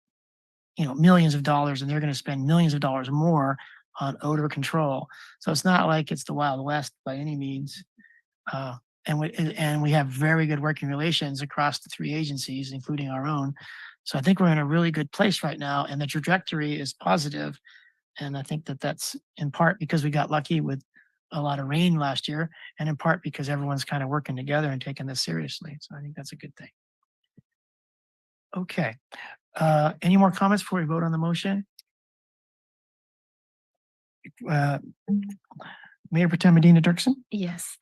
millions of dollars, and they're going to spend millions of dollars more on odor control. So it's not like it's the Wild West by any means. And we have very good working relations across the 3 agencies, including our own. So I think we're in a really good place right now, and the trajectory is positive. And I think that that's in part because we got lucky with a lot of rain last year, and in part because everyone's kind of working together and taking this seriously. So I think that's a good thing. Okay. Any more comments before we vote on the motion? Mayor Pro Tem Medina Dirksen? Yes.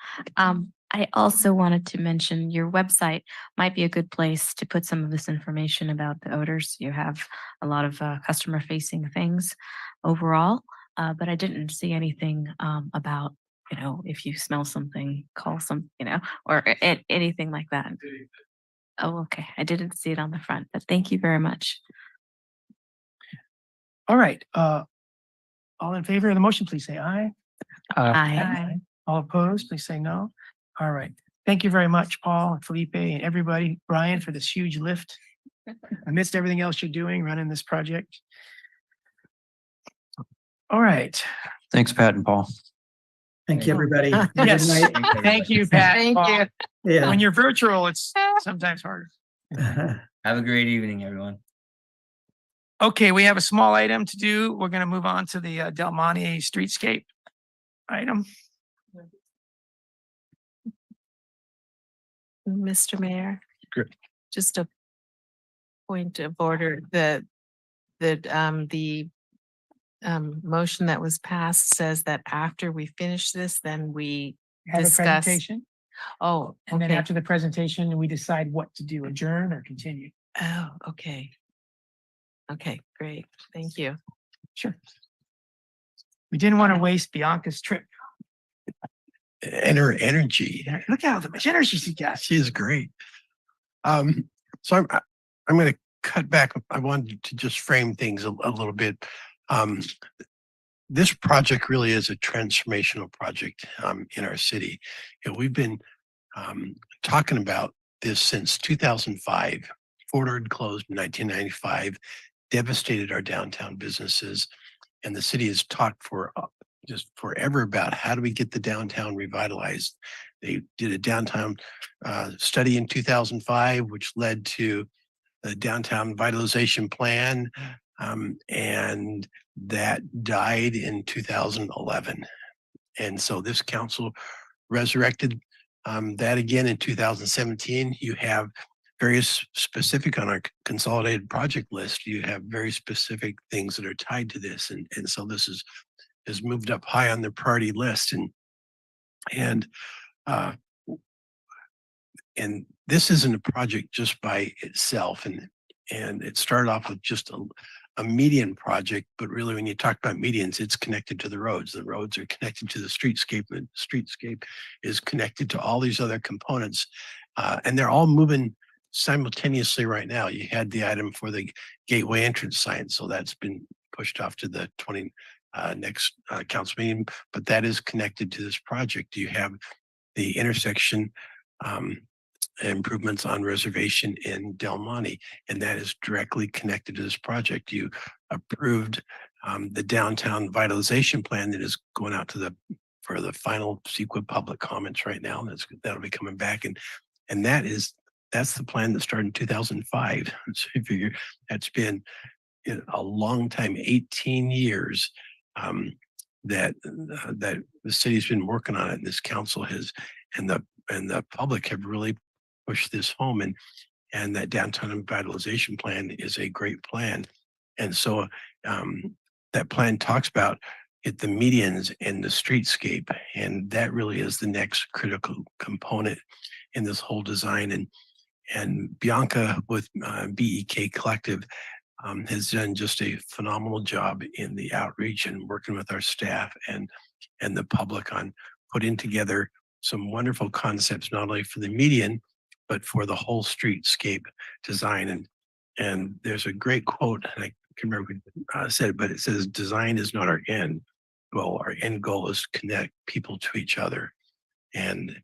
I also wanted to mention your website might be a good place to put some of this information about the odors. You have a lot of customer facing things overall, but I didn't see anything about, if you smell something, call some, or anything like that. Oh, okay. I didn't see it on the front, but thank you very much. All right. All in favor of the motion, please say aye. Aye. All opposed, please say no. All right. Thank you very much, Paul and Felipe and everybody, Brian, for this huge lift amidst everything else you're doing, running this project. All right. Thanks, Pat and Paul. Thank you, everybody. Have a good Yes. night. Thank you, Pat. Thank Paul. you. Yeah. When you're virtual, it's sometimes harder. Have a great evening, everyone. Okay, we have a small item to do. We're going to move on to the Del Monte streetscape item. Mr. Mayor. Great. Just a point of order, the motion that was passed says that after we finish this, then we Have a discuss. presentation, Oh, and then okay. after the presentation, we decide what to do, adjourn or continue. Oh, okay. Okay, great. Thank you. Sure. We didn't want to waste Bianca's trip. And her energy. Yeah, look how much energy she got. She is great. So I'm going to cut back. I wanted to just frame things a little bit. This project really is a transformational project in our city. We've been talking about this since 2005. Fort Ord closed in 1995, devastated our downtown businesses, and the city has talked for just forever about how do we get the downtown revitalized. They did a downtown study in 2005, which led to the downtown revitalization plan, and that died in 2011. And so this council resurrected that again in 2017. You have various specific on our consolidated project list. You have very specific things that are tied to this, and so this is moved up high on the priority list, and this isn't a project just by itself, and it started off with just a median project, but really when you talk about medians, it's connected to the roads. The roads are connected to the streetscape, and the streetscape is connected to all these other components, and they're all moving simultaneously right now. You had the item for the gateway entrance sign, so that's been pushed off to the next council meeting, but that is connected to this project. You have the intersection improvements on Reservation in Del Monte, and that is directly connected to this project. You approved the downtown vitalization plan that is going out for the final CEQA public comments right now. That'll be coming back, and that's the plan that started in 2005. So you figure that's been a long time, 18 years that the city's been working on it. And this council has, and the public have really pushed this home, and that downtown revitalization plan is a great plan. And so that plan talks about the medians and the streetscape, and that really is the next critical component in this whole design. And Bianca with BEK Collective has done just a phenomenal job in the outreach and working with our staff and the public on putting together some wonderful concepts, not only for the median, but for the whole streetscape design. And there's a great quote, and I can't remember who said it, but it says, "Design is not our end. goal. Our end goal is to connect people to each other. And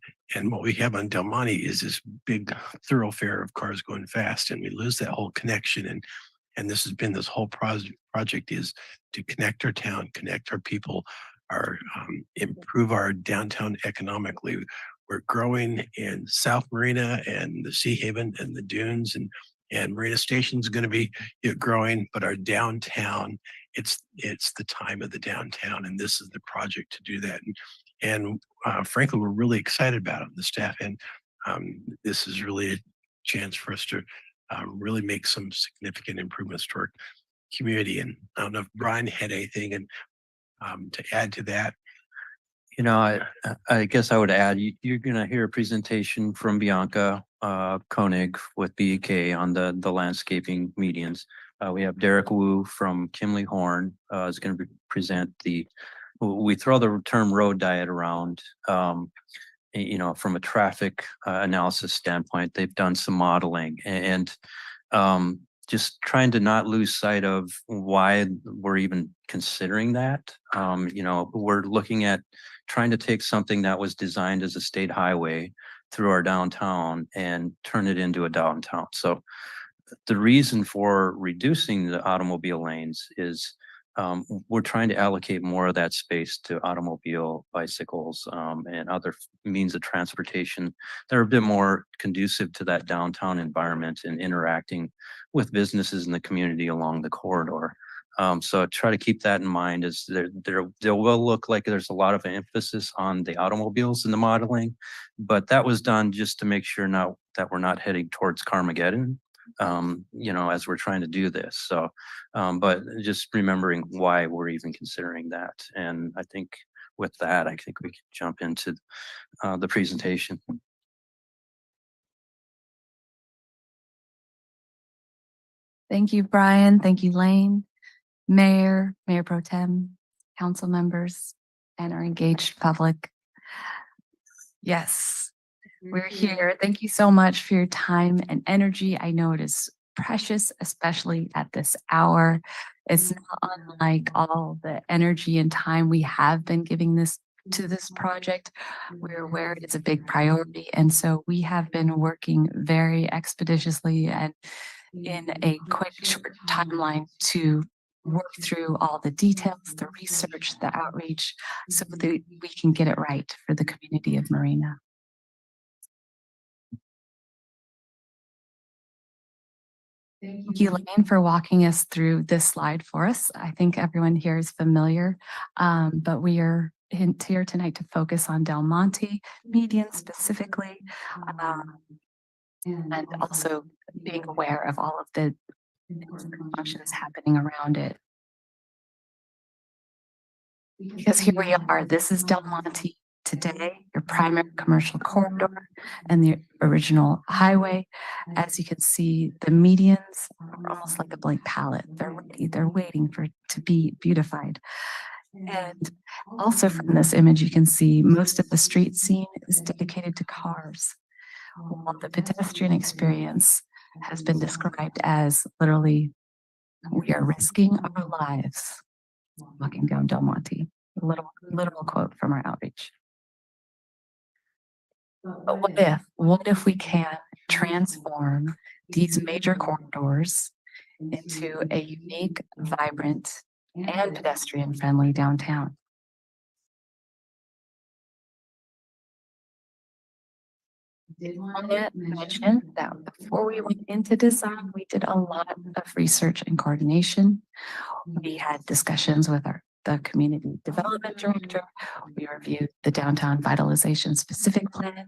what we have on Del Monte is this big thoroughfare of cars going fast, and we lose that whole connection. And this has been this whole project is to connect our town, connect our people, improve our downtown economically. We're growing in South Marina and the Sea Haven and the Dunes, and Marina Station is going to be growing, but our downtown, it's the time of the downtown, and this is the project to do that. And frankly, we're really excited about it, the staff, and this is really a chance for us to really make some significant improvements to our community. And I don't know if Brian had anything and to add to that. You know, I guess I would add, you're gonna hear a presentation from Bianca Koenig with BEK on the landscaping medians. We have Derek Wu from Kimley Horn is gonna present we throw the term road diet around. You know, from a traffic analysis standpoint, they've done some modeling and just trying to not lose sight of why we're even considering that. You know, we're looking at trying to take something that was designed as a state highway through our downtown and turn it into a downtown. So the reason for reducing the automobile lanes is we're trying to allocate more of that space to automobile, bicycles, and other means of transportation that are a bit more conducive to that downtown environment and interacting with businesses in the community along the corridor. So try to keep that in mind as there will look like there's a lot of emphasis on the automobiles in the modeling, but that was done just to make sure now that we're not heading towards Carmageddon, you know, as we're trying to do this. So, but just remembering why we're even considering that. And I think with that, I think we can jump into the presentation. Thank you, Brian. Thank you, Lane, Mayor, Mayor Pro Tem, council members, and our engaged public. Yes, we're here. Thank you so much for your time and energy. I know it is precious, especially at this hour. It's not unlike all the energy and time we have been giving to this project. We're aware it's a big priority. And so we have been working very expeditiously and in a quick, short timeline to work through all the details, the research, the outreach, so that we can get it right for the community of Marina. Thank you, Lane, for walking us through this slide for us. I think everyone here is familiar, but we are here tonight to focus on Del Monte median specifically, and also being aware of all of the functions happening around it. Because here we are, this is Del Monte today, your primary commercial corridor and the original highway. As you can see, the medians are almost like a blank palette. They're ready, they're waiting to be beautified. And also from this image, you can see most of the street scene is dedicated to cars, while the pedestrian experience has been described as literally, we are risking our lives walking down Del Monte. A literal quote from our outreach. But what if we can transform these major corridors into a unique, vibrant, and pedestrian-friendly downtown? I did want to mention that before we went into design, we did a lot of research and coordination. We had discussions with the community development director. We reviewed the downtown vitalization specific plan,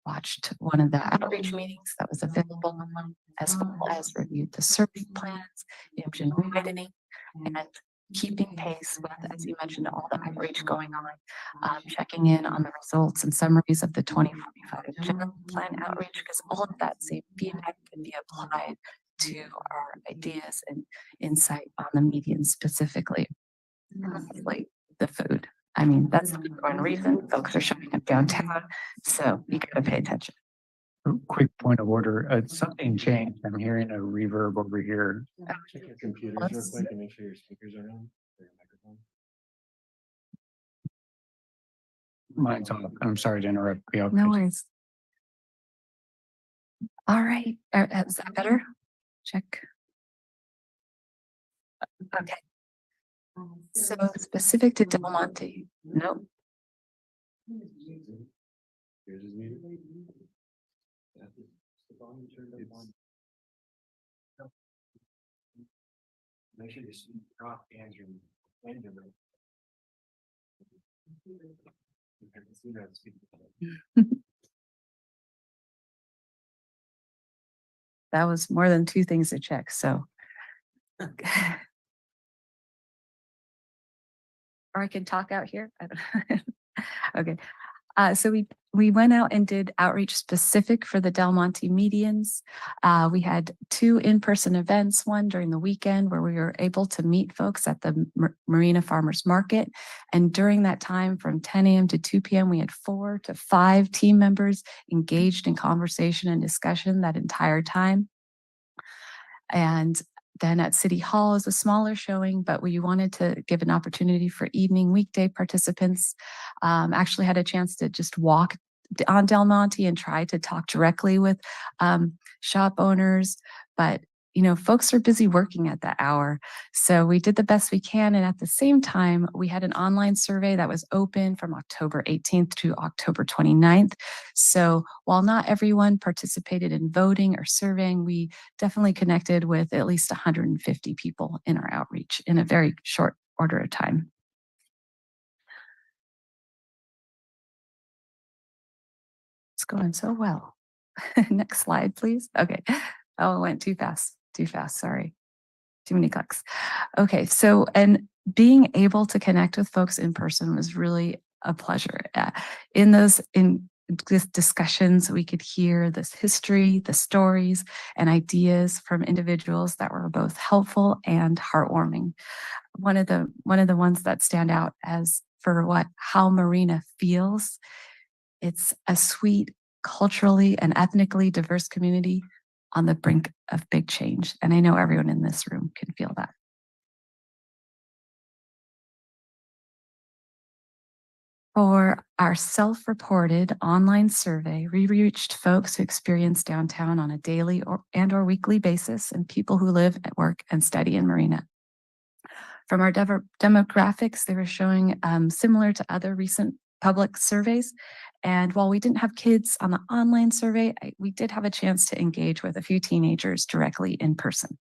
watched one of the outreach meetings that was available, as well as reviewed the survey plans, engine widening, and keeping pace with, as you mentioned, all the outreach going on, checking in on the results and summaries of the 2045 general plan outreach, because all of that same feedback can be applied to our ideas and insight on the median specifically. Like the food. I mean, that's the one reason folks are showing up downtown. So you gotta pay attention. Quick point of order. Something changed. I'm hearing a reverb over here. Check your computers real quick and make sure your speakers are on. Mine's off. I'm sorry to interrupt. No worries. All right, is that better? Check. Okay. So specific to Del Monte, no. Make sure you drop Andrew. That was more than two things to check, so. Or I can talk out here. I don't Okay. So we went out and did outreach specific for the Del Monte medians. We had 2 in-person events, one during the weekend where we were able to meet folks at the Marina Farmers Market. And during that time from 10 a.m. to 2 p.m., we had 4 to 5 team members engaged in conversation and discussion that entire time. And then at City Hall is a smaller showing, but we wanted to give an opportunity for evening weekday participants. Actually had a chance to just walk on Del Monte and try to talk directly with shop owners, but you know, folks are busy working at that hour. So we did the best we can. And at the same time, we had an online survey that was open from October 18th to October 29th. So while not everyone participated in voting or surveying, we definitely connected with at least 150 people in our outreach in a very short order of time. It's going so well. Next slide, please. Okay. Oh, it went too fast. Too fast. Sorry. Too many clicks. Okay. So, and being able to connect with folks in person was really a pleasure. In those discussions, we could hear this history, the stories, and ideas from individuals that were both helpful and heartwarming. One of the ones that stand out as for how Marina feels, it's a sweet, culturally and ethnically diverse community on the brink of big change. And I know everyone in this room can feel that. For our self-reported online survey, we reached folks who experience downtown on a daily or weekly basis and people who live, work, and study in Marina. From our demographics, they were showing similar to other recent public surveys. And while we didn't have kids on the online survey, we did have a chance to engage with a few teenagers directly in person.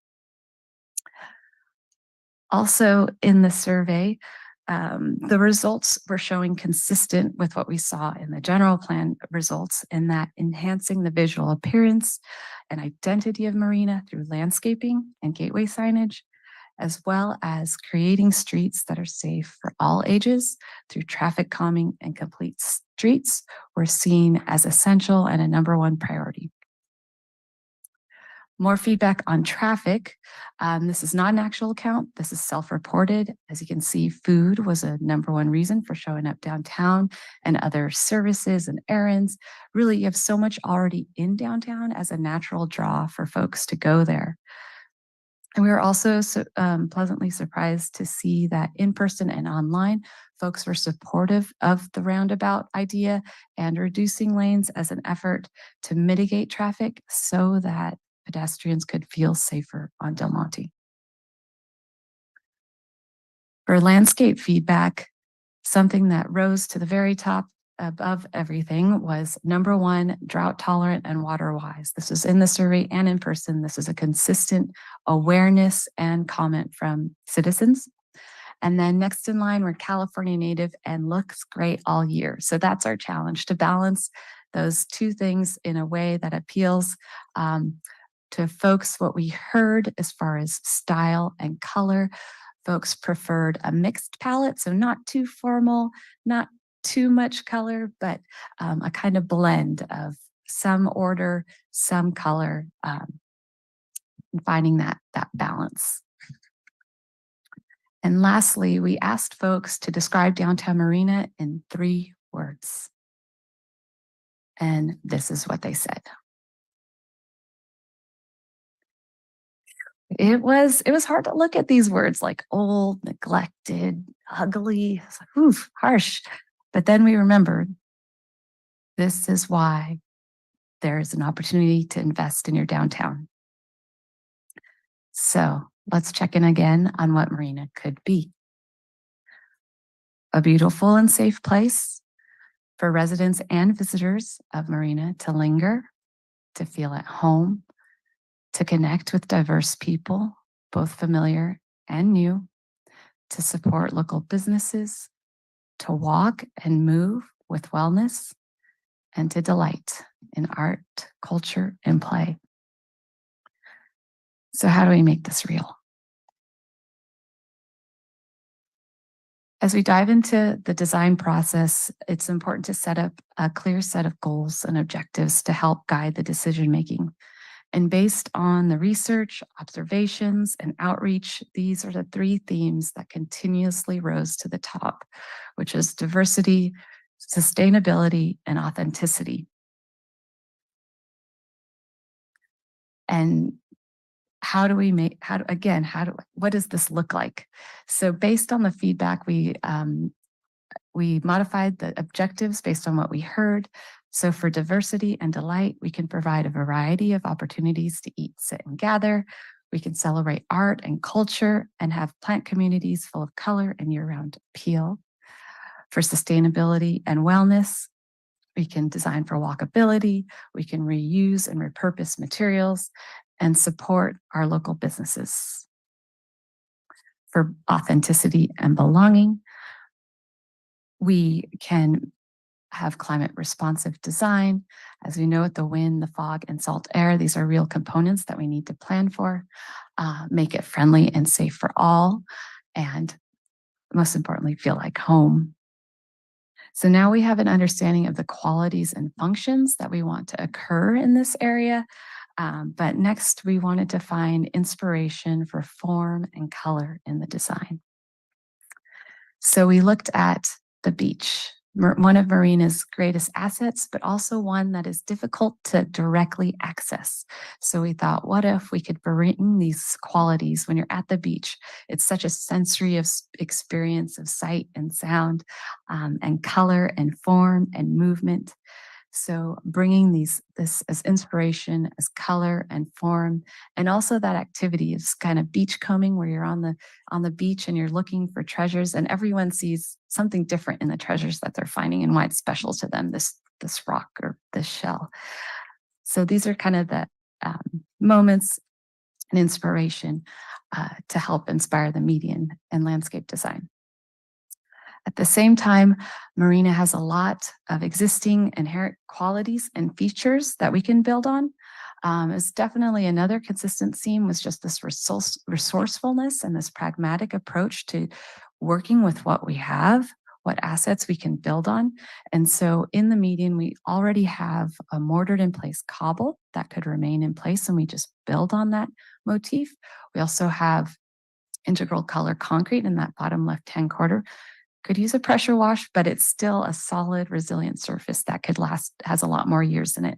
Also in the survey, the results were showing consistent with what we saw in the general plan results, in that enhancing the visual appearance and identity of Marina through landscaping and gateway signage, as well as creating streets that are safe for all ages through traffic calming and complete streets were seen as essential and a #1 priority. More feedback on traffic. This is not an actual count. This is self-reported. As you can see, food was a #1 reason for showing up downtown, and other services and errands. Really, you have so much already in downtown as a natural draw for folks to go there. And we were also pleasantly surprised to see that in person and online, folks were supportive of the roundabout idea and reducing lanes as an effort to mitigate traffic so that pedestrians could feel safer on Del Monte. For landscape feedback, something that rose to the very top above everything was #1, drought tolerant and water wise. This was in the survey and in person. This is a consistent awareness and comment from citizens. And then next in line, we're California native and looks great all year. So that's our challenge, to balance those two things in a way that appeals to folks. What we heard as far as style and color, folks preferred a mixed palette, so not too formal, not too much color, but a kind of blend of some order, some color, and finding that balance. And lastly, we asked folks to describe downtown Marina in 3 words. And this is what they said. It was hard to look at these words like old, neglected, ugly. It's like, oof, harsh. But then we remembered this is why there's an opportunity to invest in your downtown. So let's check in again on what Marina could be. A beautiful and safe place for residents and visitors of Marina to linger, to feel at home, to connect with diverse people, both familiar and new, to support local businesses, to walk and move with wellness, and to delight in art, culture, and play. So how do we make this real? As we dive into the design process, it's important to set up a clear set of goals and objectives to help guide the decision-making. And based on the research, observations, and outreach, these are the 3 themes that continuously rose to the top, which is diversity, sustainability, and authenticity. And how do we make, what does this look like? So based on the feedback, we modified the objectives based on what we heard. So for diversity and delight, we can provide a variety of opportunities to eat, sit, and gather. We can celebrate art and culture and have plant communities full of color and year-round appeal. For sustainability and wellness, we can design for walkability, we can reuse and repurpose materials, and support our local businesses. For authenticity and belonging, we can have climate responsive design. As we know, with the wind, the fog, and salt air, these are real components that we need to plan for, make it friendly and safe for all, and most importantly, feel like home. So now we have an understanding of the qualities and functions that we want to occur in this area. But next, we wanted to find inspiration for form and color in the design. So we looked at the beach, one of Marina's greatest assets, but also one that is difficult to directly access. So we thought, what if we could bring these qualities when you're at the beach? It's such a sensory experience of sight and sound, and color and form and movement. So bringing this as inspiration, as color and form, and also that activity is kind of beachcombing, where you're on the beach and you're looking for treasures, and everyone sees something different in the treasures that they're finding and why it's special to them, this rock or this shell. So these are kind of the moments and inspiration to help inspire the median and landscape design. At the same time, Marina has a lot of existing inherent qualities and features that we can build on. It's definitely another consistent theme was just this resourcefulness and this pragmatic approach to working with what we have, what assets we can build on. And so in the median, we already have a mortared in place cobble that could remain in place, and we just build on that motif. We also have integral color concrete in that bottom left-hand corner. Could use a pressure wash, but it's still a solid, resilient surface that could last, has a lot more years in it.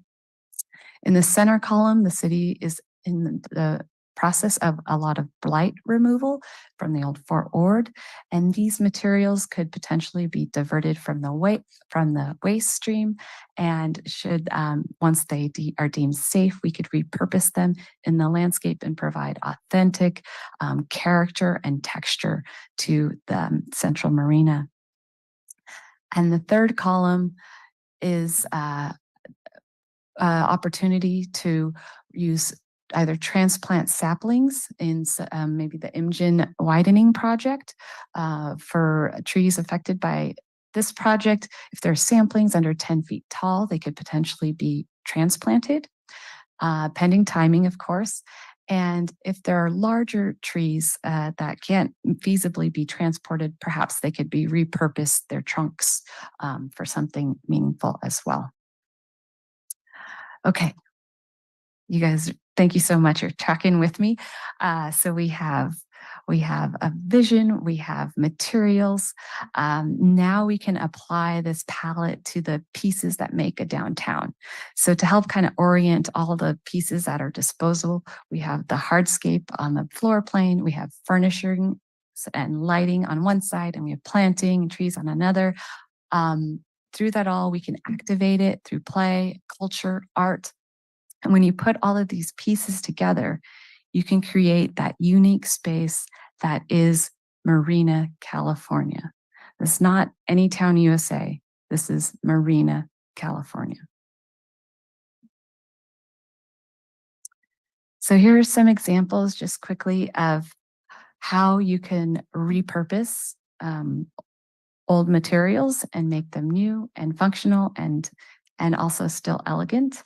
In the center column, the city is in the process of a lot of blight removal from the old Fort Ord, and these materials could potentially be diverted from the waste stream, and should once they are deemed safe, we could repurpose them in the landscape and provide authentic character and texture to the central marina. And the third column is opportunity to use either transplant saplings in maybe the Imjin widening project for trees affected by this project. If there are saplings under 10 feet tall, they could potentially be transplanted, pending timing, of course. And if there are larger trees that can't feasibly be transported, perhaps they could be repurposed, their trunks, for something meaningful as well. Okay, you guys, thank you so much. You're tracking with me. So we have a vision, we have materials. Now we can apply this palette to the pieces that make a downtown. So to help kind of orient all the pieces that are disposable, we have the hardscape on the floor plane, we have furnishing and lighting on one side, and we have planting and trees on another. Through that all, we can activate it through play, culture, art. And when you put all of these pieces together, you can create that unique space that is Marina, California. It's not any town USA. This is Marina, California. So here are some examples just quickly of how you can repurpose old materials and make them new and functional and also still elegant.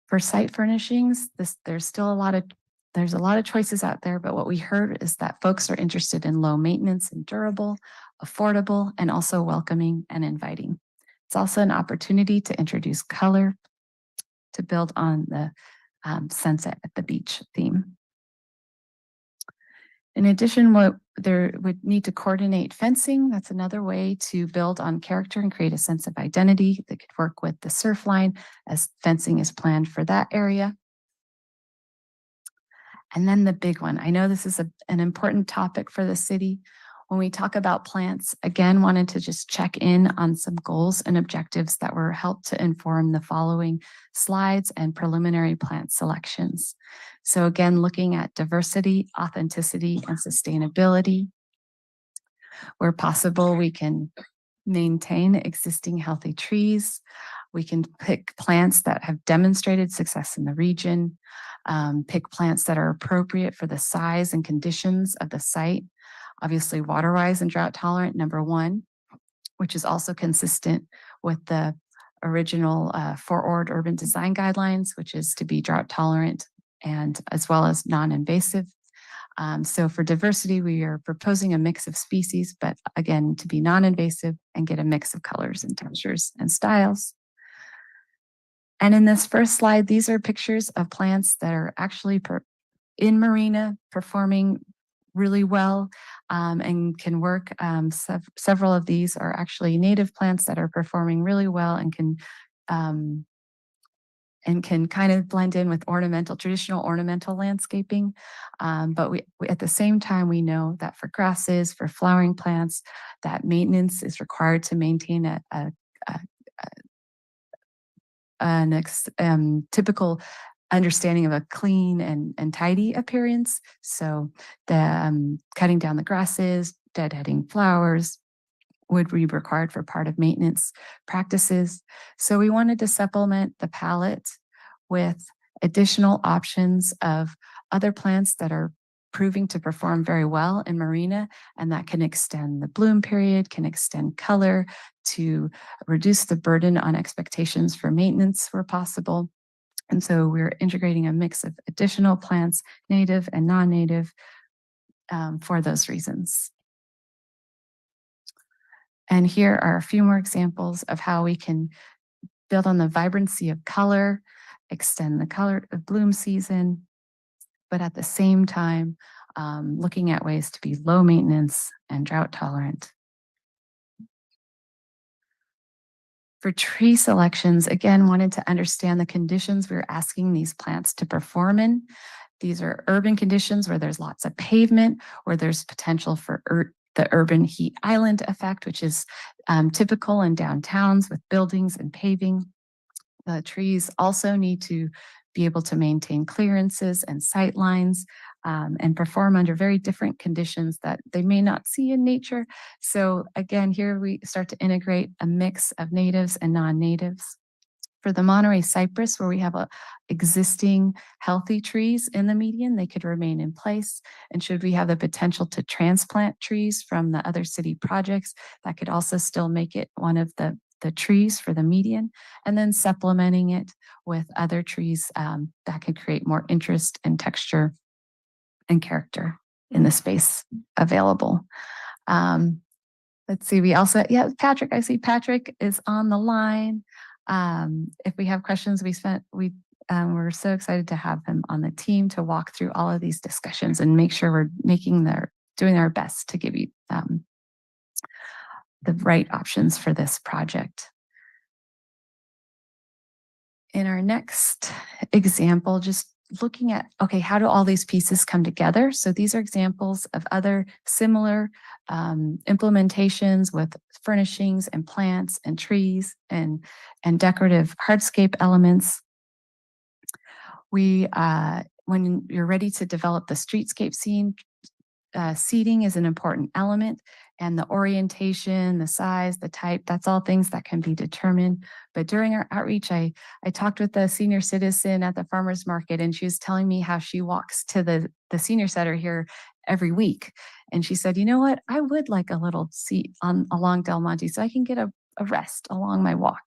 For site furnishings, there's still a lot of choices out there, but what we heard is that folks are interested in low maintenance and durable, affordable, and also welcoming and inviting. It's also an opportunity to introduce color to build on the sunset at the beach theme. In addition, there would need to coordinate fencing. That's another way to build on character and create a sense of identity that could work with the surf line as fencing is planned for that area. And then the big one. I know this is an important topic for the city. When we talk about plants, again, wanted to just check in on some goals and objectives that were helped to inform the following slides and preliminary plant selections. So again, looking at diversity, authenticity, and sustainability. Where possible, we can maintain existing healthy trees. We can pick plants that have demonstrated success in the region, pick plants that are appropriate for the size and conditions of the site. Obviously, water-wise and drought tolerant, number one, which is also consistent with the original 4ORD urban design guidelines, which is to be drought tolerant and as well as non-invasive. So for diversity, we are proposing a mix of species, but again, to be non-invasive and get a mix of colors and textures and styles. And in this first slide, these are pictures of plants that are actually in Marina performing really well and can work. Several of these are actually native plants that are performing really well and can kind of blend in with traditional ornamental landscaping. But we at the same time, we know that for grasses, for flowering plants, that maintenance is required to maintain typical understanding of a clean and tidy appearance. So the cutting down the grasses, deadheading flowers would be required for part of maintenance practices. So we wanted to supplement the palette with additional options of other plants that are proving to perform very well in Marina, and that can extend the bloom period, can extend color to reduce the burden on expectations for maintenance where possible. And so we're integrating a mix of additional plants, native and non-native, for those reasons. And here are a few more examples of how we can build on the vibrancy of color, extend the color of bloom season, but at the same time, looking at ways to be low maintenance and drought tolerant. For tree selections, again, wanted to understand the conditions we're asking these plants to perform in. These are urban conditions where there's lots of pavement, where there's potential for the urban heat island effect, which is typical in downtowns with buildings and paving. The trees also need to be able to maintain clearances and sight lines and perform under very different conditions that they may not see in nature. So again, here we start to integrate a mix of natives and non-natives. For the Monterey cypress, where we have existing healthy trees in the median, they could remain in place. And should we have the potential to transplant trees from the other city projects, that could also still make it one of the trees for the median, and then supplementing it with other trees that could create more interest and texture and character in the space available. Let's see, we also, Patrick, I see Patrick is on the line. If we have questions, we're so excited to have him on the team to walk through all of these discussions and make sure we're doing our best to give you the right options for this project. In our next example, just looking at, okay, how do all these pieces come together? So these are examples of other similar implementations with furnishings and plants and trees and decorative hardscape elements. We, when you're ready to develop the streetscape scene, seating is an important element, and the orientation, the size, the type, that's all things that can be determined. But during our outreach, I talked with a senior citizen at the farmer's market, and she was telling me how she walks to the senior center here every week. And she said, you know what, I would like a little seat along Del Monte so I can get a rest along my walk.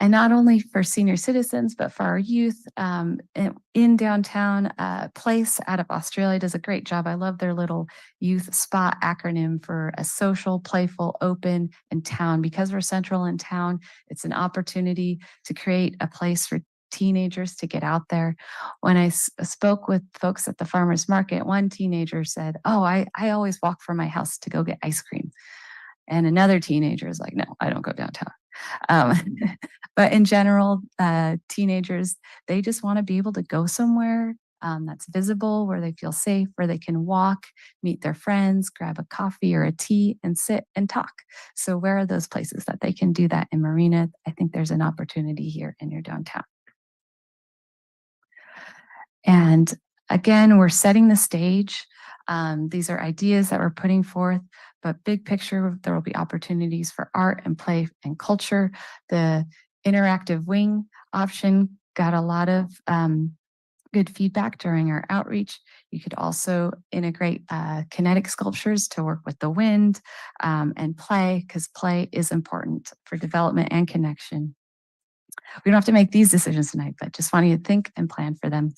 And not only for senior citizens, but for our youth in downtown. Place out of Australia does a great job. I love their little youth SPA acronym for a social, playful, open, and town. Because we're central in town, it's an opportunity to create a place for teenagers to get out there. When I spoke with folks at the farmer's market, one teenager said, oh, I always walk from my house to go get ice cream. And another teenager is like, no, I don't go downtown. But in general, teenagers, they just want to be able to go somewhere that's visible, where they feel safe, where they can walk, meet their friends, grab a coffee or a tea, and sit and talk. So where are those places that they can do that in Marina? I think there's an opportunity here in your downtown. And again, we're setting the stage. These are ideas that we're putting forth, but big picture, there will be opportunities for art and play and culture. The interactive wing option got a lot of good feedback during our outreach. You could also integrate kinetic sculptures to work with the wind and play, because play is important for development and connection. We don't have to make these decisions tonight, but just wanting to think and plan for them.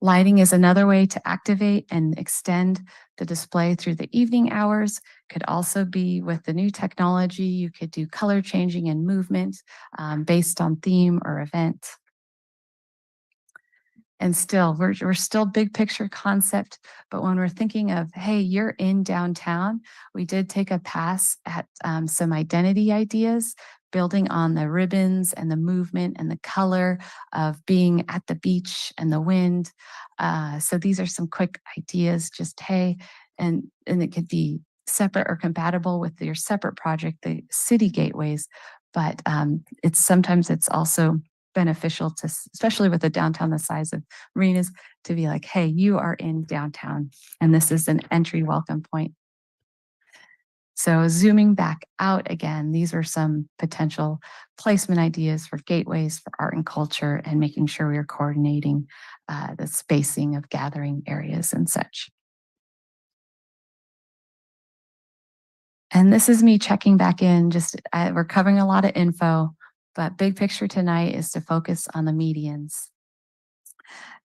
Lighting is another way to activate and extend the display through the evening hours. Could also be with the new technology. You could do color changing and movement based on theme or event. And still, we're still big picture concept, but when we're thinking of, hey, you're in downtown, we did take a pass at some identity ideas, building on the ribbons and the movement and the color of being at the beach and the wind. So these are some quick ideas, just hey, and it could be separate or compatible with your separate project, the city gateways, but sometimes it's also beneficial to, especially with a downtown the size of Marina's, to be like, hey, you are in downtown, and this is an entry welcome point. So zooming back out again, these are some potential placement ideas for gateways for art and culture, and making sure we are coordinating the spacing of gathering areas and such. And this is me checking back in, we're covering a lot of info, but big picture tonight is to focus on the medians.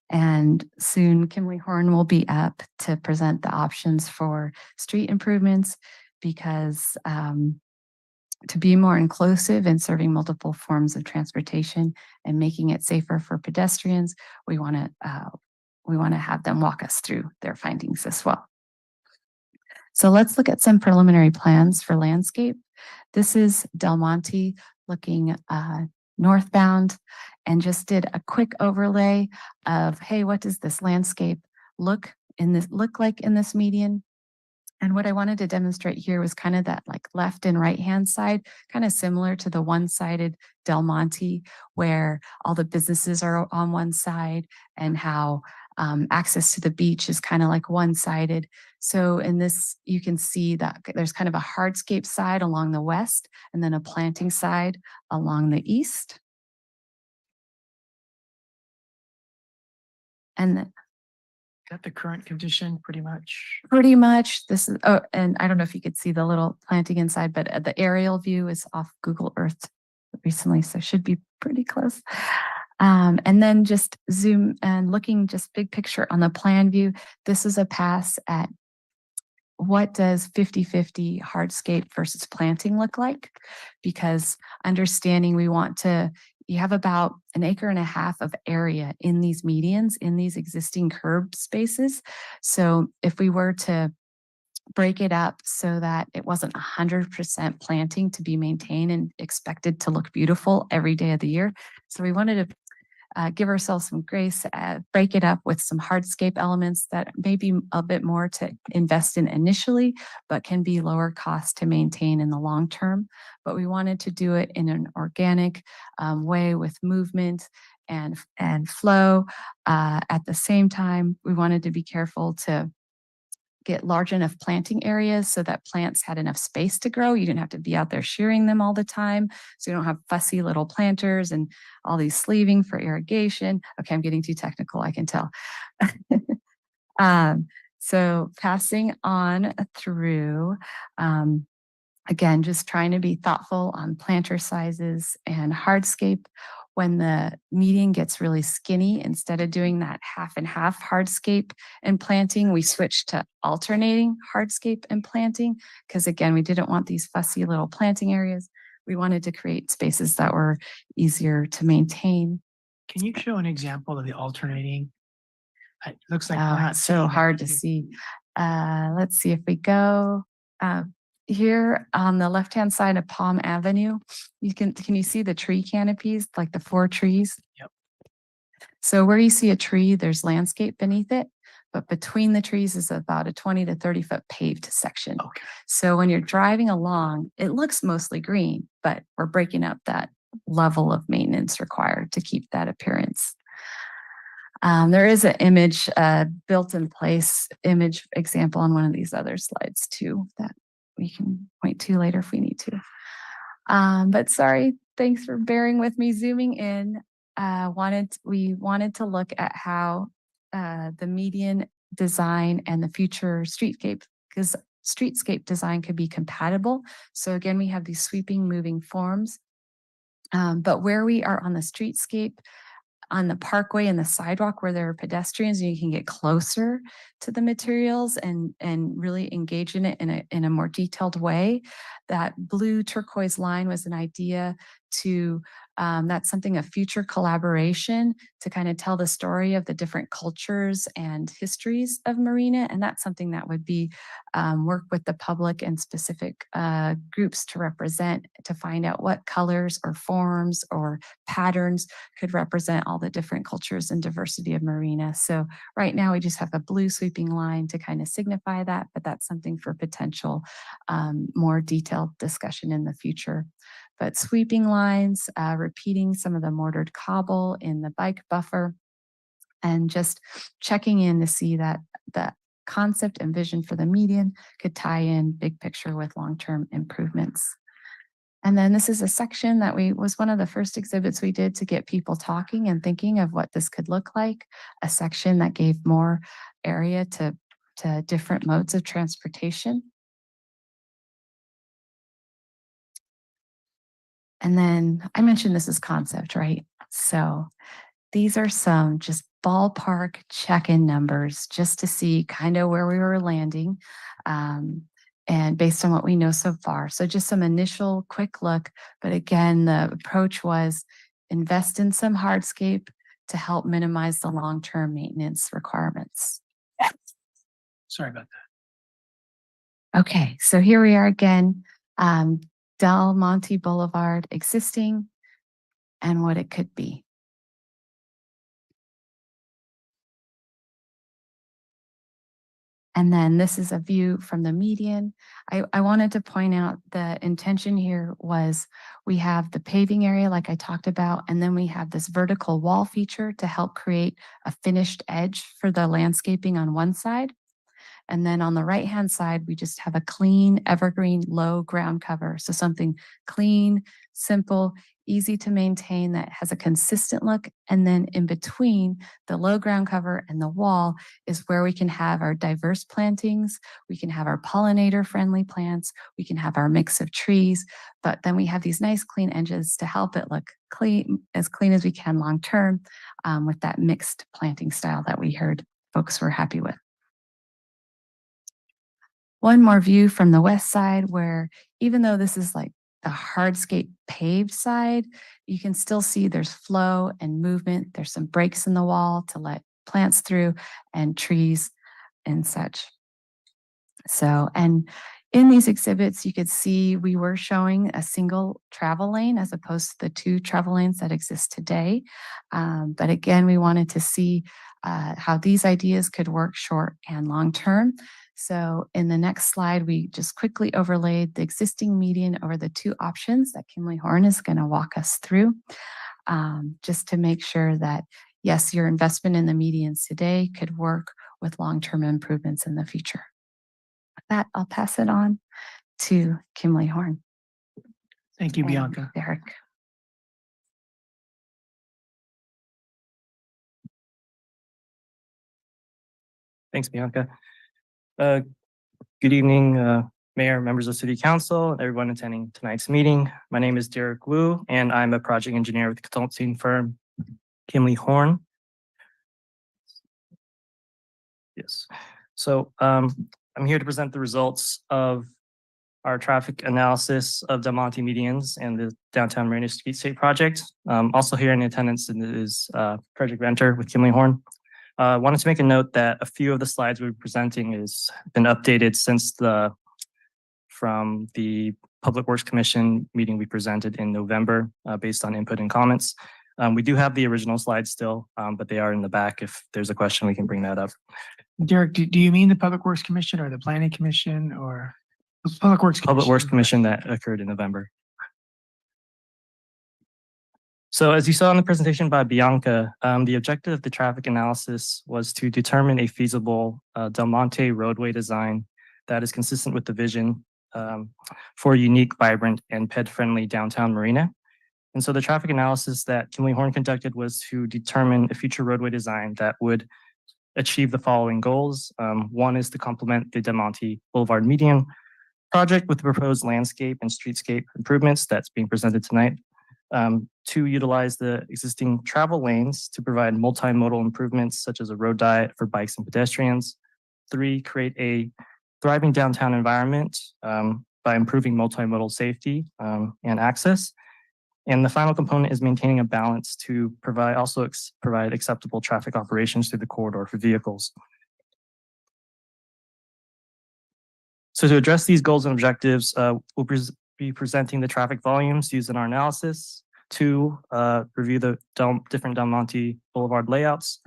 And soon Kimberly Horn will be up to present the options for street improvements, because to be more inclusive in serving multiple forms of transportation and making it safer for pedestrians, we want to have them walk us through their findings as well. So let's look at some preliminary plans for landscape. This is Del Monte looking northbound, and just did a quick overlay of, hey, what does this landscape look like in this median? And what I wanted to demonstrate here was kind of that like left and right hand side, kind of similar to the one-sided Del Monte, where all the businesses are on one side, and how access to the beach is kind of like one-sided. So in this, you can see that there's kind of a hardscape side along the west, and then a planting side along the east. And Got the current condition pretty much. pretty much this is, oh, and I don't know if you could see the little planting inside, but the aerial view is off Google Earth recently, so should be pretty close. And then just zoom and looking just big picture on the plan view, this is a pass at what does 50-50 hardscape versus planting look like? Because understanding you have about 1.5 acres of area in these medians, in these existing curb spaces. So if we were to break it up so that it wasn't 100% planting to be maintained and expected to look beautiful every day of the year. So we wanted to give ourselves some grace, break it up with some hardscape elements that may be a bit more to invest in initially, but can be lower cost to maintain in the long term. But we wanted to do it in an organic way with movement and flow. At the same time, we wanted to be careful to get large enough planting areas so that plants had enough space to grow. You didn't have to be out there shearing them all the time. So you don't have fussy little planters and all these sleeving for irrigation. Okay, I'm getting too technical, I can tell. So passing on through, again, just trying to be thoughtful on planter sizes and hardscape. When the median gets really skinny, instead of doing that half and half hardscape and planting, we switched to alternating hardscape and planting. Because again, we didn't want these fussy little planting areas. We wanted to create spaces that were easier to maintain. Can you show an example of the alternating? It looks like. Oh, it's so hard to see. Let's see if we go here on the left-hand side of Palm Avenue. Can you see the tree canopies, like the 4 trees? Yep. So where you see a tree, there's landscape beneath it, but between the trees is about a 20 to 30 foot paved section. Okay. So when you're driving along, it looks mostly green, but we're breaking up that level of maintenance required to keep that appearance. There is an image, built in place image example on one of these other slides too, that we can point to later if we need to. But sorry, thanks for bearing with me zooming in. We wanted to look at how the median design and the future streetscape design could be compatible. So again, we have these sweeping moving forms. But where we are on the streetscape, on the parkway and the sidewalk where there are pedestrians, you can get closer to the materials and really engage in it in a more detailed way. That blue turquoise line was an idea to, that's something, a future collaboration to kind of tell the story of the different cultures and histories of Marina. And that's something that would be work with the public and specific groups to represent, to find out what colors or forms or patterns could represent all the different cultures and diversity of Marina. So right now we just have a blue sweeping line to kind of signify that, but that's something for potential more detailed discussion in the future. But sweeping lines, repeating some of the mortared cobble in the bike buffer, and just checking in to see that the concept and vision for the median could tie in big picture with long-term improvements. And then this is a section that was one of the first exhibits we did to get people talking and thinking of what this could look like, a section that gave more area to different modes of transportation. And then I mentioned this is concept, right? So these are some just ballpark check-in numbers just to see kind of where we were landing, and based on what we know so far. So just some initial quick look, but again, the approach was invest in some hardscape to help minimize the long-term maintenance requirements. Sorry about that. Okay, so here we are again. Del Monte Boulevard existing and what it could be. And then this is a view from the median. I wanted to point out the intention here was we have the paving area like I talked about, and then we have this vertical wall feature to help create a finished edge for the landscaping on one side. And then on the right-hand side, we just have a clean, evergreen, low ground cover. So something clean, simple, easy to maintain that has a consistent look. And then in between the low ground cover and the wall is where we can have our diverse plantings. We can have our pollinator-friendly plants. We can have our mix of trees. But then we have these nice clean edges to help it look clean as we can long-term, with that mixed planting style that we heard folks were happy with. One more view from the west side where even though this is like the hardscape paved side, you can still see there's flow and movement. There's some breaks in the wall to let plants through and trees and such. So, and in these exhibits, you could see we were showing a single travel lane as opposed to the two travel lanes that exist today. But again, we wanted to see how these ideas could work short and long term. So in the next slide, we just quickly overlaid the existing median over the two options that Kimley Horn is going to walk us through, just to make sure that, yes, your investment in the medians today could work with long-term improvements in the future. With that, I'll pass it on to Kimley Horn. Thank you, and Bianca. Derek. Thanks, Bianca. Good evening, Mayor, members of City Council, and everyone attending tonight's meeting. My name is Derek Wu, and I'm a project engineer with the consulting firm Kimley Horn. Yes. So I'm here to present the results of our traffic analysis of Del Monte medians and the downtown Marina Streetscape project. Also here in attendance is Project Venter with Kimley Horn. Wanted to make a note that a few of the slides we're presenting has been updated since from the Public Works Commission meeting we presented in November based on input and comments. We do have the original slides still, but they are in the back. If there's a question, we can bring that up. Derek, do you mean the Public Works Commission or the Planning Commission or Public Works Commission? Public Works Commission that occurred in November. So as you saw in the presentation by Bianca, the objective of the traffic analysis was to determine a feasible Del Monte roadway design that is consistent with the vision for a unique, vibrant, and ped-friendly downtown Marina. And so the traffic analysis that Kimley Horn conducted was to determine a future roadway design that would achieve the following goals. One is to complement the Del Monte Boulevard median project with the proposed landscape and streetscape improvements that's being presented tonight. To utilize the existing travel lanes to provide multimodal improvements such as a road diet for bikes and pedestrians. 3, create a thriving downtown environment by improving multimodal safety and access. And the final component is maintaining a balance to provide acceptable traffic operations through the corridor for vehicles. So to address these goals and objectives, we'll be presenting the traffic volumes used in our analysis. 2, review the different Del Monte Boulevard layouts.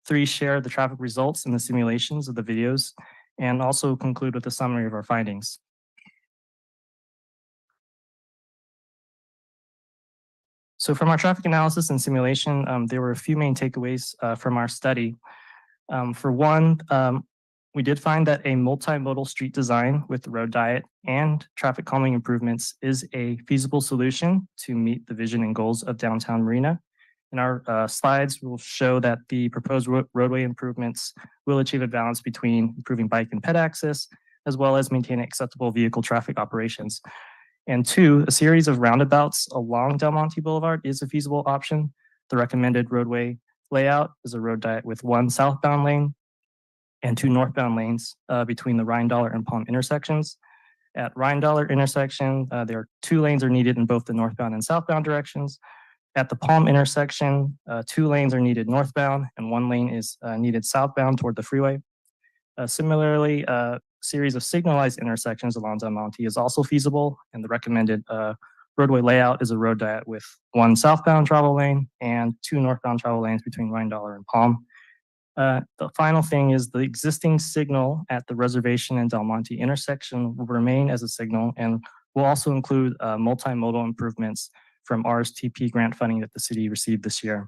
3, share the traffic results and the simulations of the videos, and also conclude with a summary of our findings. So from our traffic analysis and simulation, there were a few main takeaways from our study. For one, we did find that a multimodal street design with road diet and traffic calming improvements is a feasible solution to meet the vision and goals of downtown Marina. In our slides, we'll show that the proposed roadway improvements will achieve a balance between improving bike and ped access, as well as maintaining acceptable vehicle traffic operations. And 2, a series of roundabouts along Del Monte Boulevard is a feasible option. The recommended roadway layout is a road diet with 1 southbound lane and 2 northbound lanes between the Rhine-Dollar and Palm intersections. At Rhine-Dollar intersection, there are 2 lanes are needed in both the northbound and southbound directions. At the Palm intersection, 2 lanes are needed northbound and 1 lane is needed southbound toward the freeway. Similarly, a series of signalized intersections along Del Monte is also feasible, and the recommended roadway layout is a road diet with 1 southbound travel lane and 2 northbound travel lanes between Rhine-Dollar and Palm. The final thing is the existing signal at the Reservation and Del Monte intersection will remain as a signal and will also include multimodal improvements from RSTP grant funding that the city received this year.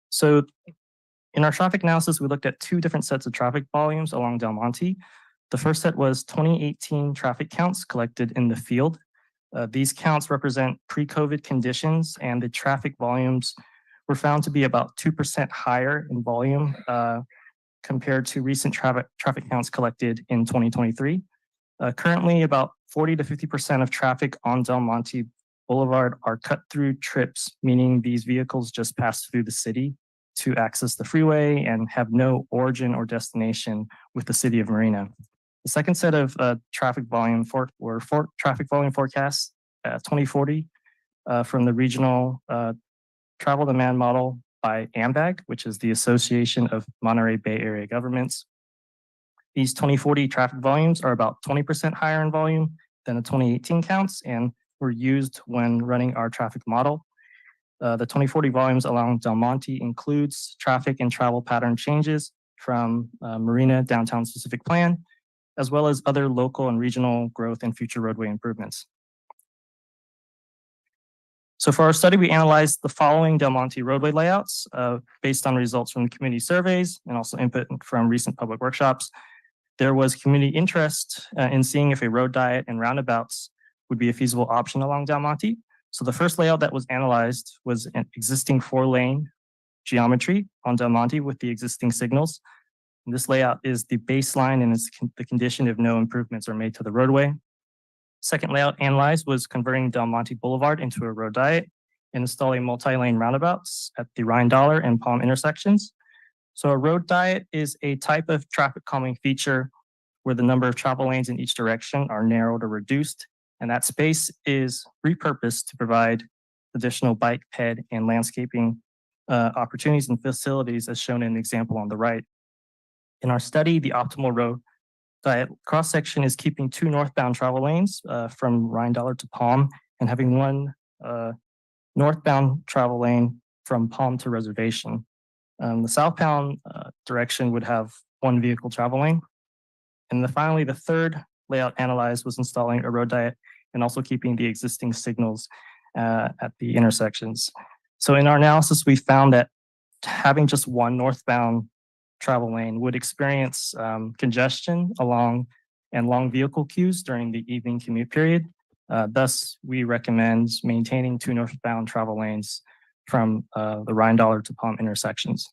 So in our traffic analysis, we looked at 2 different sets of traffic volumes along Del Monte. The first set was 2018 traffic counts collected in the field. These counts represent pre-COVID conditions, and the traffic volumes were found to be about 2% higher in volume compared to recent traffic counts collected in 2023. Currently, about 40 to 50% of traffic on Del Monte Boulevard are cut-through trips, meaning these vehicles just pass through the city to access the freeway and have no origin or destination with the city of Marina. The second set of traffic volume traffic volume forecasts 2040 from the regional travel demand model by AMBAG, which is the Association of Monterey Bay Area Governments. These 2040 traffic volumes are about 20% higher in volume than the 2018 counts and were used when running our traffic model. The 2040 volumes along Del Monte includes traffic and travel pattern changes from Marina Downtown Specific Plan, as well as other local and regional growth and future roadway improvements. So for our study, we analyzed the following Del Monte roadway layouts based on results from the community surveys and also input from recent public workshops. There was community interest in seeing if a road diet and roundabouts would be a feasible option along Del Monte. So the first layout that was analyzed was an existing 4-lane geometry on Del Monte with the existing signals. And this layout is the baseline and is the condition if no improvements are made to the roadway. Second layout analyzed was converting Del Monte Boulevard into a road diet and installing multi-lane roundabouts at the $1 and Palm intersections. So a road diet is a type of traffic calming feature where the number of travel lanes in each direction are narrowed or reduced, and that space is repurposed to provide additional bike, ped, and landscaping opportunities and facilities as shown in the example on the right. In our study, the optimal road diet cross-section is keeping 2 northbound travel lanes from $1 to Palm and having 1 northbound travel lane from Palm to Reservation. The southbound direction would have 1 vehicle travel lane. And finally, the third layout analyzed was installing a road diet and also keeping the existing signals at the intersections. So in our analysis, we found that having just 1 northbound travel lane would experience congestion along and long vehicle queues during the evening commute period. Thus, we recommend maintaining 2 northbound travel lanes from the $1 to Palm intersections.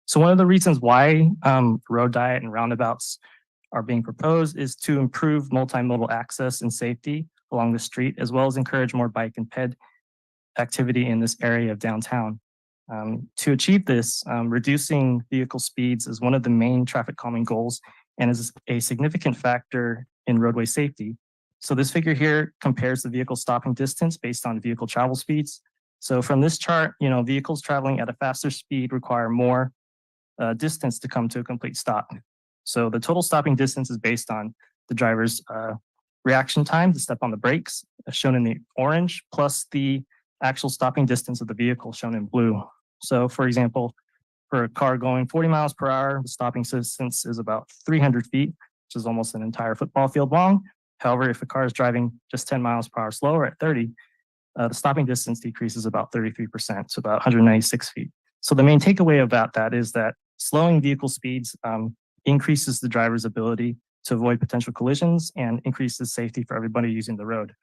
So one of the reasons why road diet and roundabouts are being proposed is to improve multimodal access and safety along the street, as well as encourage more bike and ped activity in this area of downtown. To achieve this, reducing vehicle speeds is one of the main traffic calming goals and is a significant factor in roadway safety. So this figure here compares the vehicle stopping distance based on vehicle travel speeds. So from this chart, vehicles traveling at a faster speed require more distance to come to a complete stop. So the total stopping distance is based on the driver's reaction time to step on the brakes, as shown in the orange, plus the actual stopping distance of the vehicle, shown in blue. So for example, for a car going 40 miles per hour, the stopping distance is about 300 feet, which is almost an entire football field long. However, if a car is driving just 10 miles per hour slower at 30, the stopping distance decreases about 33%, so about 196 feet. So the main takeaway about that is that slowing vehicle speeds increases the driver's ability to avoid potential collisions and increases safety for everybody using the road.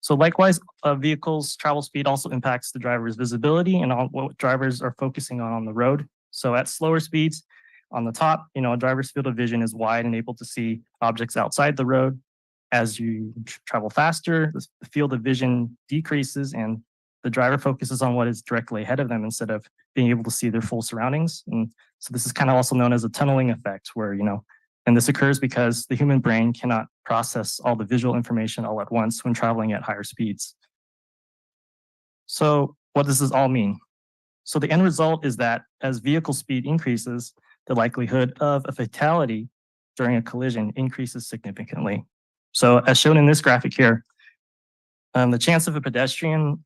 So likewise, a vehicle's travel speed also impacts the driver's visibility and on what drivers are focusing on the road. So at slower speeds on the top, a driver's field of vision is wide and able to see objects outside the road. As you travel faster, the field of vision decreases and the driver focuses on what is directly ahead of them instead of being able to see their full surroundings. And so this is kind of also known as a tunneling effect where, and this occurs because the human brain cannot process all the visual information all at once when traveling at higher speeds. So what does this all mean? So the end result is that as vehicle speed increases, the likelihood of a fatality during a collision increases significantly. So as shown in this graphic here, the chance of a pedestrian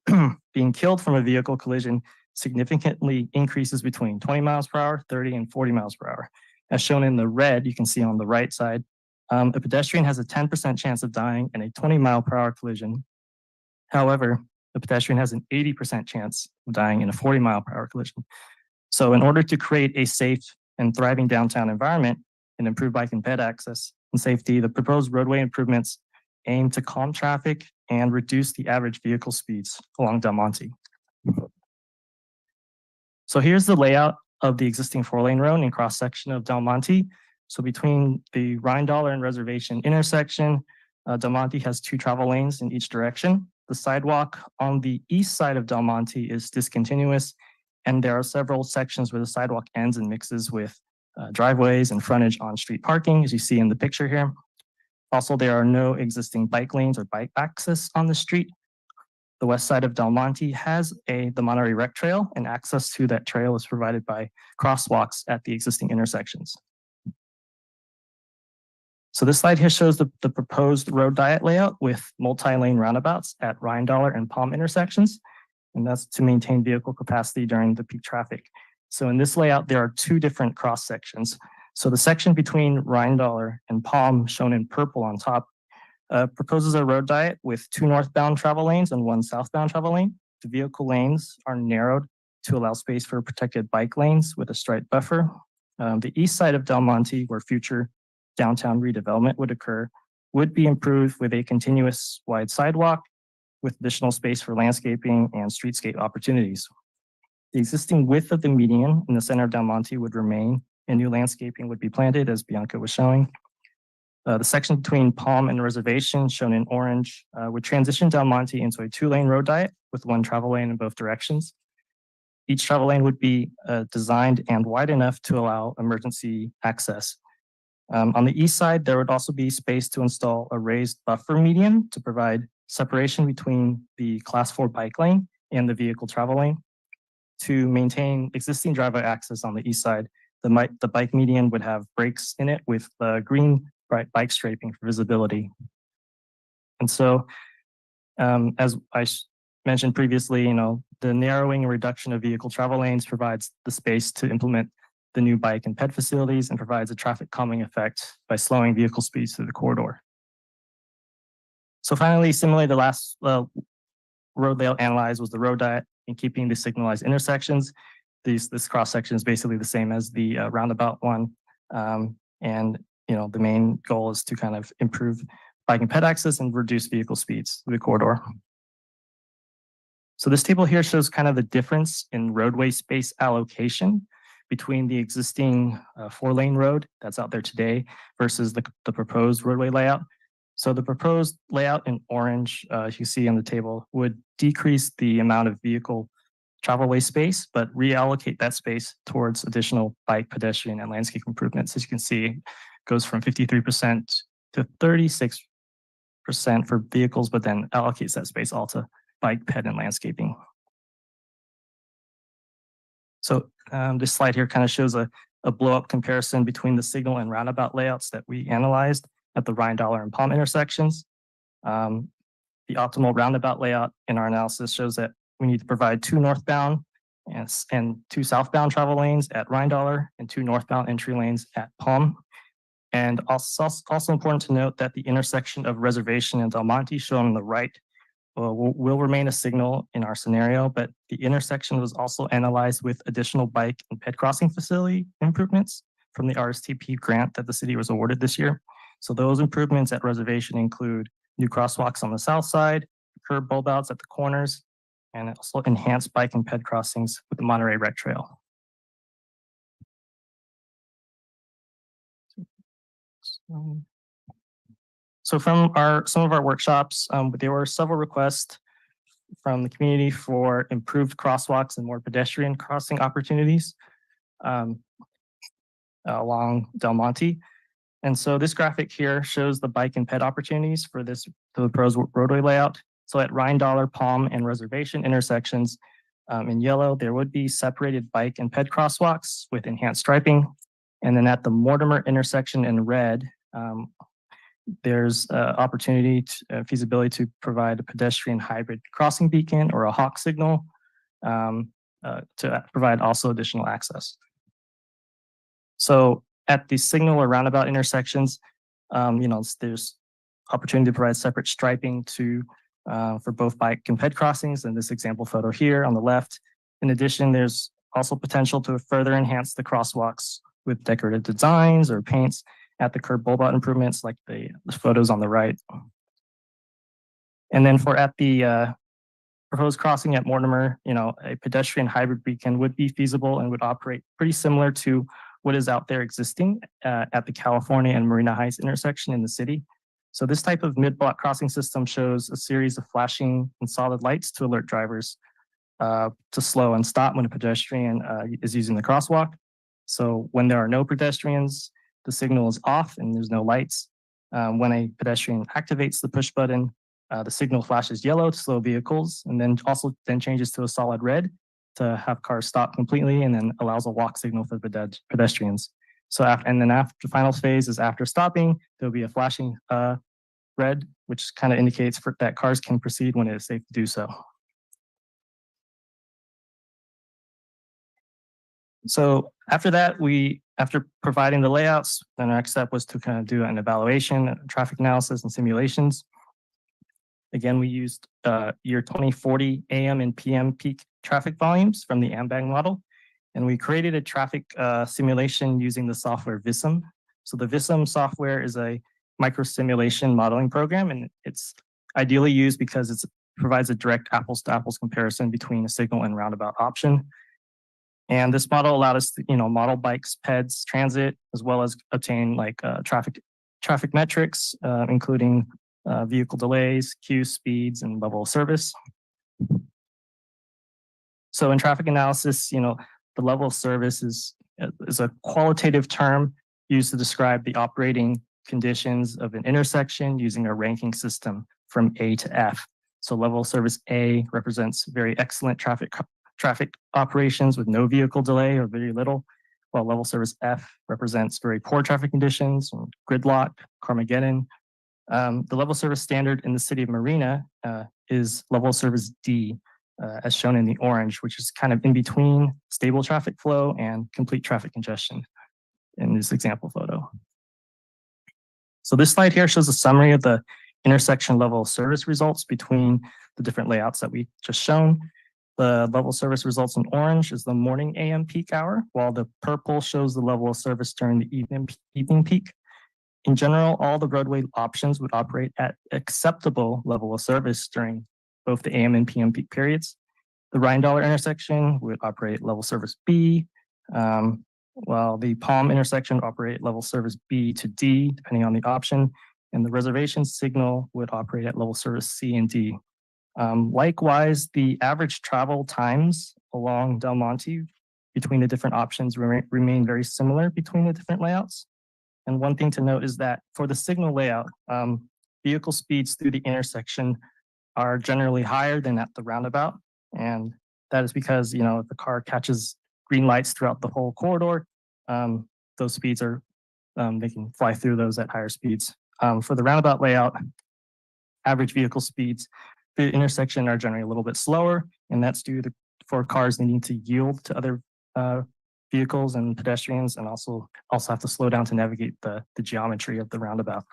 being killed from a vehicle collision significantly increases between 20 miles per hour, 30 and 40 miles per hour. As shown in the red, you can see on the right side, a pedestrian has a 10% chance of dying in a 20 mile per hour collision. However, the pedestrian has an 80% chance of dying in a 40 mile per hour collision. So in order to create a safe and thriving downtown environment and improve bike and ped access and safety, the proposed roadway improvements aim to calm traffic and reduce the average vehicle speeds along Del Monte. So here's the layout of the existing 4-lane road and cross-section of Del Monte. So between the $1 and Reservation intersection, Del Monte has 2 travel lanes in each direction. The sidewalk on the east side of Del Monte is discontinuous, and there are several sections where the sidewalk ends and mixes with driveways and frontage on street parking, as you see in the picture here. Also, there are no existing bike lanes or bike access on the street. The west side of Del Monte has the Monterey Rec Trail, and access to that trail is provided by crosswalks at the existing intersections. So this slide here shows the proposed road diet layout with multi-lane roundabouts at Rheindaler and Palm intersections, and that's to maintain vehicle capacity during the peak traffic. So in this layout, there are two different cross sections. So the section between Rheindaler and Palm, shown in purple on top, proposes a road diet with 2 northbound travel lanes and 1 southbound travel lane. The vehicle lanes are narrowed to allow space for protected bike lanes with a striped buffer. The east side of Del Monte, where future downtown redevelopment would occur, would be improved with a continuous wide sidewalk with additional space for landscaping and streetscape opportunities. The existing width of the median in the center of Del Monte would remain, and new landscaping would be planted, as Bianca was showing. The section between Palm and Reservation, shown in orange, would transition Del Monte into a 2-lane road diet with 1 travel lane in both directions. Each travel lane would be designed and wide enough to allow emergency access. On the east side, there would also be space to install a raised buffer median to provide separation between the Class 4 bike lane and the vehicle travel lane. To maintain existing driveway access on the east side, the bike median would have brakes in it with green bright bike striping for visibility. And so, as I mentioned previously, the narrowing and reduction of vehicle travel lanes provides the space to implement the new bike and ped facilities and provides a traffic calming effect by slowing vehicle speeds through the corridor. So finally, similarly, the last road layout analyzed was the road diet in keeping the signalized intersections. This cross section is basically the same as the roundabout one. And the main goal is to kind of improve bike and ped access and reduce vehicle speeds through the corridor. So this table here shows kind of the difference in roadway space allocation between the existing 4-lane road that's out there today versus the proposed roadway layout. So the proposed layout in orange, as you see on the table, would decrease the amount of vehicle travelway space, but reallocate that space towards additional bike, pedestrian, and landscape improvements. As you can see, it goes from 53% to 36% for vehicles, but then allocates that space all to bike, ped, and landscaping. So this slide here kind of shows a blow-up comparison between the signal and roundabout layouts that we analyzed at the Rheindaler and Palm intersections. The optimal roundabout layout in our analysis shows that we need to provide 2 northbound and 2 southbound travel lanes at Rheindaler and 2 northbound entry lanes at Palm. And also important to note that the intersection of Reservation and Del Monte, shown on the right, will remain a signal in our scenario, but the intersection was also analyzed with additional bike and ped crossing facility improvements from the RSTP grant that the city was awarded this year. So those improvements at Reservation include new crosswalks on the south side, curb bulb outs at the corners, and also enhanced bike and ped crossings with the Monterey Rec Trail. So from some of our workshops, there were several requests from the community for improved crosswalks and more pedestrian crossing opportunities along Del Monte. And so this graphic here shows the bike and ped opportunities for the proposed roadway layout. So at Rheindaler, Palm, and Reservation intersections in yellow, there would be separated bike and ped crosswalks with enhanced striping. And then at the Mortimer intersection in red, there's opportunity, feasibility to provide a pedestrian hybrid crossing beacon or a hawk signal to provide also additional access. So at the signal or roundabout intersections, there's opportunity to provide separate striping for both bike and ped crossings in this example photo here on the left. In addition, there's also potential to further enhance the crosswalks with decorative designs or paints at the curb bulb out improvements like the photos on the right. And then at the proposed crossing at Mortimer, a pedestrian hybrid beacon would be feasible and would operate pretty similar to what is out there existing at the California and Marina Heights intersection in the city. So this type of mid-block crossing system shows a series of flashing and solid lights to alert drivers to slow and stop when a pedestrian is using the crosswalk. So when there are no pedestrians, the signal is off and there's no lights. When a pedestrian activates the push button, the signal flashes yellow to slow vehicles and then changes to a solid red to have cars stop completely and then allows a walk signal for pedestrians. So after the final phase is after stopping, there'll be a flashing red, which kind of indicates that cars can proceed when it is safe to do so. So after that, after providing the layouts, then our next step was to kind of do an evaluation, traffic analysis, and simulations. Again, we used year 2040 AM and PM peak traffic volumes from the AMBAG model, and we created a traffic simulation using the software VISM. So the VISM software is a micro simulation modeling program, and it's ideally used because it provides a direct apples to apples comparison between a signal and roundabout option. And this model allowed us to, model bikes, peds, transit, as well as obtain like traffic metrics, including vehicle delays, queue speeds, and level of service. So in traffic analysis, the level of service is a qualitative term used to describe the operating conditions of an intersection using a ranking system from A to F. So level of service A represents very excellent traffic operations with no vehicle delay or very little, while level service F represents very poor traffic conditions and gridlock, Carmageddon. The level service standard in the city of Marina is level service D, as shown in the orange, which is kind of in between stable traffic flow and complete traffic congestion in this example photo. So this slide here shows a summary of the intersection level of service results between the different layouts that we just shown. The level of service results in orange is the morning AM peak hour, while the purple shows the level of service during the evening peak. In general, all the roadway options would operate at acceptable level of service during both the AM and PM peak periods. The Rheindaler intersection would operate level service B, while the Palm intersection would operate level service B to D, depending on the option, and the reservation signal would operate at level service C and D. Likewise, the average travel times along Del Monte between the different options remain very similar between the different layouts. And one thing to note is that for the signal layout, vehicle speeds through the intersection are generally higher than at the roundabout. And that is because, if the car catches green lights throughout the whole corridor, those speeds are, they can fly through those at higher speeds. For the roundabout layout, average vehicle speeds the intersection are generally a little bit slower, and that's due for cars needing to yield to other vehicles and pedestrians, and also have to slow down to navigate the geometry of the roundabout.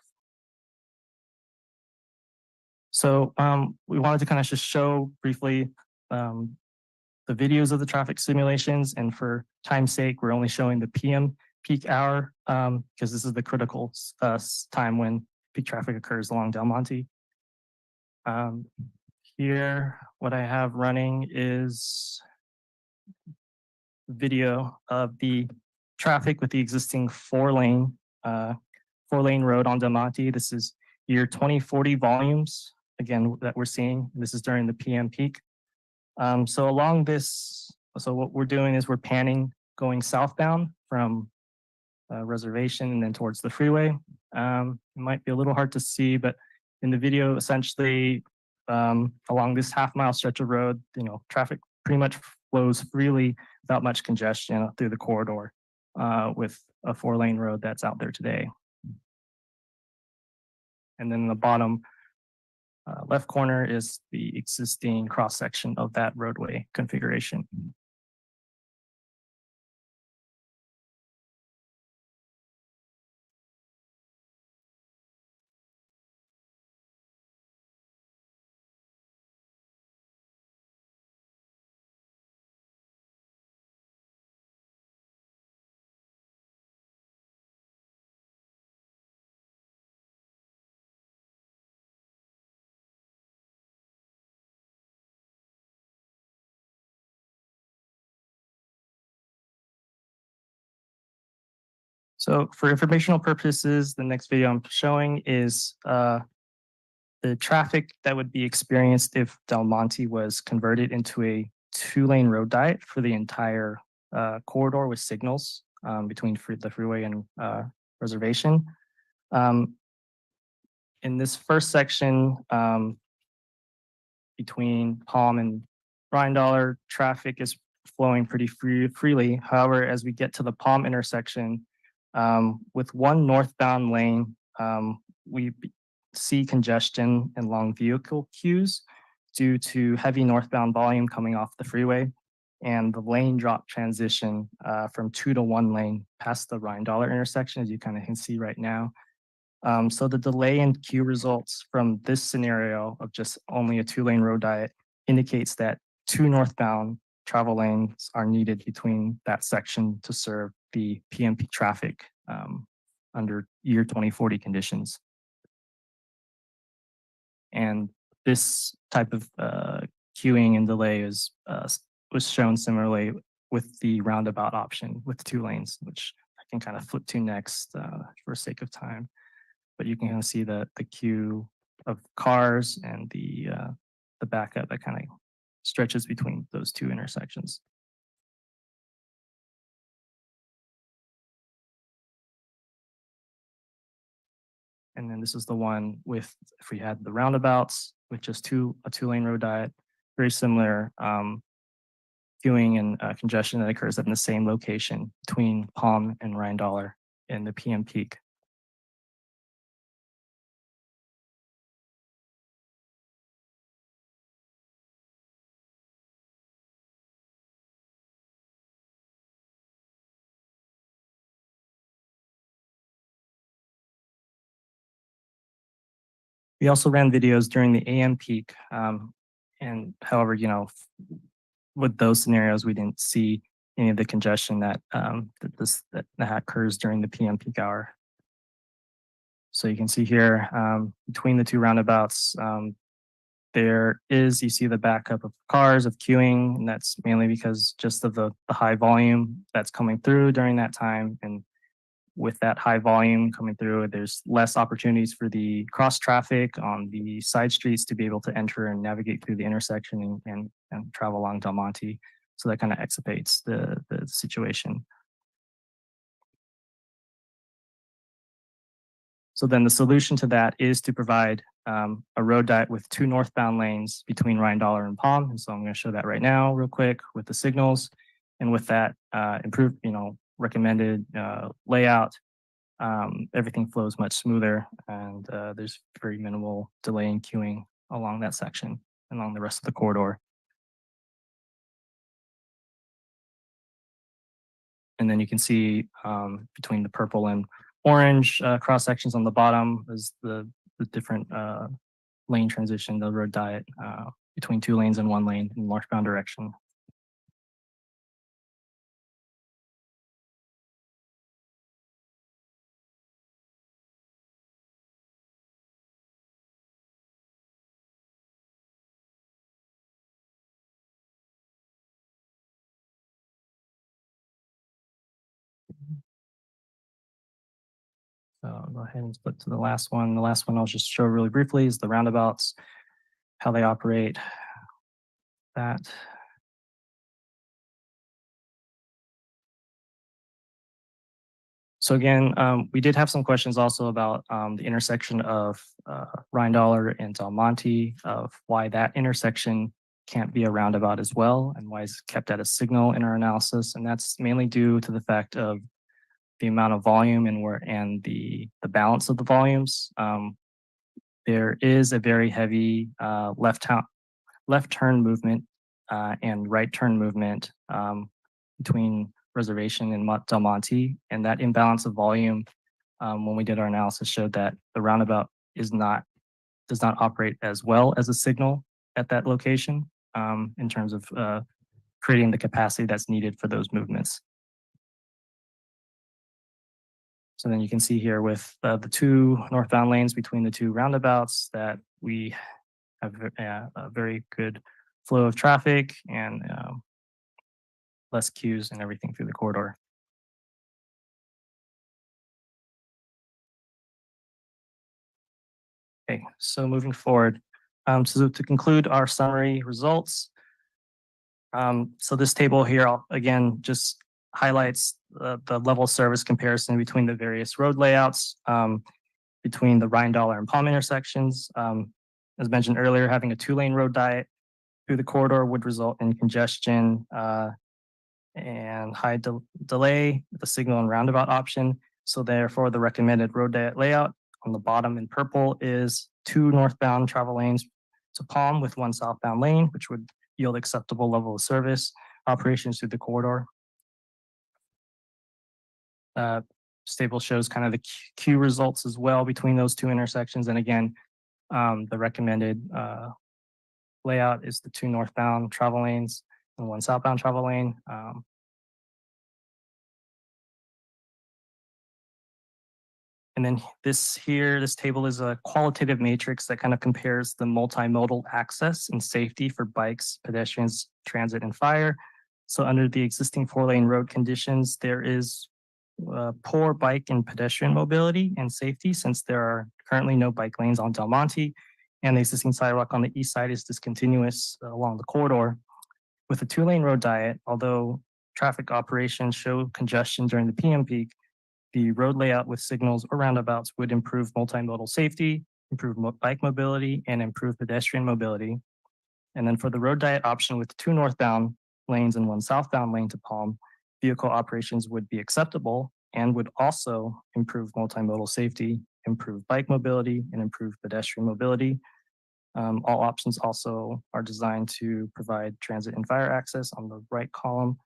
So we wanted to kind of just show briefly the videos of the traffic simulations, and for time's sake, we're only showing the PM peak hour because this is the critical time when peak traffic occurs along Del Monte. Here, what I have running is video of the traffic with the existing four-lane road on Del Monte. This is year 2040 volumes, again, that we're seeing. This is during the PM peak. So along this, so what we're doing is we're panning going southbound from Reservation and then towards the freeway. It might be a little hard to see, but in the video, essentially, along this half-mile stretch of road, traffic pretty much flows freely without much congestion through the corridor with a four-lane road that's out there today. And then the bottom left corner is the existing cross-section of that roadway configuration. So for informational purposes, the next video I'm showing is the traffic that would be experienced if Del Monte was converted into a two-lane road diet for the entire corridor with signals between the freeway and Reservation. in this first section, between Palm and Rhine traffic is flowing pretty freely. However, as we get to the Palm intersection, with one northbound lane, we see congestion and long vehicle queues due to heavy northbound volume coming off the freeway and the lane drop transition from 2 to 1 lane past the Rhine intersection, as you kind of can see right now. So the delay in queue results from this scenario of just only a 2-lane road diet indicates that 2 northbound travel lanes are needed between that section to serve the PMP traffic under year 2040 conditions. And this type of queuing and delay is was shown similarly with the roundabout option with 2 lanes, which I can kind of flip to next for sake of time. But you can kind of see the queue of cars and the backup that kind of stretches between those 2 intersections. And then this is the one with, if we had the roundabouts with just a 2-lane road diet, very similar queuing and congestion that occurs in the same location between Palm and Rhine in the PM peak. We also ran videos during the AM peak. And however, with those scenarios, we didn't see any of the congestion that occurs during the PM peak hour. So you can see here between the 2 roundabouts, you see the backup of cars, of queuing, and that's mainly because just of the high volume that's coming through during that time. And with that high volume coming through, there's less opportunities for the cross traffic on the side streets to be able to enter and navigate through the intersection and travel along Del Monte. So that kind of exacerbates the situation. So then the solution to that is to provide a road diet with 2 northbound lanes between Rhine and Palm. And so I'm going to show that right now real quick with the signals. And with that improved, recommended layout, everything flows much smoother and there's very minimal delay in queuing along that section and along the rest of the corridor. And then you can see between the purple and orange cross sections on the bottom is the different lane transition, the road diet between 2 lanes and 1 lane in northbound direction. So I'll go ahead and flip to the last one. The last one I'll just show really briefly is the roundabouts, how they operate. That. So again, we did have some questions also about the intersection of Rhine and Del Monte, of why that intersection can't be a roundabout as well, and why it's kept at a signal in our analysis. And that's mainly due to the fact of the amount of volume and the balance of the volumes. There is a very heavy left turn movement and right turn movement between Reservation and Del Monte, and that imbalance of volume, when we did our analysis, showed that the roundabout does not operate as well as a signal at that location in terms of creating the capacity that's needed for those movements. So then you can see here with the 2 northbound lanes between the 2 roundabouts that we have a very good flow of traffic and less queues and everything through the corridor. Okay, so moving forward, so to conclude our summary results, so this table here, again, just highlights the level of service comparison between the various road layouts. between the Rhine-Dollar and Palm intersections. As mentioned earlier, having a 2-lane road diet through the corridor would result in congestion and high delay with the signal and roundabout option. So therefore, the recommended road diet layout on the bottom in purple is 2 northbound travel lanes to Palm with 1 southbound lane, which would yield acceptable level of service operations through the corridor. This table shows kind of the key results as well between those 2 intersections. And again, the recommended layout is the 2 northbound travel lanes and 1 southbound travel lane. And then this table is a qualitative matrix that kind of compares the multimodal access and safety for bikes, pedestrians, transit, and fire. So under the existing 4-lane road conditions, there is poor bike and pedestrian mobility and safety since there are currently no bike lanes on Del Monte, and the existing sidewalk on the east side is discontinuous along the corridor. With a 2-lane road diet, although traffic operations show congestion during the PM peak, the road layout with signals or roundabouts would improve multimodal safety, improve bike mobility, and improve pedestrian mobility. And then for the road diet option with 2 northbound lanes and 1 southbound lane to Palm, vehicle operations would be acceptable and would also improve multimodal safety, improve bike mobility, and improve pedestrian mobility. All options also are designed to provide transit and fire access on the right column.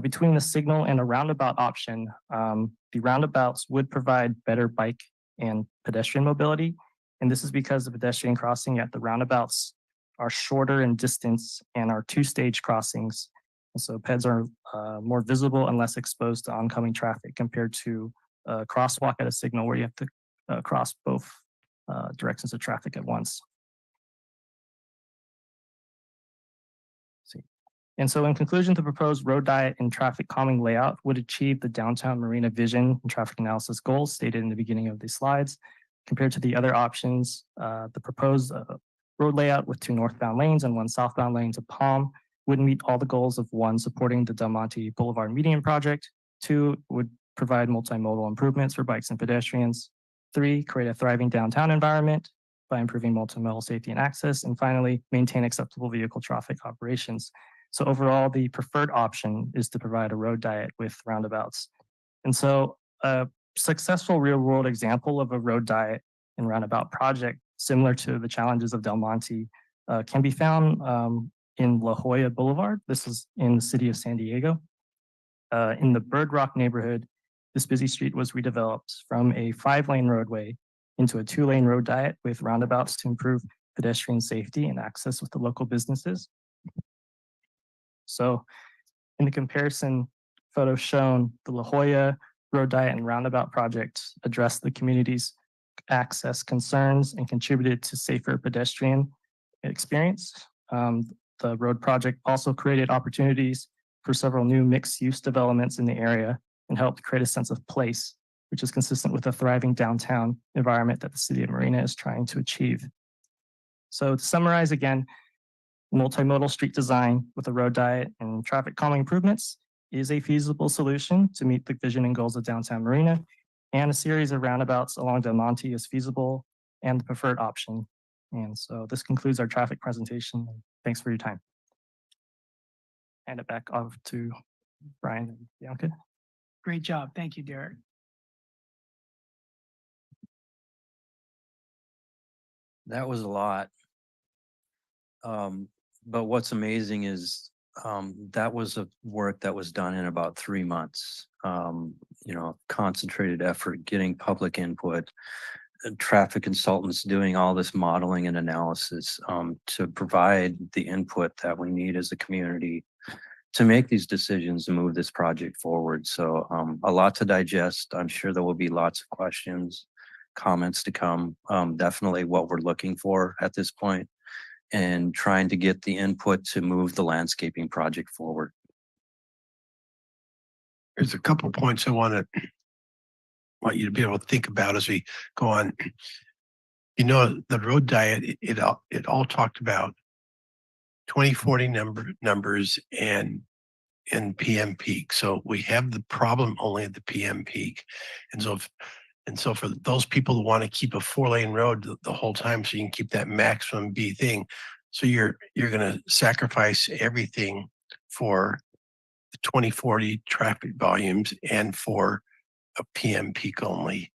Between the signal and a roundabout option, the roundabouts would provide better bike and pedestrian mobility. And this is because the pedestrian crossing at the roundabouts are shorter in distance and are 2-stage crossings. And so PEDs are more visible and less exposed to oncoming traffic compared to a crosswalk at a signal where you have to cross both directions of traffic at once. And so in conclusion, the proposed road diet and traffic calming layout would achieve the downtown Marina vision and traffic analysis goals stated in the beginning of these slides. Compared to the other options, the proposed road layout with 2 northbound lanes and 1 southbound lane to Palm would meet all the goals of 1, supporting the Del Monte Boulevard median project. 2, would provide multimodal improvements for bikes and pedestrians. 3, create a thriving downtown environment by improving multimodal safety and access. And finally, maintain acceptable vehicle traffic operations. So overall, the preferred option is to provide a road diet with roundabouts. And so a successful real world example of a road diet and roundabout project similar to the challenges of Del Monte can be found in La Jolla Boulevard. This is in the city of San Diego. In the Bird Rock neighborhood, this busy street was redeveloped from a 5-lane roadway into a 2-lane road diet with roundabouts to improve pedestrian safety and access with the local businesses. So in the comparison photo shown, the La Jolla road diet and roundabout project addressed the community's access concerns and contributed to safer pedestrian experience. The road project also created opportunities for several new mixed-use developments in the area and helped create a sense of place, which is consistent with a thriving downtown environment that the city of Marina is trying to achieve. So to summarize again, multimodal street design with a road diet and traffic calming improvements is a feasible solution to meet the vision and goals of downtown Marina, and a series of roundabouts along Del Monte is feasible and the preferred option. And so this concludes our traffic presentation. Thanks for your time. Hand it back off to Brian and Bianca. Great job. Thank you, Derek. That was a lot. But what's amazing is that was a work that was done in about 3 months. Concentrated effort, getting public input, traffic consultants doing all this modeling and analysis to provide the input that we need as a community to make these decisions and move this project forward. So a lot to digest. I'm sure there will be lots of questions, comments to come. Definitely what we're looking for at this point, and trying to get the input to move the landscaping project forward. There's a couple points I want you to be able to think about as we go on. The road diet, it all talked about 2040 numbers and PM peak. So we have the problem only at the PM peak. And so And so for those people who want to keep a 4-lane road the whole time, so you can keep that maximum B thing. So you're going to sacrifice everything for the 2040 traffic volumes and for a PM peak only.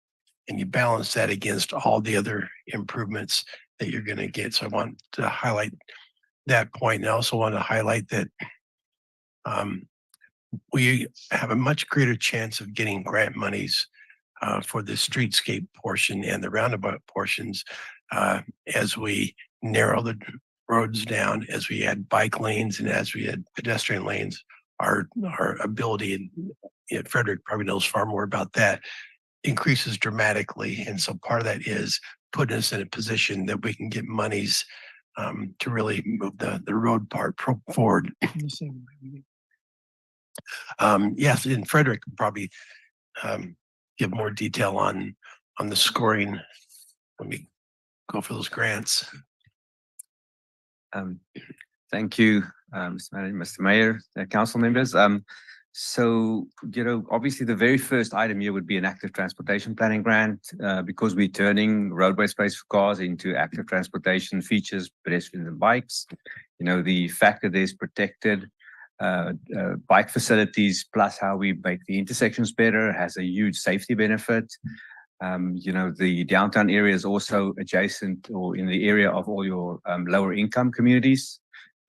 And you balance that against all the other improvements that you're going to get. So I want to highlight that point. And I also want to highlight that we have a much greater chance of getting grant monies for the streetscape portion and the roundabout portions as we narrow the roads down, as we add bike lanes and as we add pedestrian lanes. Our ability, and Frederick probably knows far more about that, increases dramatically. And so part of that is putting us in a position that we can get monies to really move the road part forward. Yes, and Frederick can probably give more detail on the scoring when we go for those grants. Thank you, Mr. Mayor, council members. So, obviously the very first item here would be an active transportation planning grant because we're turning roadway space for cars into active transportation features, pedestrians and bikes. The fact that there's protected bike facilities plus how we make the intersections better has a huge safety benefit. The downtown area is also adjacent or in the area of all your lower income communities.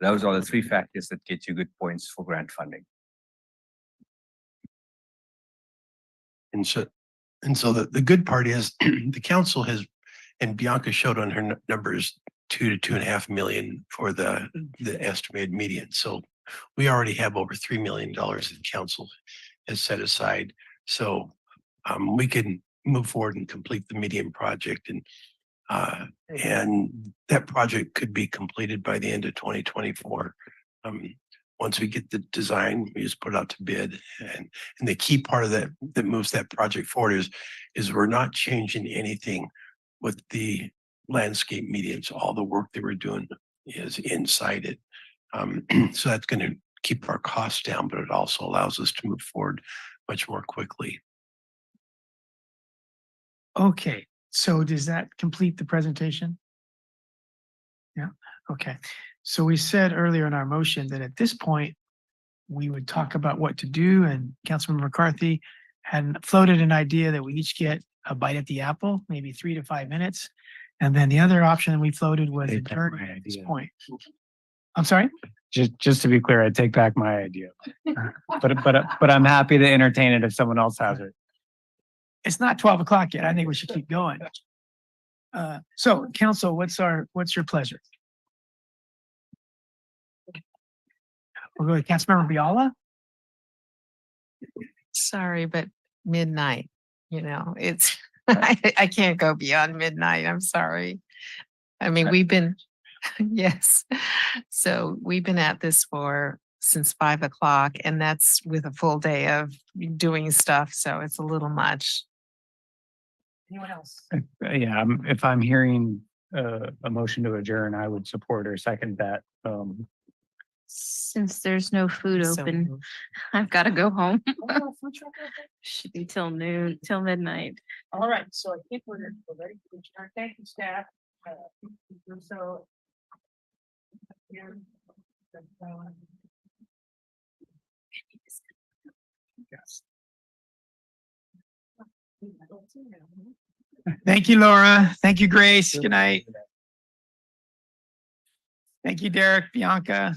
Those are the three factors that get you good points for grant funding. And so the good part is the council has, and Bianca showed on her numbers, 2 to 2.5 million for the estimated median. So we already have over $3 million that council has set aside. So we can move forward and complete the median project, and that project could be completed by the end of 2024. Once we get the design, we just put it out to bid, and the key part of that moves that project forward is we're not changing anything with the landscape medians. All the work that we're doing is inside it. So that's going to keep our costs down, but it also allows us to move forward much more quickly. Okay, so does that complete the presentation? Yeah, okay. So we said earlier in our motion that at this point, we would talk about what to do, and Councilman McCarthy had floated an idea that we each get a bite at the apple, maybe 3 to 5 minutes. And then the other option we floated was adjourn at this point. I'm sorry? Just to be clear, I take back my idea. But I'm happy to entertain it if someone else has it. It's not 12 o'clock yet. I think we should keep going. So council, what's your pleasure? We'll go to Councilmember Biala. Sorry, but midnight, it's, I can't go beyond midnight. I'm sorry. I mean, we've been, yes. So we've been at this since 5 o'clock, and that's with a full day of doing stuff. So it's a little much. Anyone else? Yeah, if I'm hearing a motion to adjourn, I would support or second that. Since there's no food So open, moved. I've got to go home. Should be till midnight. All right, so I think we're ready to adjourn. Thank you, staff. So. Yes. Thank you, Laura. Thank you, Grace. Good night. Thank you, Derek, Bianca,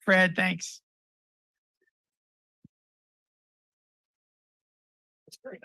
Fred, thanks. That's great.